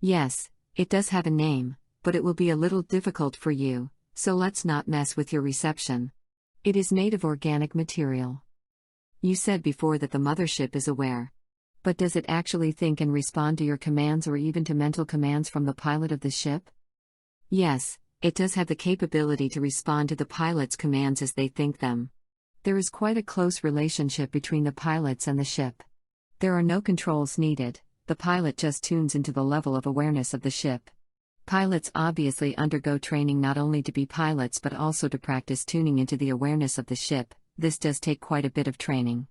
Yes, it does have a name, but it will be a little difficult for you, so let's not mess with your reception. It is made of organic material. You said before that the mothership is aware. But does it actually think and respond to your commands or even to mental commands from the pilot of the ship? Yes, it does have the capability to respond to the pilot's commands as they think them. There is quite a close relationship between the pilots and the ship. There are no controls needed, the pilot just tunes into the level of awareness of the ship. Pilots obviously undergo training not only to be pilots but also to practice tuning into the awareness of the ship. This does take quite a bit of training.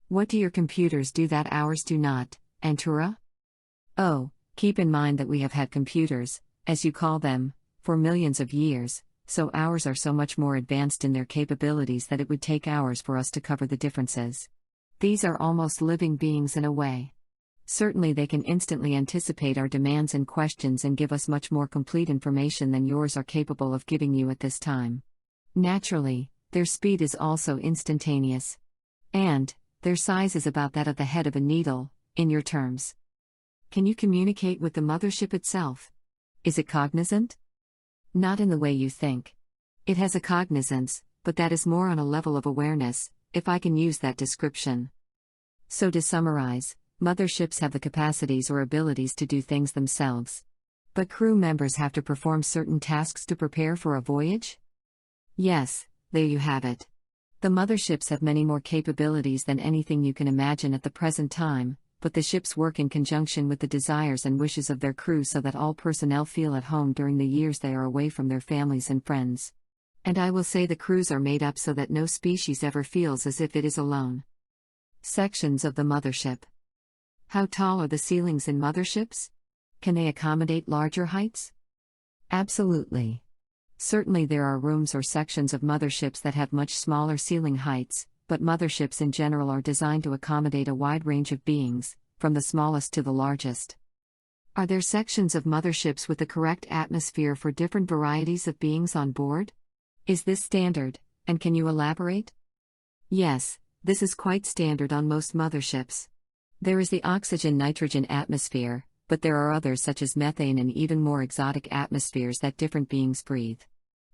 What do your computers do that ours do not, Antura? Oh, keep in mind that we have had computers, as you call them, for millions of years, so ours are so much more advanced in their capabilities that it would take hours for us to cover the differences. These are almost living beings in a way. Certainly they can instantly anticipate our demands and questions and give us much more complete information than yours are capable of giving you at this time. Naturally, their speed is also instantaneous. And their size is about that of the head of a needle, in your terms. Can you communicate with the mothership itself? Is it cognizant? Not in the way you think. It has a cognizance, but that is more on a level of awareness, if I can use that description. So to summarize, motherships have the capacities or abilities to do things themselves. But crew members have to perform certain tasks to prepare for a voyage? Yes, there you have it. The motherships have many more capabilities than anything you can imagine at the present time, but the ships work in conjunction with the desires and wishes of their crew so that all personnel feel at home during the years they are away from their families and friends. And I will say the crews are made up so that no species ever feels as if it is alone. Sections of the mothership. How tall are the ceilings in motherships? Can they accommodate larger heights? Absolutely. Certainly there are rooms or sections of motherships that have much smaller ceiling heights, but motherships in general are designed to accommodate a wide range of beings, from the smallest to the largest. Are there sections of motherships with the correct atmosphere for different varieties of beings on board? Is this standard, and can you elaborate? Yes, this is quite standard on most motherships. There is the oxygen-nitrogen atmosphere, but there are others such as methane and even more exotic atmospheres that different beings breathe.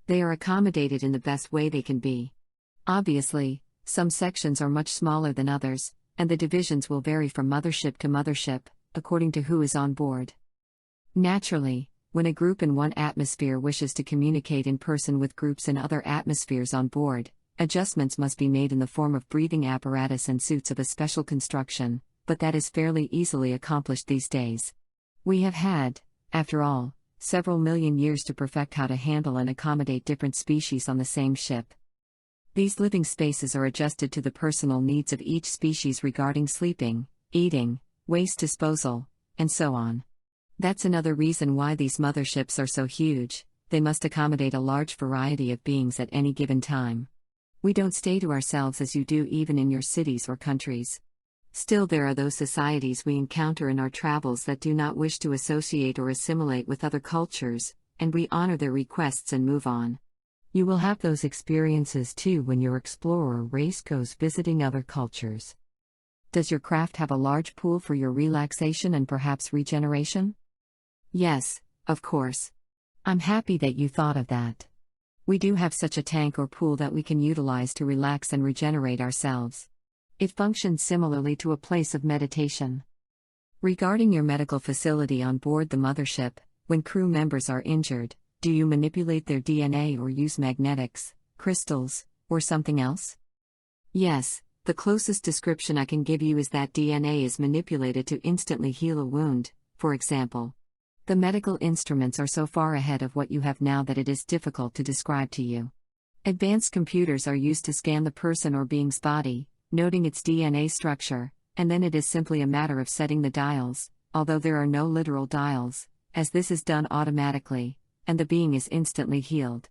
They are accommodated in the best way they can be. Obviously, some sections are much smaller than others, and the divisions will vary from mothership to mothership, according to who is on board. Naturally, when a group in one atmosphere wishes to communicate in person with groups in other atmospheres on board, adjustments must be made in the form of breathing apparatus and suits of a special construction, but that is fairly easily accomplished these days. We have had, After all, several million years to perfect how to handle and accommodate different species on the same ship. These living spaces are adjusted to the personal needs of each species regarding sleeping, eating, waste disposal, and so on. That's another reason why these motherships are so huge. They must accommodate a large variety of beings at any given time. We don't stay to ourselves as you do even in your cities or countries. Still, there are those societies we encounter in our travels that do not wish to associate or assimilate with other cultures, and we honor their requests and move on. You will have those experiences too when your explorer race goes visiting other cultures. Does your craft have a large pool for your relaxation and perhaps regeneration? Yes, of course. I'm happy that you thought of that. We do have such a tank or pool that we can utilize to relax and regenerate ourselves. It functions similarly to a place of meditation. Regarding your medical facility on board the mothership, when crew members are injured, do you manipulate their DNA or use magnetics, crystals, or something else? Yes, the closest description I can give you is that DNA is manipulated to instantly heal a wound, for example. The medical instruments are so far ahead of what you have now that it is difficult to describe to you. Advanced computers are used to scan the person or being's body, noting its DNA structure, and then it is simply a matter of setting the dials, although there are no literal dials, as this is done automatically, and the being is instantly healed.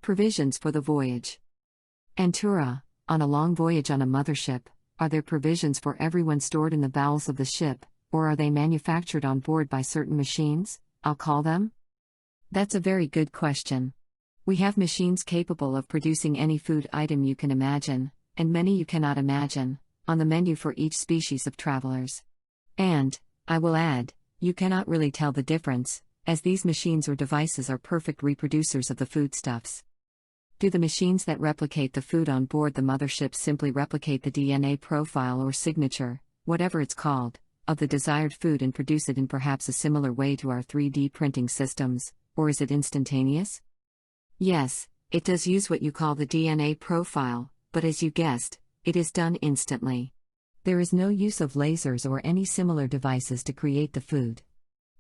Provisions for the voyage. Antura, on a long voyage on a mothership, are there provisions for everyone stored in the bowels of the ship, or are they manufactured on board by certain machines, I'll call them? That's a very good question. We have machines capable of producing any food item you can imagine, and many you cannot imagine, on the menu for each species of travelers. And, I will add, you cannot really tell the difference, as these machines or devices are perfect reproducers of the foodstuffs. Do the machines that replicate the food on board the mothership simply replicate the DNA profile or signature, whatever it's called, of the desired food and produce it in perhaps a similar way to our 3D printing systems, or is it instantaneous? Yes, it does use what you call the DNA profile, but as you guessed, it is done instantly. There is no use of lasers or any similar devices to create the food.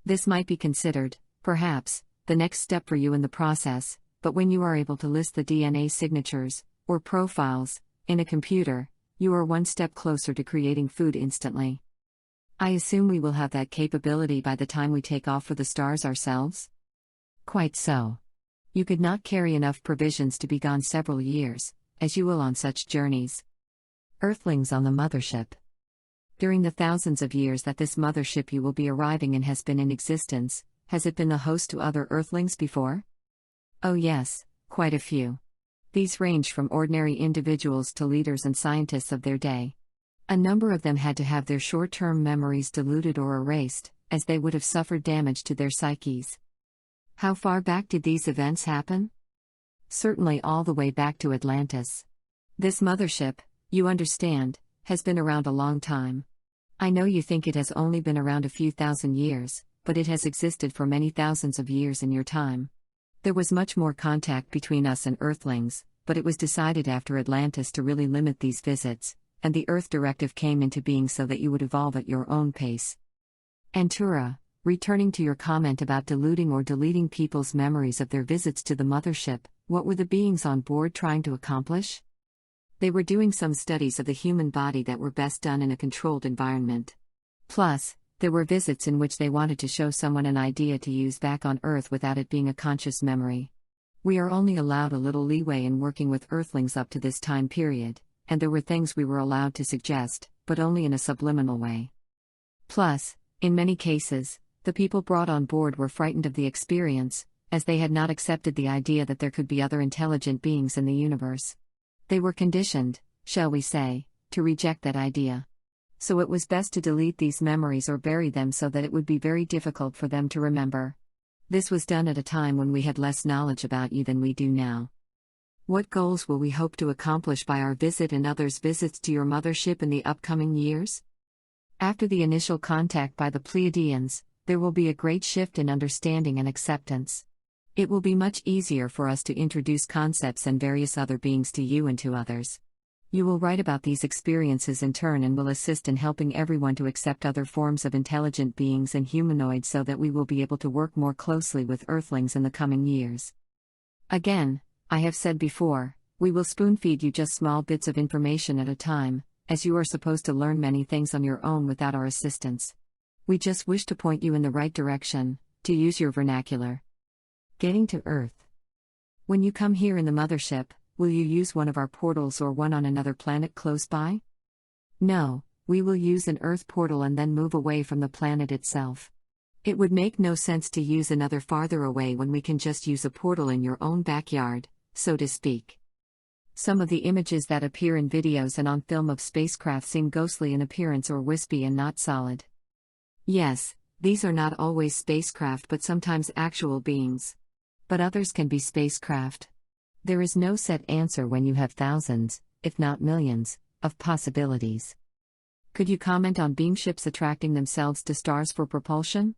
This might be considered, perhaps, the next step for you in the process, but when you are able to list the DNA signatures, or profiles, in a computer, you are one step closer to creating food instantly. I assume we will have that capability by the time we take off for the stars ourselves? Quite so. You could not carry enough provisions to be gone several years, as you will on such journeys. Earthlings on the mothership. During the thousands of years that this mothership you will be arriving in has been in existence, has it been the host to other Earthlings before? Oh yes, quite a few. These range from ordinary individuals to leaders and scientists of their day. A number of them had to have their short-term memories diluted or erased, as they would have suffered damage to their psyches. How far back did these events happen? Certainly all the way back to Atlantis. This mothership, you understand, has been around a long time. I know you think it has only been around a few thousand years, but it has existed for many thousands of years in your time. There was much more contact between us and Earthlings, but it was decided after Atlantis to really limit these visits, and the Earth Directive came into being so that you would evolve at your own pace. Antura, returning to your comment about diluting or deleting people's memories of their visits to the mothership, what were the beings on board trying to accomplish? They were doing some studies of the human body that were best done in a controlled environment. Plus, there were visits in which they wanted to show someone an idea to use back on Earth without it being a conscious memory. We are only allowed a little leeway in working with Earthlings up to this time period, and there were things we were allowed to suggest, but only in a subliminal way. Plus, in many cases, the people brought on board were frightened of the experience, as they had not accepted the idea that there could be other intelligent beings in the universe. They were conditioned, shall we say, to reject that idea. So it was best to delete these memories or bury them so that it would be very difficult for them to remember. This was done at a time when we had less knowledge about you than we do now. What goals will we hope to accomplish by our visit and others' visits to your mothership in the upcoming years? After the initial contact by the Pleiadians, there will be a great shift in understanding and acceptance. It will be much easier for us to introduce concepts and various other beings to you and to others. You will write about these experiences in turn and will assist in helping everyone to accept other forms of intelligent beings and humanoids so that we will be able to work more closely with Earthlings in the coming years. Again, I have said before, we will spoon-feed you just small bits of information at a time, as you are supposed to learn many things on your own without our assistance. We just wish to point you in the right direction, to use your vernacular. Getting to Earth. When you come here in the mothership, will you use one of our portals or one on another planet close by? No, we will use an Earth portal and then move away from the planet itself. It would make no sense to use another farther away when we can just use a portal in your own backyard, so to speak. Some of the images that appear in videos and on film of spacecraft seem ghostly in appearance or wispy and not solid. Yes, these are not always spacecraft but sometimes actual beings. But others can be spacecraft. There is no set answer when you have thousands, if not millions, of possibilities. Could you comment on beamships attracting themselves to stars for propulsion?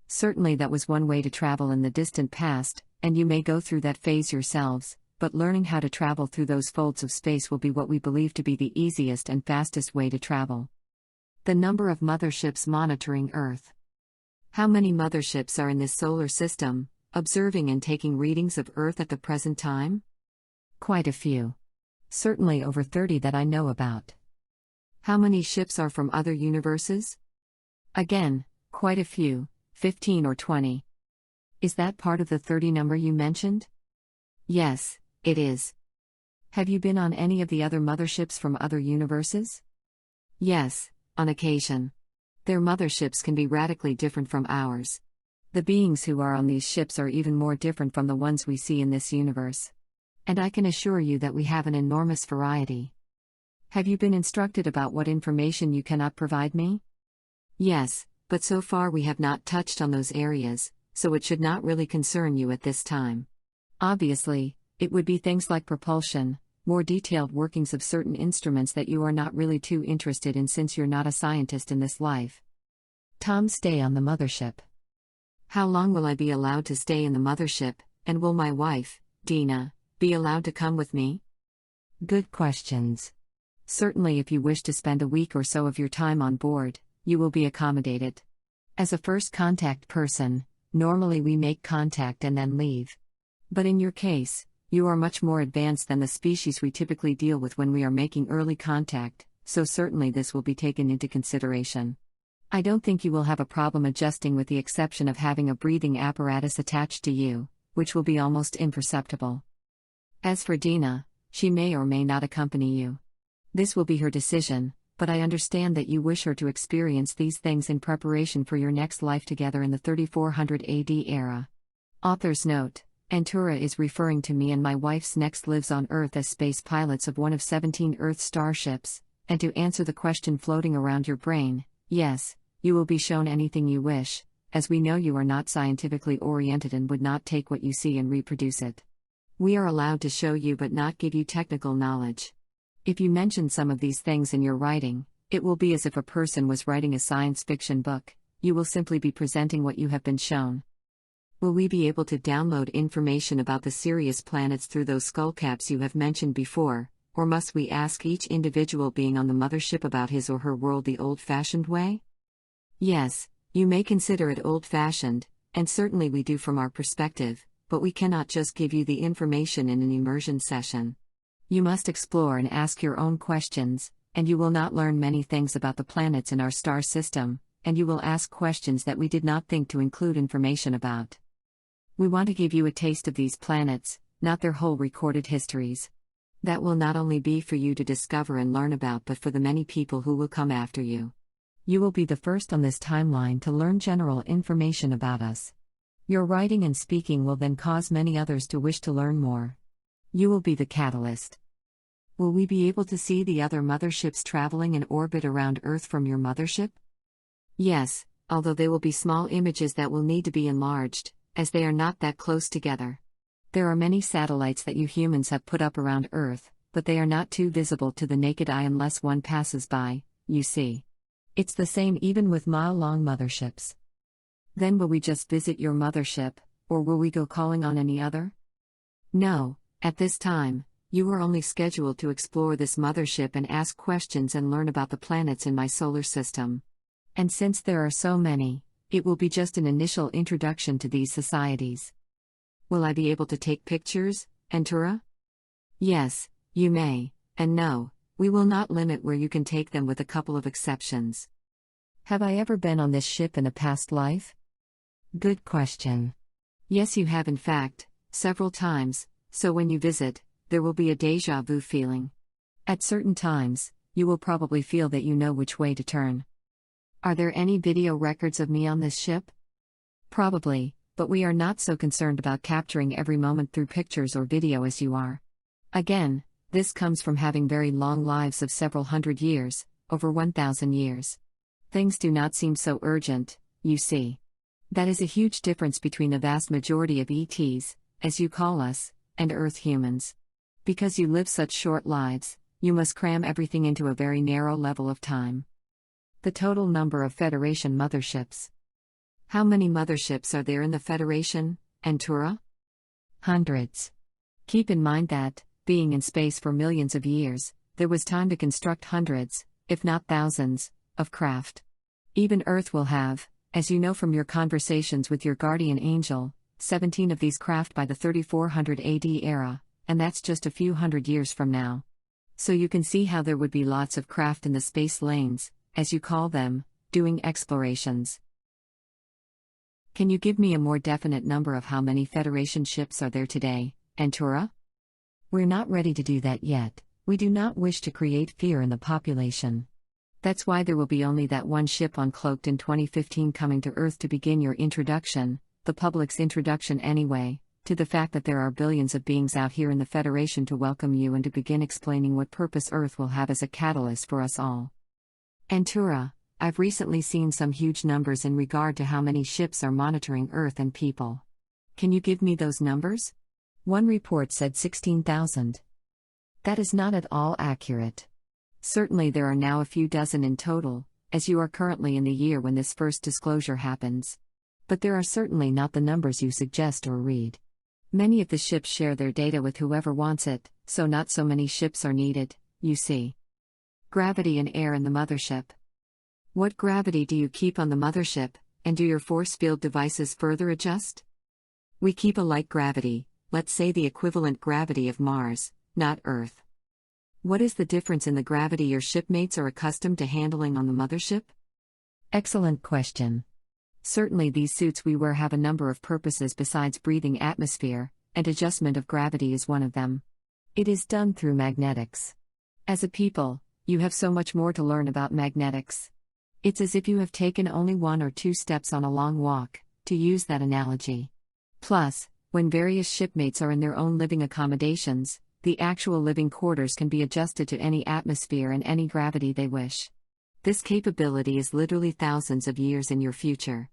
Certainly that was one way to travel in the distant past, and you may go through that phase yourselves, but learning how to travel through those folds of space will be what we believe to be the easiest and fastest way to travel. The number of motherships monitoring Earth. How many motherships are in this solar system, observing and taking readings of Earth at the present time? Quite a few. Certainly over 30 that I know about. How many ships are from other universes? Again, quite a few, 15 or 20. Is that part of the 30 number you mentioned? Yes, it is. Have you been on any of the other motherships from other universes? Yes, on occasion. Their motherships can be radically different from ours. The beings who are on these ships are even more different from the ones we see in this universe. And I can assure you that we have an enormous variety. Have you been instructed about what information you cannot provide me? Yes, but so far we have not touched on those areas, so it should not really concern you at this time. Obviously, it would be things like propulsion, more detailed workings of certain instruments that you are not really too interested in since you're not a scientist in this life. Tom, stay on the mothership. How long will I be allowed to stay in the mothership, and will my wife, Dina, be allowed to come with me? Good questions. Certainly if you wish to spend a week or so of your time on board, you will be accommodated. As a first contact person, normally we make contact and then leave. But in your case, you are much more advanced than the species we typically deal with when we are making early contact, so certainly this will be taken into consideration. I don't think you will have a problem adjusting with the exception of having a breathing apparatus attached to you, which will be almost imperceptible. As for Dina, she may or may not accompany you. This will be her decision, but I understand that you wish her to experience these things in preparation for your next life together in the 3400 AD era. Author's note: Antura is referring to me and my wife's next lives on Earth as space pilots of one of 17 Earth starships, and to answer the question floating around your brain, yes, you will be shown anything you wish, as we know you are not scientifically oriented and would not take what you see and reproduce it. We are allowed to show you but not give you technical knowledge. If you mention some of these things in your writing, it will be as if a person was writing a science fiction book. You will simply be presenting what you have been shown. Will we be able to download information about the Sirius planets through those skullcaps you have mentioned before, or must we ask each individual being on the mothership about his or her world the old-fashioned way? Yes, you may consider it old-fashioned, and certainly we do from our perspective, but we cannot just give you the information in an immersion session. You must explore and ask your own questions, and you will not learn many things about the planets in our star system, and you will ask questions that we did not think to include information about. We want to give you a taste of these planets, not their whole recorded histories. That will not only be for you to discover and learn about but for the many people who will come after you. You will be the first on this timeline to learn general information about us. Your writing and speaking will then cause many others to wish to learn more. You will be the catalyst. Will we be able to see the other motherships traveling in orbit around Earth from your mothership? Yes, although they will be small images that will need to be enlarged, as they are not that close together. There are many satellites that you humans have put up around Earth, but they are not too visible to the naked eye unless one passes by, you see. It's the same even with mile-long motherships. Then will we just visit your mothership, or will we go calling on any other? No, at this time, You are only scheduled to explore this mothership and ask questions and learn about the planets in my solar system. And since there are so many, it will be just an initial introduction to these societies. Will I be able to take pictures, Antura? Yes, you may, and no, we will not limit where you can take them with a couple of exceptions. Have I ever been on this ship in a past life? Good question. Yes, you have in fact, several times, so when you visit, there will be a déjà vu feeling. At certain times, you will probably feel that you know which way to turn. Are there any video records of me on this ship? Probably, but we are not so concerned about capturing every moment through pictures or video as you are. Again, this comes from having very long lives of several hundred years, over 1,000 years. Things do not seem so urgent, you see. That is a huge difference between the vast majority of ETs, as you call us, and Earth humans. Because you live such short lives, you must cram everything into a very narrow level of time. The total number of Federation motherships. How many motherships are there in the Federation, Antura? Hundreds. Keep in mind that, being in space for millions of years, there was time to construct hundreds, if not thousands, of craft. Even Earth will have, as you know from your conversations with your guardian angel, 17 of these craft by the 3400 AD era, and that's just a few hundred years from now. So you can see how there would be lots of craft in the space lanes, as you call them, doing explorations. Can you give me a more definite number of how many Federation ships are there today, Antura? We're not ready to do that yet. We do not wish to create fear in the population. That's why there will be only that one ship uncloaked in 2015 coming to Earth to begin your introduction, the public's introduction anyway, to the fact that there are billions of beings out here in the Federation to welcome you and to begin explaining what purpose Earth will have as a catalyst for us all. Antura, I've recently seen some huge numbers in regard to how many ships are monitoring Earth and people. Can you give me those numbers? One report said 16,000. That is not at all accurate. Certainly there are now a few dozen in total, as you are currently in the year when this first disclosure happens. But there are certainly not the numbers you suggest or read. Many of the ships share their data with whoever wants it, so not so many ships are needed, you see. Gravity and air in the mothership. What gravity do you keep on the mothership, and do your force field devices further adjust? We keep a light gravity, let's say the equivalent gravity of Mars, not Earth. What is the difference in the gravity your shipmates are accustomed to handling on the mothership? Excellent question. Certainly these suits we wear have a number of purposes besides breathing atmosphere, and adjustment of gravity is one of them. It is done through magnetics. As a people, you have so much more to learn about magnetics. It's as if you have taken only 1 or 2 steps on a long walk, to use that analogy. Plus, when various shipmates are in their own living accommodations, the actual living quarters can be adjusted to any atmosphere and any gravity they wish. This capability is literally thousands of years in your future.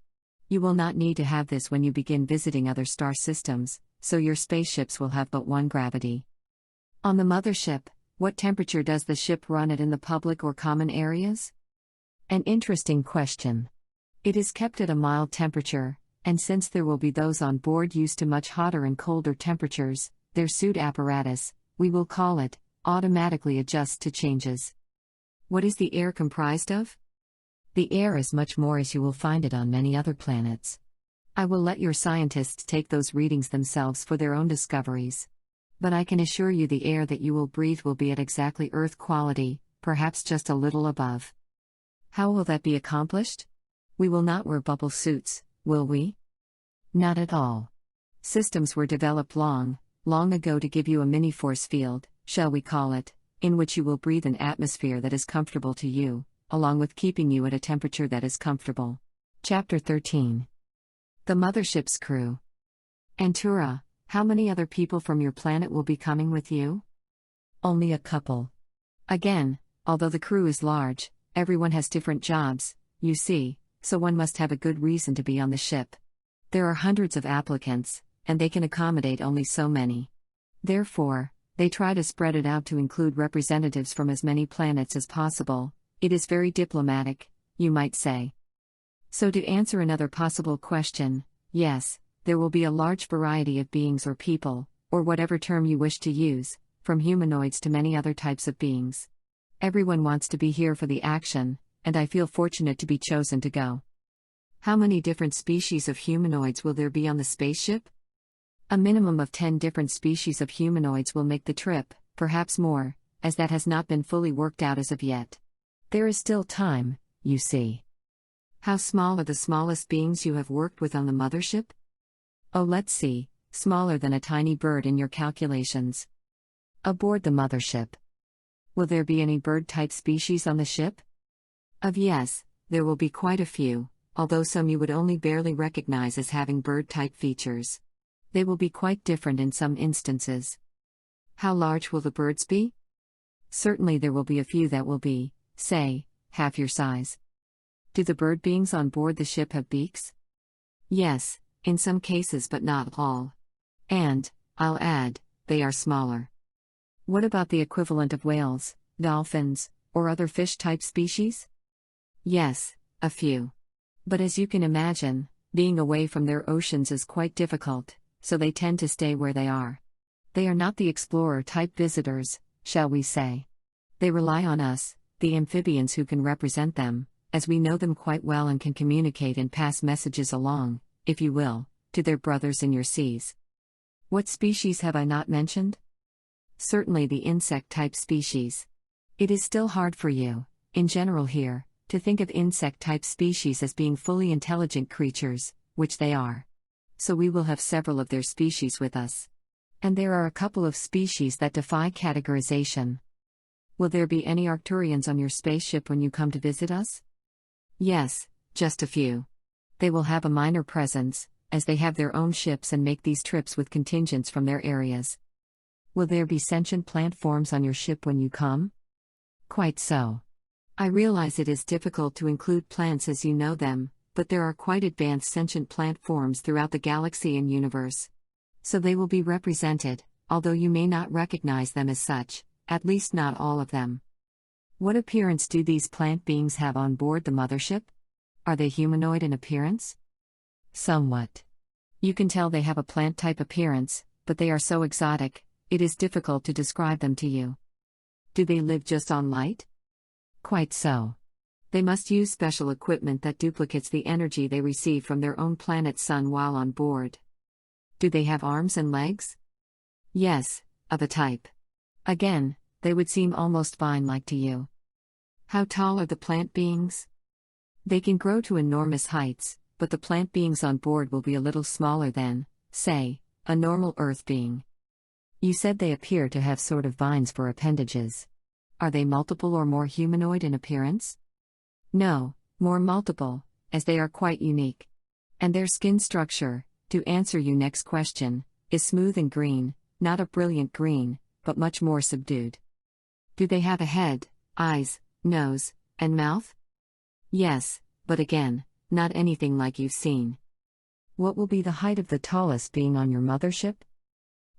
You will not need to have this when you begin visiting other star systems, so your spaceships will have but one gravity. On the mothership, what temperature does the ship run at in the public or common areas? An interesting question. It is kept at a mild temperature, and since there will be those on board used to much hotter and colder temperatures, their suit apparatus, we will call it, automatically adjusts to changes. What is the air comprised of? The air is much more as you will find it on many other planets. I will let your scientists take those readings themselves for their own discoveries. But I can assure you the air that you will breathe will be at exactly Earth quality, perhaps just a little above. How will that be accomplished? We will not wear bubble suits, will we? Not at all. Systems were developed long ago to give you a mini force field, shall we call it, in which you will breathe an atmosphere that is comfortable to you, along with keeping you at a temperature that is comfortable. Chapter 13. The Mothership's Crew. Antura, how many other people from your planet will be coming with you? Only a couple. Again, although the crew is large, everyone has different jobs, you see, so one must have a good reason to be on the ship. There are hundreds of applicants, and they can accommodate only so many. Therefore, they try to spread it out to include representatives from as many planets as possible. It is very diplomatic, you might say. So to answer another possible question, yes, there will be a large variety of beings or people, or whatever term you wish to use, from humanoids to many other types of beings. Everyone wants to be here for the action, and I feel fortunate to be chosen to go. How many different species of humanoids will there be on the spaceship? A minimum of 10 different species of humanoids will make the trip, perhaps more, as that has not been fully worked out as of yet. There is still time, you see. How small are the smallest beings you have worked with on the mothership? Oh, let's see, smaller than a tiny bird in your calculations. Aboard the mothership. Will there be any bird-type species on the ship? Yes, there will be quite a few, although some you would only barely recognize as having bird-type features. They will be quite different in some instances. How large will the birds be? Certainly there will be a few that will be, say, half your size. Do the bird beings on board the ship have beaks? Yes, in some cases but not all. And, I'll add, they are smaller. What about the equivalent of whales, dolphins, or other fish-type species? Yes, a few. But as you can imagine, being away from their oceans is quite difficult, so they tend to stay where they are. They are not the explorer-type visitors, shall we say. They rely on us, the amphibians who can represent them, as we know them quite well and can communicate and pass messages along, if you will, to their brothers in your seas. What species have I not mentioned? Certainly the insect-type species. It is still hard for you, in general here, to think of insect-type species as being fully intelligent creatures, which they are. So we will have several of their species with us. And there are a couple of species that defy categorization. Will there be any Arcturians on your spaceship when you come to visit us? Yes, just a few. They will have a minor presence, as they have their own ships and make these trips with contingents from their areas. Will there be sentient plant forms on your ship when you come? Quite so. I realize it is difficult to include plants as you know them, but there are quite advanced sentient plant forms throughout the galaxy and universe. So they will be represented, although you may not recognize them as such, at least not all of them. What appearance do these plant beings have on board the mothership? Are they humanoid in appearance? Somewhat. You can tell they have a plant-type appearance, but they are so exotic, it is difficult to describe them to you. Do they live just on light? Quite so. They must use special equipment that duplicates the energy they receive from their own planet's sun while on board. Do they have arms and legs? Yes, of a type. Again, they would seem almost vine-like to you. How tall are the plant beings? They can grow to enormous heights, but the plant beings on board will be a little smaller than, say, a normal Earth being. You said they appear to have sort of vines for appendages. Are they multiple or more humanoid in appearance? No, more multiple, as they are quite unique. And their skin structure, to answer your next question, is smooth and green, not a brilliant green, but much more subdued. Do they have a head, eyes, nose, and mouth? Yes, but again, not anything like you've seen. What will be the height of the tallest being on your mothership?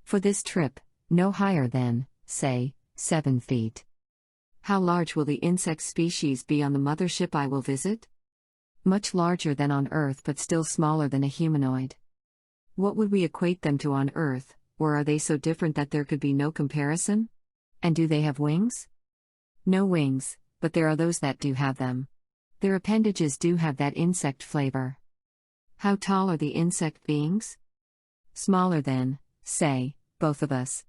For this trip, no higher than, say, 7 feet. How large will the insect species be on the mothership I will visit? Much larger than on Earth but still smaller than a humanoid. What would we equate them to on Earth, or are they so different that there could be no comparison? And do they have wings? No wings, but there are those that do have them. Their appendages do have that insect flavor. How tall are the insect beings? Smaller than, say, both of us.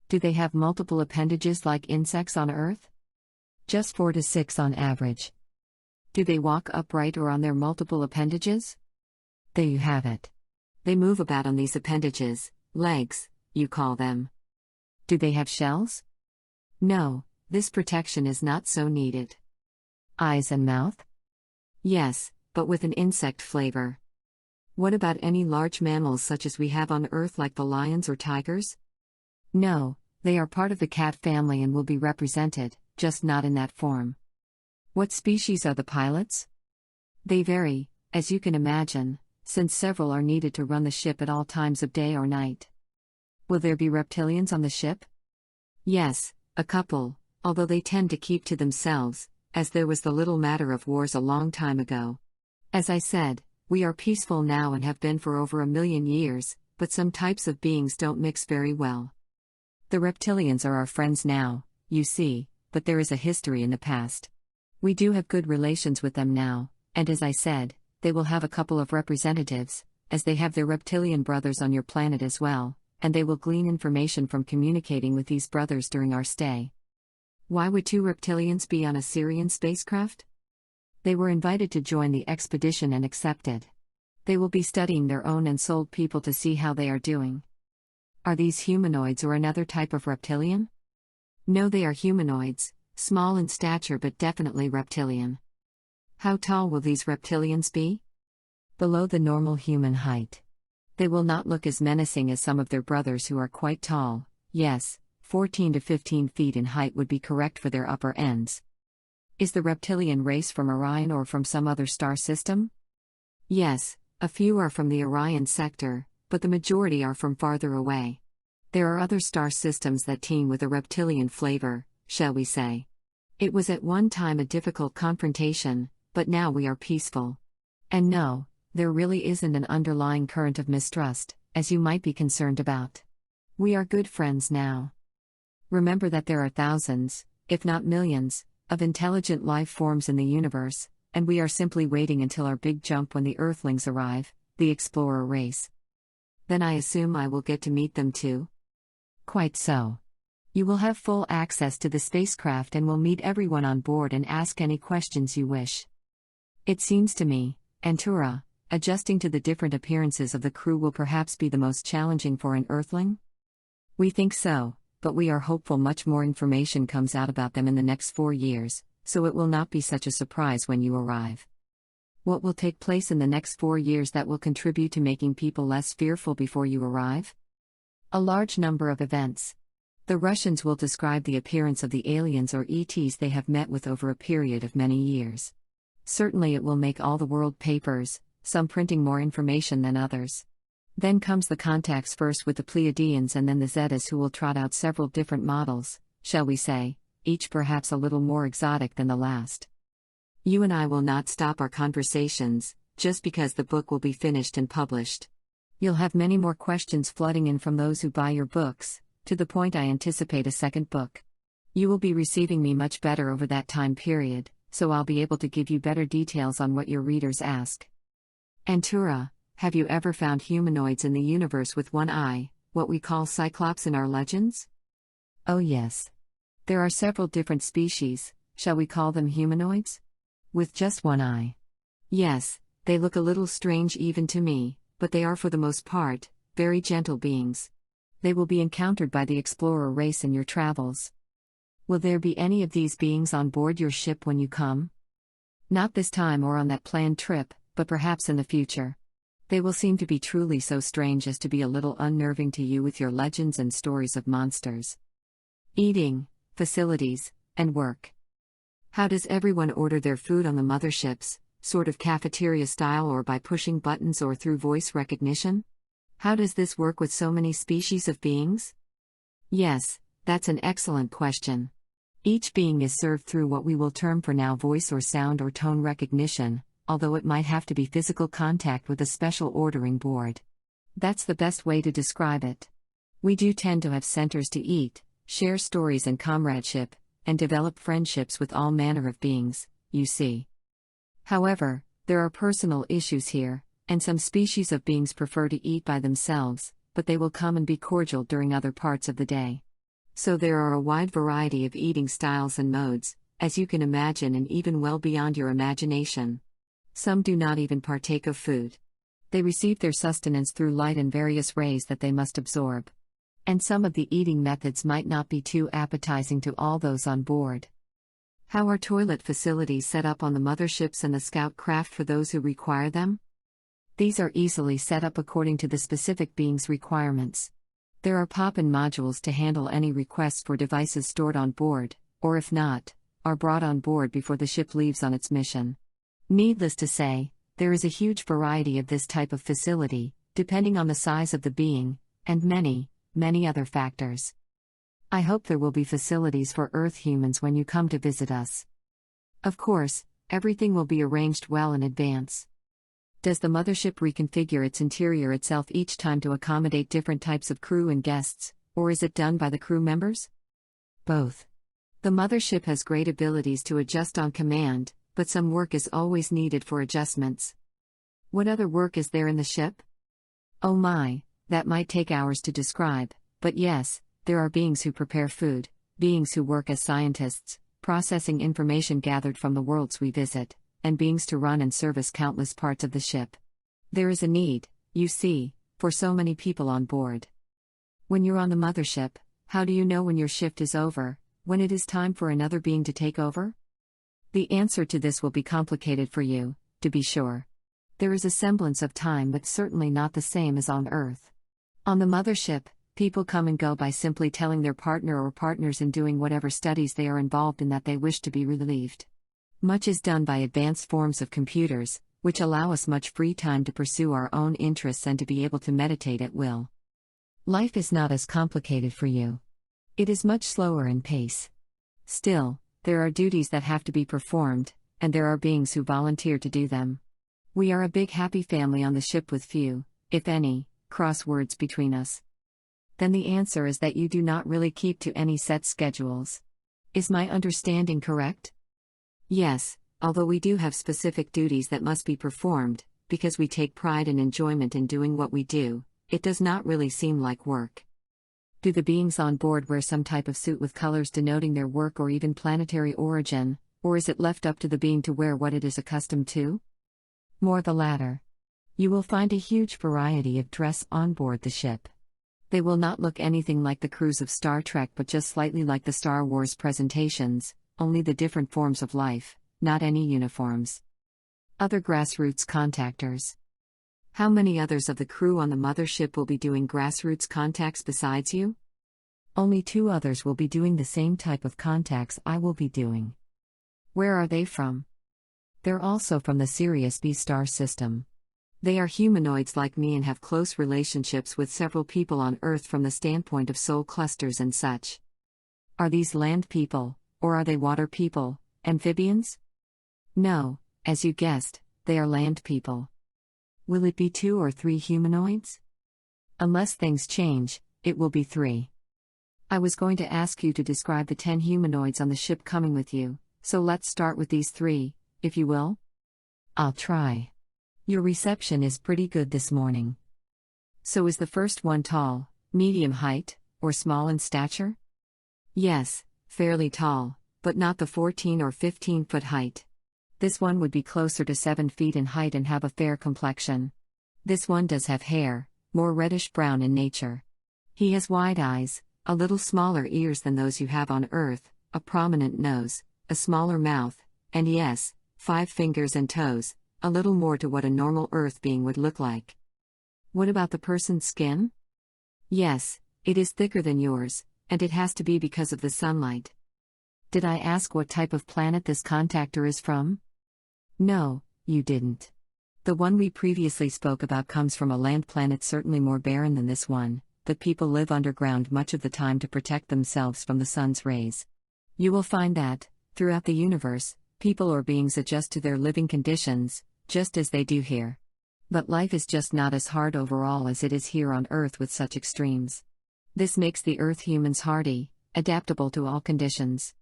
Do they have multiple appendages like insects on Earth? Just 4 to 6 on average. Do they walk upright or on their multiple appendages? There you have it. They move about on these appendages, legs, you call them. Do they have shells? No, this protection is not so needed. Eyes and mouth? Yes, but with an insect flavor. What about any large mammals such as we have on Earth like the lions or tigers? No, they are part of the cat family and will be represented, just not in that form. What species are the pilots? They vary, as you can imagine, since several are needed to run the ship at all times of day or night. Will there be reptilians on the ship? Yes, a couple, although they tend to keep to themselves, as there was the little matter of wars a long time ago. As I said, we are peaceful now and have been for over 1 million years, but some types of beings don't mix very well. The reptilians are our friends now, you see, but there is a history in the past. We do have good relations with them now, and as I said, they will have a couple of representatives, as they have their reptilian brothers on your planet as well, and they will glean information from communicating with these brothers during our stay. Why would 2 reptilians be on a Syrian spacecraft? They were invited to join the expedition and accepted. They will be studying their own ensouled people to see how they are doing. Are these humanoids or another type of reptilian? No, they are humanoids, small in stature but definitely reptilian. How tall will these reptilians be? Below the normal human height. They will not look as menacing as some of their brothers who are quite tall. Yes, 14 to 15 feet in height would be correct for their upper ends. Is the reptilian race from Orion or from some other star system? Yes, a few are from the Orion sector, but the majority are from farther away. There are other star systems that teem with a reptilian flavor, shall we say. It was at one time a difficult confrontation, but now we are peaceful. And no, there really isn't an underlying current of mistrust, as you might be concerned about. We are good friends now. Remember that there are thousands, if not millions, of intelligent life forms in the universe, and we are simply waiting until our big jump when the Earthlings arrive, the explorer race. Then I assume I will get to meet them too? Quite so. You will have full access to the spacecraft and will meet everyone on board and ask any questions you wish. It seems to me, Antura, adjusting to the different appearances of the crew will perhaps be the most challenging for an Earthling? We think so, but we are hopeful much more information comes out about them in the next 4 years, so it will not be such a surprise when you arrive. What will take place in the next 4 years that will contribute to making people less fearful before you arrive? A large number of events. The Russians will describe the appearance of the aliens or ETs they have met with over a period of many years. Certainly it will make all the world papers, some printing more information than others. Then comes the contacts, first with the Pleiadians and then the Zetas, who will trot out several different models, shall we say, each perhaps a little more exotic than the last. You and I will not stop our conversations, just because the book will be finished and published. You'll have many more questions flooding in from those who buy your books, to the point I anticipate a second book. You will be receiving me much better over that time period, so I'll be able to give you better details on what your readers ask. Antura, have you ever found humanoids in the universe with one eye, what we call cyclops in our legends? Oh yes. There are several different species, shall we call them humanoids? With just one eye. Yes, they look a little strange even to me, but they are for the most part, very gentle beings. They will be encountered by the explorer race in your travels. Will there be any of these beings on board your ship when you come? Not this time or on that planned trip, but perhaps in the future. They will seem to be truly so strange as to be a little unnerving to you with your legends and stories of monsters. Eating, facilities, and work. How does everyone order their food on the motherships, sort of cafeteria style or by pushing buttons or through voice recognition? How does this work with so many species of beings? Yes, that's an excellent question. Each being is served through what we will term for now voice or sound or tone recognition, although it might have to be physical contact with a special ordering board. That's the best way to describe it. We do tend to have centers to eat, share stories and comradeship, and develop friendships with all manner of beings, you see. However, there are personal issues here, and some species of beings prefer to eat by themselves, but they will come and be cordial during other parts of the day. So there are a wide variety of eating styles and modes, as you can imagine, and even well beyond your imagination. Some do not even partake of food. They receive their sustenance through light and various rays that they must absorb. And some of the eating methods might not be too appetizing to all those on board. How are toilet facilities set up on the motherships and the scout craft for those who require them? These are easily set up according to the specific being's requirements. There are pop-in modules to handle any requests for devices stored on board, or if not, are brought on board before the ship leaves on its mission. Needless to say, there is a huge variety of this type of facility, depending on the size of the being, and many other factors. I hope there will be facilities for Earth humans when you come to visit us. Of course, everything will be arranged well in advance. Does the mothership reconfigure its interior itself each time to accommodate different types of crew and guests, Or is it done by the crew members? Both. The mothership has great abilities to adjust on command, but some work is always needed for adjustments. What other work is there in the ship? Oh my, that might take hours to describe, but yes, there are beings who prepare food, beings who work as scientists, processing information gathered from the worlds we visit, and beings to run and service countless parts of the ship. There is a need, you see, for so many people on board. When you're on the mothership, how do you know when your shift is over, when it is time for another being to take over? The answer to this will be complicated for you, to be sure. There is a semblance of time, but certainly not the same as on Earth. On the mothership, people come and go by simply telling their partner or partners in doing whatever studies they are involved in that they wish to be relieved. Much is done by advanced forms of computers, which allow us much free time to pursue our own interests and to be able to meditate at will. Life is not as complicated for you. It is much slower in pace. Still, there are duties that have to be performed, and there are beings who volunteer to do them. We are a big happy family on the ship with few, if any, crosswords between us. Then the answer is that you do not really keep to any set schedules. Is my understanding correct? Yes, although we do have specific duties that must be performed, because we take pride and enjoyment in doing what we do, it does not really seem like work. Do the beings on board wear some type of suit with colors denoting their work or even planetary origin, or is it left up to the being to wear what it is accustomed to? More the latter. You will find a huge variety of dress on board the ship. They will not look anything like the crews of Star Trek but just slightly like the Star Wars presentations, only the different forms of life, not any uniforms. Other grassroots contactors. How many others of the crew on the mothership will be doing grassroots contacts besides you? Only 2 others will be doing the same type of contacts I will be doing. Where are they from? They're also from the Sirius B star system. They are humanoids like me and have close relationships with several people on Earth from the standpoint of soul clusters and such. Are these land people, or are they water people, amphibians? No, as you guessed, they are land people. Will it be 2 or 3 humanoids? Unless things change, it will be 3. I was going to ask you to describe the 10 humanoids on the ship coming with you, so let's start with these 3, if you will. I'll try. Your reception is pretty good this morning. So is the first one tall, medium height, or small in stature? Yes, fairly tall, but not the 14 or 15 foot height. This one would be closer to 7 feet in height and have a fair complexion. This one does have hair, more reddish-brown in nature. He has wide eyes, a little smaller ears than those you have on Earth, a prominent nose, a smaller mouth, and yes, 5 fingers and toes, a little more to what a normal Earth being would look like. What about the person's skin? Yes, it is thicker than yours, and it has to be because of the sunlight. Did I ask what type of planet this contactor is from? No, you didn't. The one we previously spoke about comes from a land planet certainly more barren than this one, but people live underground much of the time to protect themselves from the sun's rays. You will find that, throughout the universe, people or beings adjust to their living conditions, just as they do here. But life is just not as hard overall as it is here on Earth with such extremes. This makes the Earth humans hardy, adaptable to all conditions.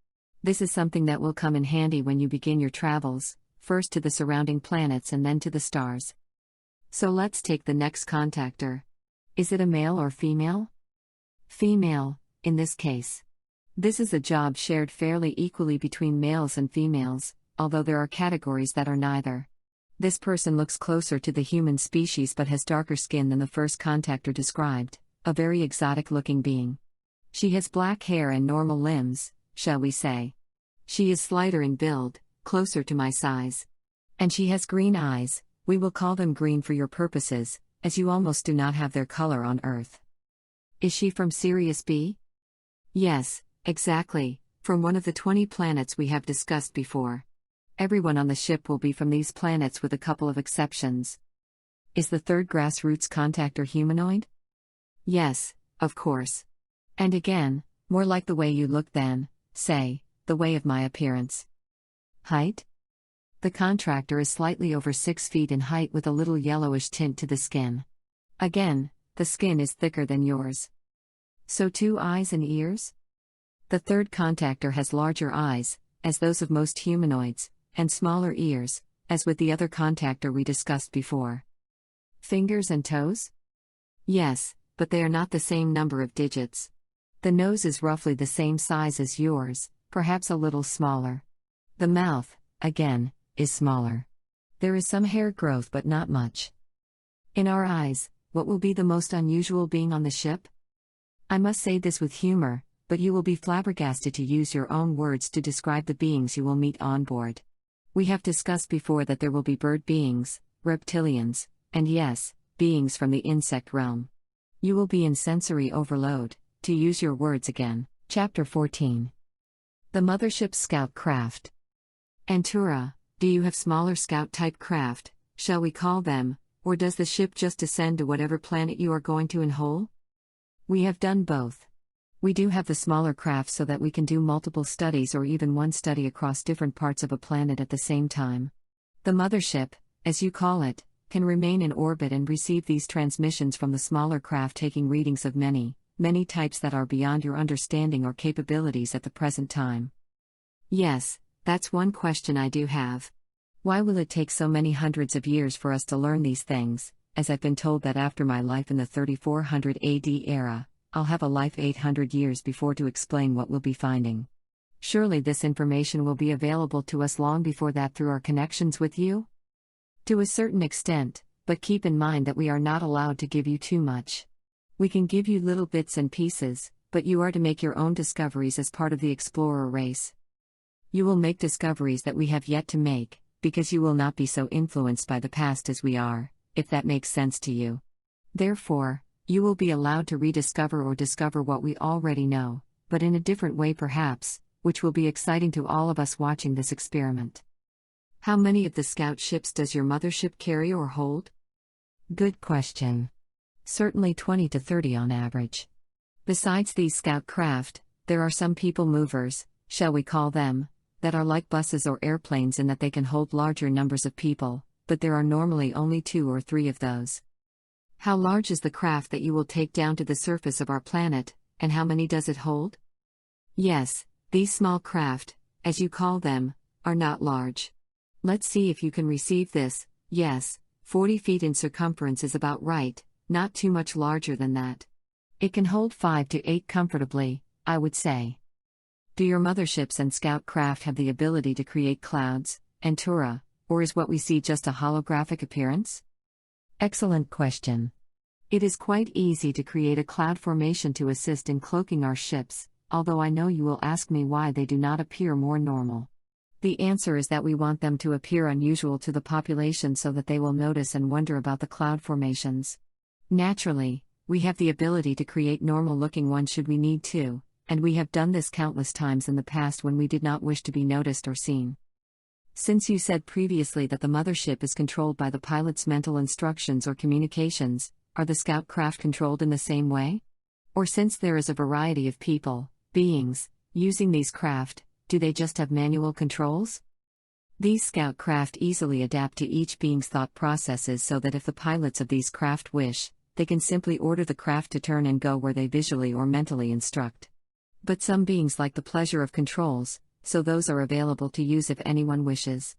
This is something that will come in handy when you begin your travels, first to the surrounding planets and then to the stars. So let's take the next contactor. Is it a male or female? Female, in this case. This is a job shared fairly equally between males and females, although there are categories that are neither. This person looks closer to the human species but has darker skin than the first contactor described, a very exotic-looking being. She has black hair and normal limbs, shall we say. She is slighter in build, closer to my size. And she has green eyes, we will call them green for your purposes, as you almost do not have their color on Earth. Is she from Sirius B? Yes, exactly, from one of the 20 planets we have discussed before. Everyone on the ship will be from these planets with a couple of exceptions. Is the third grassroots contactor humanoid? Yes, of course. And again, more like the way you look than, say, the way of my appearance. Height? The contractor is slightly over 6 feet in height with a little yellowish tint to the skin. Again, the skin is thicker than yours. So 2 eyes and ears? The third contactor has larger eyes, as those of most humanoids, and smaller ears, as with the other contactor we discussed before. Fingers and toes? Yes, but they are not the same number of digits. The nose is roughly the same size as yours, perhaps a little smaller. The mouth, again, is smaller. There is some hair growth but not much. In our eyes, what will be the most unusual being on the ship? I must say this with humor, but you will be flabbergasted to use your own words to describe the beings you will meet on board. We have discussed before that there will be bird beings, reptilians, and yes, beings from the insect realm. You will be in sensory overload, to use your words again. Chapter 14. The Mothership's Scout Craft. Antura, do you have smaller scout-type craft, shall we call them, or does the ship just descend to whatever planet you are going to in whole? We have done both. We do have the smaller craft so that we can do multiple studies or even one study across different parts of a planet at the same time. The mothership, as you call it, can remain in orbit and receive these transmissions from the smaller craft, taking readings of many types that are beyond your understanding or capabilities at the present time. Yes, that's one question I do have. Why will it take so many hundreds of years for us to learn these things, as I've been told that after my life in the 3400 AD era, I'll have a life 800 years before to explain what we'll be finding. Surely this information will be available to us long before that through our connections with you? To a certain extent, but keep in mind that we are not allowed to give you too much. We can give you little bits and pieces, but you are to make your own discoveries as part of the explorer race. You will make discoveries that we have yet to make, because you will not be so influenced by the past as we are, if that makes sense to you. Therefore, you will be allowed to rediscover or discover what we already know, but in a different way perhaps, which will be exciting to all of us watching this experiment. How many of the scout ships does your mothership carry or hold? Good question. Certainly 20 to 30 on average. Besides these scout craft, there are some people movers, shall we call them, that are like buses or airplanes in that they can hold larger numbers of people, but there are normally only 2 or 3 of those. How large is the craft that you will take down to the surface of our planet, and how many does it hold? Yes, these small craft, as you call them, are not large. Let's see if you can receive this. Yes, 40 feet in circumference is about right, not too much larger than that. It can hold 5 to 8 comfortably, I would say. Do your motherships and scout craft have the ability to create clouds, Antura, or is what we see just a holographic appearance? Excellent question. It is quite easy to create a cloud formation to assist in cloaking our ships, although I know you will ask me why they do not appear more normal. The answer is that we want them to appear unusual to the population so that they will notice and wonder about the cloud formations. Naturally, we have the ability to create normal-looking ones should we need to, and we have done this countless times in the past when we did not wish to be noticed or seen. Since you said previously that the mothership is controlled by the pilot's mental instructions or communications, are the scout craft controlled in the same way? Or since there is a variety of people, beings, using these craft, do they just have manual controls? These scout craft easily adapt to each being's thought processes so that if the pilots of these craft wish, they can simply order the craft to turn and go where they visually or mentally instruct. But some beings like the pleasure of controls, so those are available to use if anyone wishes.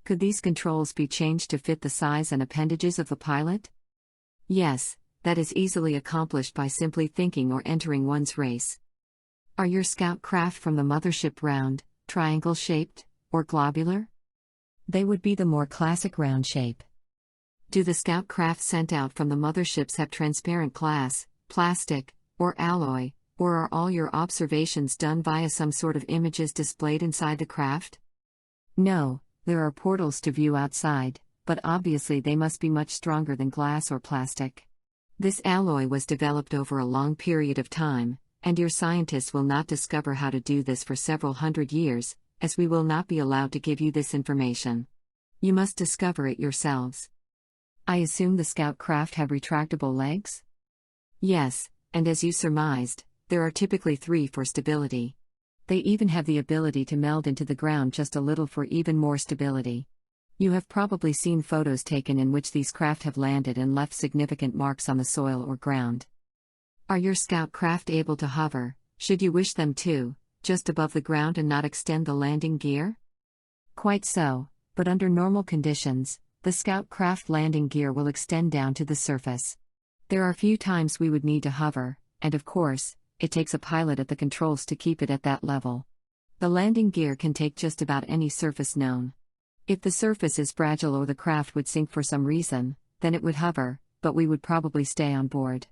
Could these controls be changed to fit the size and appendages of the pilot? Yes, that is easily accomplished by simply thinking or entering one's race. Are your scout craft from the mothership round, triangle-shaped, or globular? They would be the more classic round shape. Do the scout craft sent out from the motherships have transparent glass, plastic, or alloy, or are all your observations done via some sort of images displayed inside the craft? No, there are portals to view outside, but obviously they must be much stronger than glass or plastic. This alloy was developed over a long period of time, and your scientists will not discover how to do this for several hundred years, as we will not be allowed to give you this information. You must discover it yourselves. I assume the scout craft have retractable legs? Yes, and as you surmised, there are typically 3 for stability. They even have the ability to meld into the ground just a little for even more stability. You have probably seen photos taken in which these craft have landed and left significant marks on the soil or ground. Are your scout craft able to hover, should you wish them to, just above the ground and not extend the landing gear? Quite so, but under normal conditions, the scout craft landing gear will extend down to the surface. There are few times we would need to hover, and of course, it takes a pilot at the controls to keep it at that level. The landing gear can take just about any surface known. If the surface is fragile or the craft would sink for some reason, then it would hover, but we would probably stay on board.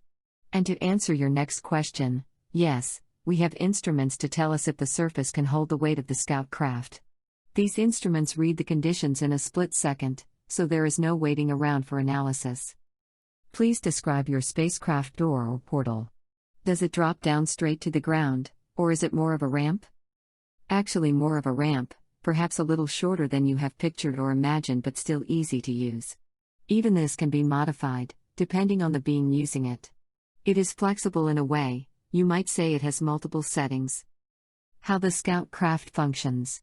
And to answer your next question, yes, we have instruments to tell us if the surface can hold the weight of the scout craft. These instruments read the conditions in a split second, so there is no waiting around for analysis. Please describe your spacecraft door or portal. Does it drop down straight to the ground, or is it more of a ramp? Actually, more of a ramp, perhaps a little shorter than you have pictured or imagined, but still easy to use. Even this can be modified, depending on the being using it. It is flexible in a way, you might say it has multiple settings. How the scout craft functions.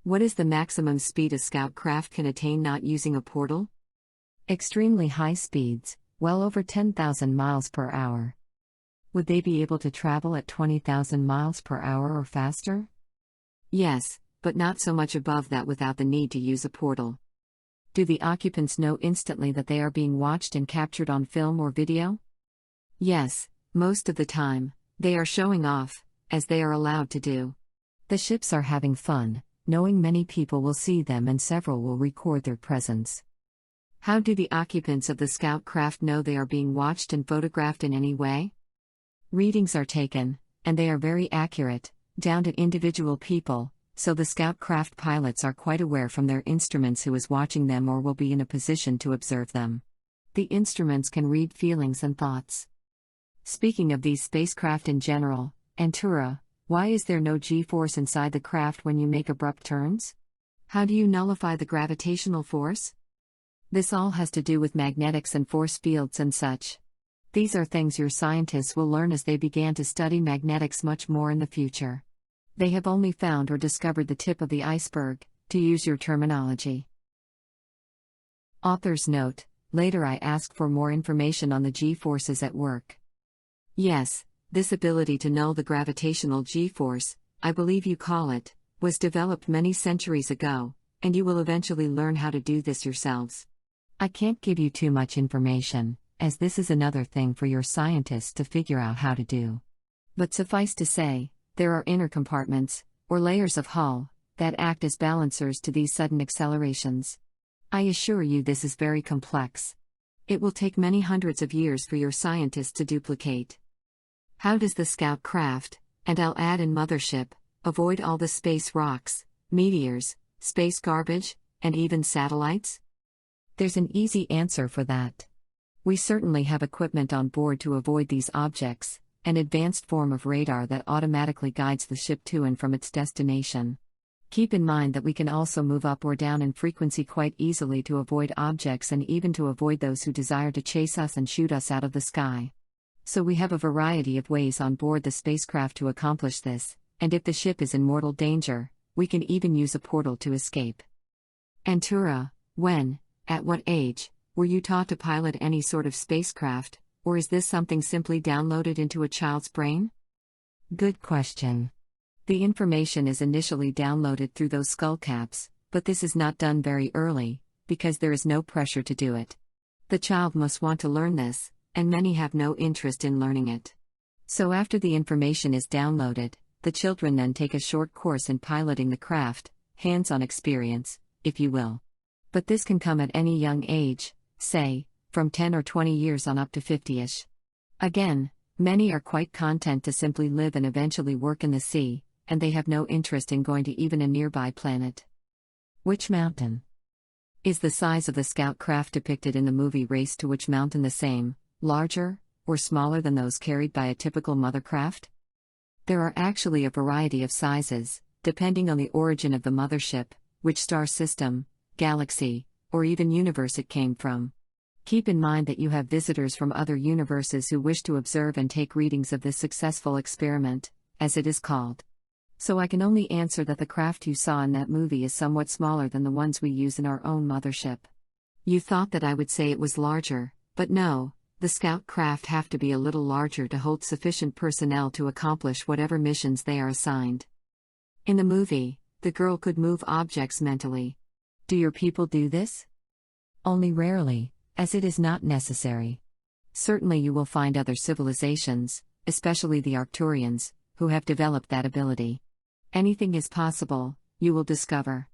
What is the maximum speed a scout craft can attain not using a portal? Extremely high speeds, well over 10,000 miles per hour. Would they be able to travel at 20,000 miles per hour or faster? Yes, but not so much above that without the need to use a portal. Do the occupants know instantly that they are being watched and captured on film or video? Yes, most of the time, they are showing off, as they are allowed to do. The ships are having fun, knowing many people will see them and several will record their presence. How do the occupants of the scout craft know they are being watched and photographed in any way? Readings are taken, and they are very accurate, down to individual people, so the scout craft pilots are quite aware from their instruments who is watching them or will be in a position to observe them. The instruments can read feelings and thoughts. Speaking of these spacecraft in general, Antura, why is there no G-force inside the craft when you make abrupt turns? How do you nullify the gravitational force? This all has to do with magnetics and force fields and such. These are things your scientists will learn as they begin to study magnetics much more in the future. They have only found or discovered the tip of the iceberg, to use your terminology. Author's note: later I asked for more information on the G-forces at work. Yes, this ability to null the gravitational G-force, I believe you call it, was developed many centuries ago, and you will eventually learn how to do this yourselves. I can't give you too much information, as this is another thing for your scientists to figure out how to do. But suffice to say, there are inner compartments, or layers of hull, that act as balancers to these sudden accelerations. I assure you this is very complex. It will take many hundreds of years for your scientists to duplicate. How does the scout craft, and I'll add in mothership, avoid all the space rocks, meteors, space garbage, and even satellites? There's an easy answer for that. We certainly have equipment on board to avoid these objects, an advanced form of radar that automatically guides the ship to and from its destination. Keep in mind that we can also move up or down in frequency quite easily to avoid objects and even to avoid those who desire to chase us and shoot us out of the sky. So we have a variety of ways on board the spacecraft to accomplish this, and if the ship is in mortal danger, we can even use a portal to escape. Antura, when, at what age, were you taught to pilot any sort of spacecraft, or is this something simply downloaded into a child's brain? Good question. The information is initially downloaded through those skull caps, but this is not done very early, because there is no pressure to do it. The child must want to learn this, and many have no interest in learning it. So after the information is downloaded, the children then take a short course in piloting the craft, hands-on experience, if you will. But this can come at any young age, say, from 10 or 20 years on up to 50-ish. Again, many are quite content to simply live and eventually work in the sea, and they have no interest in going to even a nearby planet. Which mountain? Is the size of the scout craft depicted in the movie Race to Which Mountain the same, larger, or smaller than those carried by a typical mothercraft? There are actually a variety of sizes, depending on the origin of the mothership, which star system, galaxy, or even universe it came from. Keep in mind that you have visitors from other universes who wish to observe and take readings of this successful experiment, as it is called. So I can only answer that the craft you saw in that movie is somewhat smaller than the ones we use in our own mothership. You thought that I would say it was larger, but no, The scout craft have to be a little larger to hold sufficient personnel to accomplish whatever missions they are assigned. In the movie, the girl could move objects mentally. Do your people do this? Only rarely, as it is not necessary. Certainly you will find other civilizations, especially the Arcturians, who have developed that ability. Anything is possible, you will discover.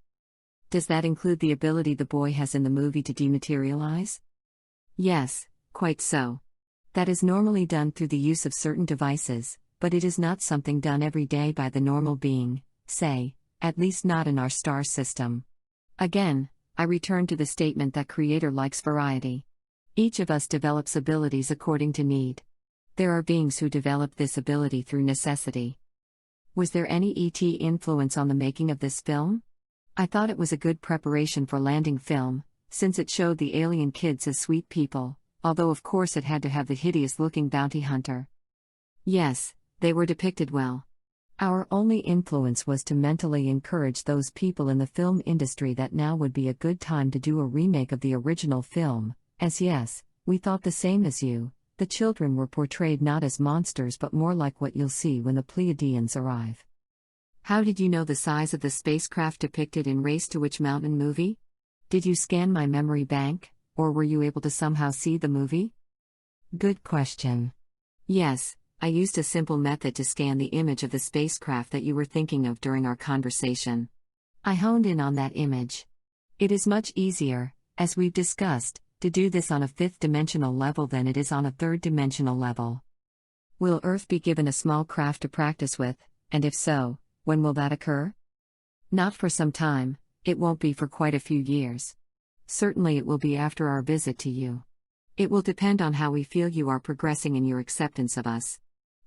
Does that include the ability the boy has in the movie to dematerialize? Yes, quite so. That is normally done through the use of certain devices, but it is not something done every day by the normal being, say, at least not in our star system. Again, I return to the statement that Creator likes variety. Each of us develops abilities according to need. There are beings who develop this ability through necessity. Was there any ET influence on the making of this film? I thought it was a good preparation for landing film, since it showed the alien kids as sweet people, although of course it had to have the hideous-looking bounty hunter. Yes, they were depicted well. Our only influence was to mentally encourage those people in the film industry that now would be a good time to do a remake of the original film, as yes, we thought the same as you, the children were portrayed not as monsters but more like what you'll see when the Pleiadians arrive. How did you know the size of the spacecraft depicted in Race to Witch Mountain movie? Did you scan my memory bank, or were you able to somehow see the movie? Good question. Yes, I used a simple method to scan the image of the spacecraft that you were thinking of during our conversation. I honed in on that image. It is much easier, as we've discussed, to do this on a fifth-dimensional level than it is on a third-dimensional level. Will Earth be given a small craft to practice with, and if so, when will that occur? Not for some time, it won't be for quite a few years. Certainly it will be after our visit to you. It will depend on how we feel you are progressing in your acceptance of us.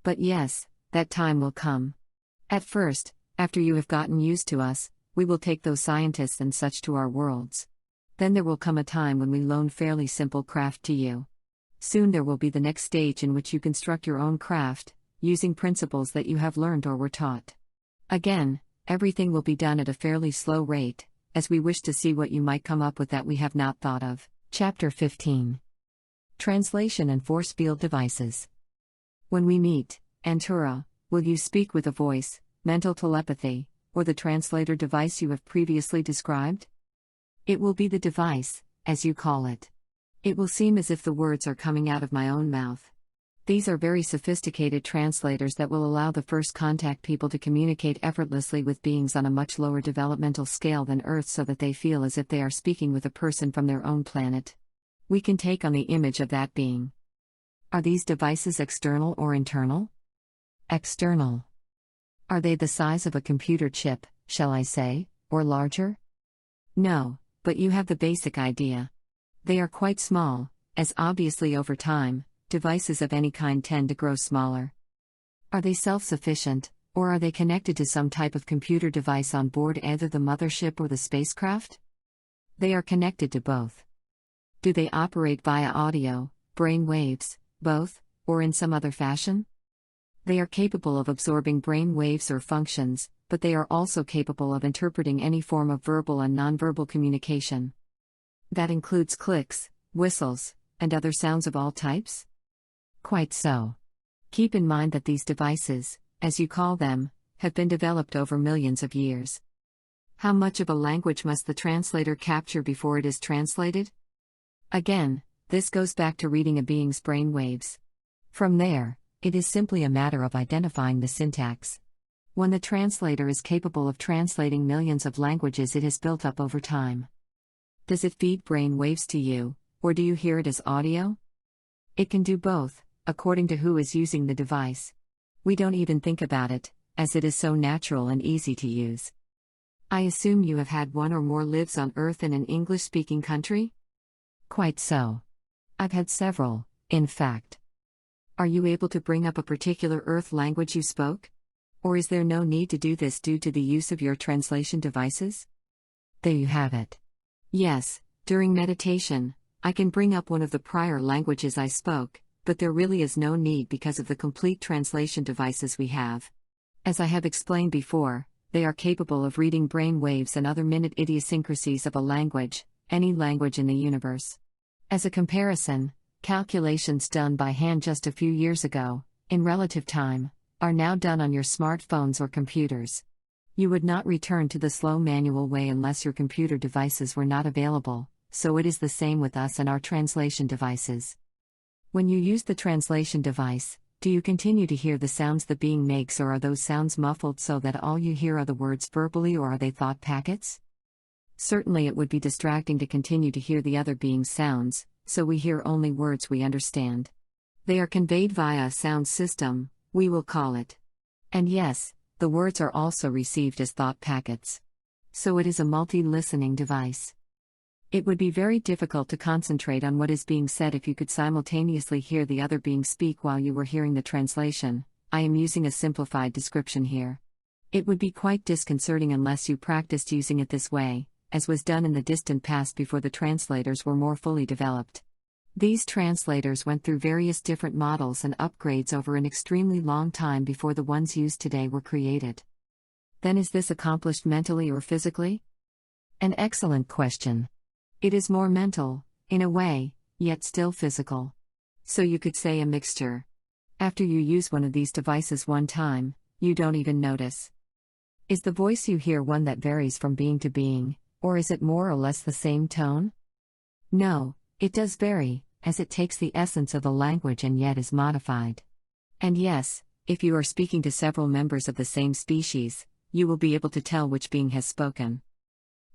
But yes, that time will come. At first, after you have gotten used to us, we will take those scientists and such to our worlds. Then there will come a time when we loan fairly simple craft to you. Soon there will be the next stage in which you construct your own craft, using principles that you have learned or were taught. Again, everything will be done at a fairly slow rate, as we wish to see what you might come up with that we have not thought of. Chapter 15. Translation and Force Field Devices. When we meet, Antura, will you speak with a voice, mental telepathy, or the translator device you have previously described? It will be the device, as you call it. It will seem as if the words are coming out of my own mouth. These are very sophisticated translators that will allow the first contact people to communicate effortlessly with beings on a much lower developmental scale than Earth so that they feel as if they are speaking with a person from their own planet. We can take on the image of that being. Are these devices external or internal? External. Are they the size of a computer chip, shall I say, or larger? No, but you have the basic idea. They are quite small, as obviously over time, devices of any kind tend to grow smaller. Are they self-sufficient, or are they connected to some type of computer device on board either the mothership or the spacecraft? They are connected to both. Do they operate via audio, brain waves, both, or in some other fashion? They are capable of absorbing brain waves or functions, but they are also capable of interpreting any form of verbal and nonverbal communication. That includes clicks, whistles, and other sounds of all types? Quite so. Keep in mind that these devices, as you call them, have been developed over millions of years. How much of a language must the translator capture before it is translated? Again, this goes back to reading a being's brain waves. From there, it is simply a matter of identifying the syntax. When the translator is capable of translating millions of languages it has built up over time. Does it feed brain waves to you, or do you hear it as audio? It can do both, according to who is using the device. We don't even think about it, as it is so natural and easy to use. I assume you have had one or more lives on Earth in an English-speaking country? Quite so. I've had several, in fact. Are you able to bring up a particular Earth language you spoke? Or is there no need to do this due to the use of your translation devices? There you have it. Yes, during meditation, I can bring up one of the prior languages I spoke, but there really is no need because of the complete translation devices we have. As I have explained before, they are capable of reading brain waves and other minute idiosyncrasies of a language, any language in the universe. As a comparison, Calculations done by hand just a few years ago, in relative time, are now done on your smartphones or computers. You would not return to the slow manual way unless your computer devices were not available, so it is the same with us and our translation devices. When you use the translation device, do you continue to hear the sounds the being makes, or are those sounds muffled so that all you hear are the words verbally, or are they thought packets? Certainly it would be distracting to continue to hear the other being's sounds, so we hear only words we understand. They are conveyed via a sound system, we will call it. And yes, the words are also received as thought packets. So it is a multi-listening device. It would be very difficult to concentrate on what is being said if you could simultaneously hear the other being speak while you were hearing the translation. I am using a simplified description here. It would be quite disconcerting unless you practiced using it this way, as was done in the distant past before the translators were more fully developed. These translators went through various different models and upgrades over an extremely long time before the ones used today were created. Then is this accomplished mentally or physically? An excellent question. It is more mental, in a way, yet still physical. So you could say a mixture. After you use one of these devices one time, you don't even notice. Is the voice you hear one that varies from being to being, or is it more or less the same tone? No, it does vary, as it takes the essence of the language and yet is modified. And yes, if you are speaking to several members of the same species, you will be able to tell which being has spoken.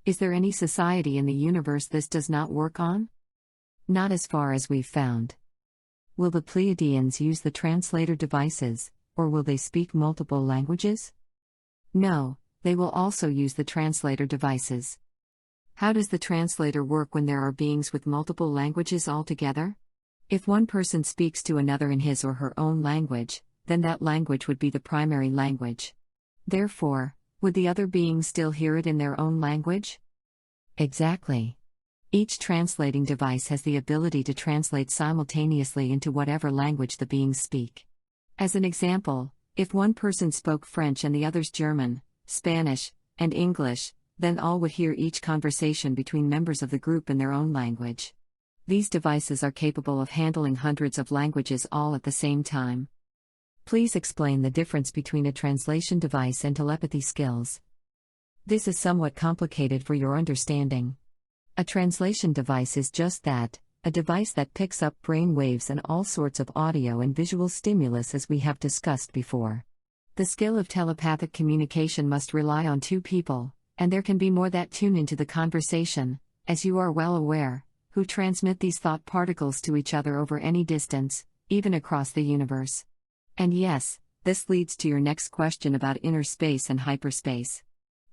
Is there any society in the universe this does not work on? Not as far as we've found. Will the Pleiadians use the translator devices, or will they speak multiple languages? No, they will also use the translator devices. How does the translator work when there are beings with multiple languages altogether? If one person speaks to another in his or her own language, then that language would be the primary language. Therefore, would the other beings still hear it in their own language? Exactly. Each translating device has the ability to translate simultaneously into whatever language the beings speak. As an example, if one person spoke French and the others German, Spanish, and English, then all would hear each conversation between members of the group in their own language. These devices are capable of handling hundreds of languages all at the same time. Please explain the difference between a translation device and telepathy skills. This is somewhat complicated for your understanding. A translation device is just that, a device that picks up brain waves and all sorts of audio and visual stimulus, as we have discussed before. The skill of telepathic communication must rely on two people, and there can be more that tune into the conversation, as you are well aware, who transmit these thought particles to each other over any distance, even across the universe. And yes, this leads to your next question about inner space and hyperspace.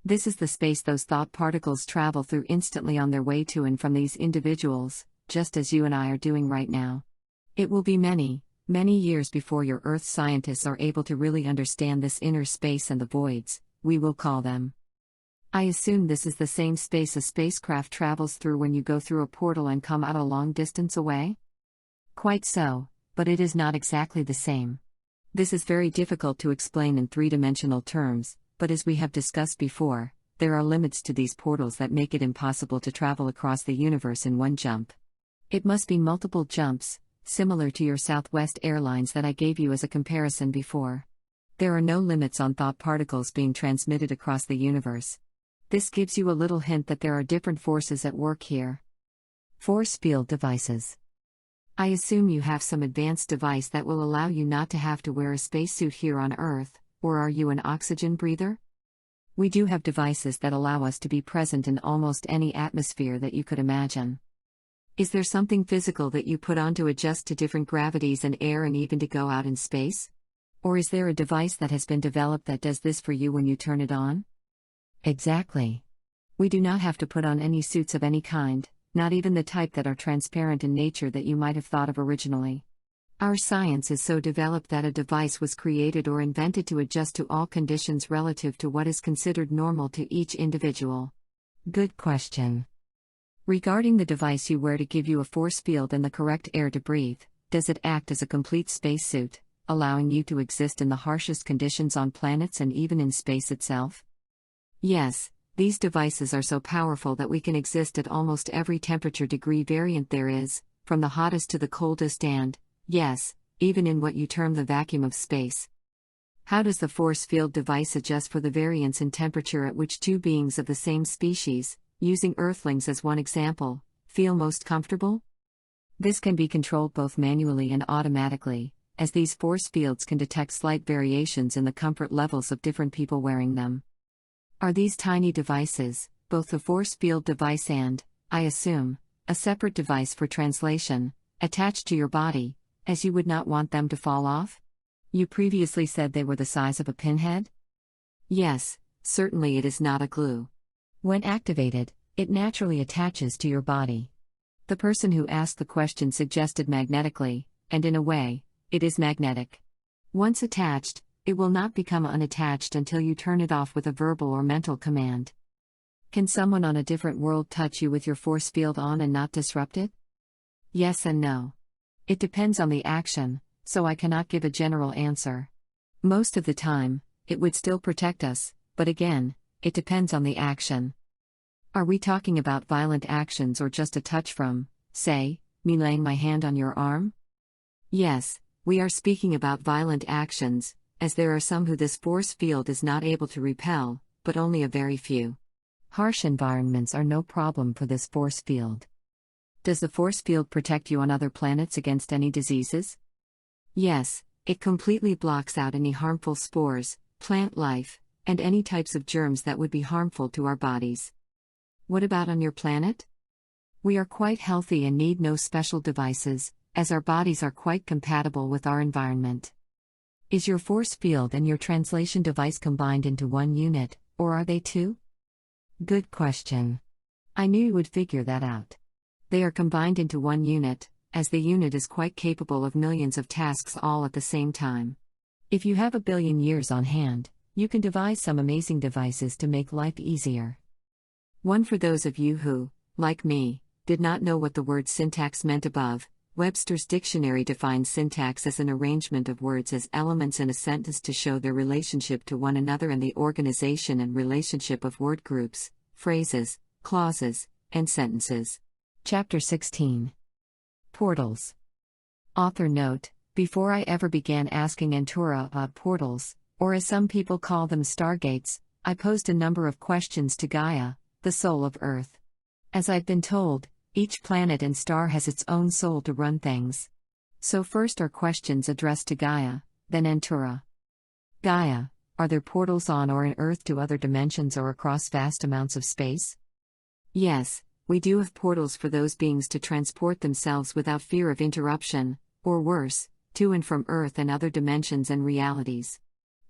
This is the space those thought particles travel through instantly on their way to and from these individuals, just as you and I are doing right now. It will be many, many years before your Earth scientists are able to really understand this inner space and the voids, we will call them. I assume this is the same space a spacecraft travels through when you go through a portal and come out a long distance away? Quite so, but it is not exactly the same. This is very difficult to explain in three-dimensional terms, but as we have discussed before, there are limits to these portals that make it impossible to travel across the universe in one jump. It must be multiple jumps, similar to your Southwest Airlines that I gave you as a comparison before. There are no limits on thought particles being transmitted across the universe. This gives you a little hint that there are different forces at work here. Force field devices. I assume you have some advanced device that will allow you not to have to wear a spacesuit here on Earth, or are you an oxygen breather? We do have devices that allow us to be present in almost any atmosphere that you could imagine. Is there something physical that you put on to adjust to different gravities and air and even to go out in space? Or is there a device that has been developed that does this for you when you turn it on? Exactly. We do not have to put on any suits of any kind, not even the type that are transparent in nature that you might have thought of originally. Our science is so developed that a device was created or invented to adjust to all conditions relative to what is considered normal to each individual. Good question. Regarding the device you wear to give you a force field and the correct air to breathe, does it act as a complete spacesuit, allowing you to exist in the harshest conditions on planets and even in space itself? Yes. These devices are so powerful that we can exist at almost every temperature degree variant there is, from the hottest to the coldest and, yes, even in what you term the vacuum of space. How does the force field device adjust for the variance in temperature at which two beings of the same species, using Earthlings as one example, feel most comfortable? This can be controlled both manually and automatically, as these force fields can detect slight variations in the comfort levels of different people wearing them. Are these tiny devices, both the force field device and, I assume, a separate device for translation, attached to your body, as you would not want them to fall off? You previously said they were the size of a pinhead? Yes, certainly it is not a glue. When activated, it naturally attaches to your body. The person who asked the question suggested magnetically, and in a way, it is magnetic. Once attached, it will not become unattached until you turn it off with a verbal or mental command. Can someone on a different world touch you with your force field on and not disrupt it? Yes and no. It depends on the action, so I cannot give a general answer. Most of the time, it would still protect us, but again, it depends on the action. Are we talking about violent actions or just a touch from, say, me laying my hand on your arm? Yes, we are speaking about violent actions, as there are some who this force field is not able to repel, but only a very few. Harsh environments are no problem for this force field. Does the force field protect you on other planets against any diseases? Yes, it completely blocks out any harmful spores, plant life, and any types of germs that would be harmful to our bodies. What about on your planet? We are quite healthy and need no special devices, as our bodies are quite compatible with our environment. Is your force field and your translation device combined into one unit, or are they two? Good question. I knew you would figure that out. They are combined into one unit, as the unit is quite capable of millions of tasks all at the same time. If you have 1 billion years on hand, you can devise some amazing devices to make life easier. One for those of you who, like me, did not know what the word syntax meant above. Webster's dictionary defines syntax as an arrangement of words as elements in a sentence to show their relationship to one another and the organization and relationship of word groups, phrases, clauses, and sentences. Chapter 16. Portals. Author note: before I ever began asking Antura about portals, or as some people call them stargates, I posed a number of questions to Gaia, the soul of Earth. As I've been told, each planet and star has its own soul to run things. So first are questions addressed to Gaia, then Antura. Gaia, are there portals on or in Earth to other dimensions or across vast amounts of space? Yes, we do have portals for those beings to transport themselves without fear of interruption, or worse, to and from Earth and other dimensions and realities.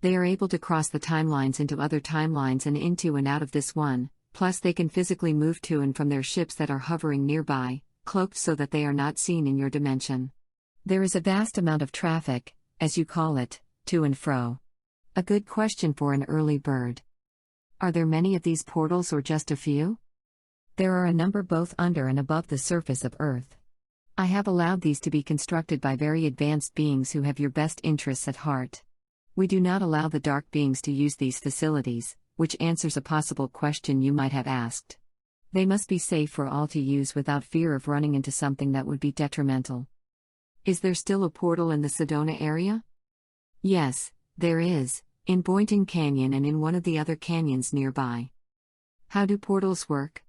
They are able to cross the timelines into other timelines and into and out of this one, plus they can physically move to and from their ships that are hovering nearby, cloaked so that they are not seen in your dimension. There is a vast amount of traffic, as you call it, to and fro. A good question for an early bird. Are there many of these portals or just a few? There are a number both under and above the surface of Earth. I have allowed these to be constructed by very advanced beings who have your best interests at heart. We do not allow the dark beings to use these facilities, which answers a possible question you might have asked. They must be safe for all to use without fear of running into something that would be detrimental. Is there still a portal in the Sedona area? Yes, there is, in Boynton Canyon and in one of the other canyons nearby. How do portals work?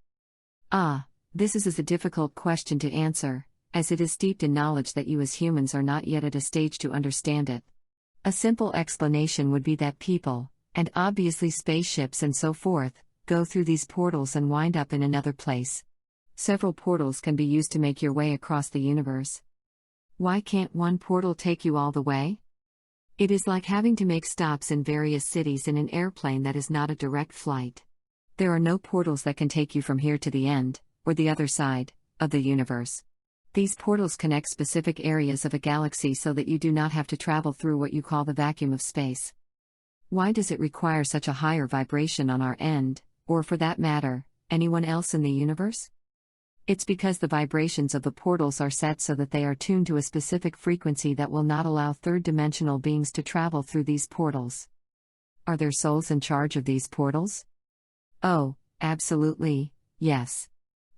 This is a difficult question to answer, as it is steeped in knowledge that you as humans are not yet at a stage to understand it. A simple explanation would be that people, and obviously spaceships and so forth, go through these portals and wind up in another place. Several portals can be used to make your way across the universe. Why can't one portal take you all the way? It is like having to make stops in various cities in an airplane that is not a direct flight. There are no portals that can take you from here to the end, or the other side, of the universe. These portals connect specific areas of a galaxy so that you do not have to travel through what you call the vacuum of space. Why does it require such a higher vibration on our end, or for that matter, anyone else in the universe? It's because the vibrations of the portals are set so that they are tuned to a specific frequency that will not allow third-dimensional beings to travel through these portals. Are there souls in charge of these portals? Oh, absolutely, yes.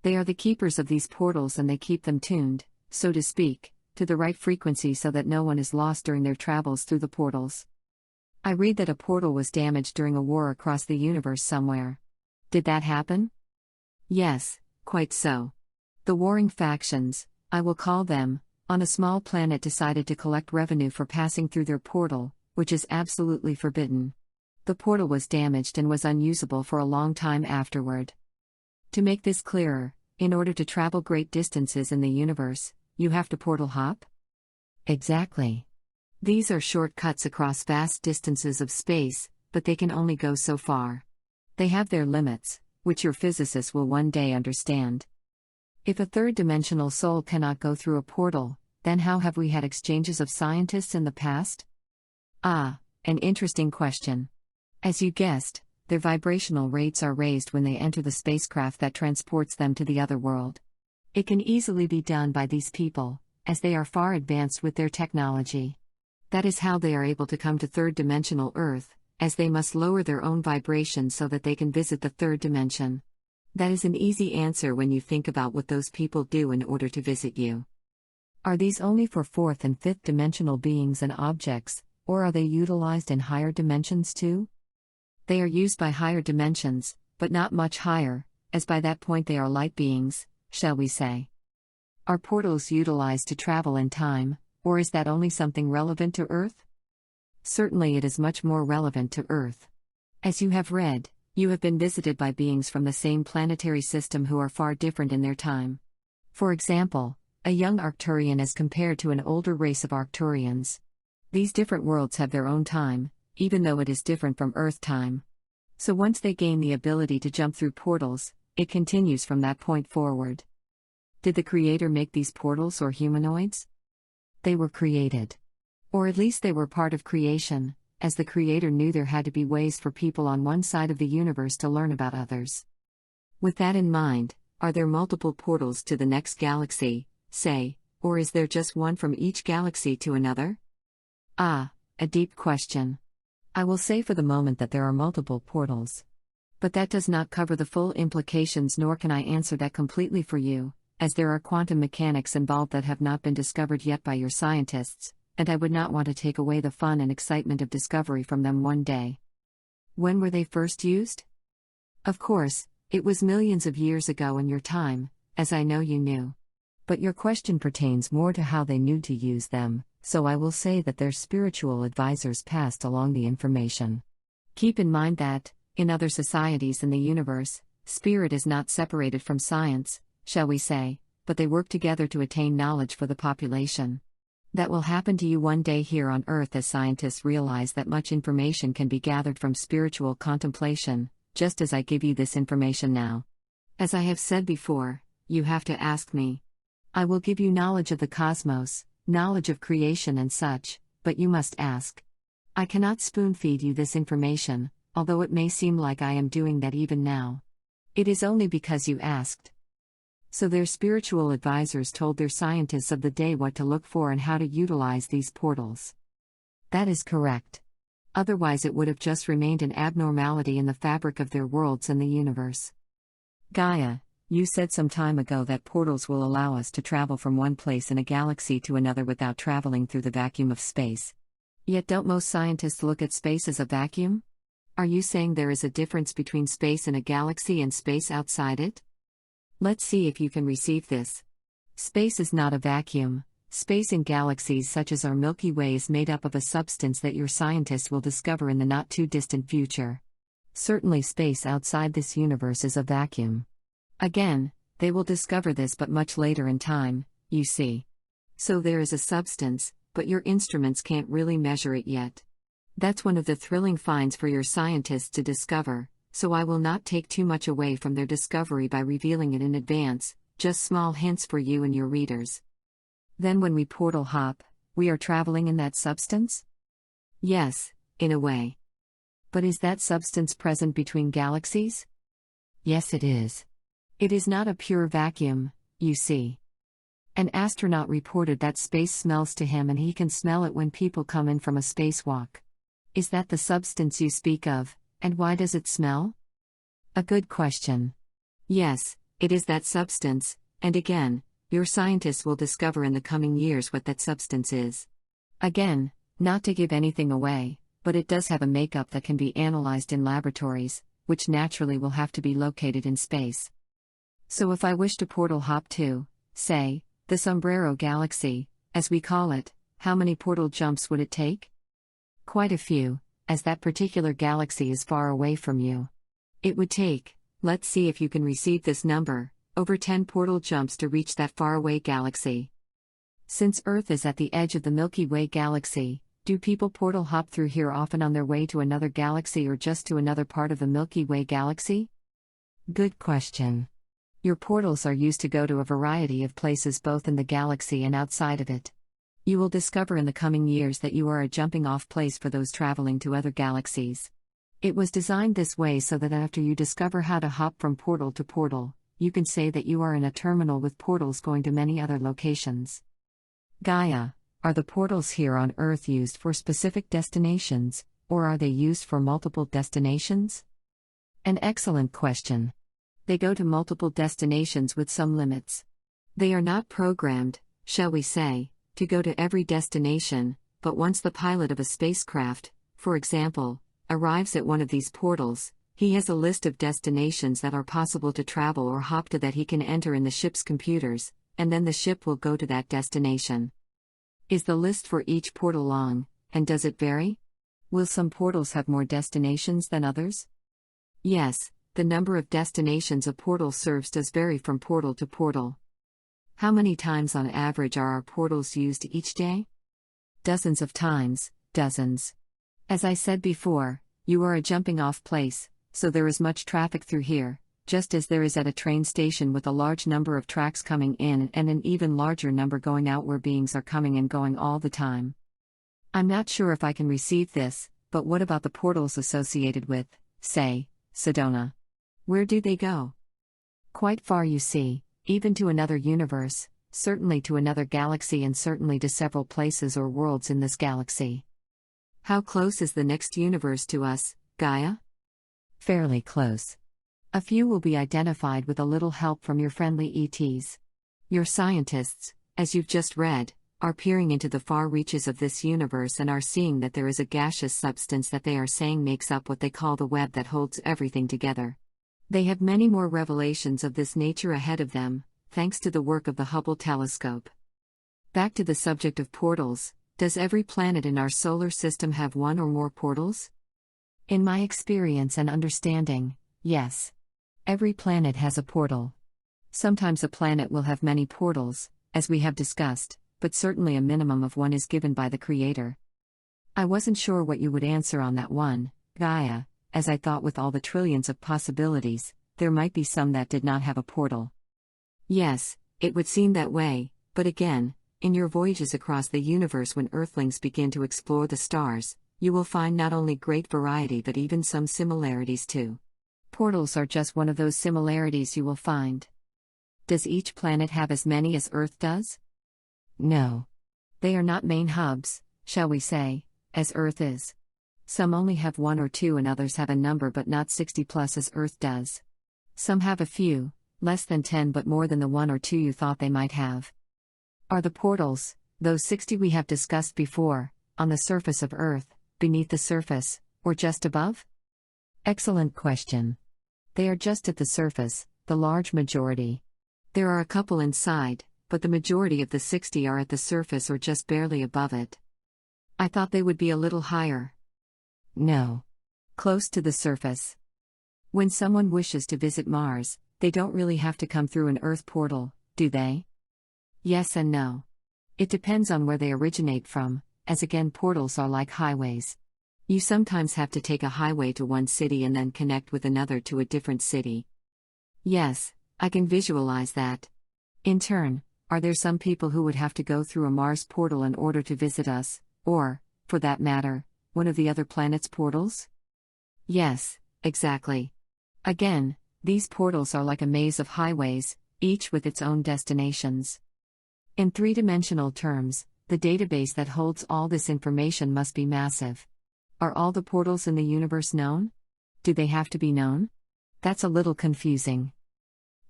They are the keepers of these portals and they keep them tuned, so to speak, to the right frequency so that no one is lost during their travels through the portals. I read that a portal was damaged during a war across the universe somewhere. Did that happen? Yes, quite so. The warring factions, I will call them, on a small planet decided to collect revenue for passing through their portal, which is absolutely forbidden. The portal was damaged and was unusable for a long time afterward. To make this clearer, in order to travel great distances in the universe, you have to portal hop? Exactly. These are shortcuts across vast distances of space, but they can only go so far. They have their limits, which your physicists will one day understand. If a third-dimensional soul cannot go through a portal, then how have we had exchanges of scientists in the past? Ah, an interesting question. As you guessed, their vibrational rates are raised when they enter the spacecraft that transports them to the other world. It can easily be done by these people, as they are far advanced with their technology. That is how they are able to come to third-dimensional Earth, as they must lower their own vibrations so that they can visit the third dimension. That is an easy answer when you think about what those people do in order to visit you. Are these only for fourth and fifth dimensional beings and objects, or are they utilized in higher dimensions too? They are used by higher dimensions, but not much higher, as by that point they are light beings, shall we say. Are portals utilized to travel in time, or is that only something relevant to Earth? Certainly it is much more relevant to Earth. As you have read, you have been visited by beings from the same planetary system who are far different in their time. For example, a young Arcturian as compared to an older race of Arcturians. These different worlds have their own time, even though it is different from Earth time. So once they gain the ability to jump through portals, it continues from that point forward. Did the Creator make these portals or humanoids? They were created. Or at least they were part of creation, as the Creator knew there had to be ways for people on one side of the universe to learn about others. With that in mind, are there multiple portals to the next galaxy, say, or is there just one from each galaxy to another? Ah, a deep question. I will say for the moment that there are multiple portals. But that does not cover the full implications, nor can I answer that completely for you, as there are quantum mechanics involved that have not been discovered yet by your scientists, and I would not want to take away the fun and excitement of discovery from them one day. When were they first used? Of course, it was millions of years ago in your time, as I know you knew. But your question pertains more to how they knew to use them, so I will say that their spiritual advisors passed along the information. Keep in mind that, in other societies in the universe, spirit is not separated from science, shall we say, but they work together to attain knowledge for the population. That will happen to you one day here on Earth as scientists realize that much information can be gathered from spiritual contemplation, just as I give you this information now. As I have said before, you have to ask me. I will give you knowledge of the cosmos, knowledge of creation and such, but you must ask. I cannot spoon-feed you this information, although it may seem like I am doing that even now. It is only because you asked. So their spiritual advisors told their scientists of the day what to look for and how to utilize these portals. That is correct. Otherwise it would have just remained an abnormality in the fabric of their worlds and the universe. Gaia, you said some time ago that portals will allow us to travel from one place in a galaxy to another without traveling through the vacuum of space. Yet don't most scientists look at space as a vacuum? Are you saying there is a difference between space in a galaxy and space outside it? Let's see if you can receive this. Space is not a vacuum. Space in galaxies such as our Milky Way is made up of a substance that your scientists will discover in the not-too-distant future. Certainly space outside this universe is a vacuum. Again, they will discover this but much later in time, you see. So there is a substance, but your instruments can't really measure it yet. That's one of the thrilling finds for your scientists to discover, so I will not take too much away from their discovery by revealing it in advance, just small hints for you and your readers. Then when we portal hop, we are traveling in that substance? Yes, in a way. But is that substance present between galaxies? Yes, it is. It is not a pure vacuum, you see. An astronaut reported that space smells to him and he can smell it when people come in from a spacewalk. Is that the substance you speak of, and why does it smell? A good question. Yes, it is that substance, and again, Your scientists will discover in the coming years what that substance is. Again, not to give anything away, but it does have a makeup that can be analyzed in laboratories, which naturally will have to be located in space. So if I wish to portal hop to, say, the Sombrero Galaxy, as we call it, how many portal jumps would it take? Quite a few, as that particular galaxy is far away from you. It would take, let's see if you can receive this number, over 10 portal jumps to reach that faraway galaxy. Since Earth is at the edge of the Milky Way galaxy, do people portal hop through here often on their way to another galaxy or just to another part of the Milky Way galaxy? Good question. Your portals are used to go to a variety of places both in the galaxy and outside of it. You will discover in the coming years that you are a jumping-off place for those traveling to other galaxies. It was designed this way so that after you discover how to hop from portal to portal, you can say that you are in a terminal with portals going to many other locations. Gaia, are the portals here on Earth used for specific destinations, or are they used for multiple destinations? An excellent question. They go to multiple destinations with some limits. They are not programmed, shall we say, to go to every destination, but once the pilot of a spacecraft, for example, arrives at one of these portals, he has a list of destinations that are possible to travel or hop to that he can enter in the ship's computers, and then the ship will go to that destination. Is the list for each portal long, and does it vary? Will some portals have more destinations than others? Yes, the number of destinations a portal serves does vary from portal to portal. How many times on average are our portals used each day? Dozens of times, dozens. As I said before, you are a jumping-off place, so there is much traffic through here, just as there is at a train station with a large number of tracks coming in and an even larger number going out where beings are coming and going all the time. I'm not sure if I can receive this, but what about the portals associated with, say, Sedona? Where do they go? Quite far, you see, even to another universe, certainly to another galaxy and certainly to several places or worlds in this galaxy. How close is the next universe to us, Gaia? Fairly close. A few will be identified with a little help from your friendly ETs. Your scientists, as you've just read, are peering into the far reaches of this universe and are seeing that there is a gaseous substance that they are saying makes up what they call the web that holds everything together. They have many more revelations of this nature ahead of them, thanks to the work of the Hubble telescope. Back to the subject of portals, does every planet in our solar system have one or more portals? In my experience and understanding, yes. Every planet has a portal. Sometimes a planet will have many portals, as we have discussed, but certainly a minimum of one is given by the Creator. I wasn't sure what you would answer on that one, Gaia, as I thought with all the trillions of possibilities, there might be some that did not have a portal. Yes, it would seem that way, but again, in your voyages across the universe when Earthlings begin to explore the stars, you will find not only great variety but even some similarities too. Portals are just one of those similarities you will find. Does each planet have as many as Earth does? No. They are not main hubs, shall we say, as Earth is. Some only have one or two and others have a number but not 60 plus as Earth does. Some have a few, less than 10 but more than the one or two you thought they might have. Are the portals, those 60 we have discussed before, on the surface of Earth, beneath the surface, or just above? Excellent question. They are just at the surface, the large majority. There are a couple inside, but the majority of the 60 are at the surface or just barely above it. I thought they would be a little higher. No. Close to the surface. When someone wishes to visit Mars, they don't really have to come through an Earth portal, do they? Yes and no. It depends on where they originate from, as again portals are like highways. You sometimes have to take a highway to one city and then connect with another to a different city. Yes, I can visualize that. In turn, are there some people who would have to go through a Mars portal in order to visit us, or, for that matter, one of the other planets' portals? Yes, exactly. Again, these portals are like a maze of highways, each with its own destinations. In three-dimensional terms, the database that holds all this information must be massive. Are all the portals in the universe known? Do they have to be known? That's a little confusing.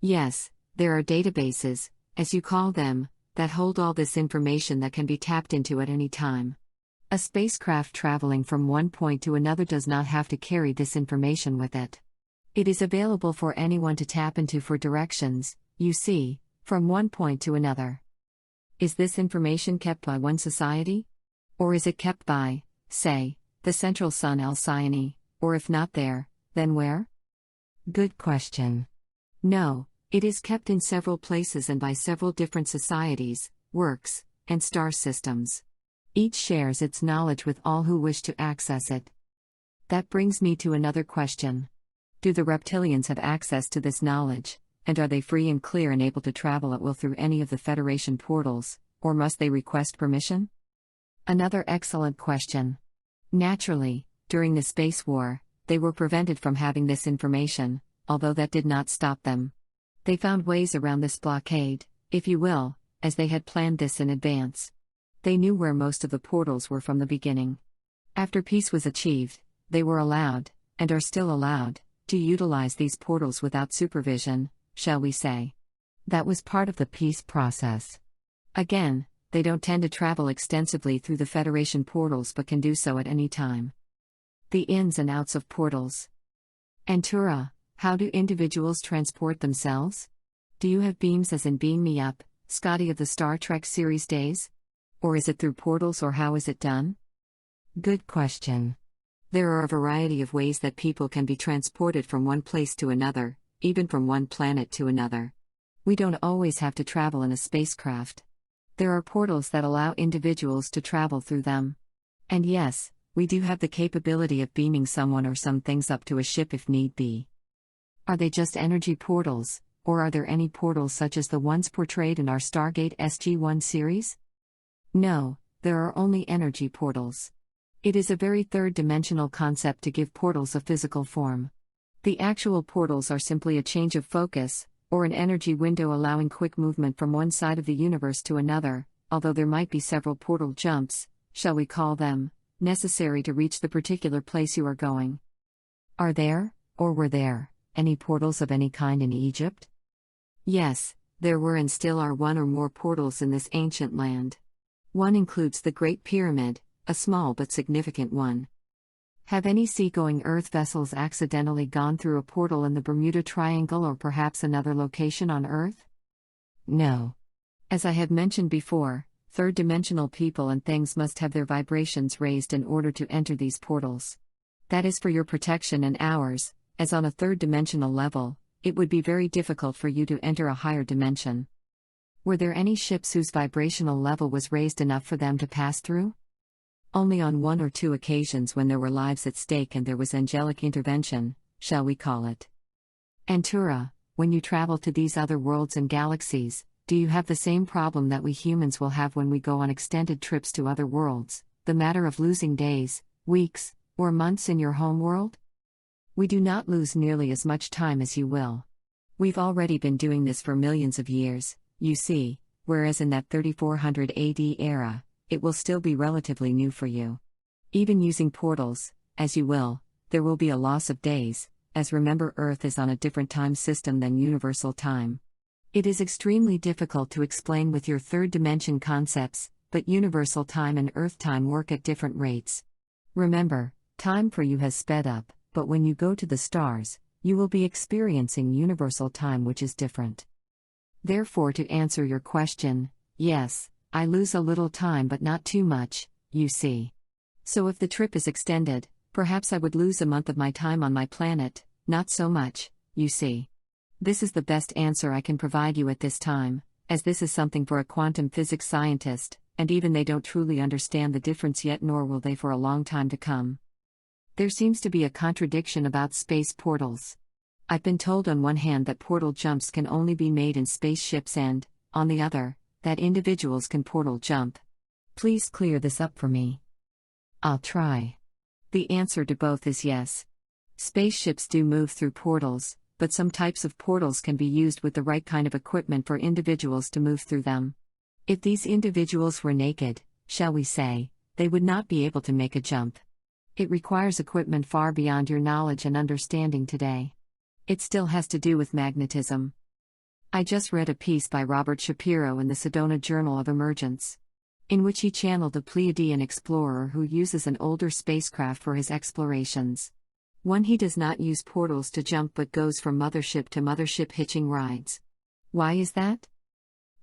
Yes, there are databases, as you call them, that hold all this information that can be tapped into at any time. A spacecraft traveling from one point to another does not have to carry this information with it. It is available for anyone to tap into for directions, you see, from one point to another. Is this information kept by one society? Or is it kept by, say, the central sun Alcyone, or if not there, then where? Good question. No, it is kept in several places and by several different societies, works, and star systems. Each shares its knowledge with all who wish to access it. That brings me to another question. Do the reptilians have access to this knowledge, and are they free and clear and able to travel at will through any of the Federation portals, or must they request permission? Another excellent question. Naturally, during the space war, they were prevented from having this information, although that did not stop them. They found ways around this blockade, if you will, as they had planned this in advance. They knew where most of the portals were from the beginning. After peace was achieved, they were allowed, and are still allowed, to utilize these portals without supervision, shall we say. That was part of the peace process. Again, they don't tend to travel extensively through the Federation portals but can do so at any time. The ins and outs of portals. Antura, how do individuals transport themselves? Do you have beams as in beam me up, Scotty of the Star Trek series days? Or is it through portals or how is it done? Good question. There are a variety of ways that people can be transported from one place to another, even from one planet to another. We don't always have to travel in a spacecraft. There are portals that allow individuals to travel through them. And yes, we do have the capability of beaming someone or some things up to a ship if need be. Are they just energy portals, or are there any portals such as the ones portrayed in our Stargate SG-1 series? No, there are only energy portals. It is a very third-dimensional concept to give portals a physical form. The actual portals are simply a change of focus, or an energy window allowing quick movement from one side of the universe to another, although there might be several portal jumps, shall we call them, necessary to reach the particular place you are going. Are there, or were there, any portals of any kind in Egypt? Yes, there were and still are one or more portals in this ancient land. One includes the Great Pyramid, a small but significant one. Have any seagoing Earth vessels accidentally gone through a portal in the Bermuda Triangle or perhaps another location on Earth? No. As I have mentioned before, third-dimensional people and things must have their vibrations raised in order to enter these portals. That is for your protection and ours, as on a third-dimensional level, it would be very difficult for you to enter a higher dimension. Were there any ships whose vibrational level was raised enough for them to pass through? Only on one or two occasions when there were lives at stake and there was angelic intervention, shall we call it. Antura, when you travel to these other worlds and galaxies, do you have the same problem that we humans will have when we go on extended trips to other worlds, the matter of losing days, weeks, or months in your home world? We do not lose nearly as much time as you will. We've already been doing this for millions of years, you see, whereas in that 3400 AD era, it will still be relatively new for you. Even using portals, as you will, there will be a loss of days, as remember Earth is on a different time system than universal time. It is extremely difficult to explain with your third dimension concepts, but universal time and Earth time work at different rates. Remember, time for you has sped up, but when you go to the stars, you will be experiencing universal time which is different. Therefore, to answer your question, yes, I lose a little time but not too much, you see. So if the trip is extended, perhaps I would lose a month of my time on my planet, not so much, you see. This is the best answer I can provide you at this time, as this is something for a quantum physics scientist, and even they don't truly understand the difference yet, nor will they for a long time to come. There seems to be a contradiction about space portals. I've been told on one hand that portal jumps can only be made in spaceships and, on the other, that individuals can portal jump. Please clear this up for me. I'll try. The answer to both is yes. Spaceships do move through portals, but some types of portals can be used with the right kind of equipment for individuals to move through them. If these individuals were naked, shall we say, they would not be able to make a jump. It requires equipment far beyond your knowledge and understanding today. It still has to do with magnetism. I just read a piece by Robert Shapiro in the Sedona Journal of Emergence, in which he channeled a Pleiadian explorer who uses an older spacecraft for his explorations. One he does not use portals to jump but goes from mothership to mothership hitching rides. Why is that?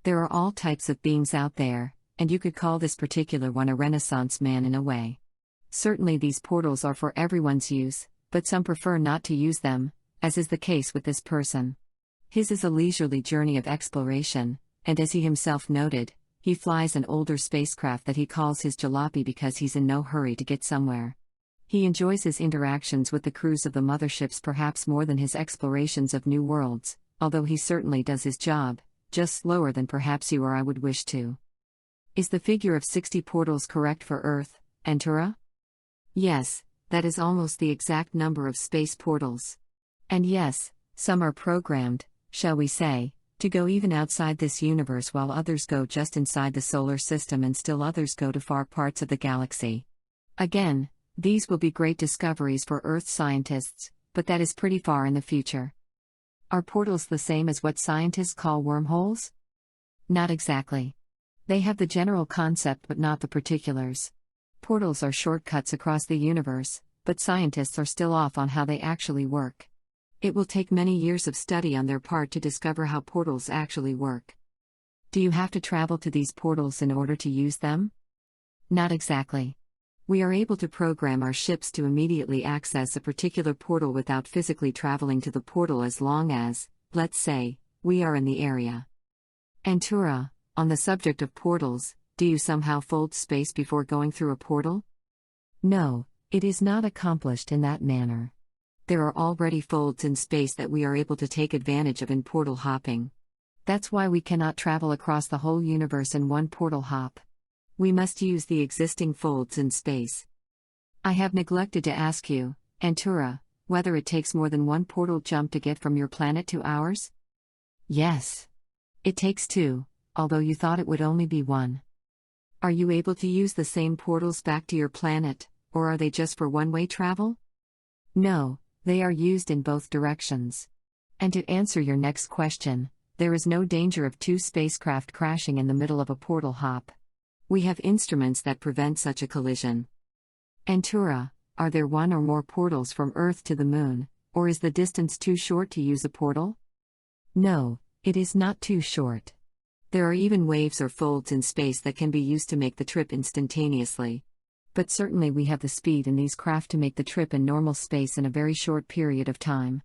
There are all types of beings out there, and you could call this particular one a Renaissance man in a way. Certainly these portals are for everyone's use, but some prefer not to use them, as is the case with this person. His is a leisurely journey of exploration, and as he himself noted, he flies an older spacecraft that he calls his jalopy because he's in no hurry to get somewhere. He enjoys his interactions with the crews of the motherships perhaps more than his explorations of new worlds, although he certainly does his job, just slower than perhaps you or I would wish to. Is the figure of 60 portals correct for Earth, Antura? Yes, that is almost the exact number of space portals. And yes, some are programmed, shall we say, to go even outside this universe while others go just inside the solar system and still others go to far parts of the galaxy. Again, these will be great discoveries for Earth scientists, but that is pretty far in the future. Are portals the same as what scientists call wormholes? Not exactly. They have the general concept but not the particulars. Portals are shortcuts across the universe, but scientists are still off on how they actually work. It will take many years of study on their part to discover how portals actually work. Do you have to travel to these portals in order to use them? Not exactly. We are able to program our ships to immediately access a particular portal without physically traveling to the portal as long as, let's say, we are in the area. Antura, on the subject of portals, do you somehow fold space before going through a portal? No, it is not accomplished in that manner. There are already folds in space that we are able to take advantage of in portal hopping. That's why we cannot travel across the whole universe in one portal hop. We must use the existing folds in space. I have neglected to ask you, Antura, whether it takes more than one portal jump to get from your planet to ours? Yes. It takes two, although you thought it would only be one. Are you able to use the same portals back to your planet, or are they just for one-way travel? No. They are used in both directions. And to answer your next question, there is no danger of two spacecraft crashing in the middle of a portal hop. We have instruments that prevent such a collision. Antura, are there one or more portals from Earth to the Moon, or is the distance too short to use a portal? No, it is not too short. There are even waves or folds in space that can be used to make the trip instantaneously. But certainly we have the speed in these craft to make the trip in normal space in a very short period of time.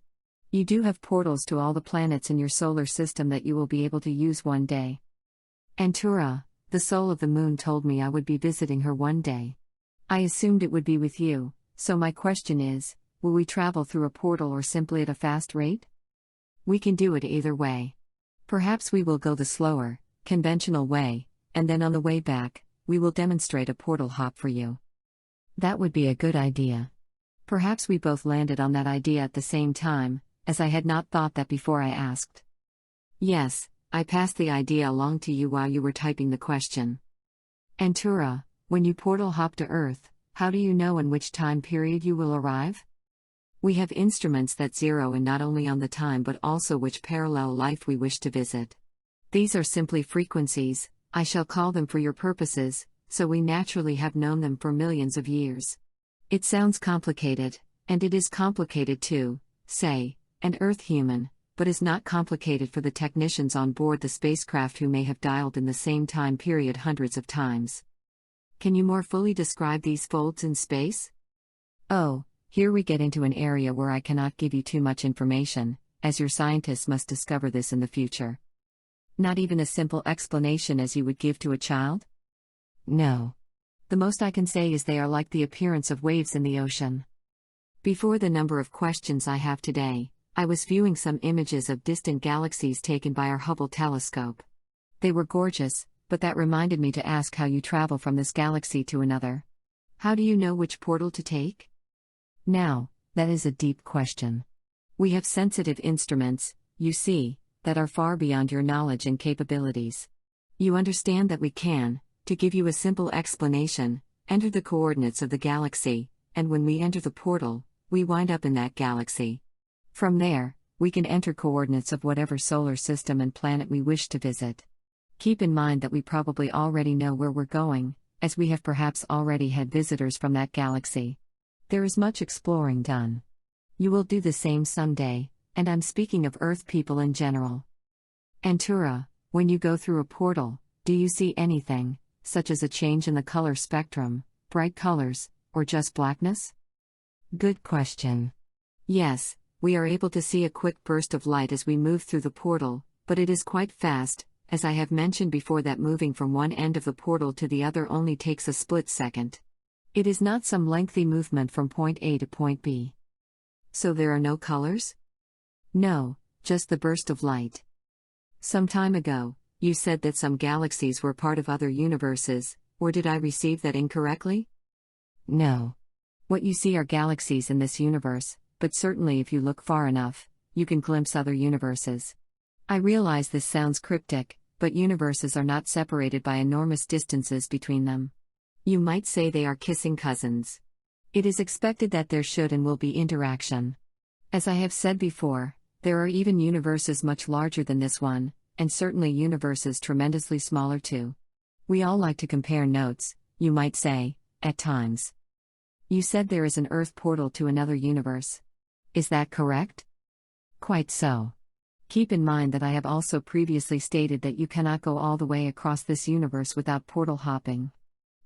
You do have portals to all the planets in your solar system that you will be able to use one day. Antura, the soul of the moon told me I would be visiting her one day. I assumed it would be with you, so my question is, will we travel through a portal or simply at a fast rate? We can do it either way. Perhaps we will go the slower, conventional way, and then on the way back, we will demonstrate a portal hop for you. That would be a good idea. Perhaps we both landed on that idea at the same time, as I had not thought that before I asked. Yes, I passed the idea along to you while you were typing the question. Antura, when you portal hop to Earth, how do you know in which time period you will arrive? We have instruments that zero in not only on the time but also which parallel life we wish to visit. These are simply frequencies, I shall call them for your purposes, so we naturally have known them for millions of years. It sounds complicated, and it is complicated too, say, an Earth human, but is not complicated for the technicians on board the spacecraft who may have dialed in the same time period hundreds of times. Can you more fully describe these folds in space? Oh, here we get into an area where I cannot give you too much information, as your scientists must discover this in the future. Not even a simple explanation as you would give to a child? No. The most I can say is they are like the appearance of waves in the ocean. Before the number of questions I have today, I was viewing some images of distant galaxies taken by our Hubble telescope. They were gorgeous, but that reminded me to ask how you travel from this galaxy to another. How do you know which portal to take? Now, that is a deep question. We have sensitive instruments, you see, that are far beyond your knowledge and capabilities. You understand that we can, to give you a simple explanation, enter the coordinates of the galaxy, and when we enter the portal, we wind up in that galaxy. From there, we can enter coordinates of whatever solar system and planet we wish to visit. Keep in mind that we probably already know where we're going, as we have perhaps already had visitors from that galaxy. There is much exploring done. You will do the same someday, and I'm speaking of Earth people in general. Antura, when you go through a portal, do you see anything, such as a change in the color spectrum, bright colors, or just blackness? Good question. Yes, we are able to see a quick burst of light as we move through the portal, but it is quite fast, as I have mentioned before that moving from one end of the portal to the other only takes a split second. It is not some lengthy movement from point A to point B. So there are no colors? No, just the burst of light. Some time ago, you said that some galaxies were part of other universes, or did I receive that incorrectly? No. What you see are galaxies in this universe, but certainly if you look far enough, you can glimpse other universes. I realize this sounds cryptic, but universes are not separated by enormous distances between them. You might say they are kissing cousins. It is expected that there should and will be interaction. As I have said before, there are even universes much larger than this one, and certainly universes tremendously smaller too. We all like to compare notes, you might say, at times. You said there is an Earth portal to another universe. Is that correct? Quite so. Keep in mind that I have also previously stated that you cannot go all the way across this universe without portal hopping.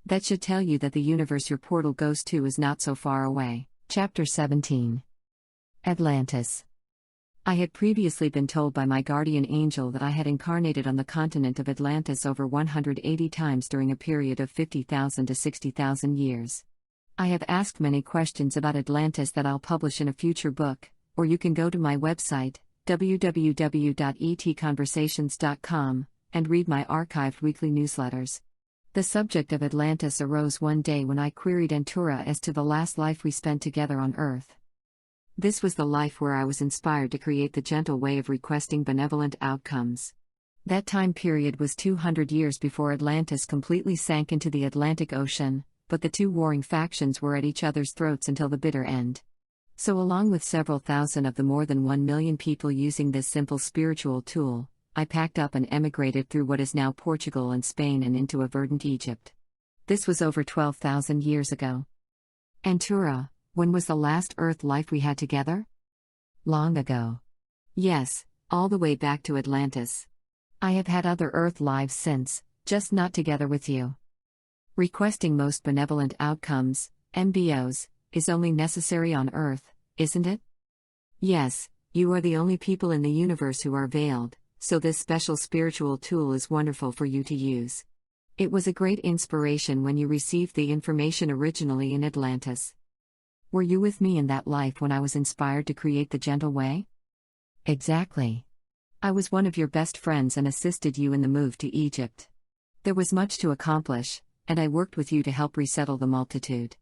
That should tell you that the universe your portal goes to is not so far away. Chapter 17. Atlantis. I had previously been told by my guardian angel that I had incarnated on the continent of Atlantis over 180 times during a period of 50,000 to 60,000 years. I have asked many questions about Atlantis that I'll publish in a future book, or you can go to my website, www.etconversations.com, and read my archived weekly newsletters. The subject of Atlantis arose one day when I queried Antura as to the last life we spent together on Earth. This was the life where I was inspired to create the gentle way of requesting benevolent outcomes. That time period was 200 years before Atlantis completely sank into the Atlantic Ocean, but the two warring factions were at each other's throats until the bitter end. So along with several thousand of the more than 1 million people using this simple spiritual tool, I packed up and emigrated through what is now Portugal and Spain and into a verdant Egypt. This was over 12,000 years ago. Antura, when was the last Earth life we had together? Long ago. Yes, all the way back to Atlantis. I have had other Earth lives since, just not together with you. Requesting most benevolent outcomes, MBOs, is only necessary on Earth, isn't it? Yes, you are the only people in the universe who are veiled, so this special spiritual tool is wonderful for you to use. It was a great inspiration when you received the information originally in Atlantis. Were you with me in that life when I was inspired to create the gentle way? Exactly. I was one of your best friends and assisted you in the move to Egypt. There was much to accomplish, and I worked with you to help resettle the multitude.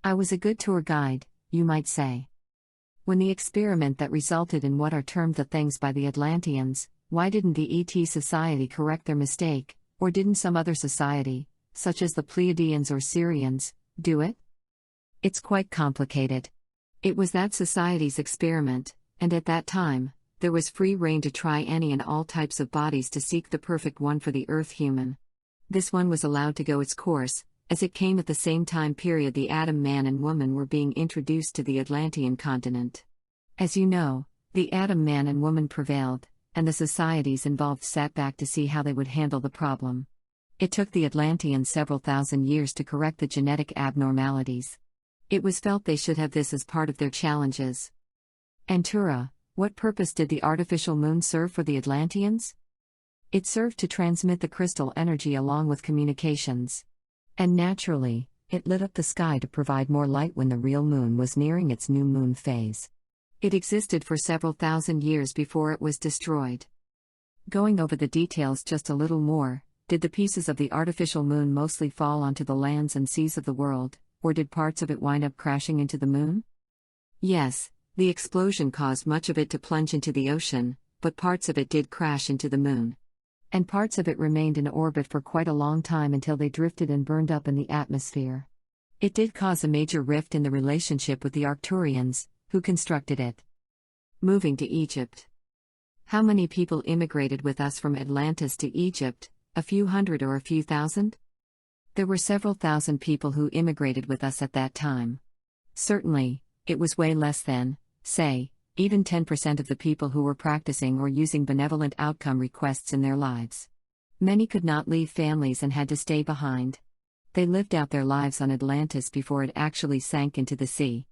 I was a good tour guide, you might say. When the experiment that resulted in what are termed the things by the Atlanteans, why didn't the ET Society correct their mistake, or didn't some other society, such as the Pleiadians or Syrians, do it? It's quite complicated. It was that society's experiment, and at that time, there was free rein to try any and all types of bodies to seek the perfect one for the Earth human. This one was allowed to go its course, as it came at the same time period the Adam man and woman were being introduced to the Atlantean continent. As you know, the Adam man and woman prevailed, and the societies involved sat back to see how they would handle the problem. It took the Atlanteans several thousand years to correct the genetic abnormalities. It was felt they should have this as part of their challenges. Antura, what purpose did the artificial moon serve for the Atlanteans? It served to transmit the crystal energy along with communications. And naturally, it lit up the sky to provide more light when the real moon was nearing its new moon phase. It existed for several thousand years before it was destroyed. Going over the details just a little more, did the pieces of the artificial moon mostly fall onto the lands and seas of the world, or did parts of it wind up crashing into the moon? Yes, the explosion caused much of it to plunge into the ocean, but parts of it did crash into the moon. And parts of it remained in orbit for quite a long time until they drifted and burned up in the atmosphere. It did cause a major rift in the relationship with the Arcturians, who constructed it. Moving to Egypt. How many people immigrated with us from Atlantis to Egypt? A few hundred or a few thousand? There were several thousand people who immigrated with us at that time. Certainly, it was way less than, say, even 10% of the people who were practicing or using benevolent outcome requests in their lives. Many could not leave families and had to stay behind. They lived out their lives on Atlantis before it actually sank into the sea.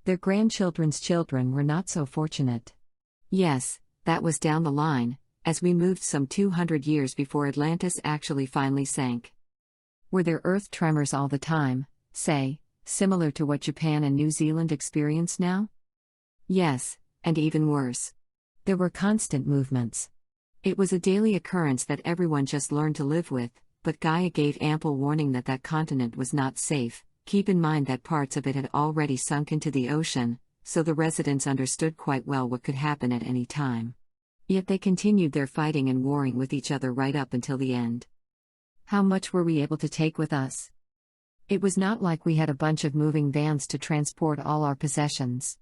Their grandchildren's children were not so fortunate. Yes, that was down the line, as we moved some 200 years before Atlantis actually finally sank. Were there earth tremors all the time, say, similar to what Japan and New Zealand experience now? Yes, and even worse. There were constant movements. It was a daily occurrence that everyone just learned to live with, but Gaia gave ample warning that that continent was not safe. Keep in mind that parts of it had already sunk into the ocean, so the residents understood quite well what could happen at any time. Yet they continued their fighting and warring with each other right up until the end. How much were we able to take with us? It was not like we had a bunch of moving vans to transport all our possessions.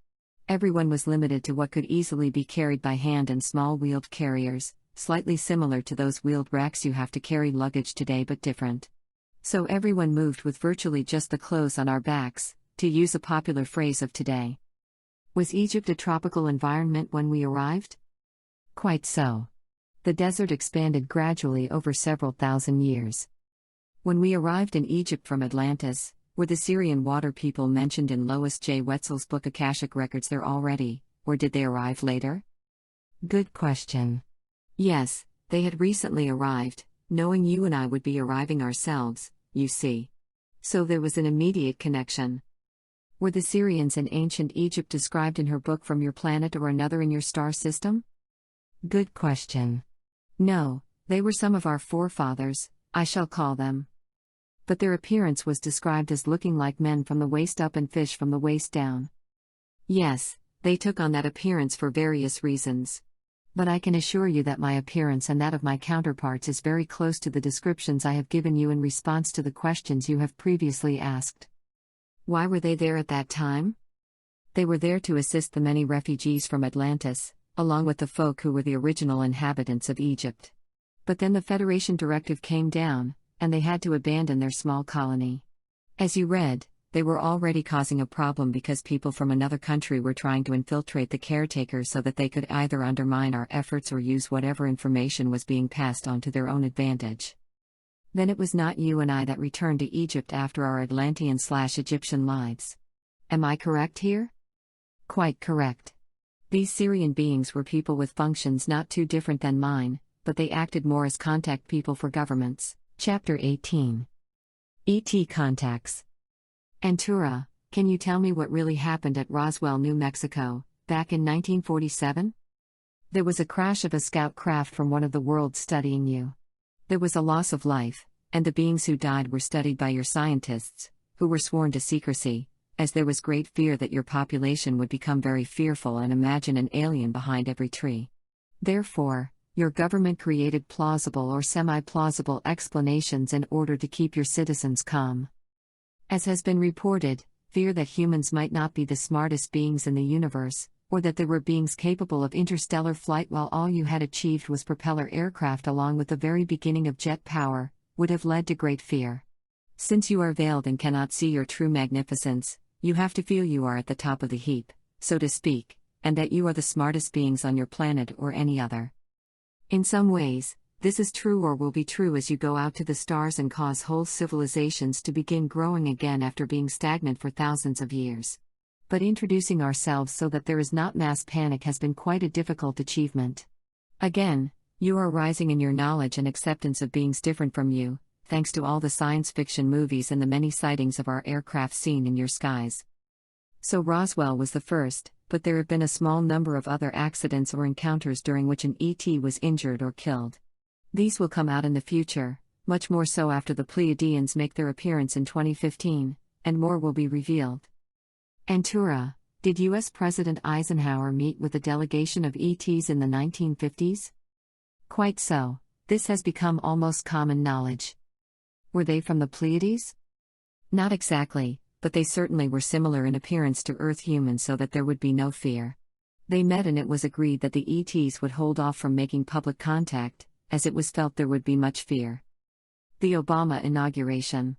Everyone was limited to what could easily be carried by hand and small wheeled carriers, slightly similar to those wheeled racks you have to carry luggage today but different. So everyone moved with virtually just the clothes on our backs, to use a popular phrase of today. Was Egypt a tropical environment when we arrived? Quite so. The desert expanded gradually over several thousand years. When we arrived in Egypt from Atlantis, were the Syrian water people mentioned in Lois J. Wetzel's book Akashic Records there already, or did they arrive later? Good question. Yes, they had recently arrived, knowing you and I would be arriving ourselves, you see. So there was an immediate connection. Were the Syrians in ancient Egypt described in her book From Your Planet or Another in Your Star System? Good question. No, they were some of our forefathers, I shall call them. But their appearance was described as looking like men from the waist up and fish from the waist down. Yes, they took on that appearance for various reasons. But I can assure you that my appearance and that of my counterparts is very close to the descriptions I have given you in response to the questions you have previously asked. Why were they there at that time? They were there to assist the many refugees from Atlantis, along with the folk who were the original inhabitants of Egypt. But then the Federation directive came down, and they had to abandon their small colony. As you read, they were already causing a problem because people from another country were trying to infiltrate the caretakers so that they could either undermine our efforts or use whatever information was being passed on to their own advantage. Then it was not you and I that returned to Egypt after our Atlantean/Egyptian lives. Am I correct here? Quite correct. These Syrian beings were people with functions not too different than mine, but they acted more as contact people for governments. Chapter 18. ET Contacts. Antura, can you tell me what really happened at Roswell, New Mexico, back in 1947? There was a crash of a scout craft from one of the worlds studying you. There was a loss of life, and the beings who died were studied by your scientists, who were sworn to secrecy, as there was great fear that your population would become very fearful and imagine an alien behind every tree. Therefore, your government created plausible or semi-plausible explanations in order to keep your citizens calm. As has been reported, fear that humans might not be the smartest beings in the universe, or that there were beings capable of interstellar flight while all you had achieved was propeller aircraft along with the very beginning of jet power, would have led to great fear. Since you are veiled and cannot see your true magnificence, you have to feel you are at the top of the heap, so to speak, and that you are the smartest beings on your planet or any other. In some ways, this is true or will be true as you go out to the stars and cause whole civilizations to begin growing again after being stagnant for thousands of years. But introducing ourselves so that there is not mass panic has been quite a difficult achievement. Again, you are rising in your knowledge and acceptance of beings different from you, thanks to all the science fiction movies and the many sightings of our aircraft seen in your skies. So Roswell was the first, but there have been a small number of other accidents or encounters during which an ET was injured or killed. These will come out in the future, much more so after the Pleiadians make their appearance in 2015, and more will be revealed. Antura, did U.S. President Eisenhower meet with a delegation of ETs in the 1950s? Quite so, this has become almost common knowledge. Were they from the Pleiades? Not exactly, but they certainly were similar in appearance to Earth humans so that there would be no fear. They met and it was agreed that the ETs would hold off from making public contact, as it was felt there would be much fear. The Obama inauguration.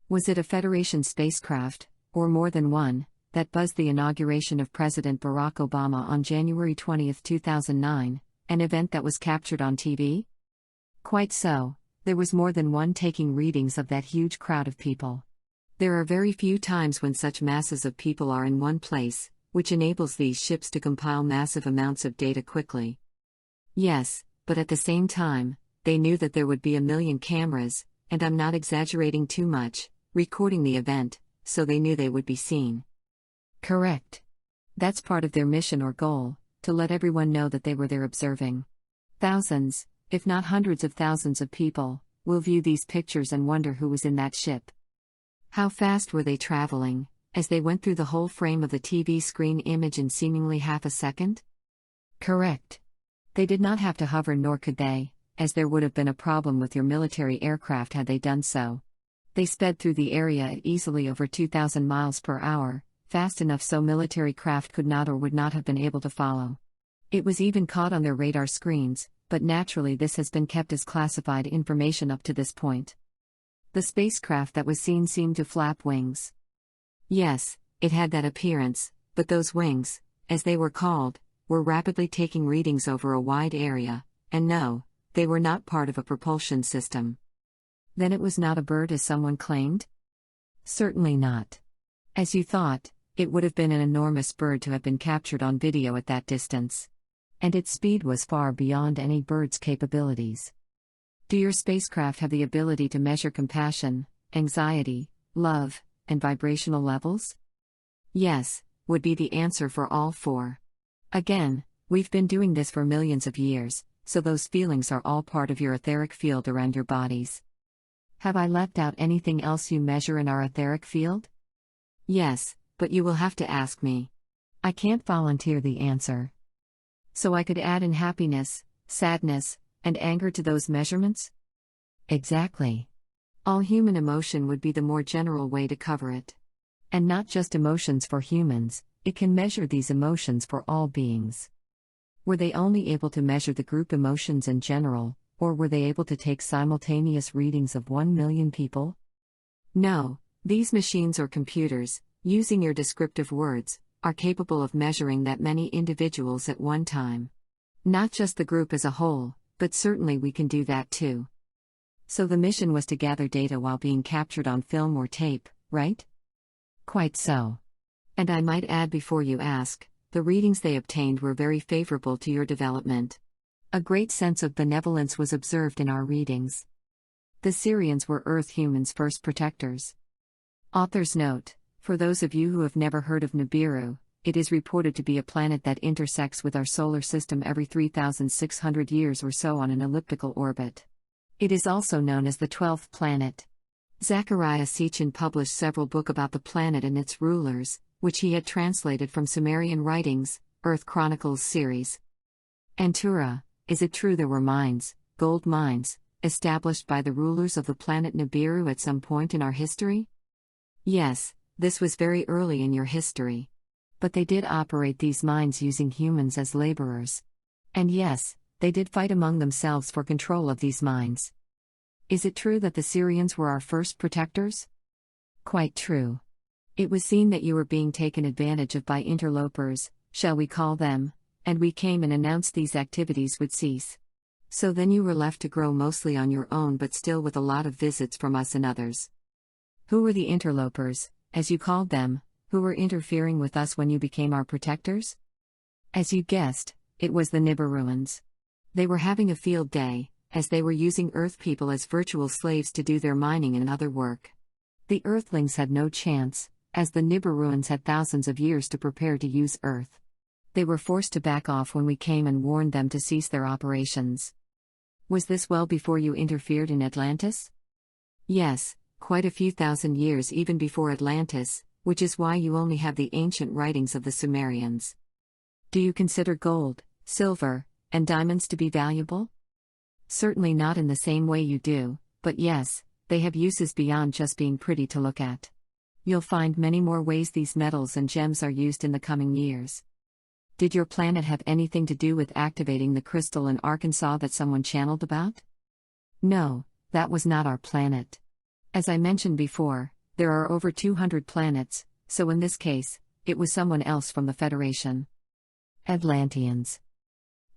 Was it a Federation spacecraft, or more than one, that buzzed the inauguration of President Barack Obama on January 20, 2009, an event that was captured on TV? Quite so, there was more than one taking readings of that huge crowd of people. There are very few times when such masses of people are in one place, which enables these ships to compile massive amounts of data quickly. Yes, but at the same time, they knew that there would be 1 million cameras, and I'm not exaggerating too much, recording the event, so they knew they would be seen. Correct. That's part of their mission or goal, to let everyone know that they were there observing. Thousands, if not hundreds of thousands of people, will view these pictures and wonder who was in that ship. How fast were they traveling, as they went through the whole frame of the TV screen image in seemingly half a second? Correct. They did not have to hover, nor could they, as there would have been a problem with your military aircraft had they done so. They sped through the area at easily over 2,000 miles per hour, fast enough so military craft could not or would not have been able to follow. It was even caught on their radar screens, but naturally this has been kept as classified information up to this point. The spacecraft that was seen seemed to flap wings. Yes, it had that appearance, but those wings, as they were called, were rapidly taking readings over a wide area, and no, they were not part of a propulsion system. Then it was not a bird as someone claimed? Certainly not. As you thought, it would have been an enormous bird to have been captured on video at that distance. And its speed was far beyond any bird's capabilities. Do your spacecraft have the ability to measure compassion, anxiety, love, and vibrational levels? Yes, would be the answer for all four. Again, we've been doing this for millions of years, so those feelings are all part of your etheric field around your bodies. Have I left out anything else you measure in our etheric field? Yes, but you will have to ask me. I can't volunteer the answer. So I could add in happiness, sadness, and anger to those measurements? Exactly. All human emotion would be the more general way to cover it. And not just emotions for humans, it can measure these emotions for all beings. Were they only able to measure the group emotions in general, or were they able to take simultaneous readings of 1 million people? No, these machines or computers, using your descriptive words, are capable of measuring that many individuals at one time. Not just the group as a whole, but certainly we can do that too. So the mission was to gather data while being captured on film or tape, right? Quite so. And I might add before you ask, the readings they obtained were very favorable to your development. A great sense of benevolence was observed in our readings. The Sirians were Earth humans' first protectors. Author's note: for those of you who have never heard of Nibiru, it is reported to be a planet that intersects with our solar system every 3,600 years or so on an elliptical orbit. It is also known as the 12th planet. Zechariah Sitchin published several books about the planet and its rulers, which he had translated from Sumerian writings, Earth Chronicles series. Antura, is it true there were mines, gold mines, established by the rulers of the planet Nibiru at some point in our history? Yes, this was very early in your history. But they did operate these mines using humans as laborers. And yes, they did fight among themselves for control of these mines. Is it true that the Syrians were our first protectors? Quite true. It was seen that you were being taken advantage of by interlopers, shall we call them, and we came and announced these activities would cease. So then you were left to grow mostly on your own but still with a lot of visits from us and others. Who were the interlopers, as you called them, who were interfering with us when you became our protectors? As you guessed, it was the Nibiruans. They were having a field day, as they were using Earth people as virtual slaves to do their mining and other work. The Earthlings had no chance, as the Nibiruans had thousands of years to prepare to use Earth. They were forced to back off when we came and warned them to cease their operations. Was this well before you interfered in Atlantis? Yes, quite a few thousand years even before Atlantis, which is why you only have the ancient writings of the Sumerians. Do you consider gold, silver, and diamonds to be valuable? Certainly not in the same way you do, but yes, they have uses beyond just being pretty to look at. You'll find many more ways these metals and gems are used in the coming years. Did your planet have anything to do with activating the crystal in Arkansas that someone channeled about? No, that was not our planet. As I mentioned before, there are over 200 planets, so in this case, it was someone else from the Federation. Atlanteans.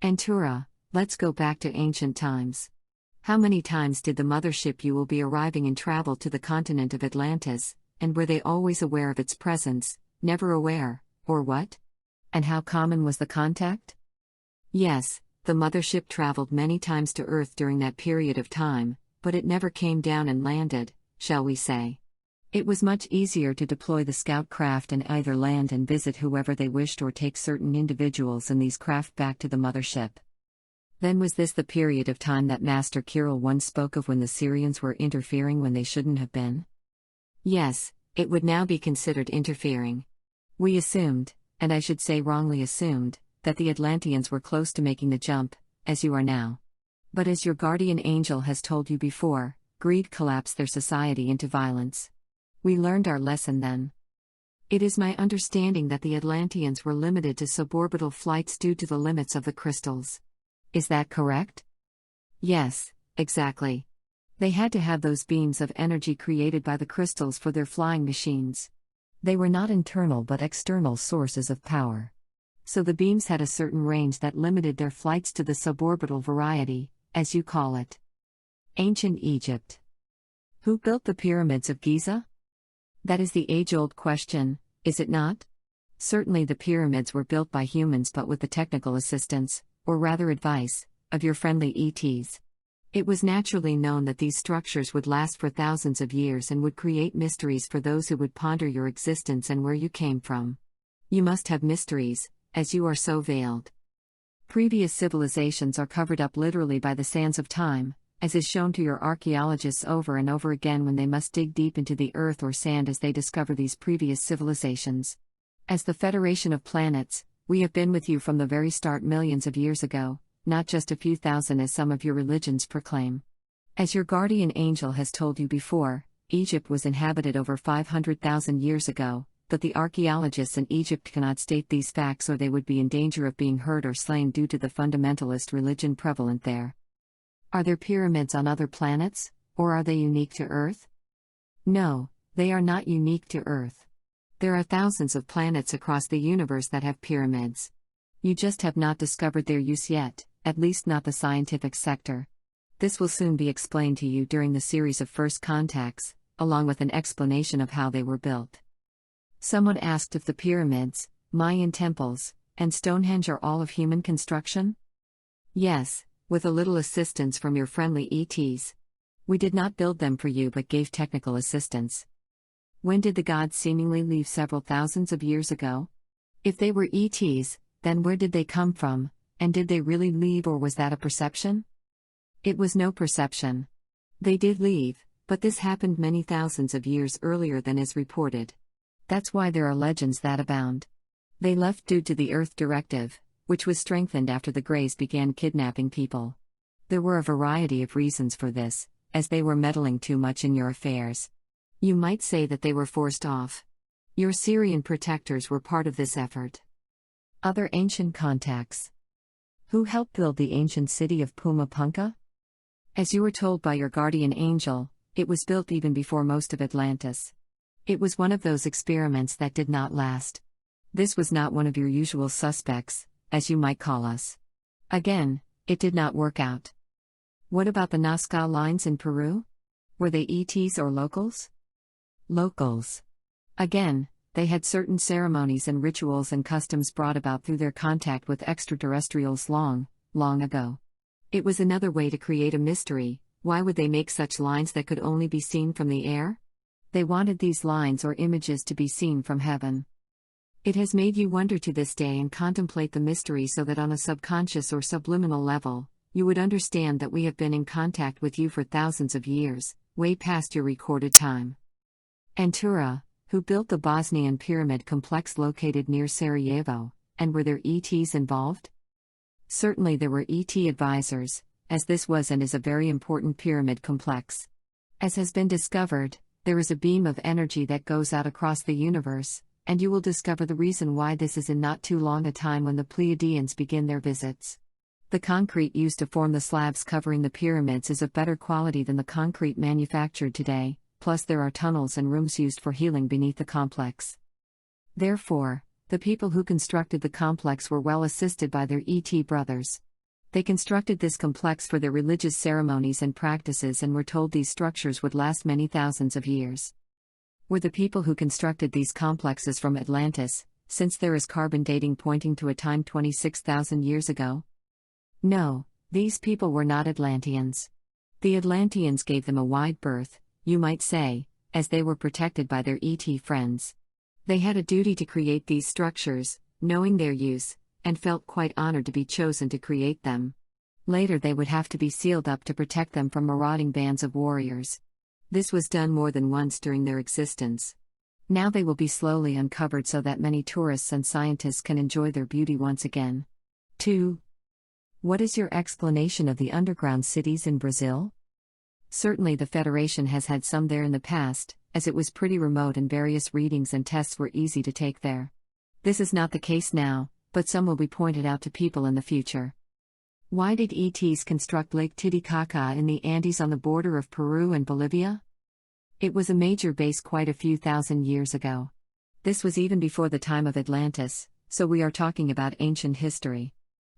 Antura, let's go back to ancient times. How many times did the mothership you will be arriving in travel to the continent of Atlantis, and were they always aware of its presence, never aware, or what? And how common was the contact? Yes, the mothership traveled many times to Earth during that period of time, but it never came down and landed, shall we say. It was much easier to deploy the scout craft and either land and visit whoever they wished or take certain individuals in these craft back to the mothership. Then was this the period of time that Master Kirill once spoke of when the Syrians were interfering when they shouldn't have been? Yes, it would now be considered interfering. We assumed, and I should say wrongly assumed, that the Atlanteans were close to making the jump, as you are now. But as your guardian angel has told you before, greed collapsed their society into violence. We learned our lesson then. It is my understanding that the Atlanteans were limited to suborbital flights due to the limits of the crystals. Is that correct? Yes, exactly. They had to have those beams of energy created by the crystals for their flying machines. They were not internal but external sources of power. So the beams had a certain range that limited their flights to the suborbital variety, as you call it. Ancient Egypt. Who built the pyramids of Giza? That is the age-old question, is it not? Certainly the pyramids were built by humans but with the technical assistance, or rather advice, of your friendly ETs. It was naturally known that these structures would last for thousands of years and would create mysteries for those who would ponder your existence and where you came from. You must have mysteries, as you are so veiled. Previous civilizations are covered up literally by the sands of time, as is shown to your archaeologists over and over again when they must dig deep into the earth or sand as they discover these previous civilizations. As the Federation of Planets, we have been with you from the very start millions of years ago, not just a few thousand as some of your religions proclaim. As your guardian angel has told you before, Egypt was inhabited over 500,000 years ago, but the archaeologists in Egypt cannot state these facts or they would be in danger of being hurt or slain due to the fundamentalist religion prevalent there. Are there pyramids on other planets, or are they unique to Earth? No, they are not unique to Earth. There are thousands of planets across the universe that have pyramids. You just have not discovered their use yet, at least not the scientific sector. This will soon be explained to you during the series of first contacts, along with an explanation of how they were built. Someone asked if the pyramids, Mayan temples, and Stonehenge are all of human construction? Yes, with a little assistance from your friendly ETs. We did not build them for you but gave technical assistance. When did the gods seemingly leave several thousands of years ago? If they were ETs, then where did they come from, and did they really leave or was that a perception? It was no perception. They did leave, but this happened many thousands of years earlier than is reported. That's why there are legends that abound. They left due to the Earth Directive, which was strengthened after the Greys began kidnapping people. There were a variety of reasons for this, as they were meddling too much in your affairs. You might say that they were forced off. Your Syrian protectors were part of this effort. Other ancient contacts. Who helped build the ancient city of Pumapunka? As you were told by your guardian angel, it was built even before most of Atlantis. It was one of those experiments that did not last. This was not one of your usual suspects, as you might call us. Again, it did not work out. What about the Nazca lines in Peru? Were they ETs or locals? Locals. Again, they had certain ceremonies and rituals and customs brought about through their contact with extraterrestrials long, long ago. It was another way to create a mystery. Why would they make such lines that could only be seen from the air? They wanted these lines or images to be seen from heaven. It has made you wonder to this day and contemplate the mystery so that on a subconscious or subliminal level, you would understand that we have been in contact with you for thousands of years, way past your recorded time. Antura, who built the Bosnian pyramid complex located near Sarajevo, and were there ETs involved? Certainly there were ET advisors, as this was and is a very important pyramid complex. As has been discovered, there is a beam of energy that goes out across the universe, And you will discover the reason why this is in not too long a time when the Pleiadians begin their visits. The concrete used to form the slabs covering the pyramids is of better quality than the concrete manufactured today, plus there are tunnels and rooms used for healing beneath the complex. Therefore, the people who constructed the complex were well assisted by their ET brothers. They constructed this complex for their religious ceremonies and practices and were told these structures would last many thousands of years. Were the people who constructed these complexes from Atlantis, since there is carbon dating pointing to a time 26,000 years ago? No, these people were not Atlanteans. The Atlanteans gave them a wide berth, you might say, as they were protected by their ET friends. They had a duty to create these structures, knowing their use, and felt quite honored to be chosen to create them. Later they would have to be sealed up to protect them from marauding bands of warriors. This was done more than once during their existence. Now they will be slowly uncovered so that many tourists and scientists can enjoy their beauty once again. 2. What is your explanation of the underground cities in Brazil? Certainly the Federation has had some there in the past, as it was pretty remote and various readings and tests were easy to take there. This is not the case now, but some will be pointed out to people in the future. Why did ETs construct Lake Titicaca in the Andes on the border of Peru and Bolivia? It was a major base quite a few thousand years ago. This was even before the time of Atlantis, so we are talking about ancient history.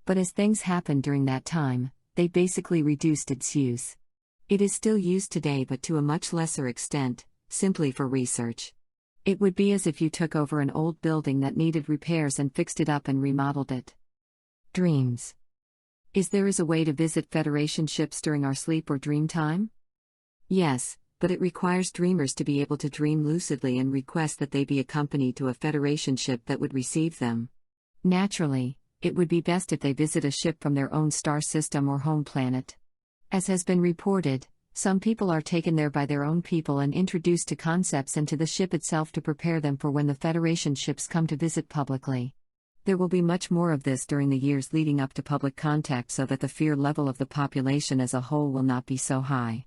But as things happened during that time, they basically reduced its use. It is still used today but to a much lesser extent, simply for research. It would be as if you took over an old building that needed repairs and fixed it up and remodeled it. Dreams. Is there a way to visit Federation ships during our sleep or dream time? Yes, but it requires dreamers to be able to dream lucidly and request that they be accompanied to a Federation ship that would receive them. Naturally, it would be best if they visit a ship from their own star system or home planet. As has been reported, some people are taken there by their own people and introduced to concepts and to the ship itself to prepare them for when the Federation ships come to visit publicly. There will be much more of this during the years leading up to public contact so that the fear level of the population as a whole will not be so high.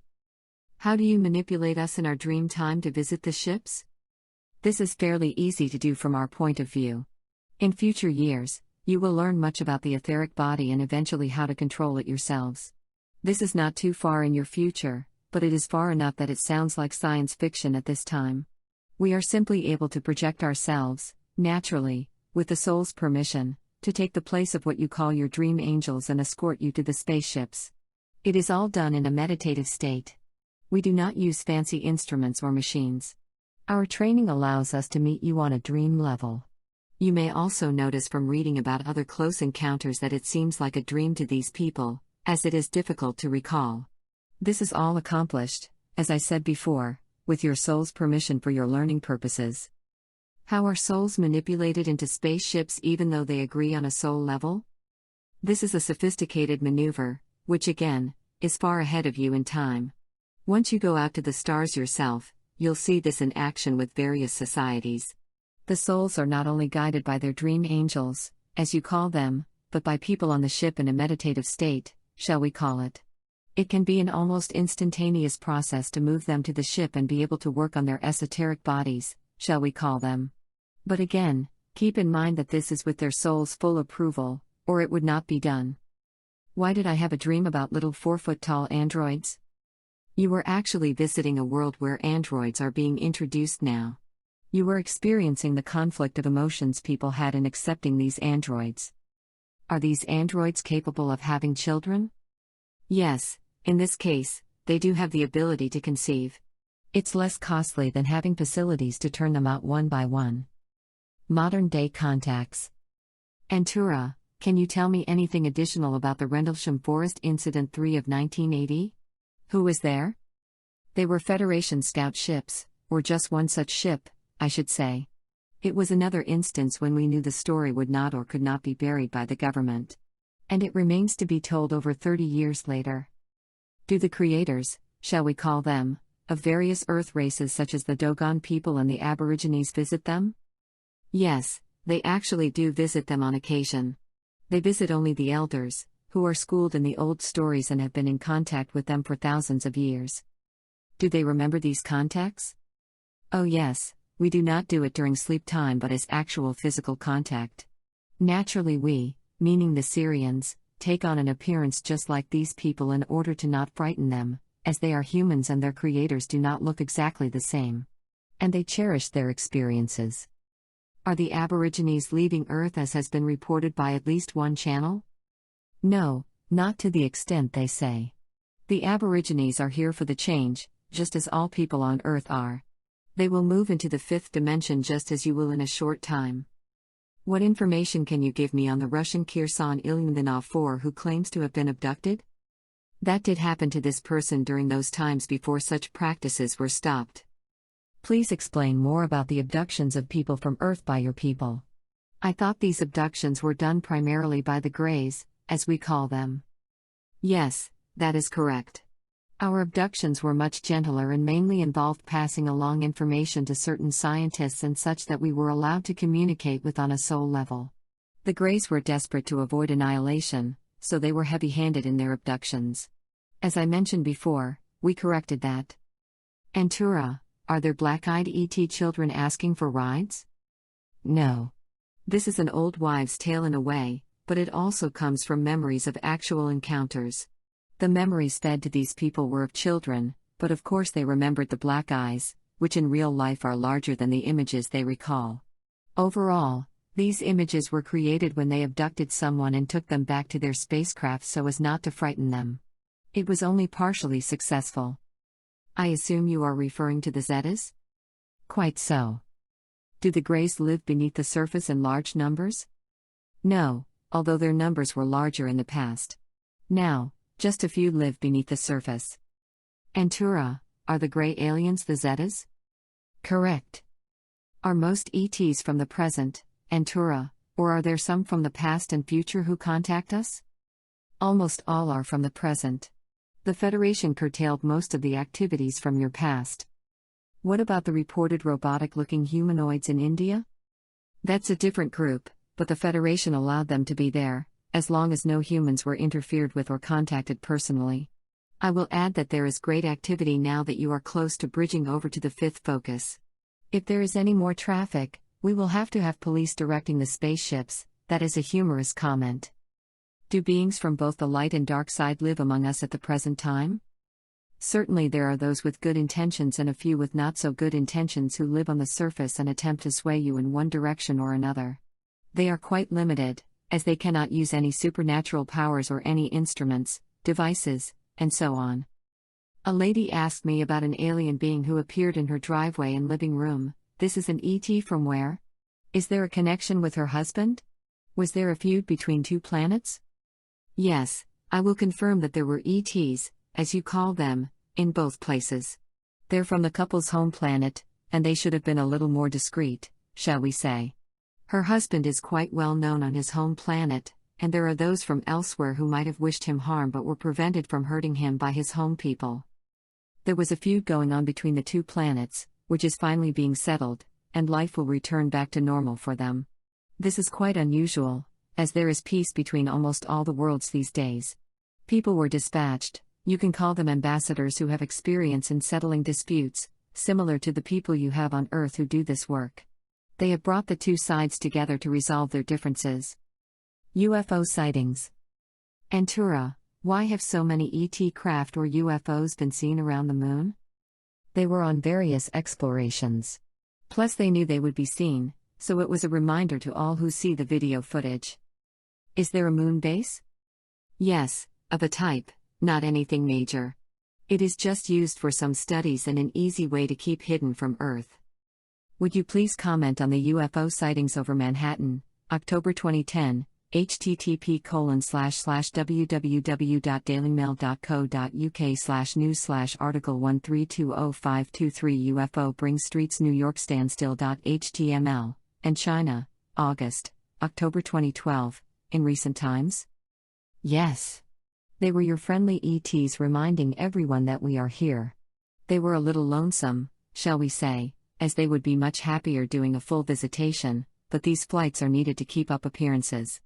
How do you manipulate us in our dream time to visit the ships? This is fairly easy to do from our point of view. In future years, you will learn much about the etheric body and eventually how to control it yourselves. This is not too far in your future, but it is far enough that it sounds like science fiction at this time. We are simply able to project ourselves, naturally, with the soul's permission, to take the place of what you call your dream angels and escort you to the spaceships. It is all done in a meditative state. We do not use fancy instruments or machines. Our training allows us to meet you on a dream level. You may also notice from reading about other close encounters that it seems like a dream to these people, as it is difficult to recall. This is all accomplished, as I said before, with your soul's permission for your learning purposes. How are souls manipulated into spaceships even though they agree on a soul level? This is a sophisticated maneuver, which again, is far ahead of you in time. Once you go out to the stars yourself, you'll see this in action with various societies. The souls are not only guided by their dream angels, as you call them, but by people on the ship in a meditative state, shall we call it. It can be an almost instantaneous process to move them to the ship and be able to work on their esoteric bodies, shall we call them. But again, keep in mind that this is with their soul's full approval, or it would not be done. Why did I have a dream about little 4-foot-tall androids? You were actually visiting a world where androids are being introduced now. You were experiencing the conflict of emotions people had in accepting these androids. Are these androids capable of having children? Yes, in this case, they do have the ability to conceive. It's less costly than having facilities to turn them out one by one. Modern-day contacts. Antura, can you tell me anything additional about the Rendlesham Forest Incident 3 of 1980? Who was there? They were Federation scout ships, or just one such ship, I should say. It was another instance when we knew the story would not or could not be buried by the government. And it remains to be told over 30 years later. Do the creators, shall we call them, of various Earth races such as the Dogon people and the Aborigines visit them? Yes, they actually do visit them on occasion. They visit only the elders, who are schooled in the old stories and have been in contact with them for thousands of years. Do they remember these contacts? Oh yes, We do not do it during sleep time but as actual physical contact. Naturally we, meaning the Syrians, take on an appearance just like these people in order to not frighten them, as they are humans and their creators do not look exactly the same. And they cherish their experiences. Are the Aborigines leaving Earth as has been reported by at least one channel? No, not to the extent they say. The Aborigines are here for the change, just as all people on Earth are. They will move into the fifth dimension just as you will in a short time. What information can you give me on the Russian Kirsan Ilyinov 4 who claims to have been abducted? That did happen to this person during those times before such practices were stopped. Please explain more about the abductions of people from Earth by your people. I thought these abductions were done primarily by the Greys, as we call them. Yes, that is correct. Our abductions were much gentler and mainly involved passing along information to certain scientists and such that we were allowed to communicate with on a soul level. The Greys were desperate to avoid annihilation, so they were heavy-handed in their abductions. As I mentioned before, we corrected that. Antura, are there black-eyed ET children asking for rides? No. This is an old wives' tale in a way, but it also comes from memories of actual encounters. The memories fed to these people were of children, but of course they remembered the black eyes, which in real life are larger than the images they recall. Overall, these images were created when they abducted someone and took them back to their spacecraft so as not to frighten them. It was only partially successful. I assume you are referring to the Zetas? Quite so. Do the Greys live beneath the surface in large numbers? No, although their numbers were larger in the past. Now, just a few live beneath the surface. Antura, are the Grey aliens the Zetas? Correct. Are most ETs from the present, Antura, or are there some from the past and future who contact us? Almost all are from the present. The Federation curtailed most of the activities from your past. What about the reported robotic-looking humanoids in India? That's a different group, but the Federation allowed them to be there, as long as no humans were interfered with or contacted personally. I will add that there is great activity now that you are close to bridging over to the fifth focus. If there is any more traffic, we will have to have police directing the spaceships. That is a humorous comment. Do beings from both the light and dark side live among us at the present time? Certainly there are those with good intentions and a few with not so good intentions who live on the surface and attempt to sway you in one direction or another. They are quite limited, as they cannot use any supernatural powers or any instruments, devices, and so on. A lady asked me about an alien being who appeared in her driveway and living room. This is an ET from where? Is there a connection with her husband? Was there a feud between two planets? Yes, I will confirm that there were ETs, as you call them, in both places. They're from the couple's home planet, and they should have been a little more discreet, shall we say. Her husband is quite well known on his home planet, and there are those from elsewhere who might have wished him harm but were prevented from hurting him by his home people. There was a feud going on between the two planets, which is finally being settled, and life will return back to normal for them. This is quite unusual, as there is peace between almost all the worlds these days. People were dispatched, you can call them ambassadors who have experience in settling disputes, similar to the people you have on Earth who do this work. They have brought the two sides together to resolve their differences. UFO sightings. Antura, why have so many ET craft or UFOs been seen around the moon? They were on various explorations. Plus they knew they would be seen, so it was a reminder to all who see the video footage. Is there a moon base? Yes, of a type, not anything major. It is just used for some studies and an easy way to keep hidden from Earth. Would you please comment on the UFO sightings over Manhattan, October 2010, http://www.dailymail.co.uk/news/article 1320523 UFO brings streets New York standstill.html, and China, August, October 2012, in recent times? Yes. They were your friendly ETs reminding everyone that we are here. They were a little lonesome, shall we say, as they would be much happier doing a full visitation, but these flights are needed to keep up appearances.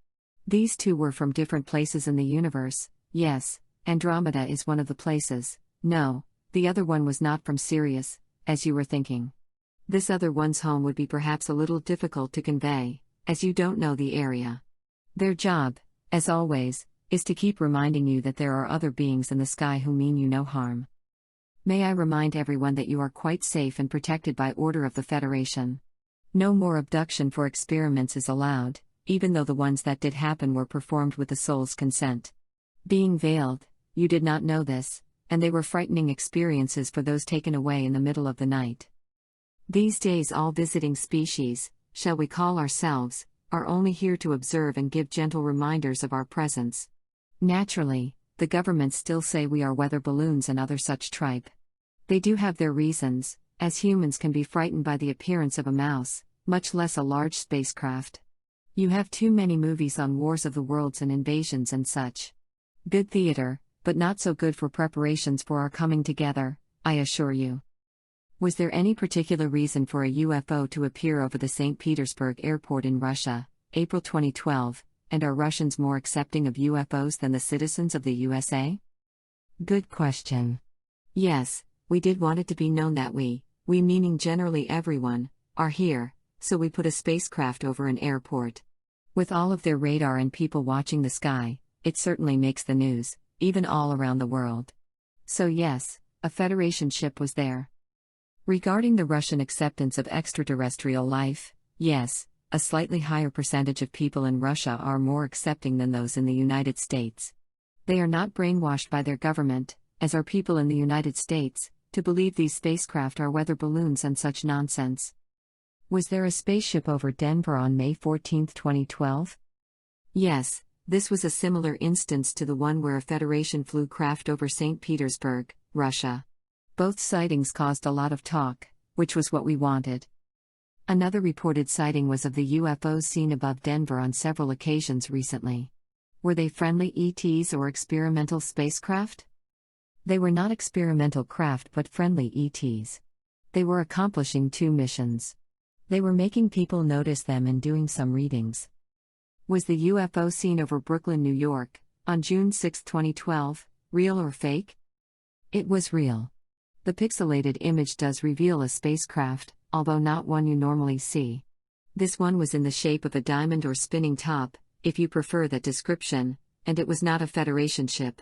These two were from different places in the universe. Yes, Andromeda is one of the places. No, the other one was not from Sirius, as you were thinking. This other one's home would be perhaps a little difficult to convey, as you don't know the area. Their job, as always, is to keep reminding you that there are other beings in the sky who mean you no harm. May I remind everyone that you are quite safe and protected by order of the Federation. No more abduction for experiments is allowed, even though the ones that did happen were performed with the soul's consent. Being veiled, you did not know this, and they were frightening experiences for those taken away in the middle of the night. These days all visiting species, shall we call ourselves, are only here to observe and give gentle reminders of our presence. Naturally, the governments still say we are weather balloons and other such tripe. They do have their reasons, as humans can be frightened by the appearance of a mouse, much less a large spacecraft. You have too many movies on wars of the worlds and invasions and such. Good theater, but not so good for preparations for our coming together, I assure you. Was there any particular reason for a UFO to appear over the St. Petersburg airport in Russia, April 2012, and are Russians more accepting of UFOs than the citizens of the USA? Good question. Yes, we did want it to be known that we meaning generally everyone, are here, so we put a spacecraft over an airport. With all of their radar and people watching the sky, it certainly makes the news, even all around the world. So yes, a Federation ship was there. Regarding the Russian acceptance of extraterrestrial life, yes, a slightly higher percentage of people in Russia are more accepting than those in the United States. They are not brainwashed by their government, as are people in the United States, to believe these spacecraft are weather balloons and such nonsense. Was there a spaceship over Denver on May 14, 2012? Yes, this was a similar instance to the one where a Federation flew craft over St. Petersburg, Russia. Both sightings caused a lot of talk, which was what we wanted. Another reported sighting was of the UFOs seen above Denver on several occasions recently. Were they friendly ETs or experimental spacecraft? They were not experimental craft but friendly ETs. They were accomplishing two missions. They were making people notice them and doing some readings. Was the UFO seen over Brooklyn, New York, on June 6, 2012, real or fake? It was real. The pixelated image does reveal a spacecraft, although not one you normally see. This one was in the shape of a diamond or spinning top, if you prefer that description, and it was not a Federation ship.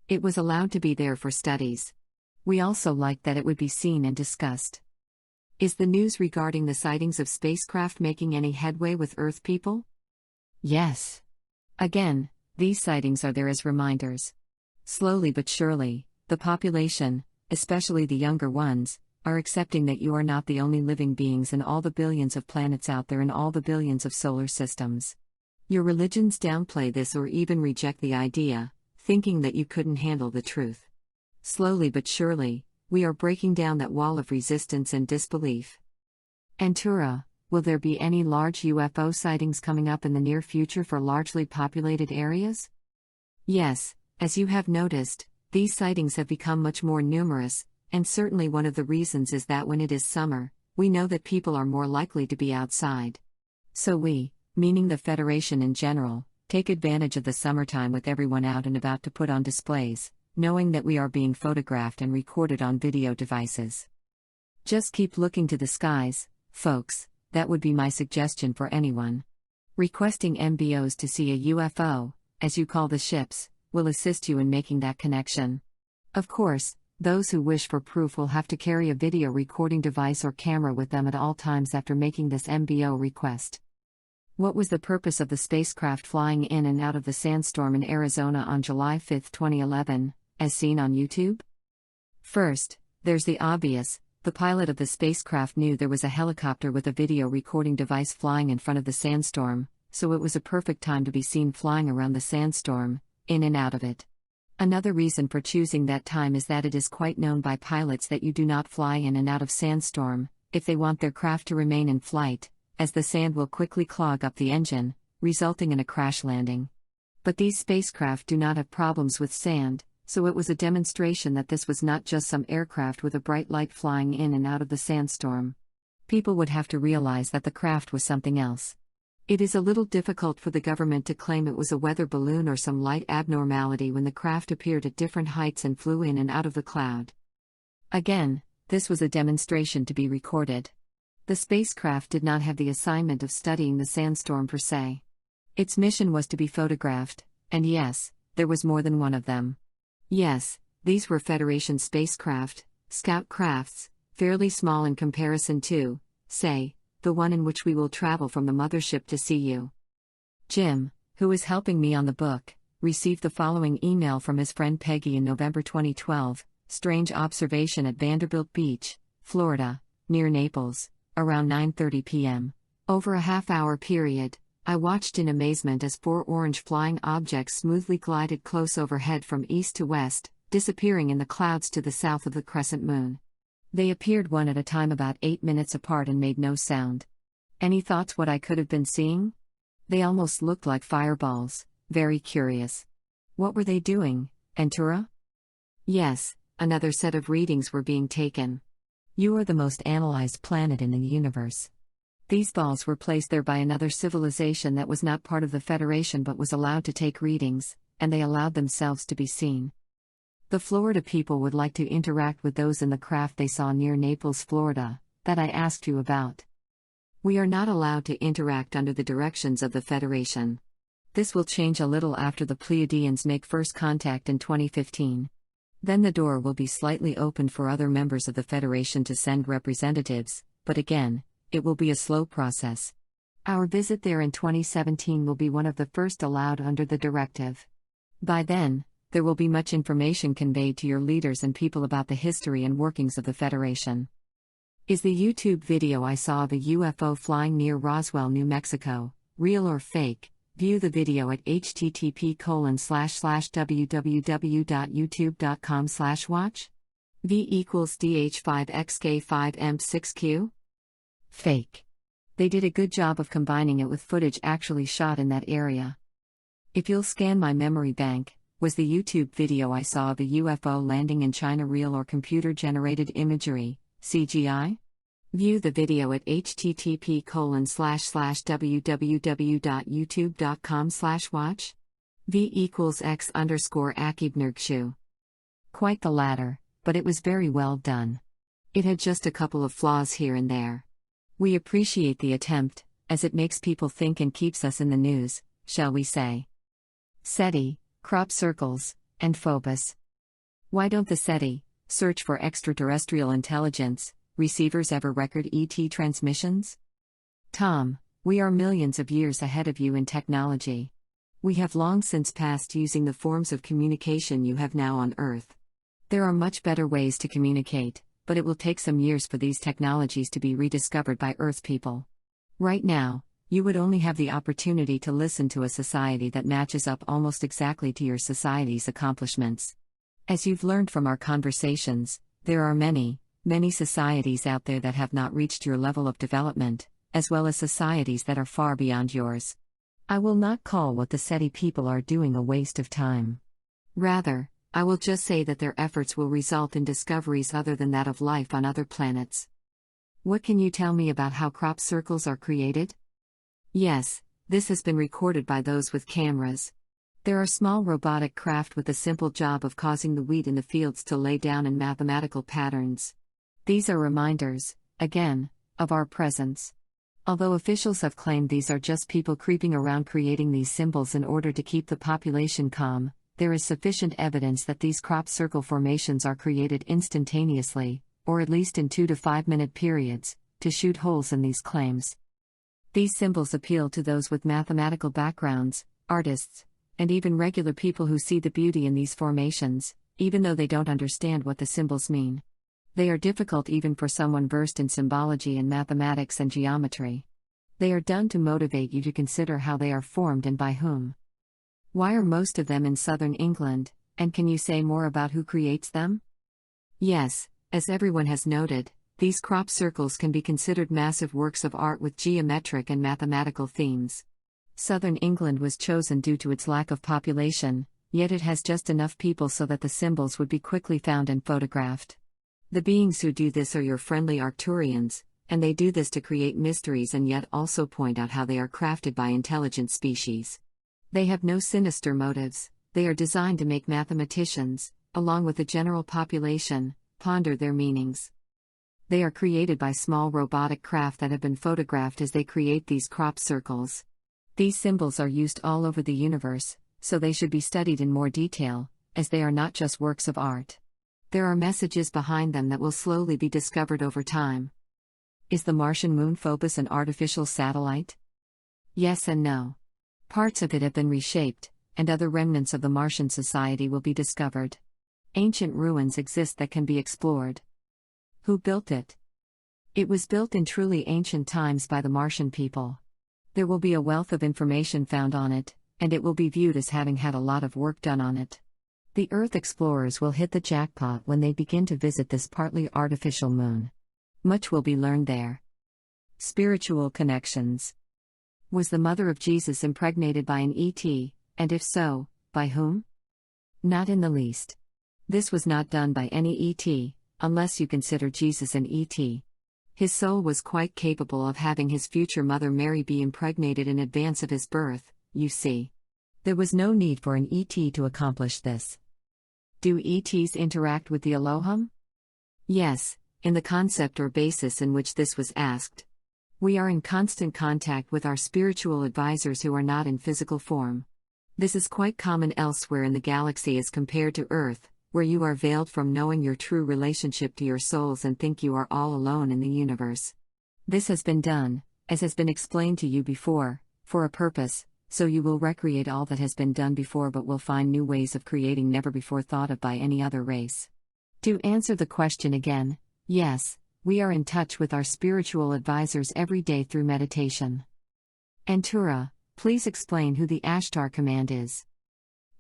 It was allowed to be there for studies. We also liked that it would be seen and discussed. Is the news regarding the sightings of spacecraft making any headway with Earth people? Yes. Again, these sightings are there as reminders. Slowly but surely, the population, especially the younger ones, are accepting that you are not the only living beings in all the billions of planets out there in all the billions of solar systems. Your religions downplay this or even reject the idea, thinking that you couldn't handle the truth. Slowly but surely, we are breaking down that wall of resistance and disbelief. Antura, will there be any large UFO sightings coming up in the near future for largely populated areas? Yes, as you have noticed, these sightings have become much more numerous, and certainly one of the reasons is that when it is summer, we know that people are more likely to be outside. So we, meaning the Federation in general, take advantage of the summertime with everyone out and about to put on displays, knowing that we are being photographed and recorded on video devices. Just keep looking to the skies, folks, that would be my suggestion for anyone. Requesting MBOs to see a UFO, as you call the ships, will assist you in making that connection. Of course, those who wish for proof will have to carry a video recording device or camera with them at all times after making this MBO request. What was the purpose of the spacecraft flying in and out of the sandstorm in Arizona on July 5, 2011, as seen on YouTube? First, there's the obvious. The pilot of the spacecraft knew there was a helicopter with a video recording device flying in front of the sandstorm, so it was a perfect time to be seen flying around the sandstorm, in and out of it. Another reason for choosing that time is that it is quite known by pilots that you do not fly in and out of sandstorm, if they want their craft to remain in flight, as the sand will quickly clog up the engine, resulting in a crash landing. But these spacecraft do not have problems with sand, so it was a demonstration that this was not just some aircraft with a bright light flying in and out of the sandstorm. People would have to realize that the craft was something else. It is a little difficult for the government to claim it was a weather balloon or some light abnormality when the craft appeared at different heights and flew in and out of the cloud. Again, this was a demonstration to be recorded. The spacecraft did not have the assignment of studying the sandstorm per se. Its mission was to be photographed, and yes, there was more than one of them. Yes, these were Federation spacecraft, scout crafts, fairly small in comparison to, say, the one in which we will travel from the mothership to see you. Jim, who is helping me on the book, received the following email from his friend Peggy in November 2012, strange observation at Vanderbilt Beach, Florida, near Naples, around 9:30 p.m. Over a half-hour period, I watched in amazement as 4 orange flying objects smoothly glided close overhead from east to west, disappearing in the clouds to the south of the crescent moon. They appeared one at a time about 8 minutes apart and made no sound. Any thoughts what I could have been seeing? They almost looked like fireballs, very curious. What were they doing, Antura? Yes, another set of readings were being taken. You are the most analyzed planet in the universe. These balls were placed there by another civilization that was not part of the Federation but was allowed to take readings, and they allowed themselves to be seen. The Florida people would like to interact with those in the craft they saw near Naples, Florida, that I asked you about. We are not allowed to interact under the directions of the Federation. This will change a little after the Pleiadians make first contact in 2015. Then the door will be slightly opened for other members of the Federation to send representatives, but again, it will be a slow process. Our visit there in 2017 will be one of the first allowed under the directive. By then, there will be much information conveyed to your leaders and people about the history and workings of the Federation. Is the YouTube video I saw of a UFO flying near Roswell, New Mexico, real or fake? View the video at http://www.youtube.com/watch. V equals DH5XK5M6Q? Fake. They did a good job of combining it with footage actually shot in that area. If you'll scan my memory bank, was the YouTube video I saw of a UFO landing in China real or computer-generated imagery, CGI? View the video at http://www.youtube.com/watch. V equals X_Akibnergshu. Quite the latter, but it was very well done. It had just a couple of flaws here and there. We appreciate the attempt, as it makes people think and keeps us in the news, shall we say. SETI, crop circles, and Phobos. Why don't the SETI, search for extraterrestrial intelligence, receivers ever record ET transmissions? Tom, we are millions of years ahead of you in technology. We have long since passed using the forms of communication you have now on Earth. There are much better ways to communicate, but it will take some years for these technologies to be rediscovered by Earth people. Right now, you would only have the opportunity to listen to a society that matches up almost exactly to your society's accomplishments. As you've learned from our conversations, there are many societies out there that have not reached your level of development, as well as societies that are far beyond yours. I will not call what the SETI people are doing a waste of time. Rather, I will just say that their efforts will result in discoveries other than that of life on other planets. What can you tell me about how crop circles are created? Yes, this has been recorded by those with cameras. There are small robotic craft with the simple job of causing the wheat in the fields to lay down in mathematical patterns. These are reminders, again, of our presence. Although officials have claimed these are just people creeping around creating these symbols in order to keep the population calm, there is sufficient evidence that these crop circle formations are created instantaneously, or at least in 2 to 5 minute periods, to shoot holes in these claims. These symbols appeal to those with mathematical backgrounds, artists, and even regular people who see the beauty in these formations, even though they don't understand what the symbols mean. They are difficult even for someone versed in symbology and mathematics and geometry. They are done to motivate you to consider how they are formed and by whom. Why are most of them in southern England, and can you say more about who creates them? Yes, as everyone has noted, these crop circles can be considered massive works of art with geometric and mathematical themes. Southern England was chosen due to its lack of population, yet it has just enough people so that the symbols would be quickly found and photographed. The beings who do this are your friendly Arcturians, and they do this to create mysteries and yet also point out how they are crafted by intelligent species. They have no sinister motives, they are designed to make mathematicians, along with the general population, ponder their meanings. They are created by small robotic craft that have been photographed as they create these crop circles. These symbols are used all over the universe, so they should be studied in more detail, as they are not just works of art. There are messages behind them that will slowly be discovered over time. Is the Martian moon Phobos an artificial satellite? Yes and no. Parts of it have been reshaped, and other remnants of the Martian society will be discovered. Ancient ruins exist that can be explored. Who built it? It was built in truly ancient times by the Martian people. There will be a wealth of information found on it, and it will be viewed as having had a lot of work done on it. The Earth explorers will hit the jackpot when they begin to visit this partly artificial moon. Much will be learned there. Spiritual connections. Was the mother of Jesus impregnated by an ET, and if so, by whom? Not in the least. This was not done by any ET, unless you consider Jesus an ET. His soul was quite capable of having his future mother Mary be impregnated in advance of his birth, you see. There was no need for an ET to accomplish this. Do ETs interact with the Elohim? Yes, in the concept or basis in which this was asked. We are in constant contact with our spiritual advisors who are not in physical form. This is quite common elsewhere in the galaxy as compared to Earth, where you are veiled from knowing your true relationship to your souls and think you are all alone in the universe. This has been done, as has been explained to you before, for a purpose, so you will recreate all that has been done before but will find new ways of creating never before thought of by any other race. To answer the question again, yes, we are in touch with our spiritual advisors every day through meditation. Antura, please explain who the Ashtar Command is.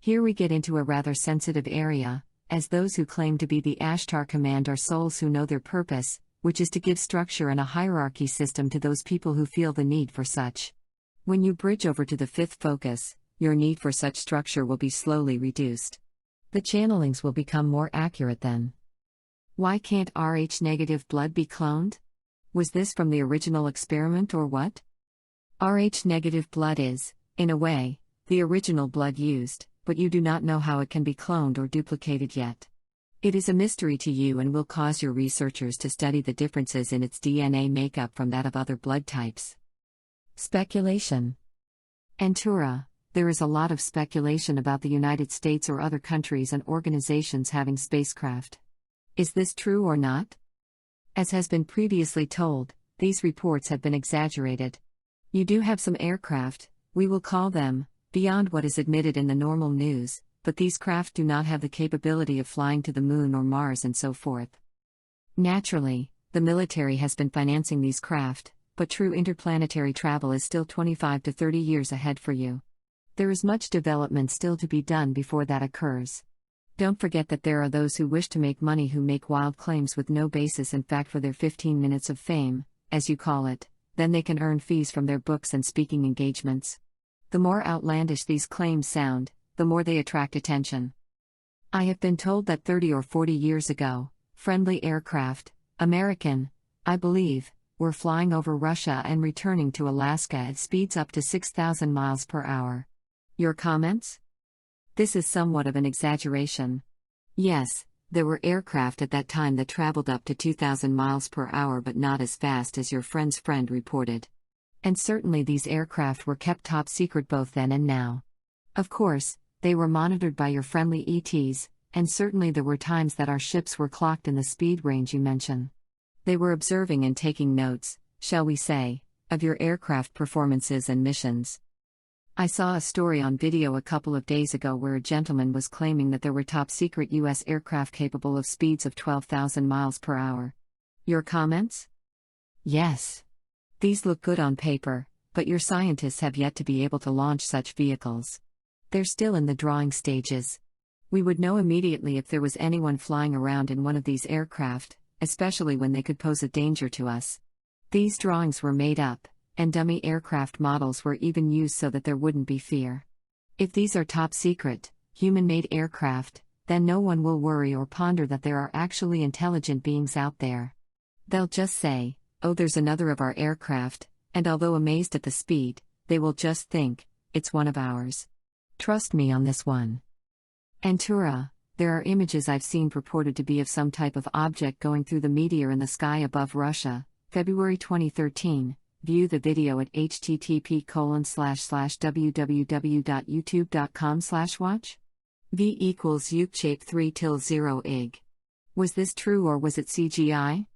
Here we get into a rather sensitive area, as those who claim to be the Ashtar Command are souls who know their purpose, which is to give structure and a hierarchy system to those people who feel the need for such. When you bridge over to the fifth focus, your need for such structure will be slowly reduced. The channelings will become more accurate then. Why can't Rh-negative blood be cloned? Was this from the original experiment or what? Rh-negative blood is, in a way, the original blood used, but you do not know how it can be cloned or duplicated yet. It is a mystery to you and will cause your researchers to study the differences in its DNA makeup from that of other blood types. Speculation. Antura, there is a lot of speculation about the United States or other countries and organizations having spacecraft. Is this true or not? As has been previously told, these reports have been exaggerated. You do have some aircraft, we will call them, beyond what is admitted in the normal news, but these craft do not have the capability of flying to the Moon or Mars and so forth. Naturally, the military has been financing these craft, but true interplanetary travel is still 25 to 30 years ahead for you. There is much development still to be done before that occurs. Don't forget that there are those who wish to make money who make wild claims with no basis in fact for their 15 minutes of fame, as you call it, then they can earn fees from their books and speaking engagements. The more outlandish these claims sound, the more they attract attention. I have been told that 30 or 40 years ago, friendly aircraft, American, I believe, were flying over Russia and returning to Alaska at speeds up to 6,000 miles per hour. Your comments? This is somewhat of an exaggeration. Yes, there were aircraft at that time that traveled up to 2,000 miles per hour but not as fast as your friend's friend reported. And certainly these aircraft were kept top secret both then and now. Of course, they were monitored by your friendly ETs, and certainly there were times that our ships were clocked in the speed range you mention. They were observing and taking notes, shall we say, of your aircraft performances and missions. I saw a story on video a couple of days ago where a gentleman was claiming that there were top-secret U.S. aircraft capable of speeds of 12,000 miles per hour. Your comments? Yes. These look good on paper, but your scientists have yet to be able to launch such vehicles. They're still in the drawing stages. We would know immediately if there was anyone flying around in one of these aircraft, especially when they could pose a danger to us. These drawings were made up, and dummy aircraft models were even used so that there wouldn't be fear. If these are top secret, human-made aircraft, then no one will worry or ponder that there are actually intelligent beings out there. They'll just say, "Oh, there's another of our aircraft," and although amazed at the speed, they will just think, "It's one of ours." Trust me on this one. Antura, There are images I've seen purported to be of some type of object going through the meteor in the sky above Russia, February 2013. View the video at http://www.youtube.com/watch. V equals Yukshape 3 ig. Was this true or was it CGI?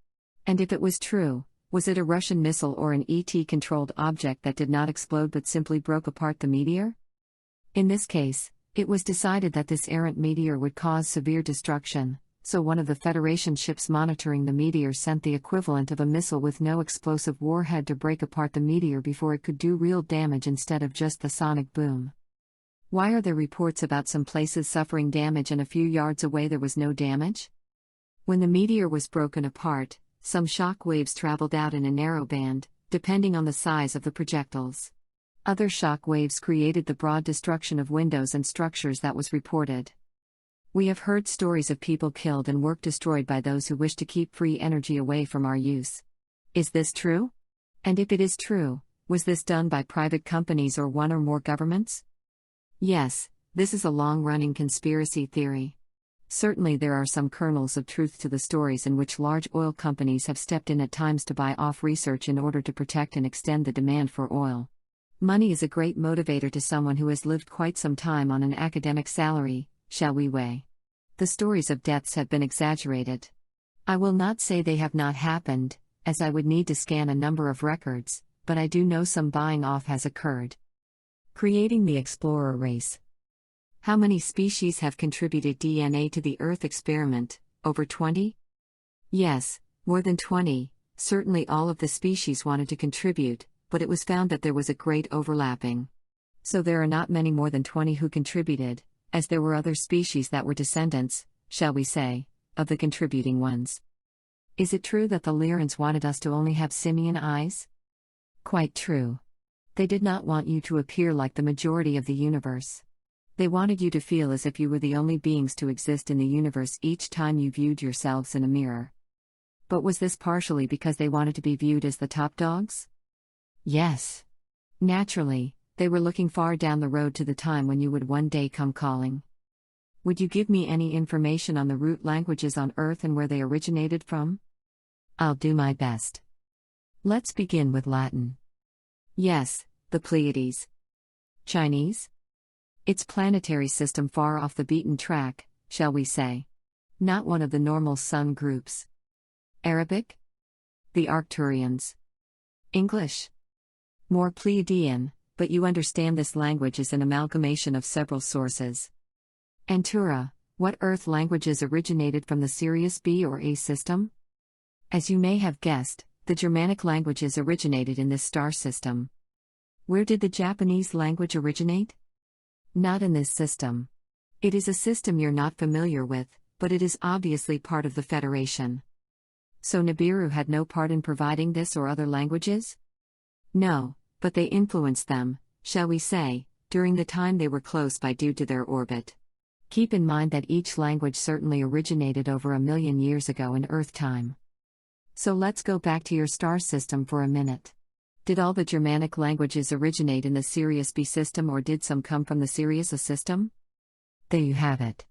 And if it was true, was it a Russian missile or an ET-controlled object that did not explode but simply broke apart the meteor? In this case, it was decided that this errant meteor would cause severe destruction, so one of the Federation ships monitoring the meteor sent the equivalent of a missile with no explosive warhead to break apart the meteor before it could do real damage instead of just the sonic boom. Why are there reports about some places suffering damage and a few yards away there was no damage? When the meteor was broken apart, some shock waves traveled out in a narrow band, depending on the size of the projectiles. Other shock waves created the broad destruction of windows and structures that was reported. We have heard stories of people killed and work destroyed by those who wish to keep free energy away from our use. Is this true? And if it is true, was this done by private companies or one or more governments? Yes, this is a long-running conspiracy theory. Certainly there are some kernels of truth to the stories in which large oil companies have stepped in at times to buy off research in order to protect and extend the demand for oil. Money is a great motivator to someone who has lived quite some time on an academic salary, shall we say. The stories of deaths have been exaggerated. I will not say they have not happened, as I would need to scan a number of records, but I do know some buying off has occurred. Creating the explorer race. How many species have contributed DNA to the Earth experiment? Over 20? Yes, more than 20. Certainly all of the species wanted to contribute, but it was found that there was a great overlapping. So there are not many more than 20 who contributed, as there were other species that were descendants, shall we say, of the contributing ones. Is it true that the Lyrans wanted us to only have simian eyes? Quite true. They did not want you to appear like the majority of the universe. They wanted you to feel as if you were the only beings to exist in the universe each time you viewed yourselves in a mirror. But was this partially because they wanted to be viewed as the top dogs? Yes. Naturally, they were looking far down the road to the time when you would one day come calling. Would you give me any information on the root languages on Earth and where they originated from? I'll do my best. Let's begin with Latin. Yes, the Pleiades. Chinese? Its planetary system far off the beaten track, shall we say. Not one of the normal sun groups. Arabic? The Arcturians. English? More Pleiadian, but you understand this language is an amalgamation of several sources. Antura, what Earth languages originated from the Sirius B or A system? As you may have guessed, the Germanic languages originated in this star system. Where did the Japanese language originate? Not in this system. It is a system you're not familiar with, but it is obviously part of the Federation. So Nibiru had no part in providing this or other languages? No, but they influenced them, shall we say, during the time they were close by due to their orbit. Keep in mind that each language certainly originated over 1 million years ago in Earth time. So let's go back to your star system for a minute. Did all the Germanic languages originate in the Sirius B system or did some come from the Sirius A system? There you have it.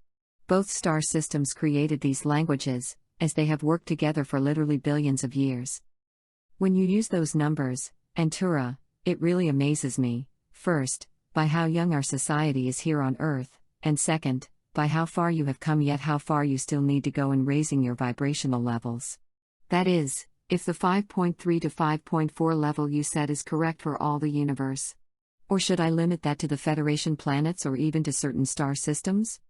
Both star systems created these languages, as they have worked together for literally billions of years. When you use those numbers, Antura, it really amazes me, first, by how young our society is here on Earth, and second, by how far you have come yet how far you still need to go in raising your vibrational levels. That is, if the 5.3 to 5.4 level you set is correct for all the universe. Or should I limit that to the Federation planets or even to certain star systems?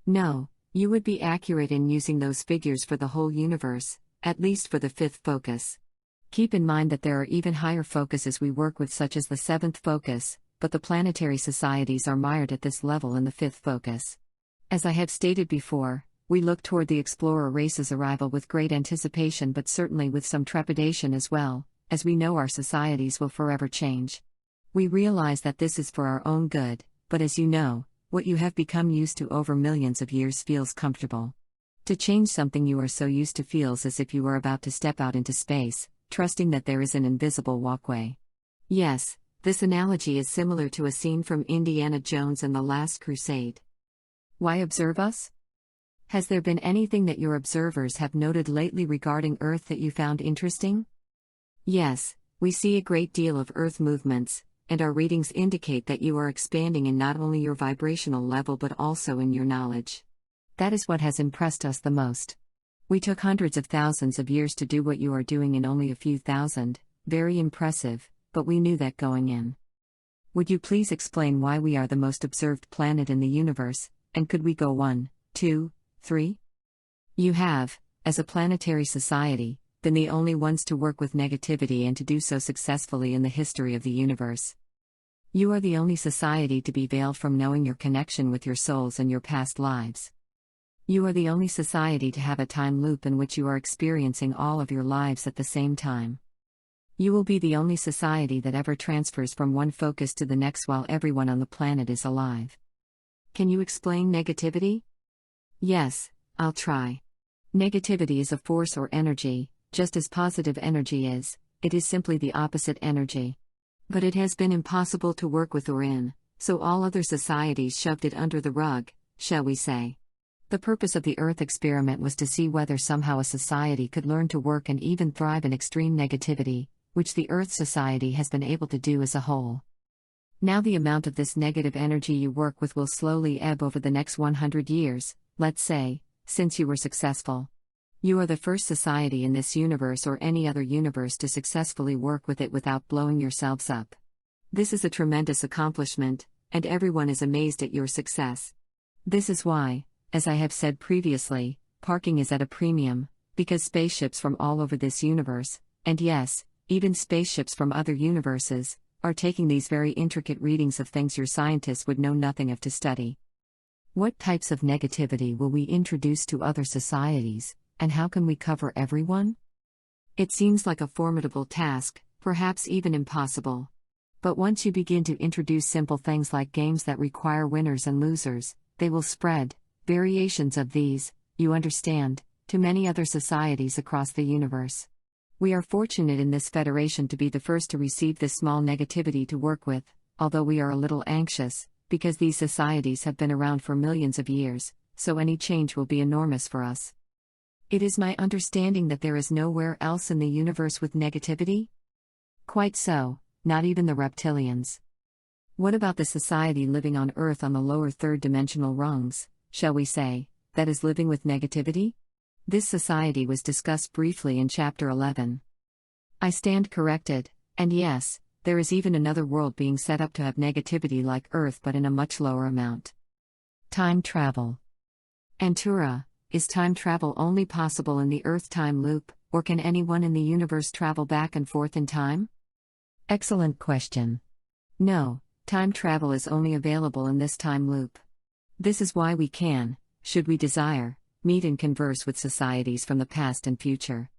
No, you would be accurate in using those figures for the whole universe, at least for the fifth focus. Keep in mind that there are even higher focuses we work with such as the seventh focus, but the planetary societies are mired at this level in the fifth focus. As I have stated before, we look toward the explorer race's arrival with great anticipation but certainly with some trepidation as well, as we know our societies will forever change. We realize that this is for our own good, but as you know, what you have become used to over millions of years feels comfortable. To change something you are so used to feels as if you were about to step out into space, trusting that there is an invisible walkway. Yes, this analogy is similar to a scene from Indiana Jones and the Last Crusade. Why observe us? Has there been anything that your observers have noted lately regarding Earth that you found interesting? Yes, we see a great deal of Earth movements, and our readings indicate that you are expanding in not only your vibrational level but also in your knowledge. That is what has impressed us the most. We took hundreds of thousands of years to do what you are doing in only a few thousand, very impressive, but we knew that going in. Would you please explain why we are the most observed planet in the universe, and could we go 1, 2, 3? You have, as a planetary society, been the only ones to work with negativity and to do so successfully in the history of the universe. You are the only society to be veiled from knowing your connection with your souls and your past lives. You are the only society to have a time loop in which you are experiencing all of your lives at the same time. You will be the only society that ever transfers from one focus to the next while everyone on the planet is alive. Can you explain negativity? Yes, I'll try. Negativity is a force or energy, just as positive energy is, it is simply the opposite energy. But it has been impossible to work with or in, so all other societies shoved it under the rug, shall we say. The purpose of the Earth experiment was to see whether somehow a society could learn to work and even thrive in extreme negativity, which the Earth Society has been able to do as a whole. Now the amount of this negative energy you work with will slowly ebb over the next 100 years, let's say, since you were successful. You are the first society in this universe or any other universe to successfully work with it without blowing yourselves up. This is a tremendous accomplishment, and everyone is amazed at your success. This is why, as I have said previously, parking is at a premium, because spaceships from all over this universe, and yes, even spaceships from other universes, are taking these very intricate readings of things your scientists would know nothing of to study. What types of negativity will we introduce to other societies, and how can we cover everyone? It seems like a formidable task, perhaps even impossible. But once you begin to introduce simple things like games that require winners and losers, they will spread, variations of these, you understand, to many other societies across the universe. We are fortunate in this federation to be the first to receive this small negativity to work with, although we are a little anxious, because these societies have been around for millions of years, so any change will be enormous for us. It is my understanding that there is nowhere else in the universe with negativity? Quite so, not even the reptilians. What about the society living on Earth on the lower third-dimensional rungs, shall we say, that is living with negativity? This society was discussed briefly in Chapter 11. I stand corrected, and yes, there is even another world being set up to have negativity like Earth but in a much lower amount. Time travel. Antura, is time travel only possible in the Earth time loop, or can anyone in the universe travel back and forth in time? Excellent question. No, time travel is only available in this time loop. This is why we can, should we desire, meet and converse with societies from the past and future.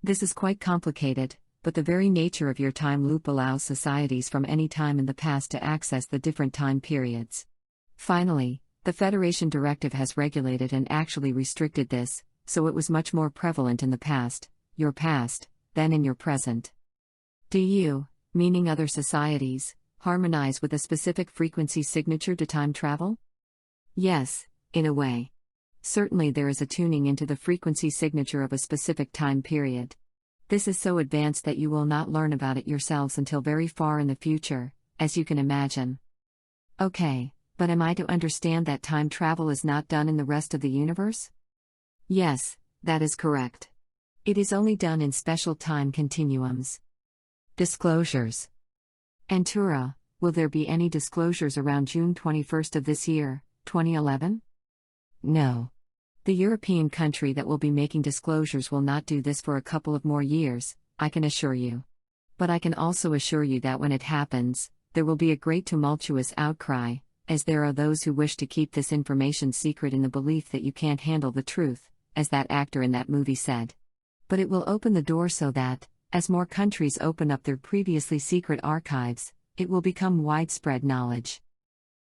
This is quite complicated, but the very nature of your time loop allows societies from any time in the past to access the different time periods. Finally, the Federation Directive has regulated and actually restricted this, so it was much more prevalent in the past, your past, than in your present. Do you, meaning other societies, harmonize with a specific frequency signature to time travel? Yes, in a way. Certainly there is a tuning into the frequency signature of a specific time period. This is so advanced that you will not learn about it yourselves until very far in the future, as you can imagine. Okay, but am I to understand that time travel is not done in the rest of the universe? Yes, that is correct. It is only done in special time continuums. Disclosures. Antura, will there be any disclosures around June 21st of this year, 2011? No. The European country that will be making disclosures will not do this for a couple of more years, I can assure you. But I can also assure you that when it happens, there will be a great tumultuous outcry, as there are those who wish to keep this information secret in the belief that you can't handle the truth, as that actor in that movie said. But it will open the door so that, as more countries open up their previously secret archives, it will become widespread knowledge.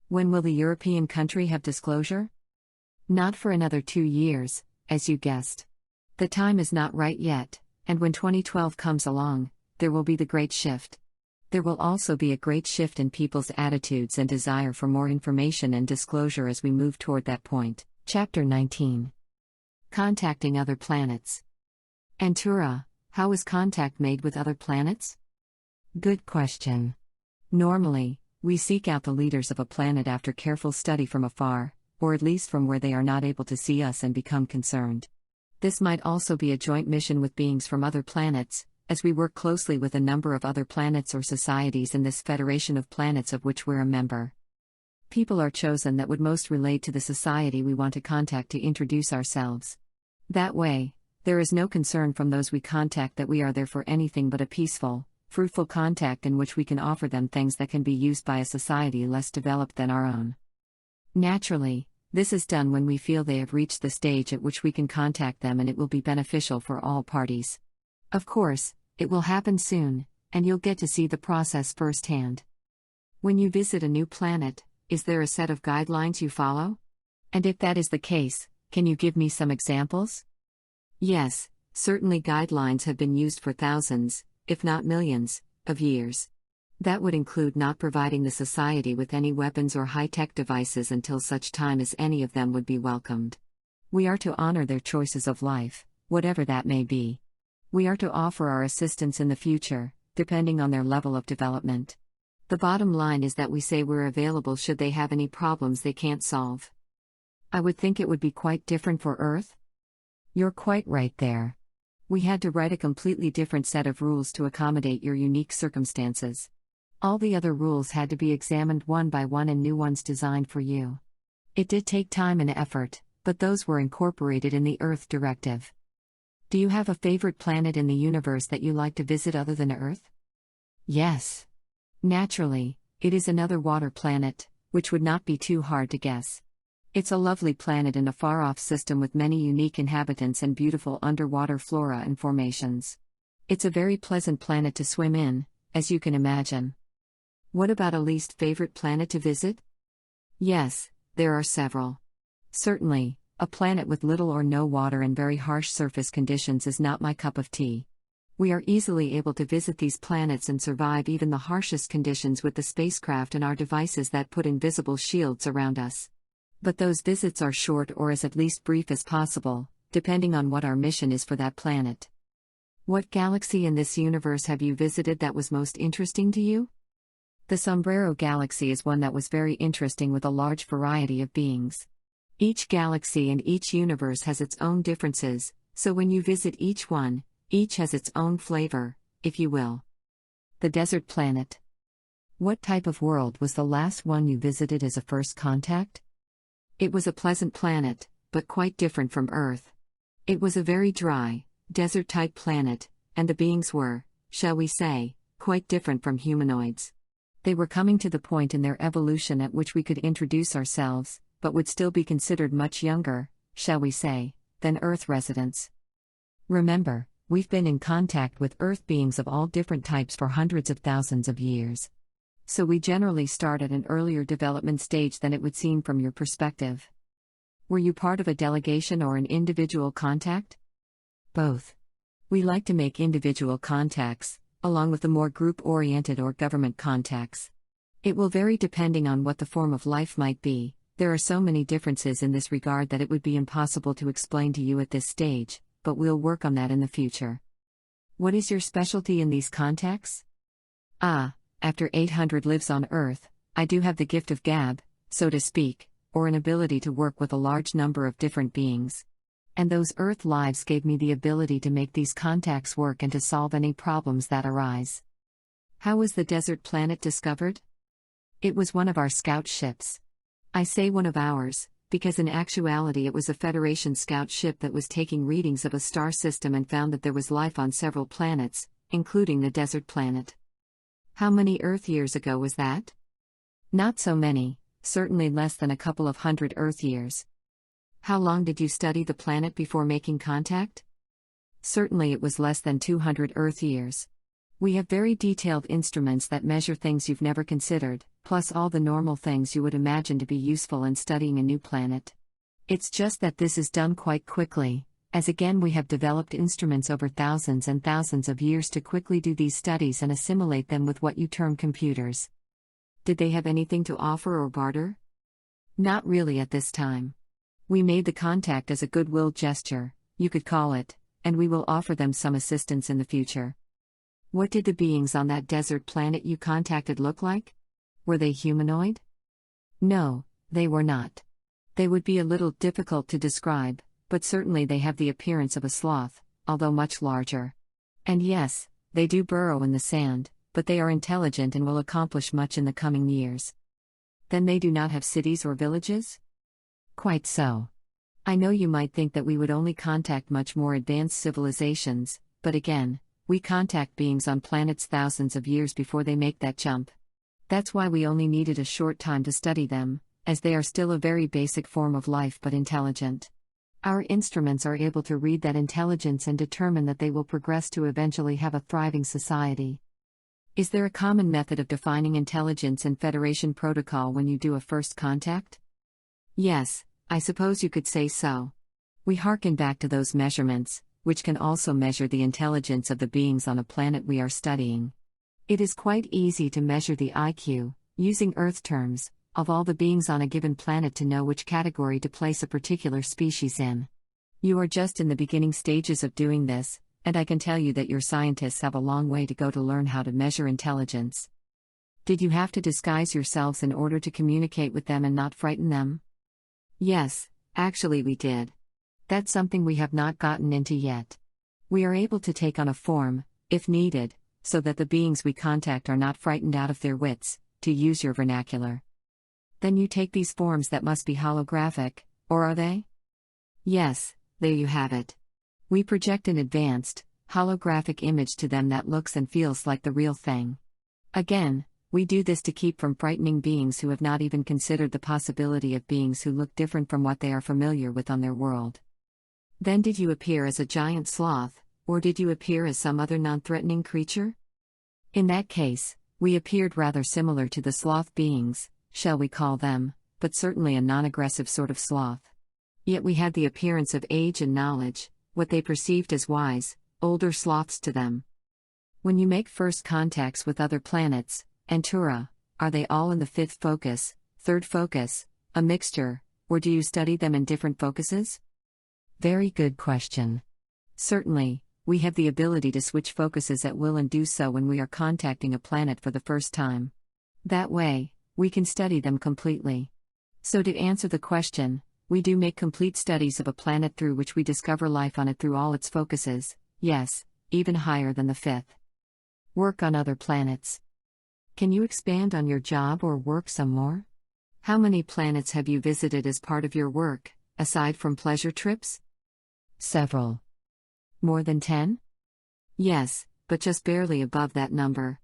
When will the European country have disclosure? Not for another 2 years, as you guessed. The time is not right yet, and when 2012 comes along, there will be the great shift. There will also be a great shift in people's attitudes and desire for more information and disclosure as we move toward that point. Chapter 19. Contacting other planets. Antura, how is contact made with other planets? Good question. Normally, we seek out the leaders of a planet after careful study from afar, or at least from where they are not able to see us and become concerned. This might also be a joint mission with beings from other planets, as we work closely with a number of other planets or societies in this federation of planets of which we're a member. People are chosen that would most relate to the society we want to contact to introduce ourselves. That way, there is no concern from those we contact that we are there for anything but a peaceful, fruitful contact in which we can offer them things that can be used by a society less developed than our own. Naturally, this is done when we feel they have reached the stage at which we can contact them and it will be beneficial for all parties. Of course, it will happen soon, and you'll get to see the process firsthand. When you visit a new planet, is there a set of guidelines you follow? And if that is the case, can you give me some examples? Yes, certainly guidelines have been used for thousands, if not millions, of years. That would include not providing the society with any weapons or high-tech devices until such time as any of them would be welcomed. We are to honor their choices of life, whatever that may be. We are to offer our assistance in the future, depending on their level of development. The bottom line is that we say we're available should they have any problems they can't solve. I would think it would be quite different for Earth. You're quite right there. We had to write a completely different set of rules to accommodate your unique circumstances. All the other rules had to be examined one by one and new ones designed for you. It did take time and effort, but those were incorporated in the Earth Directive. Do you have a favorite planet in the universe that you like to visit other than Earth? Yes. Naturally, it is another water planet, which would not be too hard to guess. It's a lovely planet in a far-off system with many unique inhabitants and beautiful underwater flora and formations. It's a very pleasant planet to swim in, as you can imagine. What about a least favorite planet to visit? Yes, there are several. Certainly, a planet with little or no water and very harsh surface conditions is not my cup of tea. We are easily able to visit these planets and survive even the harshest conditions with the spacecraft and our devices that put invisible shields around us. But those visits are short or as at least brief as possible, depending on what our mission is for that planet. What galaxy in this universe have you visited that was most interesting to you? The Sombrero Galaxy is one that was very interesting with a large variety of beings. Each galaxy and each universe has its own differences, so when you visit each one, each has its own flavor, if you will. The Desert Planet. What type of world was the last one you visited as a first contact? It was a pleasant planet, but quite different from Earth. It was a very dry, desert-type planet, and the beings were, shall we say, quite different from humanoids. They were coming to the point in their evolution at which we could introduce ourselves, but would still be considered much younger, shall we say, than Earth residents. Remember, we've been in contact with Earth beings of all different types for hundreds of thousands of years. So we generally start at an earlier development stage than it would seem from your perspective. Were you part of a delegation or an individual contact? Both. We like to make individual contacts, along with the more group-oriented or government contacts. It will vary depending on what the form of life might be. There are so many differences in this regard that it would be impossible to explain to you at this stage, but we'll work on that in the future. What is your specialty in these contacts? After 800 lives on Earth, I do have the gift of gab, so to speak, or an ability to work with a large number of different beings. And those Earth lives gave me the ability to make these contacts work and to solve any problems that arise. How was the desert planet discovered? It was one of our scout ships. I say one of ours, because in actuality it was a Federation scout ship that was taking readings of a star system and found that there was life on several planets, including the desert planet. How many Earth years ago was that? Not so many, certainly less than a couple of hundred Earth years. How long did you study the planet before making contact? Certainly it was less than 200 Earth years. We have very detailed instruments that measure things you've never considered, plus all the normal things you would imagine to be useful in studying a new planet. It's just that this is done quite quickly, as again we have developed instruments over thousands and thousands of years to quickly do these studies and assimilate them with what you term computers. Did they have anything to offer or barter? Not really at this time. We made the contact as a goodwill gesture, you could call it, and we will offer them some assistance in the future. What did the beings on that desert planet you contacted look like? Were they humanoid? No, they were not. They would be a little difficult to describe, but certainly they have the appearance of a sloth, although much larger. And yes, they do burrow in the sand, but they are intelligent and will accomplish much in the coming years. Then they do not have cities or villages? Quite so. I know you might think that we would only contact much more advanced civilizations, but again, we contact beings on planets thousands of years before they make that jump. That's why we only needed a short time to study them, as they are still a very basic form of life but intelligent. Our instruments are able to read that intelligence and determine that they will progress to eventually have a thriving society. Is there a common method of defining intelligence in Federation protocol when you do a first contact? Yes, I suppose you could say so. We hearken back to those measurements, which can also measure the intelligence of the beings on a planet we are studying. It is quite easy to measure the IQ, using Earth terms, of all the beings on a given planet to know which category to place a particular species in. You are just in the beginning stages of doing this, and I can tell you that your scientists have a long way to go to learn how to measure intelligence. Did you have to disguise yourselves in order to communicate with them and not frighten them? Yes, actually we did. That's something we have not gotten into yet. We are able to take on a form, if needed, so that the beings we contact are not frightened out of their wits, to use your vernacular. Then you take these forms that must be holographic, or are they? Yes, there you have it. We project an advanced, holographic image to them that looks and feels like the real thing. Again, we do this to keep from frightening beings who have not even considered the possibility of beings who look different from what they are familiar with on their world. Then did you appear as a giant sloth, or did you appear as some other non-threatening creature? In that case, we appeared rather similar to the sloth beings, shall we call them, but certainly a non-aggressive sort of sloth. Yet we had the appearance of age and knowledge, what they perceived as wise, older sloths to them. When you make first contacts with other planets, Antura, are they all in the fifth focus, third focus, a mixture, or do you study them in different focuses? Very good question. Certainly, we have the ability to switch focuses at will and do so when we are contacting a planet for the first time. That way, we can study them completely. So to answer the question, we do make complete studies of a planet through which we discover life on it through all its focuses, yes, even higher than the fifth. Work on other planets. Can you expand on your job or work some more? How many planets have you visited as part of your work, aside from pleasure trips? Several. More than 10? Yes, but just barely above that number.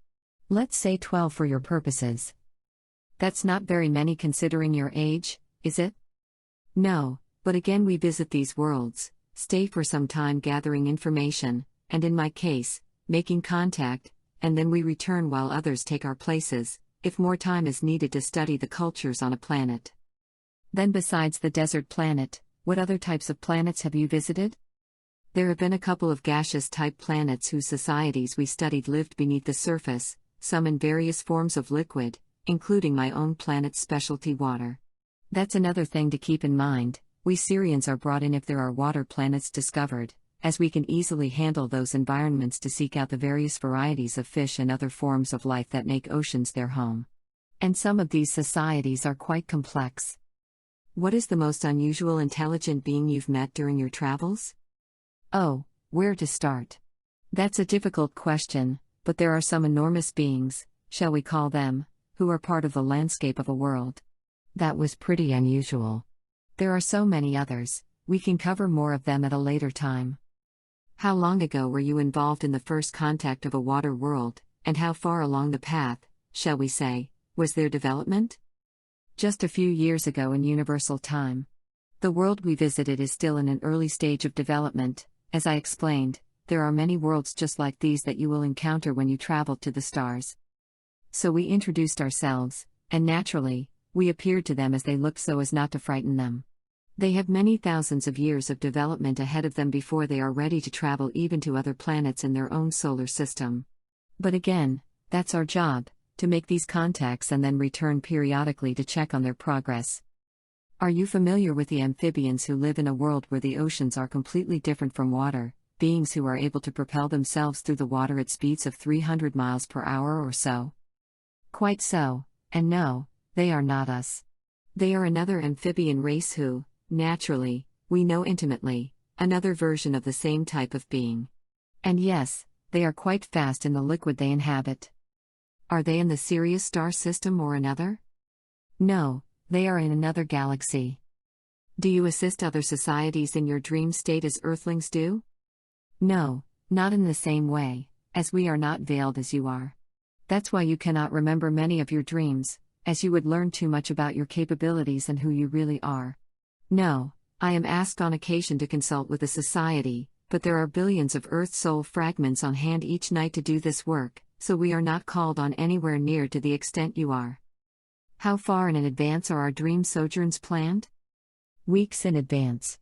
Let's say 12 for your purposes. That's not very many considering your age, is it? No, but again we visit these worlds, stay for some time gathering information, and in my case, making contact, and then we return while others take our places, if more time is needed to study the cultures on a planet. Then besides the desert planet, what other types of planets have you visited? There have been a couple of gaseous-type planets whose societies we studied lived beneath the surface, some in various forms of liquid, including my own planet's specialty water. That's another thing to keep in mind, we Syrians are brought in if there are water planets discovered, as we can easily handle those environments to seek out the various varieties of fish and other forms of life that make oceans their home. And some of these societies are quite complex. What is the most unusual intelligent being you've met during your travels? Oh, where to start? That's a difficult question, but there are some enormous beings, shall we call them, who are part of the landscape of a world. That was pretty unusual. There are so many others, we can cover more of them at a later time. How long ago were you involved in the first contact of a water world, and how far along the path, shall we say, was their development? Just a few years ago in universal time. The world we visited is still in an early stage of development. As I explained, there are many worlds just like these that you will encounter when you travel to the stars. So we introduced ourselves, and naturally, we appeared to them as they looked so as not to frighten them. They have many thousands of years of development ahead of them before they are ready to travel even to other planets in their own solar system. But again, that's our job, to make these contacts and then return periodically to check on their progress. Are you familiar with the amphibians who live in a world where the oceans are completely different from water, beings who are able to propel themselves through the water at speeds of 300 miles per hour or so? Quite so, and no, they are not us. They are another amphibian race who, naturally, we know intimately, another version of the same type of being. And yes, they are quite fast in the liquid they inhabit. Are they in the Sirius star system or another? No, they are in another galaxy. Do you assist other societies in your dream state as Earthlings do? No, not in the same way, as we are not veiled as you are. That's why you cannot remember many of your dreams, as you would learn too much about your capabilities and who you really are. No, I am asked on occasion to consult with a society, but there are billions of Earth soul fragments on hand each night to do this work, so we are not called on anywhere near to the extent you are. How far in advance are our dream sojourns planned? Weeks in advance.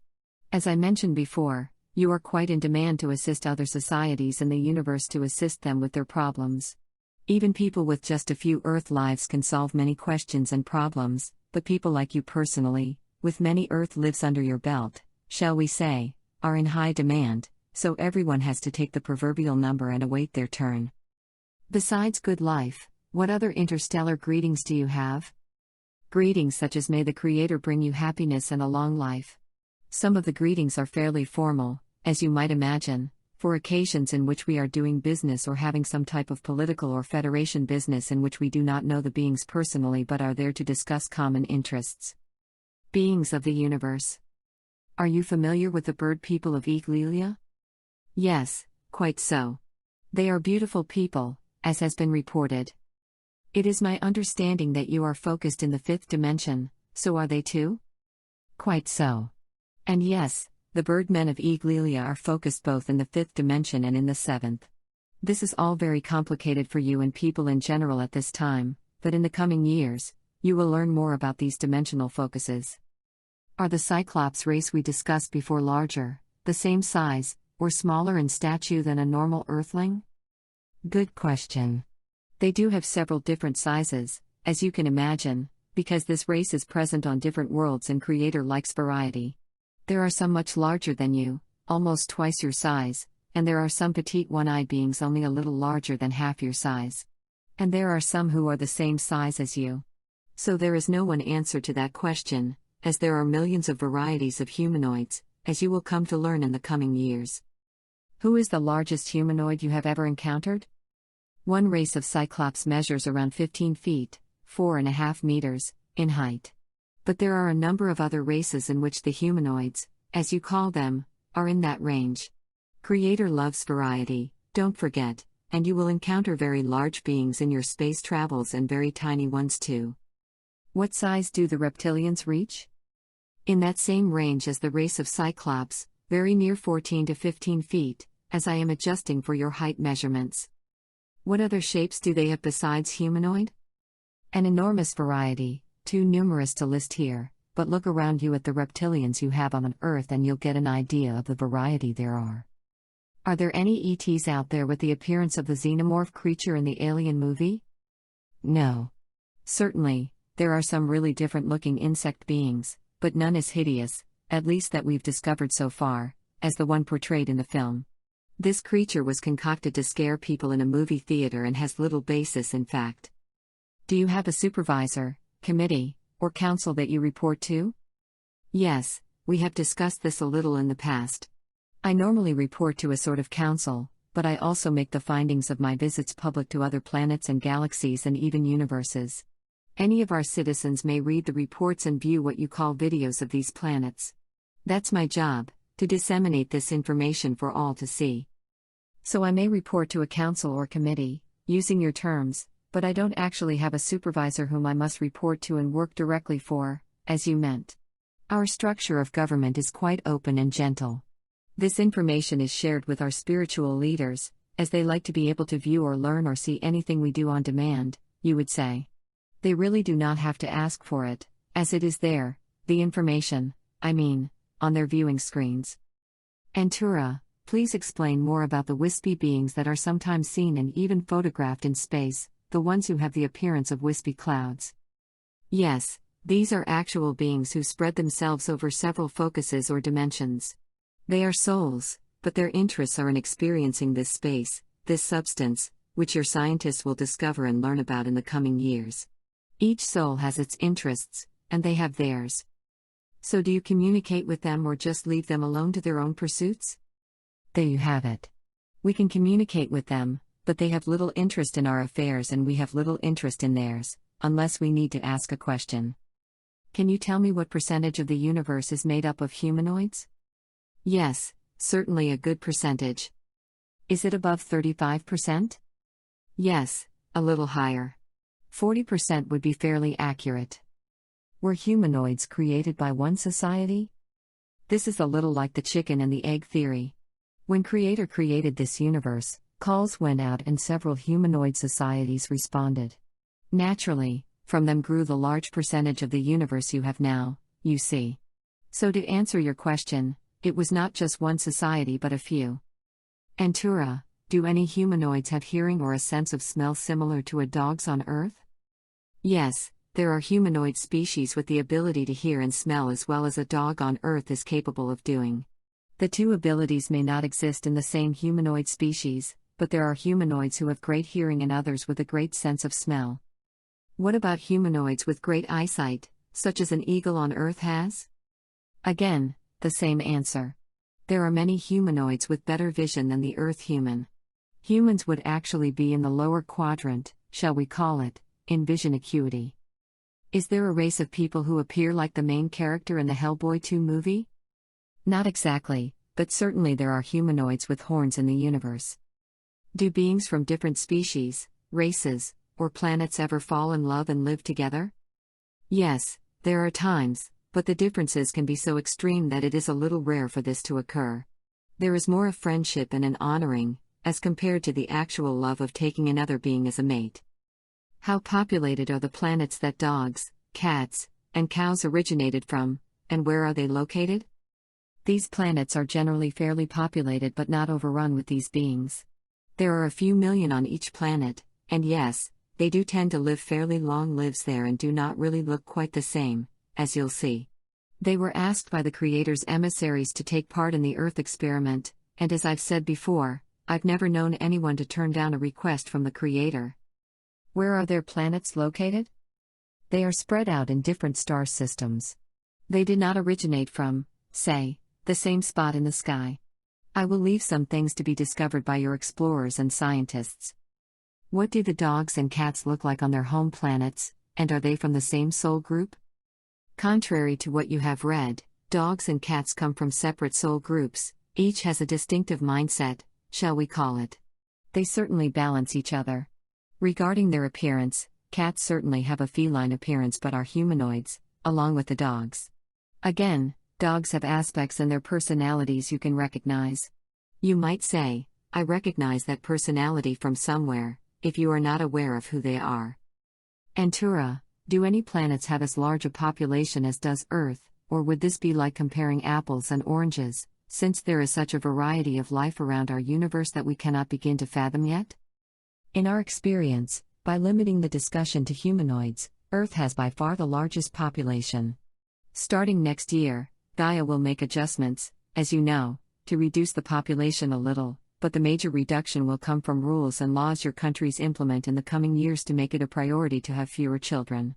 As I mentioned before, you are quite in demand to assist other societies in the universe to assist them with their problems. Even people with just a few Earth lives can solve many questions and problems, but people like you personally, with many Earth lives under your belt, shall we say, are in high demand, so everyone has to take the proverbial number and await their turn. Besides good life, what other interstellar greetings do you have? Greetings such as may the Creator bring you happiness and a long life. Some of the greetings are fairly formal, as you might imagine, for occasions in which we are doing business or having some type of political or federation business in which we do not know the beings personally but are there to discuss common interests. Beings of the universe. Are you familiar with the bird people of Iglelia? Yes, quite so. They are beautiful people, as has been reported. It is my understanding that you are focused in the fifth dimension, so are they too? Quite so. And yes, the birdmen of Iglelia are focused both in the fifth dimension and in the seventh. This is all very complicated for you and people in general at this time, but in the coming years, you will learn more about these dimensional focuses. Are the Cyclops race we discussed before larger, the same size, or smaller in stature than a normal Earthling? Good question. They do have several different sizes, as you can imagine, because this race is present on different worlds and Creator likes variety. There are some much larger than you, almost twice your size, and there are some petite one-eyed beings only a little larger than half your size. And there are some who are the same size as you. So there is no one answer to that question, as there are millions of varieties of humanoids, as you will come to learn in the coming years. Who is the largest humanoid you have ever encountered? One race of Cyclops measures around 15 feet, 4.5 meters, in height. But there are a number of other races in which the humanoids, as you call them, are in that range. Creator loves variety, don't forget, and you will encounter very large beings in your space travels and very tiny ones too. What size do the reptilians reach? In that same range as the race of Cyclops, very near 14 to 15 feet, as I am adjusting for your height measurements. What other shapes do they have besides humanoid? An enormous variety, too numerous to list here, but look around you at the reptilians you have on Earth and you'll get an idea of the variety there are. Are there any ETs out there with the appearance of the xenomorph creature in the Alien movie? No. Certainly, there are some really different-looking insect beings, but none as hideous, at least that we've discovered so far, as the one portrayed in the film. This creature was concocted to scare people in a movie theater and has little basis in fact. Do you have a supervisor, committee, or council that you report to? Yes, we have discussed this a little in the past. I normally report to a sort of council, but I also make the findings of my visits public to other planets and galaxies and even universes. Any of our citizens may read the reports and view what you call videos of these planets. That's my job, to disseminate this information for all to see. So I may report to a council or committee, using your terms, but I don't actually have a supervisor whom I must report to and work directly for, as you meant. Our structure of government is quite open and gentle. This information is shared with our spiritual leaders, as they like to be able to view or learn or see anything we do on demand, you would say. They really do not have to ask for it, as it is there, the information, I mean, on their viewing screens. Antura, please explain more about the wispy beings that are sometimes seen and even photographed in space, the ones who have the appearance of wispy clouds. Yes, These are actual beings who spread themselves over several focuses or dimensions. They are souls, but their interests are in experiencing this space, this substance, which your scientists will discover and learn about in the coming years. Each soul has its interests, and they have theirs. So do you communicate with them or just leave them alone to their own pursuits? There you have it. We can communicate with them, but they have little interest in our affairs and we have little interest in theirs, unless we need to ask a question. Can you tell me what percentage of the universe is made up of humanoids? Yes, certainly a good percentage. Is it above 35%? Yes, a little higher. 40% would be fairly accurate. Were humanoids created by one society? This is a little like the chicken and the egg theory. When Creator created this universe, calls went out and several humanoid societies responded. Naturally, from them grew the large percentage of the universe you have now, you see. So to answer your question, it was not just one society but a few. Antura, do any humanoids have hearing or a sense of smell similar to a dog's on Earth? Yes, there are humanoid species with the ability to hear and smell as well as a dog on Earth is capable of doing. The two abilities may not exist in the same humanoid species, but there are humanoids who have great hearing and others with a great sense of smell. What about humanoids with great eyesight, such as an eagle on Earth has? Again, the same answer. There are many humanoids with better vision than the Earth human. Humans would actually be in the lower quadrant, shall we call it, in vision acuity. Is there a race of people who appear like the main character in the Hellboy 2 movie? Not exactly, but certainly there are humanoids with horns in the universe. Do beings from different species, races, or planets ever fall in love and live together? Yes, there are times, but the differences can be so extreme that it is a little rare for this to occur. There is more of friendship and an honoring, as compared to the actual love of taking another being as a mate. How populated are the planets that dogs, cats, and cows originated from, and where are they located? These planets are generally fairly populated but not overrun with these beings. There are a few million on each planet, and yes, they do tend to live fairly long lives there and do not really look quite the same, as you'll see. They were asked by the Creator's emissaries to take part in the Earth experiment, and as I've said before, I've never known anyone to turn down a request from the Creator. Where are their planets located? They are spread out in different star systems. They did not originate from, say, the same spot in the sky. I will leave some things to be discovered by your explorers and scientists. What do the dogs and cats look like on their home planets, and are they from the same soul group? Contrary to what you have read, dogs and cats come from separate soul groups, each has a distinctive mindset, shall we call it. They certainly balance each other. Regarding their appearance, cats certainly have a feline appearance but are humanoids, along with the dogs. Again, dogs have aspects in their personalities you can recognize. You might say, I recognize that personality from somewhere, if you are not aware of who they are. Antura, do any planets have as large a population as does Earth, or would this be like comparing apples and oranges, since there is such a variety of life around our universe that we cannot begin to fathom yet? In our experience, by limiting the discussion to humanoids, Earth has by far the largest population. Starting next year, Gaia will make adjustments, as you know, to reduce the population a little, but the major reduction will come from rules and laws your countries implement in the coming years to make it a priority to have fewer children.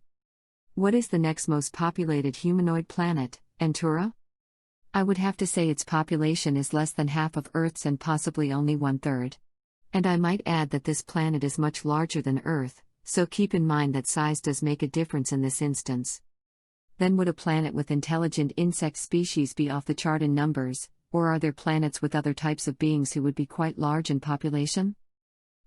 What is the next most populated humanoid planet, Antura? I would have to say its population is less than half of Earth's and possibly only 1/3. And I might add that this planet is much larger than Earth, so keep in mind that size does make a difference in this instance. Then would a planet with intelligent insect species be off the chart in numbers, or are there planets with other types of beings who would be quite large in population?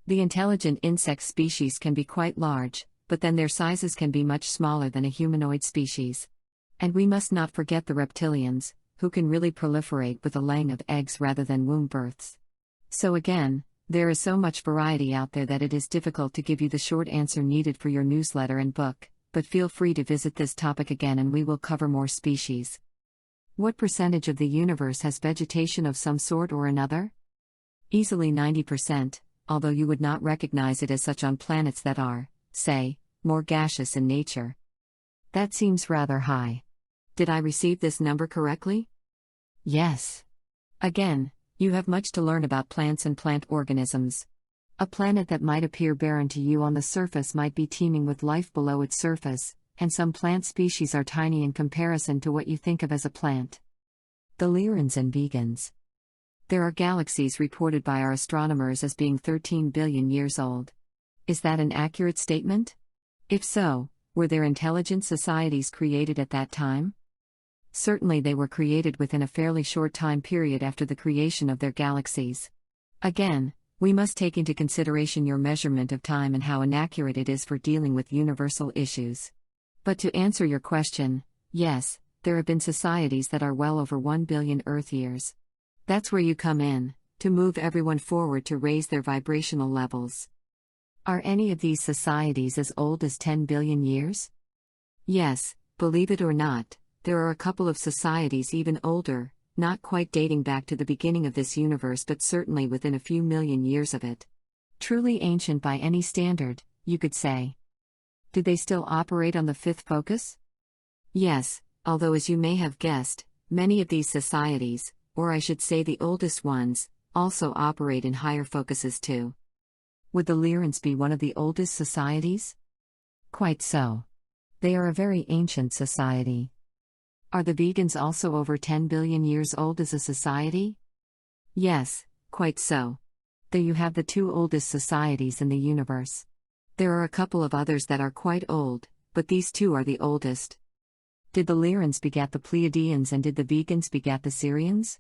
The intelligent insect species can be quite large, but then their sizes can be much smaller than a humanoid species. And we must not forget the reptilians, who can really proliferate with the laying of eggs rather than womb births. So again, there is so much variety out there that it is difficult to give you the short answer needed for your newsletter and book, but feel free to visit this topic again and we will cover more species. What percentage of the universe has vegetation of some sort or another? Easily 90%, although you would not recognize it as such on planets that are, say, more gaseous in nature. That seems rather high. Did I receive this number correctly? Yes. Again, you have much to learn about plants and plant organisms. A planet that might appear barren to you on the surface might be teeming with life below its surface, and some plant species are tiny in comparison to what you think of as a plant. The Lyrans and vegans. There are galaxies reported by our astronomers as being 13 billion years old. Is that an accurate statement? If so, were there intelligent societies created at that time? Certainly they were created within a fairly short time period after the creation of their galaxies. Again, we must take into consideration your measurement of time and how inaccurate it is for dealing with universal issues. But to answer your question, yes, there have been societies that are well over 1 billion Earth years. That's where you come in, to move everyone forward to raise their vibrational levels. Are any of these societies as old as 10 billion years? Yes, believe it or not, there are a couple of societies even older, not quite dating back to the beginning of this universe but certainly within a few million years of it. Truly ancient by any standard, you could say. Do they still operate on the fifth focus? Yes, although as you may have guessed, many of these societies, or I should say the oldest ones, also operate in higher focuses too. Would the Lyrans be one of the oldest societies? Quite so. They are a very ancient society. Are the vegans also over 10 billion years old as a society? Yes, quite so. There you have the two oldest societies in the universe. There are a couple of others that are quite old, but these two are the oldest. Did the Lyrans begat the Pleiadians and did the vegans begat the Sirians?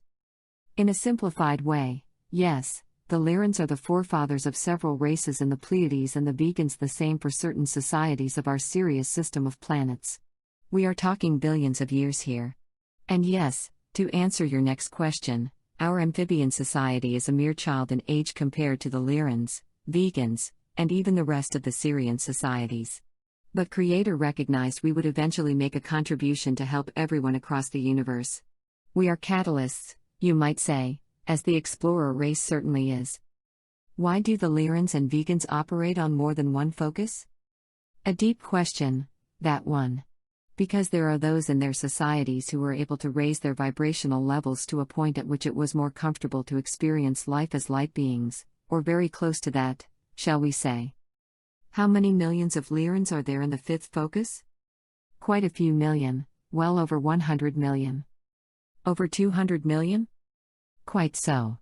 In a simplified way, yes, the Lyrans are the forefathers of several races in the Pleiades and the vegans the same for certain societies of our Sirius system of planets. We are talking billions of years here. And yes, to answer your next question, our amphibian society is a mere child in age compared to the Lyrans, vegans, and even the rest of the Sirian societies. But Creator recognized we would eventually make a contribution to help everyone across the universe. We are catalysts, you might say, as the explorer race certainly is. Why do the Lyrans and vegans operate on more than one focus? A deep question, that one. Because there are those in their societies who were able to raise their vibrational levels to a point at which it was more comfortable to experience life as light beings, or very close to that, shall we say. How many millions of Lyrans are there in the fifth focus? Quite a few million, well over 100 million. Over 200 million? Quite so.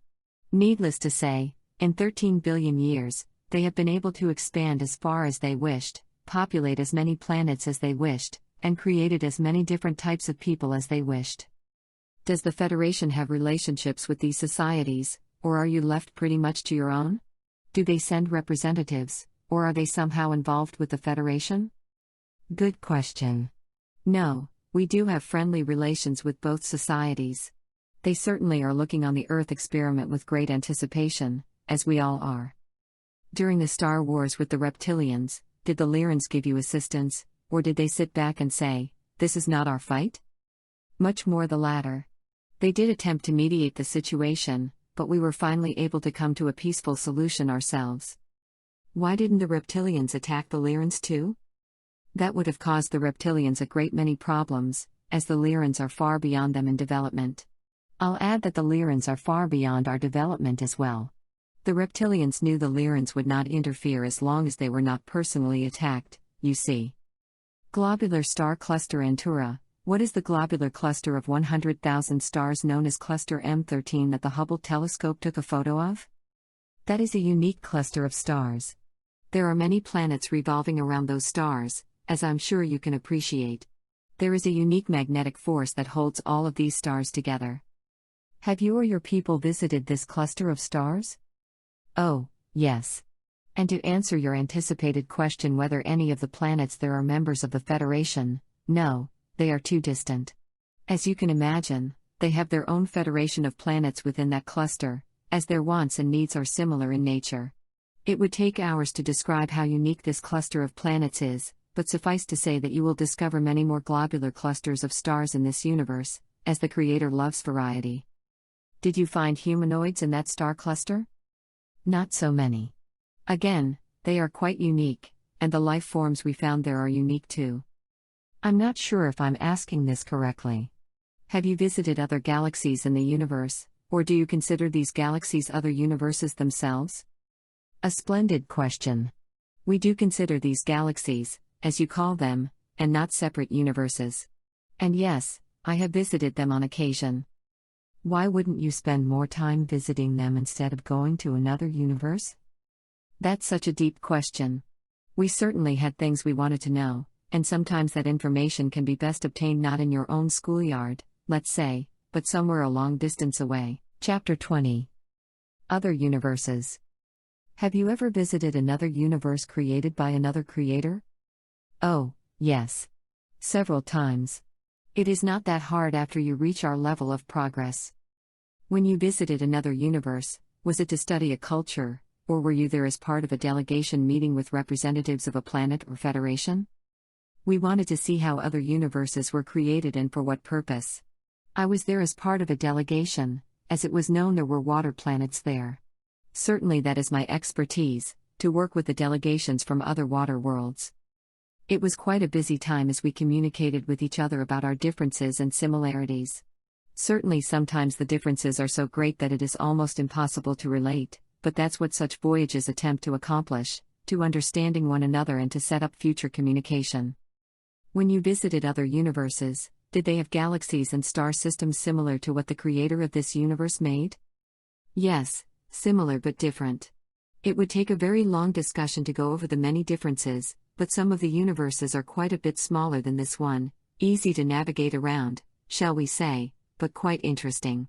Needless to say, in 13 billion years, they have been able to expand as far as they wished, populate as many planets as they wished, and created as many different types of people as they wished. Does the Federation have relationships with these societies, or are you left pretty much to your own? Do they send representatives, or are they somehow involved with the Federation? Good question. No, we do have friendly relations with both societies. They certainly are looking on the Earth experiment with great anticipation, as we all are. During the Star Wars with the reptilians, did the Lyrans give you assistance, or did they sit back and say, "This is not our fight"? Much more the latter. They did attempt to mediate the situation, but we were finally able to come to a peaceful solution ourselves. Why didn't the reptilians attack the Lyrans too? That would have caused the reptilians a great many problems, as the Lyrans are far beyond them in development. I'll add that the Lyrans are far beyond our development as well. The reptilians knew the Lyrans would not interfere as long as they were not personally attacked, you see. Globular star cluster Antura. What is the globular cluster of 100,000 stars known as cluster M13 that the Hubble telescope took a photo of? That is a unique cluster of stars. There are many planets revolving around those stars, as I'm sure you can appreciate. There is a unique magnetic force that holds all of these stars together. Have you or your people visited this cluster of stars? Oh, yes. And to answer your anticipated question whether any of the planets there are members of the Federation, no, they are too distant. As you can imagine, they have their own federation of planets within that cluster, as their wants and needs are similar in nature. It would take hours to describe how unique this cluster of planets is, but suffice to say that you will discover many more globular clusters of stars in this universe, as the Creator loves variety. Did you find humanoids in that star cluster? Not so many. Again, they are quite unique, and the life forms we found there are unique too. I'm not sure if I'm asking this correctly. Have you visited other galaxies in the universe, or do you consider these galaxies other universes themselves? A splendid question. We do consider these galaxies, as you call them, and not separate universes. And yes, I have visited them on occasion. Why wouldn't you spend more time visiting them instead of going to another universe? That's such a deep question. We certainly had things we wanted to know, and sometimes that information can be best obtained not in your own schoolyard, let's say, but somewhere a long distance away. Chapter 20. Other universes. Have you ever visited another universe created by another creator? Oh, yes. Several times. It is not that hard after you reach our level of progress. When you visited another universe, was it to study a culture, or were you there as part of a delegation meeting with representatives of a planet or federation? We wanted to see how other universes were created and for what purpose. I was there as part of a delegation, as it was known there were water planets there. Certainly that is my expertise, to work with the delegations from other water worlds. It was quite a busy time as we communicated with each other about our differences and similarities. Certainly sometimes the differences are so great that it is almost impossible to relate, but that's what such voyages attempt to accomplish, to understanding one another and to set up future communication. When you visited other universes, did they have galaxies and star systems similar to what the creator of this universe made? Yes, similar but different. It would take a very long discussion to go over the many differences, but some of the universes are quite a bit smaller than this one, easy to navigate around, shall we say, but quite interesting.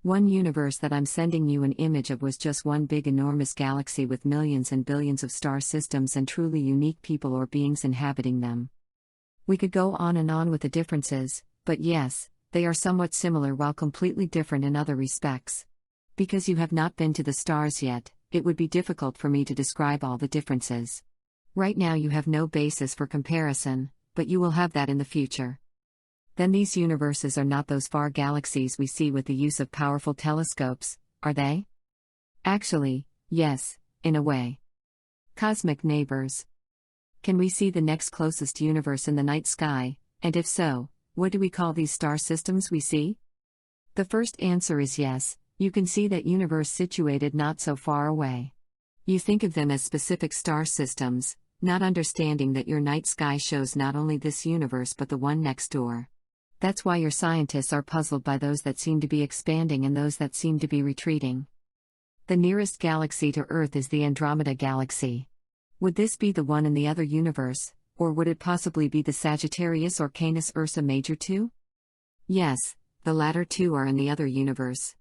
One universe that I'm sending you an image of was just one big enormous galaxy with millions and billions of star systems and truly unique people or beings inhabiting them. We could go on and on with the differences, but yes, they are somewhat similar while completely different in other respects. Because you have not been to the stars yet, it would be difficult for me to describe all the differences. Right now you have no basis for comparison, but you will have that in the future. Then these universes are not those far galaxies we see with the use of powerful telescopes, are they? Actually, yes, in a way. Cosmic neighbors. Can we see the next closest universe in the night sky, and if so, what do we call these star systems we see? The first answer is yes, you can see that universe situated not so far away. You think of them as specific star systems, not understanding that your night sky shows not only this universe but the one next door. That's why your scientists are puzzled by those that seem to be expanding and those that seem to be retreating. The nearest galaxy to Earth is the Andromeda Galaxy. Would this be the one in the other universe, or would it possibly be the Sagittarius or Canis Ursa Major too? Yes, the latter two are in the other universe.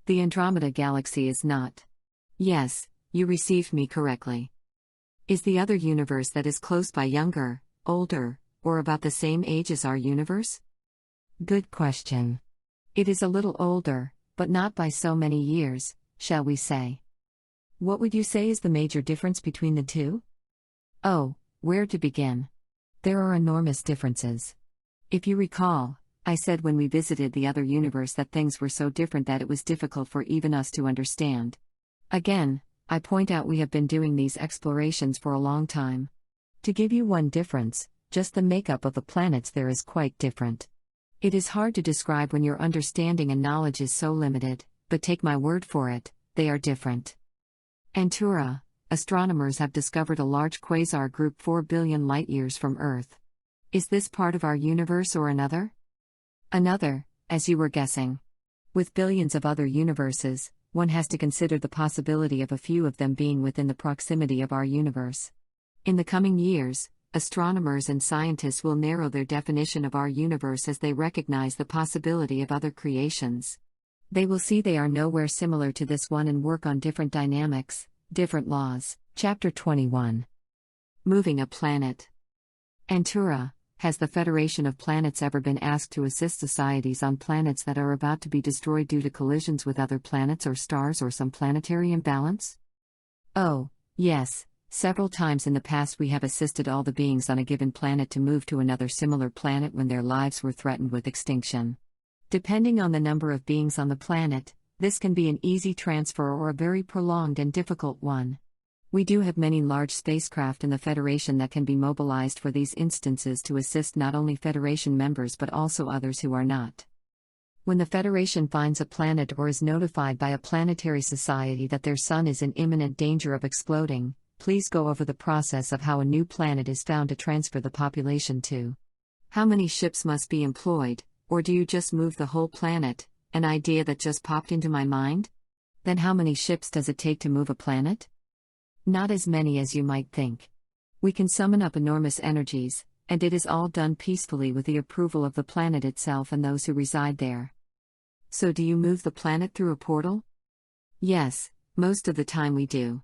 The Andromeda Galaxy is not. Yes, you received me correctly. Is the other universe that is close by younger, older, or about the same age as our universe? Good question. It is a little older, but not by so many years, shall we say. What would you say is the major difference between the two? Oh, where to begin? There are enormous differences. If you recall, I said when we visited the other universe that things were so different that it was difficult for even us to understand. Again, I point out we have been doing these explorations for a long time. To give you one difference, just the makeup of the planets there is quite different. It is hard to describe when your understanding and knowledge is so limited, but take my word for it, they are different. Antura, astronomers have discovered a large quasar group 4 billion light-years from Earth. Is this part of our universe or another? Another, as you were guessing. With billions of other universes, one has to consider the possibility of a few of them being within the proximity of our universe. In the coming years, astronomers and scientists will narrow their definition of our universe as they recognize the possibility of other creations. They will see they are nowhere similar to this one and work on different dynamics, different laws. Chapter 21. Moving a planet. Antura, has the Federation of Planets ever been asked to assist societies on planets that are about to be destroyed due to collisions with other planets or stars or some planetary imbalance? Oh, yes. Several times in the past we have assisted all the beings on a given planet to move to another similar planet when their lives were threatened with extinction. Depending on the number of beings on the planet, this can be an easy transfer or a very prolonged and difficult one. We do have many large spacecraft in the Federation that can be mobilized for these instances to assist not only Federation members but also others who are not. When the Federation finds a planet or is notified by a planetary society that their sun is in imminent danger of exploding, please go over the process of how a new planet is found to transfer the population to. How many ships must be employed, or do you just move the whole planet? An idea that just popped into my mind? Then how many ships does it take to move a planet? Not as many as you might think. We can summon up enormous energies, and it is all done peacefully with the approval of the planet itself and those who reside there. So do you move the planet through a portal? Yes, most of the time we do.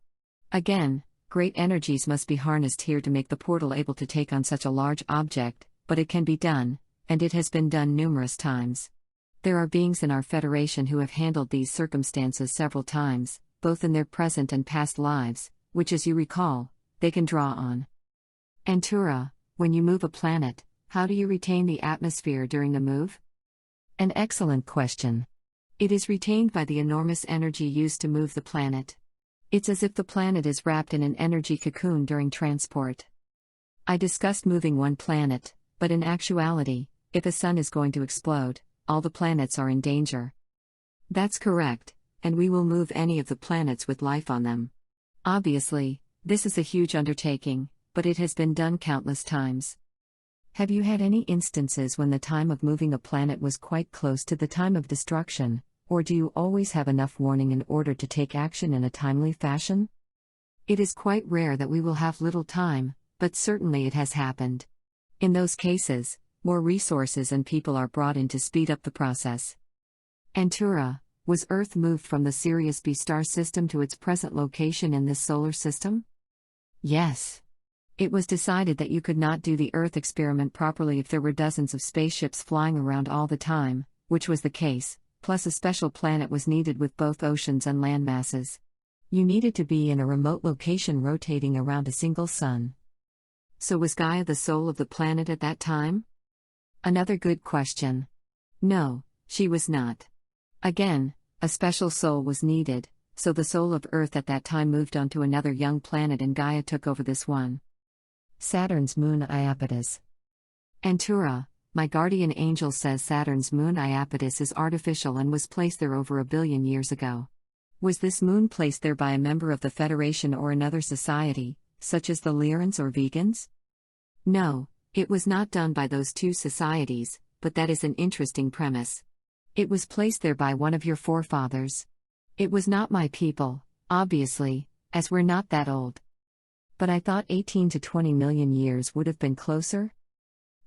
Again, great energies must be harnessed here to make the portal able to take on such a large object, but it can be done, and it has been done numerous times. There are beings in our Federation who have handled these circumstances several times, both in their present and past lives, which, as you recall, they can draw on. Antura, when you move a planet, how do you retain the atmosphere during the move? An excellent question. It is retained by the enormous energy used to move the planet. It's as if the planet is wrapped in an energy cocoon during transport. I discussed moving one planet, but in actuality, if a sun is going to explode, all the planets are in danger. That's correct, and we will move any of the planets with life on them. Obviously, this is a huge undertaking, but it has been done countless times. Have you had any instances when the time of moving a planet was quite close to the time of destruction, or do you always have enough warning in order to take action in a timely fashion? It is quite rare that we will have little time, but certainly it has happened. In those cases, more resources and people are brought in to speed up the process. Antura, was Earth moved from the Sirius B star system to its present location in this solar system? Yes. It was decided that you could not do the Earth experiment properly if there were dozens of spaceships flying around all the time, which was the case, plus a special planet was needed with both oceans and land masses. You needed to be in a remote location rotating around a single sun. So was Gaia the soul of the planet at that time? Another good question. No, she was not. Again, a special soul was needed, so the soul of Earth at that time moved on to another young planet and Gaia took over this one. Saturn's moon Iapetus. Antura, my guardian angel says Saturn's moon Iapetus is artificial and was placed there over 1 billion years ago. Was this moon placed there by a member of the Federation or another society, such as the Lyrans or Vegans? No, it was not done by those two societies, but that is an interesting premise. It was placed there by one of your forefathers. It was not my people, obviously, as we're not that old. But I thought 18 to 20 million years would have been closer?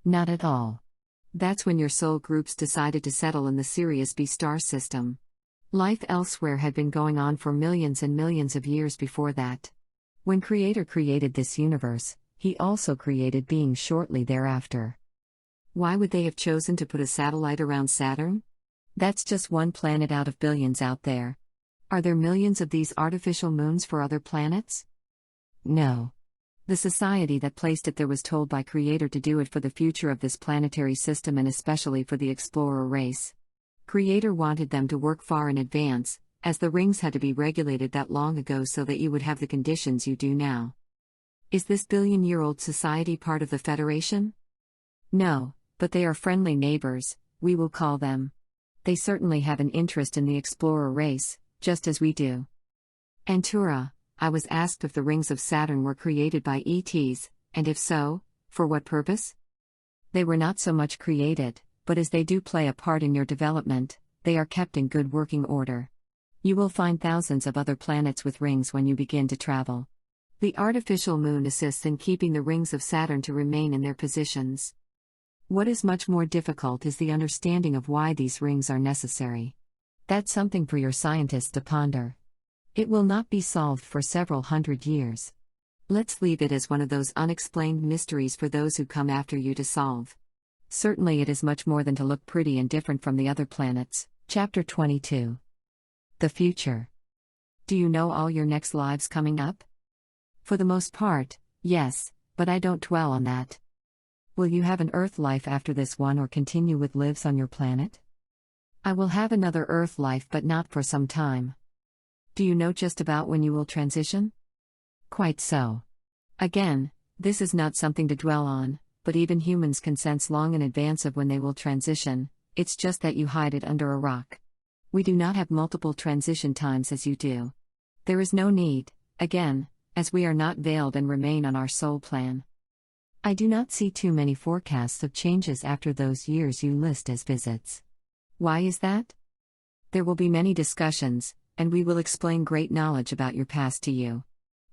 Not at all. That's when your soul groups decided to settle in the Sirius B star system. Life elsewhere had been going on for millions and millions of years before that. When Creator created this universe, He also created beings shortly thereafter. Why would they have chosen to put a satellite around Saturn? That's just one planet out of billions out there. Are there millions of these artificial moons for other planets? No. The society that placed it there was told by Creator to do it for the future of this planetary system and especially for the explorer race. Creator wanted them to work far in advance, as the rings had to be regulated that long ago so that you would have the conditions you do now. Is this billion-year-old society part of the Federation? No, but they are friendly neighbors, we will call them. They certainly have an interest in the explorer race, just as we do. Antura, I was asked if the rings of Saturn were created by ETs, and if so, for what purpose? They were not so much created, but as they do play a part in your development, they are kept in good working order. You will find thousands of other planets with rings when you begin to travel. The artificial moon assists in keeping the rings of Saturn to remain in their positions. What is much more difficult is the understanding of why these rings are necessary. That's something for your scientists to ponder. It will not be solved for several hundred years. Let's leave it as one of those unexplained mysteries for those who come after you to solve. Certainly it is much more than to look pretty and different from the other planets. Chapter 22. The future. Do you know all your next lives coming up? For the most part, yes, but I don't dwell on that. Will you have an Earth life after this one or continue with lives on your planet? I will have another Earth life but not for some time. Do you know just about when you will transition? Quite so. Again, this is not something to dwell on, but even humans can sense long in advance of when they will transition, it's just that you hide it under a rock. We do not have multiple transition times as you do. There is no need, again, as we are not veiled and remain on our soul plan. I do not see too many forecasts of changes after those years you list as visits. Why is that? There will be many discussions, and we will explain great knowledge about your past to you.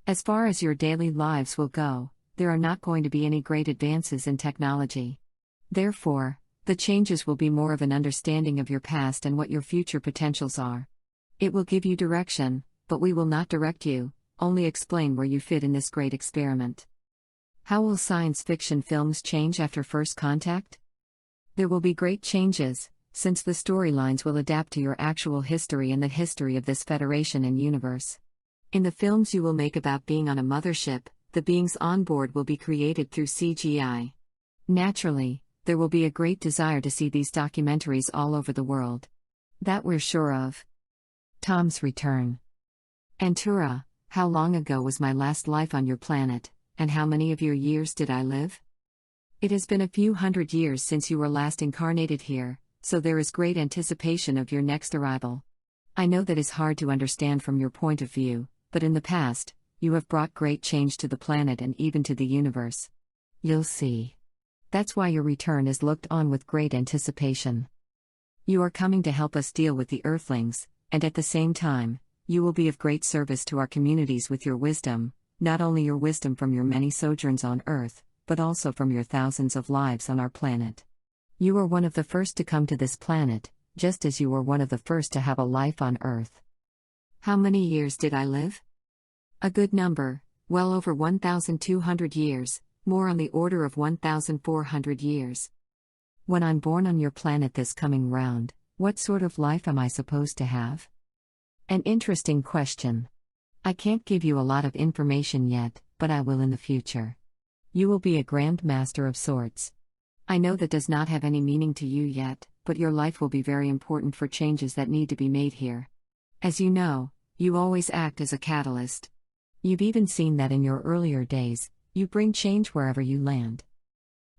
As far as your daily lives will go, there are not going to be any great advances in technology. Therefore, the changes will be more of an understanding of your past and what your future potentials are. It will give you direction, but we will not direct you, only explain where you fit in this great experiment. How will science fiction films change after first contact? There will be great changes, since the storylines will adapt to your actual history and the history of this Federation and universe. In the films you will make about being on a mothership, the beings on board will be created through CGI. Naturally, there will be a great desire to see these documentaries all over the world. That we're sure of. Tom's return. Antura, how long ago was my last life on your planet, and how many of your years did I live? It has been a few hundred years since you were last incarnated here, so there is great anticipation of your next arrival. I know that is hard to understand from your point of view, but in the past, you have brought great change to the planet and even to the universe. You'll see. That's why your return is looked on with great anticipation. You are coming to help us deal with the Earthlings, and at the same time, you will be of great service to our communities with your wisdom, not only your wisdom from your many sojourns on Earth, but also from your thousands of lives on our planet. You were one of the first to come to this planet, just as you were one of the first to have a life on Earth. How many years did I live? A good number, well over 1,200 years, more on the order of 1,400 years. When I'm born on your planet this coming round, what sort of life am I supposed to have? An interesting question. I can't give you a lot of information yet, but I will in the future. You will be a Grand Master of sorts. I know that does not have any meaning to you yet, but your life will be very important for changes that need to be made here. As you know, you always act as a catalyst. You've even seen that in your earlier days, you bring change wherever you land.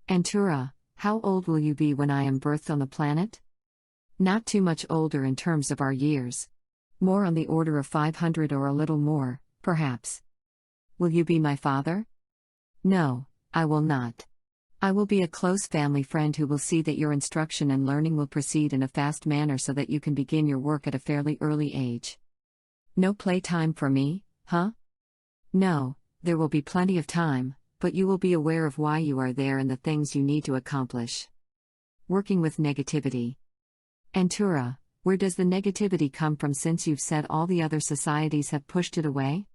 Antura, how old will you be when I am birthed on the planet? Not too much older in terms of our years. More on the order of 500 or a little more, perhaps. Will you be my father? No, I will not. I will be a close family friend who will see that your instruction and learning will proceed in a fast manner so that you can begin your work at a fairly early age. No playtime for me, huh? No, there will be plenty of time, but you will be aware of why you are there and the things you need to accomplish. Working with negativity. Antura, where does the negativity come from since you've said all the other societies have pushed it away?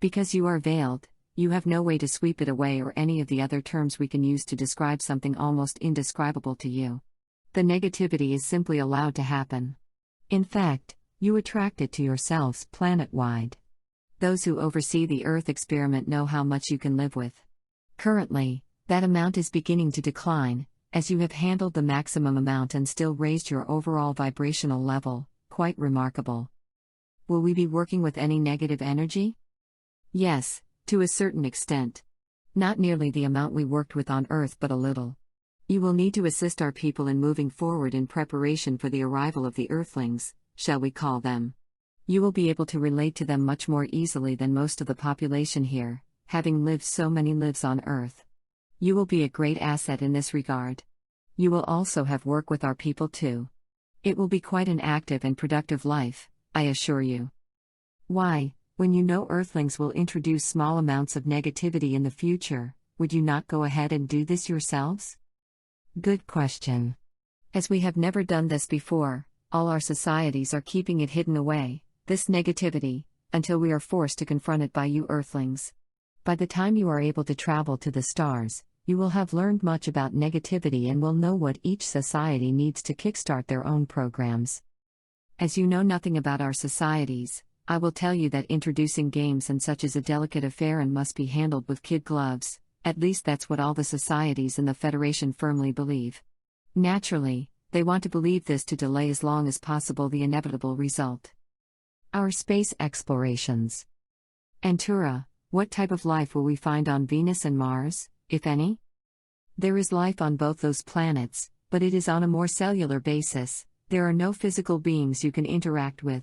Because you are veiled, you have no way to sweep it away or any of the other terms we can use to describe something almost indescribable to you. The negativity is simply allowed to happen. In fact, you attract it to yourselves planet-wide. Those who oversee the Earth experiment know how much you can live with. Currently, that amount is beginning to decline, as you have handled the maximum amount and still raised your overall vibrational level, quite remarkable. Will we be working with any negative energy? Yes, to a certain extent. Not nearly the amount we worked with on Earth but a little. You will need to assist our people in moving forward in preparation for the arrival of the Earthlings, shall we call them. You will be able to relate to them much more easily than most of the population here, having lived so many lives on Earth. You will be a great asset in this regard. You will also have work with our people too. It will be quite an active and productive life, I assure you. Why, when you know Earthlings will introduce small amounts of negativity in the future, would you not go ahead and do this yourselves? Good question. As we have never done this before, all our societies are keeping it hidden away, this negativity, until we are forced to confront it by you Earthlings. By the time you are able to travel to the stars, you will have learned much about negativity and will know what each society needs to kickstart their own programs. As you know nothing about our societies, I will tell you that introducing games and such is a delicate affair and must be handled with kid gloves, at least that's what all the societies in the Federation firmly believe. Naturally, they want to believe this to delay as long as possible the inevitable result. Our space explorations. Antura, What type of life will we find on Venus and Mars, if any? There is life on both those planets, but it is on a more cellular basis. There are no physical beings you can interact with.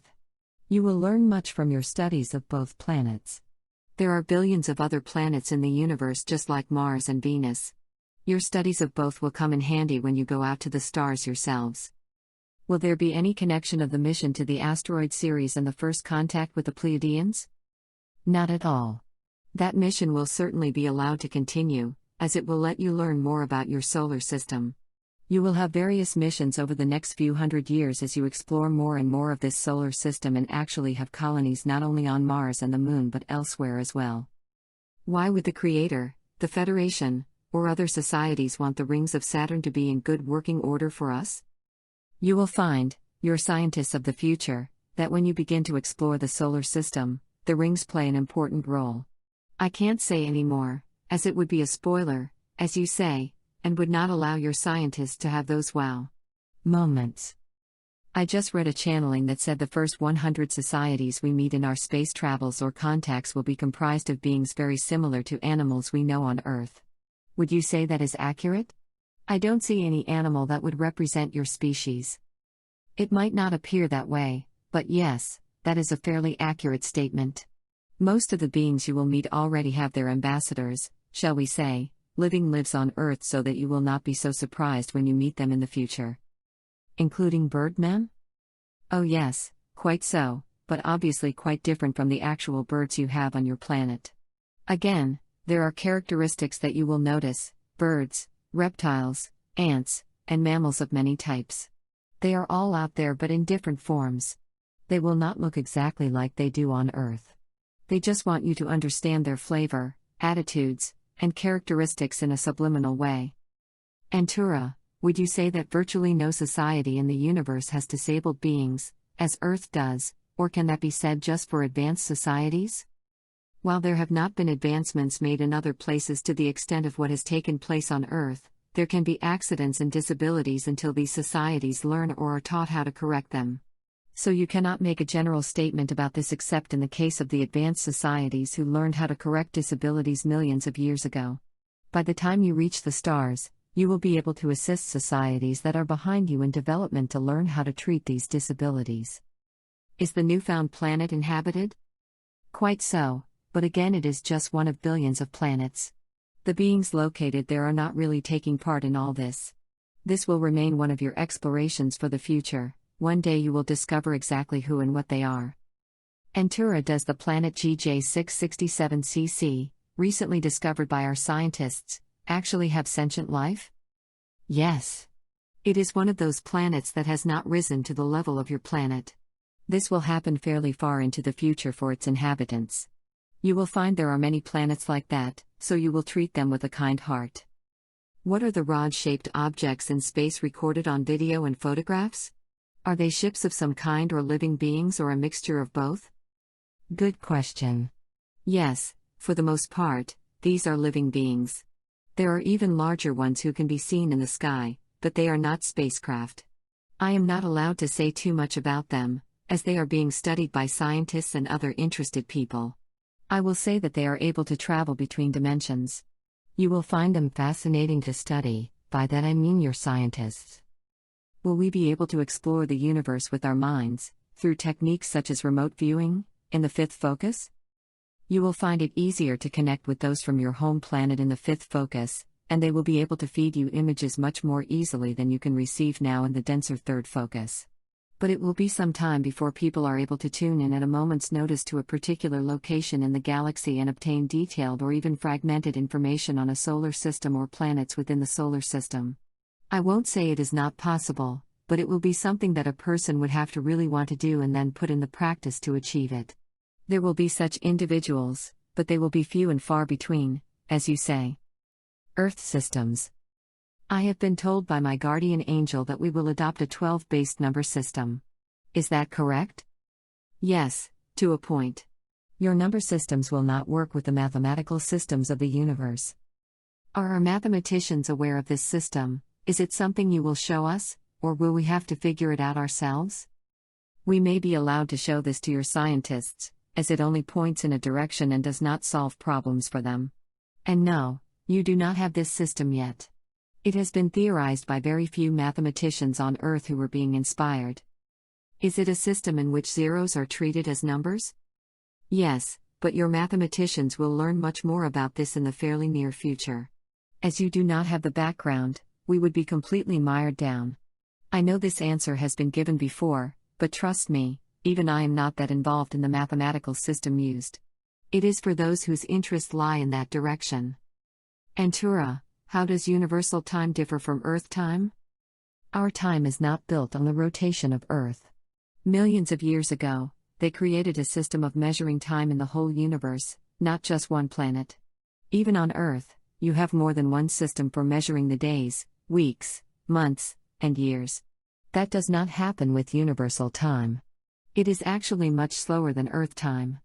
You will learn much from your studies of both planets. There are billions of other planets in the universe just like Mars and Venus. Your studies of both will come in handy when you go out to the stars yourselves. Will there be any connection of the mission to the asteroid Ceres and the first contact with the Pleiadians? Not at all. That mission will certainly be allowed to continue, as it will let you learn more about your solar system. You will have various missions over the next few hundred years as you explore more and more of this solar system and actually have colonies not only on Mars and the Moon but elsewhere as well. Why would the Creator, the Federation, or other societies want the rings of Saturn to be in good working order for us? You will find, your scientists of the future, that when you begin to explore the solar system, the rings play an important role. I can't say any more, as it would be a spoiler, as you say, and would not allow your scientists to have those wow moments. I just read a channeling that said the first 100 societies we meet in our space travels or contacts will be comprised of beings very similar to animals we know on Earth. Would you say that is accurate? I don't see any animal that would represent your species. It might not appear that way, but yes, that is a fairly accurate statement. Most of the beings you will meet already have their ambassadors, shall we say, lives on Earth so that you will not be so surprised when you meet them in the future. Including birdmen? Oh yes, quite so, but obviously quite different from the actual birds you have on your planet. Again, there are characteristics that you will notice: birds, reptiles, ants, and mammals of many types. They are all out there but in different forms. They will not look exactly like they do on Earth. They just want you to understand their flavor, attitudes, and characteristics in a subliminal way. Antura, would you say that virtually no society in the universe has disabled beings, as Earth does, or can that be said just for advanced societies? While there have not been advancements made in other places to the extent of what has taken place on Earth, there can be accidents and disabilities until these societies learn or are taught how to correct them. So you cannot make a general statement about this except in the case of the advanced societies who learned how to correct disabilities millions of years ago. By the time you reach the stars, you will be able to assist societies that are behind you in development to learn how to treat these disabilities. Is the newfound planet inhabited? Quite so, but again it is just one of billions of planets. The beings located there are not really taking part in all this. This will remain one of your explorations for the future. One day you will discover exactly who and what they are. Antura, does the planet GJ667cc, recently discovered by our scientists, actually have sentient life? Yes. It is one of those planets that has not risen to the level of your planet. This will happen fairly far into the future for its inhabitants. You will find there are many planets like that, so you will treat them with a kind heart. What are the rod-shaped objects in space recorded on video and photographs? Are they ships of some kind or living beings or a mixture of both? Good question. Yes, for the most part, these are living beings. There are even larger ones who can be seen in the sky, but they are not spacecraft. I am not allowed to say too much about them, as they are being studied by scientists and other interested people. I will say that they are able to travel between dimensions. You will find them fascinating to study, by that I mean your scientists. Will we be able to explore the universe with our minds, through techniques such as remote viewing, in the fifth focus? You will find it easier to connect with those from your home planet in the fifth focus, and they will be able to feed you images much more easily than you can receive now in the denser third focus. But it will be some time before people are able to tune in at a moment's notice to a particular location in the galaxy and obtain detailed or even fragmented information on a solar system or planets within the solar system. I won't say it is not possible, but it will be something that a person would have to really want to do and then put in the practice to achieve it. There will be such individuals, but they will be few and far between, as you say. Earth systems. I have been told by my guardian angel that we will adopt a 12-based number system. Is that correct? Yes, to a point. Your number systems will not work with the mathematical systems of the universe. Are our mathematicians aware of this system? Is it something you will show us, or will we have to figure it out ourselves? We may be allowed to show this to your scientists, as it only points in a direction and does not solve problems for them. And no, you do not have this system yet. It has been theorized by very few mathematicians on Earth who were being inspired. Is it a system in which zeros are treated as numbers? Yes, but your mathematicians will learn much more about this in the fairly near future. As you do not have the background, we would be completely mired down. I know this answer has been given before, but trust me, even I am not that involved in the mathematical system used. It is for those whose interests lie in that direction. Antura, how does universal time differ from Earth time? Our time is not built on the rotation of Earth. Millions of years ago, they created a system of measuring time in the whole universe, not just one planet. Even on Earth, you have more than one system for measuring the days, weeks, months, and years. That does not happen with universal time. It is actually much slower than Earth time.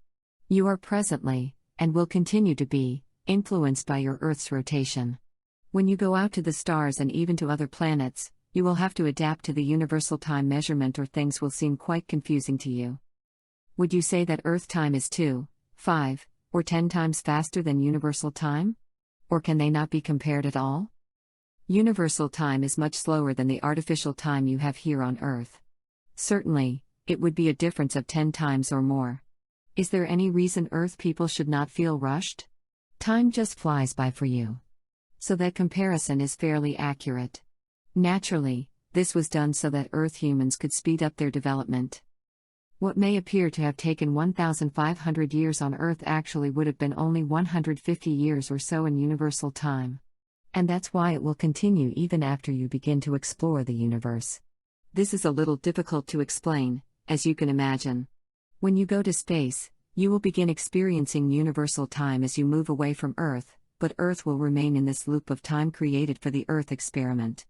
You are presently, and will continue to be, influenced by your Earth's rotation. When you go out to the stars and even to other planets, you will have to adapt to the universal time measurement or things will seem quite confusing to you. Would you say that Earth time is 2, 5, or 10 times faster than universal time? Or can they not be compared at all? Universal time is much slower than the artificial time you have here on Earth. Certainly, it would be a difference of 10 times or more. Is there any reason Earth people should not feel rushed? Time just flies by for you. So that comparison is fairly accurate. Naturally, this was done so that Earth humans could speed up their development. What may appear to have taken 1,500 years on Earth actually would have been only 150 years or so in universal time. And that's why it will continue even after you begin to explore the universe. This is a little difficult to explain, as you can imagine. When you go to space, you will begin experiencing universal time as you move away from Earth, but Earth will remain in this loop of time created for the Earth experiment.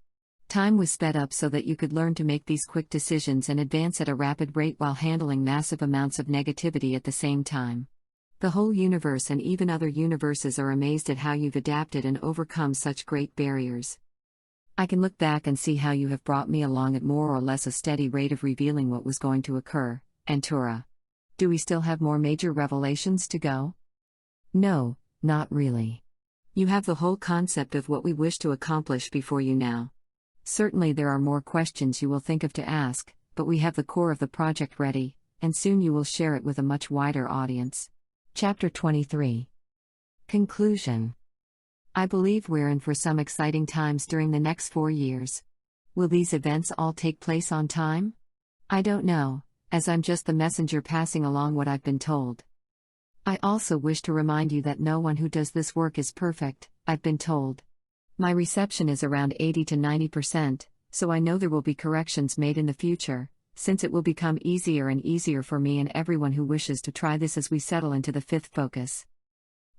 Time was sped up so that you could learn to make these quick decisions and advance at a rapid rate while handling massive amounts of negativity at the same time. The whole universe and even other universes are amazed at how you've adapted and overcome such great barriers. I can look back and see how you have brought me along at more or less a steady rate of revealing what was going to occur, Antura. Do we still have more major revelations to go? No, not really. You have the whole concept of what we wish to accomplish before you now. Certainly there are more questions you will think of to ask, but we have the core of the project ready, and soon you will share it with a much wider audience. Chapter 23. Conclusion. I believe we're in for some exciting times during the next 4 years. Will these events all take place on time? I don't know, as I'm just the messenger passing along what I've been told. I also wish to remind you that no one who does this work is perfect, I've been told. My reception is around 80 to 90%, so I know there will be corrections made in the future, since it will become easier and easier for me and everyone who wishes to try this as we settle into the 5th focus.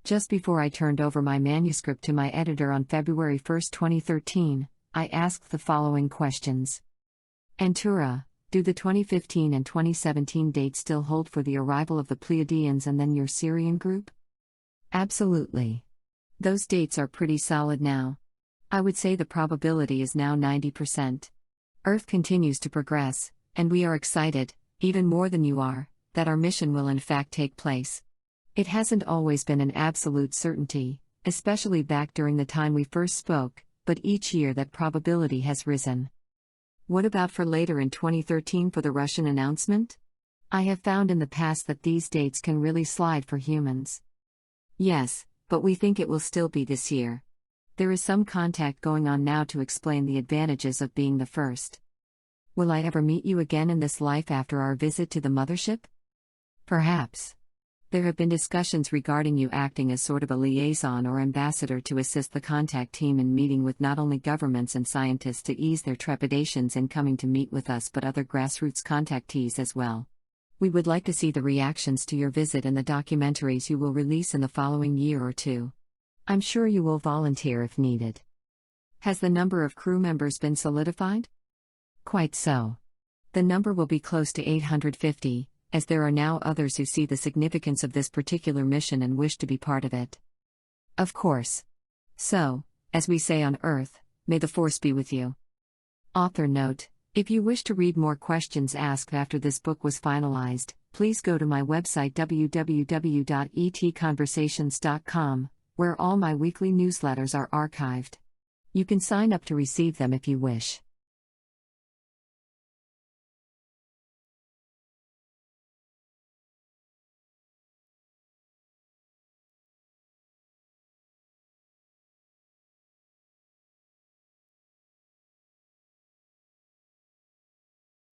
Just before I turned over my manuscript to my editor on February 1, 2013, I asked the following questions. Antura, do the 2015 and 2017 dates still hold for the arrival of the Pleiadians and then your Syrian group? Absolutely. Those dates are pretty solid now. I would say the probability is now 90%. Earth continues to progress, and we are excited, even more than you are, that our mission will in fact take place. It hasn't always been an absolute certainty, especially back during the time we first spoke, but each year that probability has risen. What about for later in 2013 for the Russian announcement? I have found in the past that these dates can really slide for humans. Yes, but we think it will still be this year. There is some contact going on now to explain the advantages of being the first. Will I ever meet you again in this life after our visit to the mothership? Perhaps. There have been discussions regarding you acting as sort of a liaison or ambassador to assist the contact team in meeting with not only governments and scientists to ease their trepidations in coming to meet with us but other grassroots contactees as well. We would like to see the reactions to your visit and the documentaries you will release in the following year or two. I'm sure you will volunteer if needed. Has the number of crew members been solidified? Quite so. The number will be close to 850, as there are now others who see the significance of this particular mission and wish to be part of it. Of course. So, as we say on Earth, may the Force be with you. Author note: If you wish to read more questions asked after this book was finalized, please go to my website www.etconversations.com, where all my weekly newsletters are archived. You can sign up to receive them if you wish.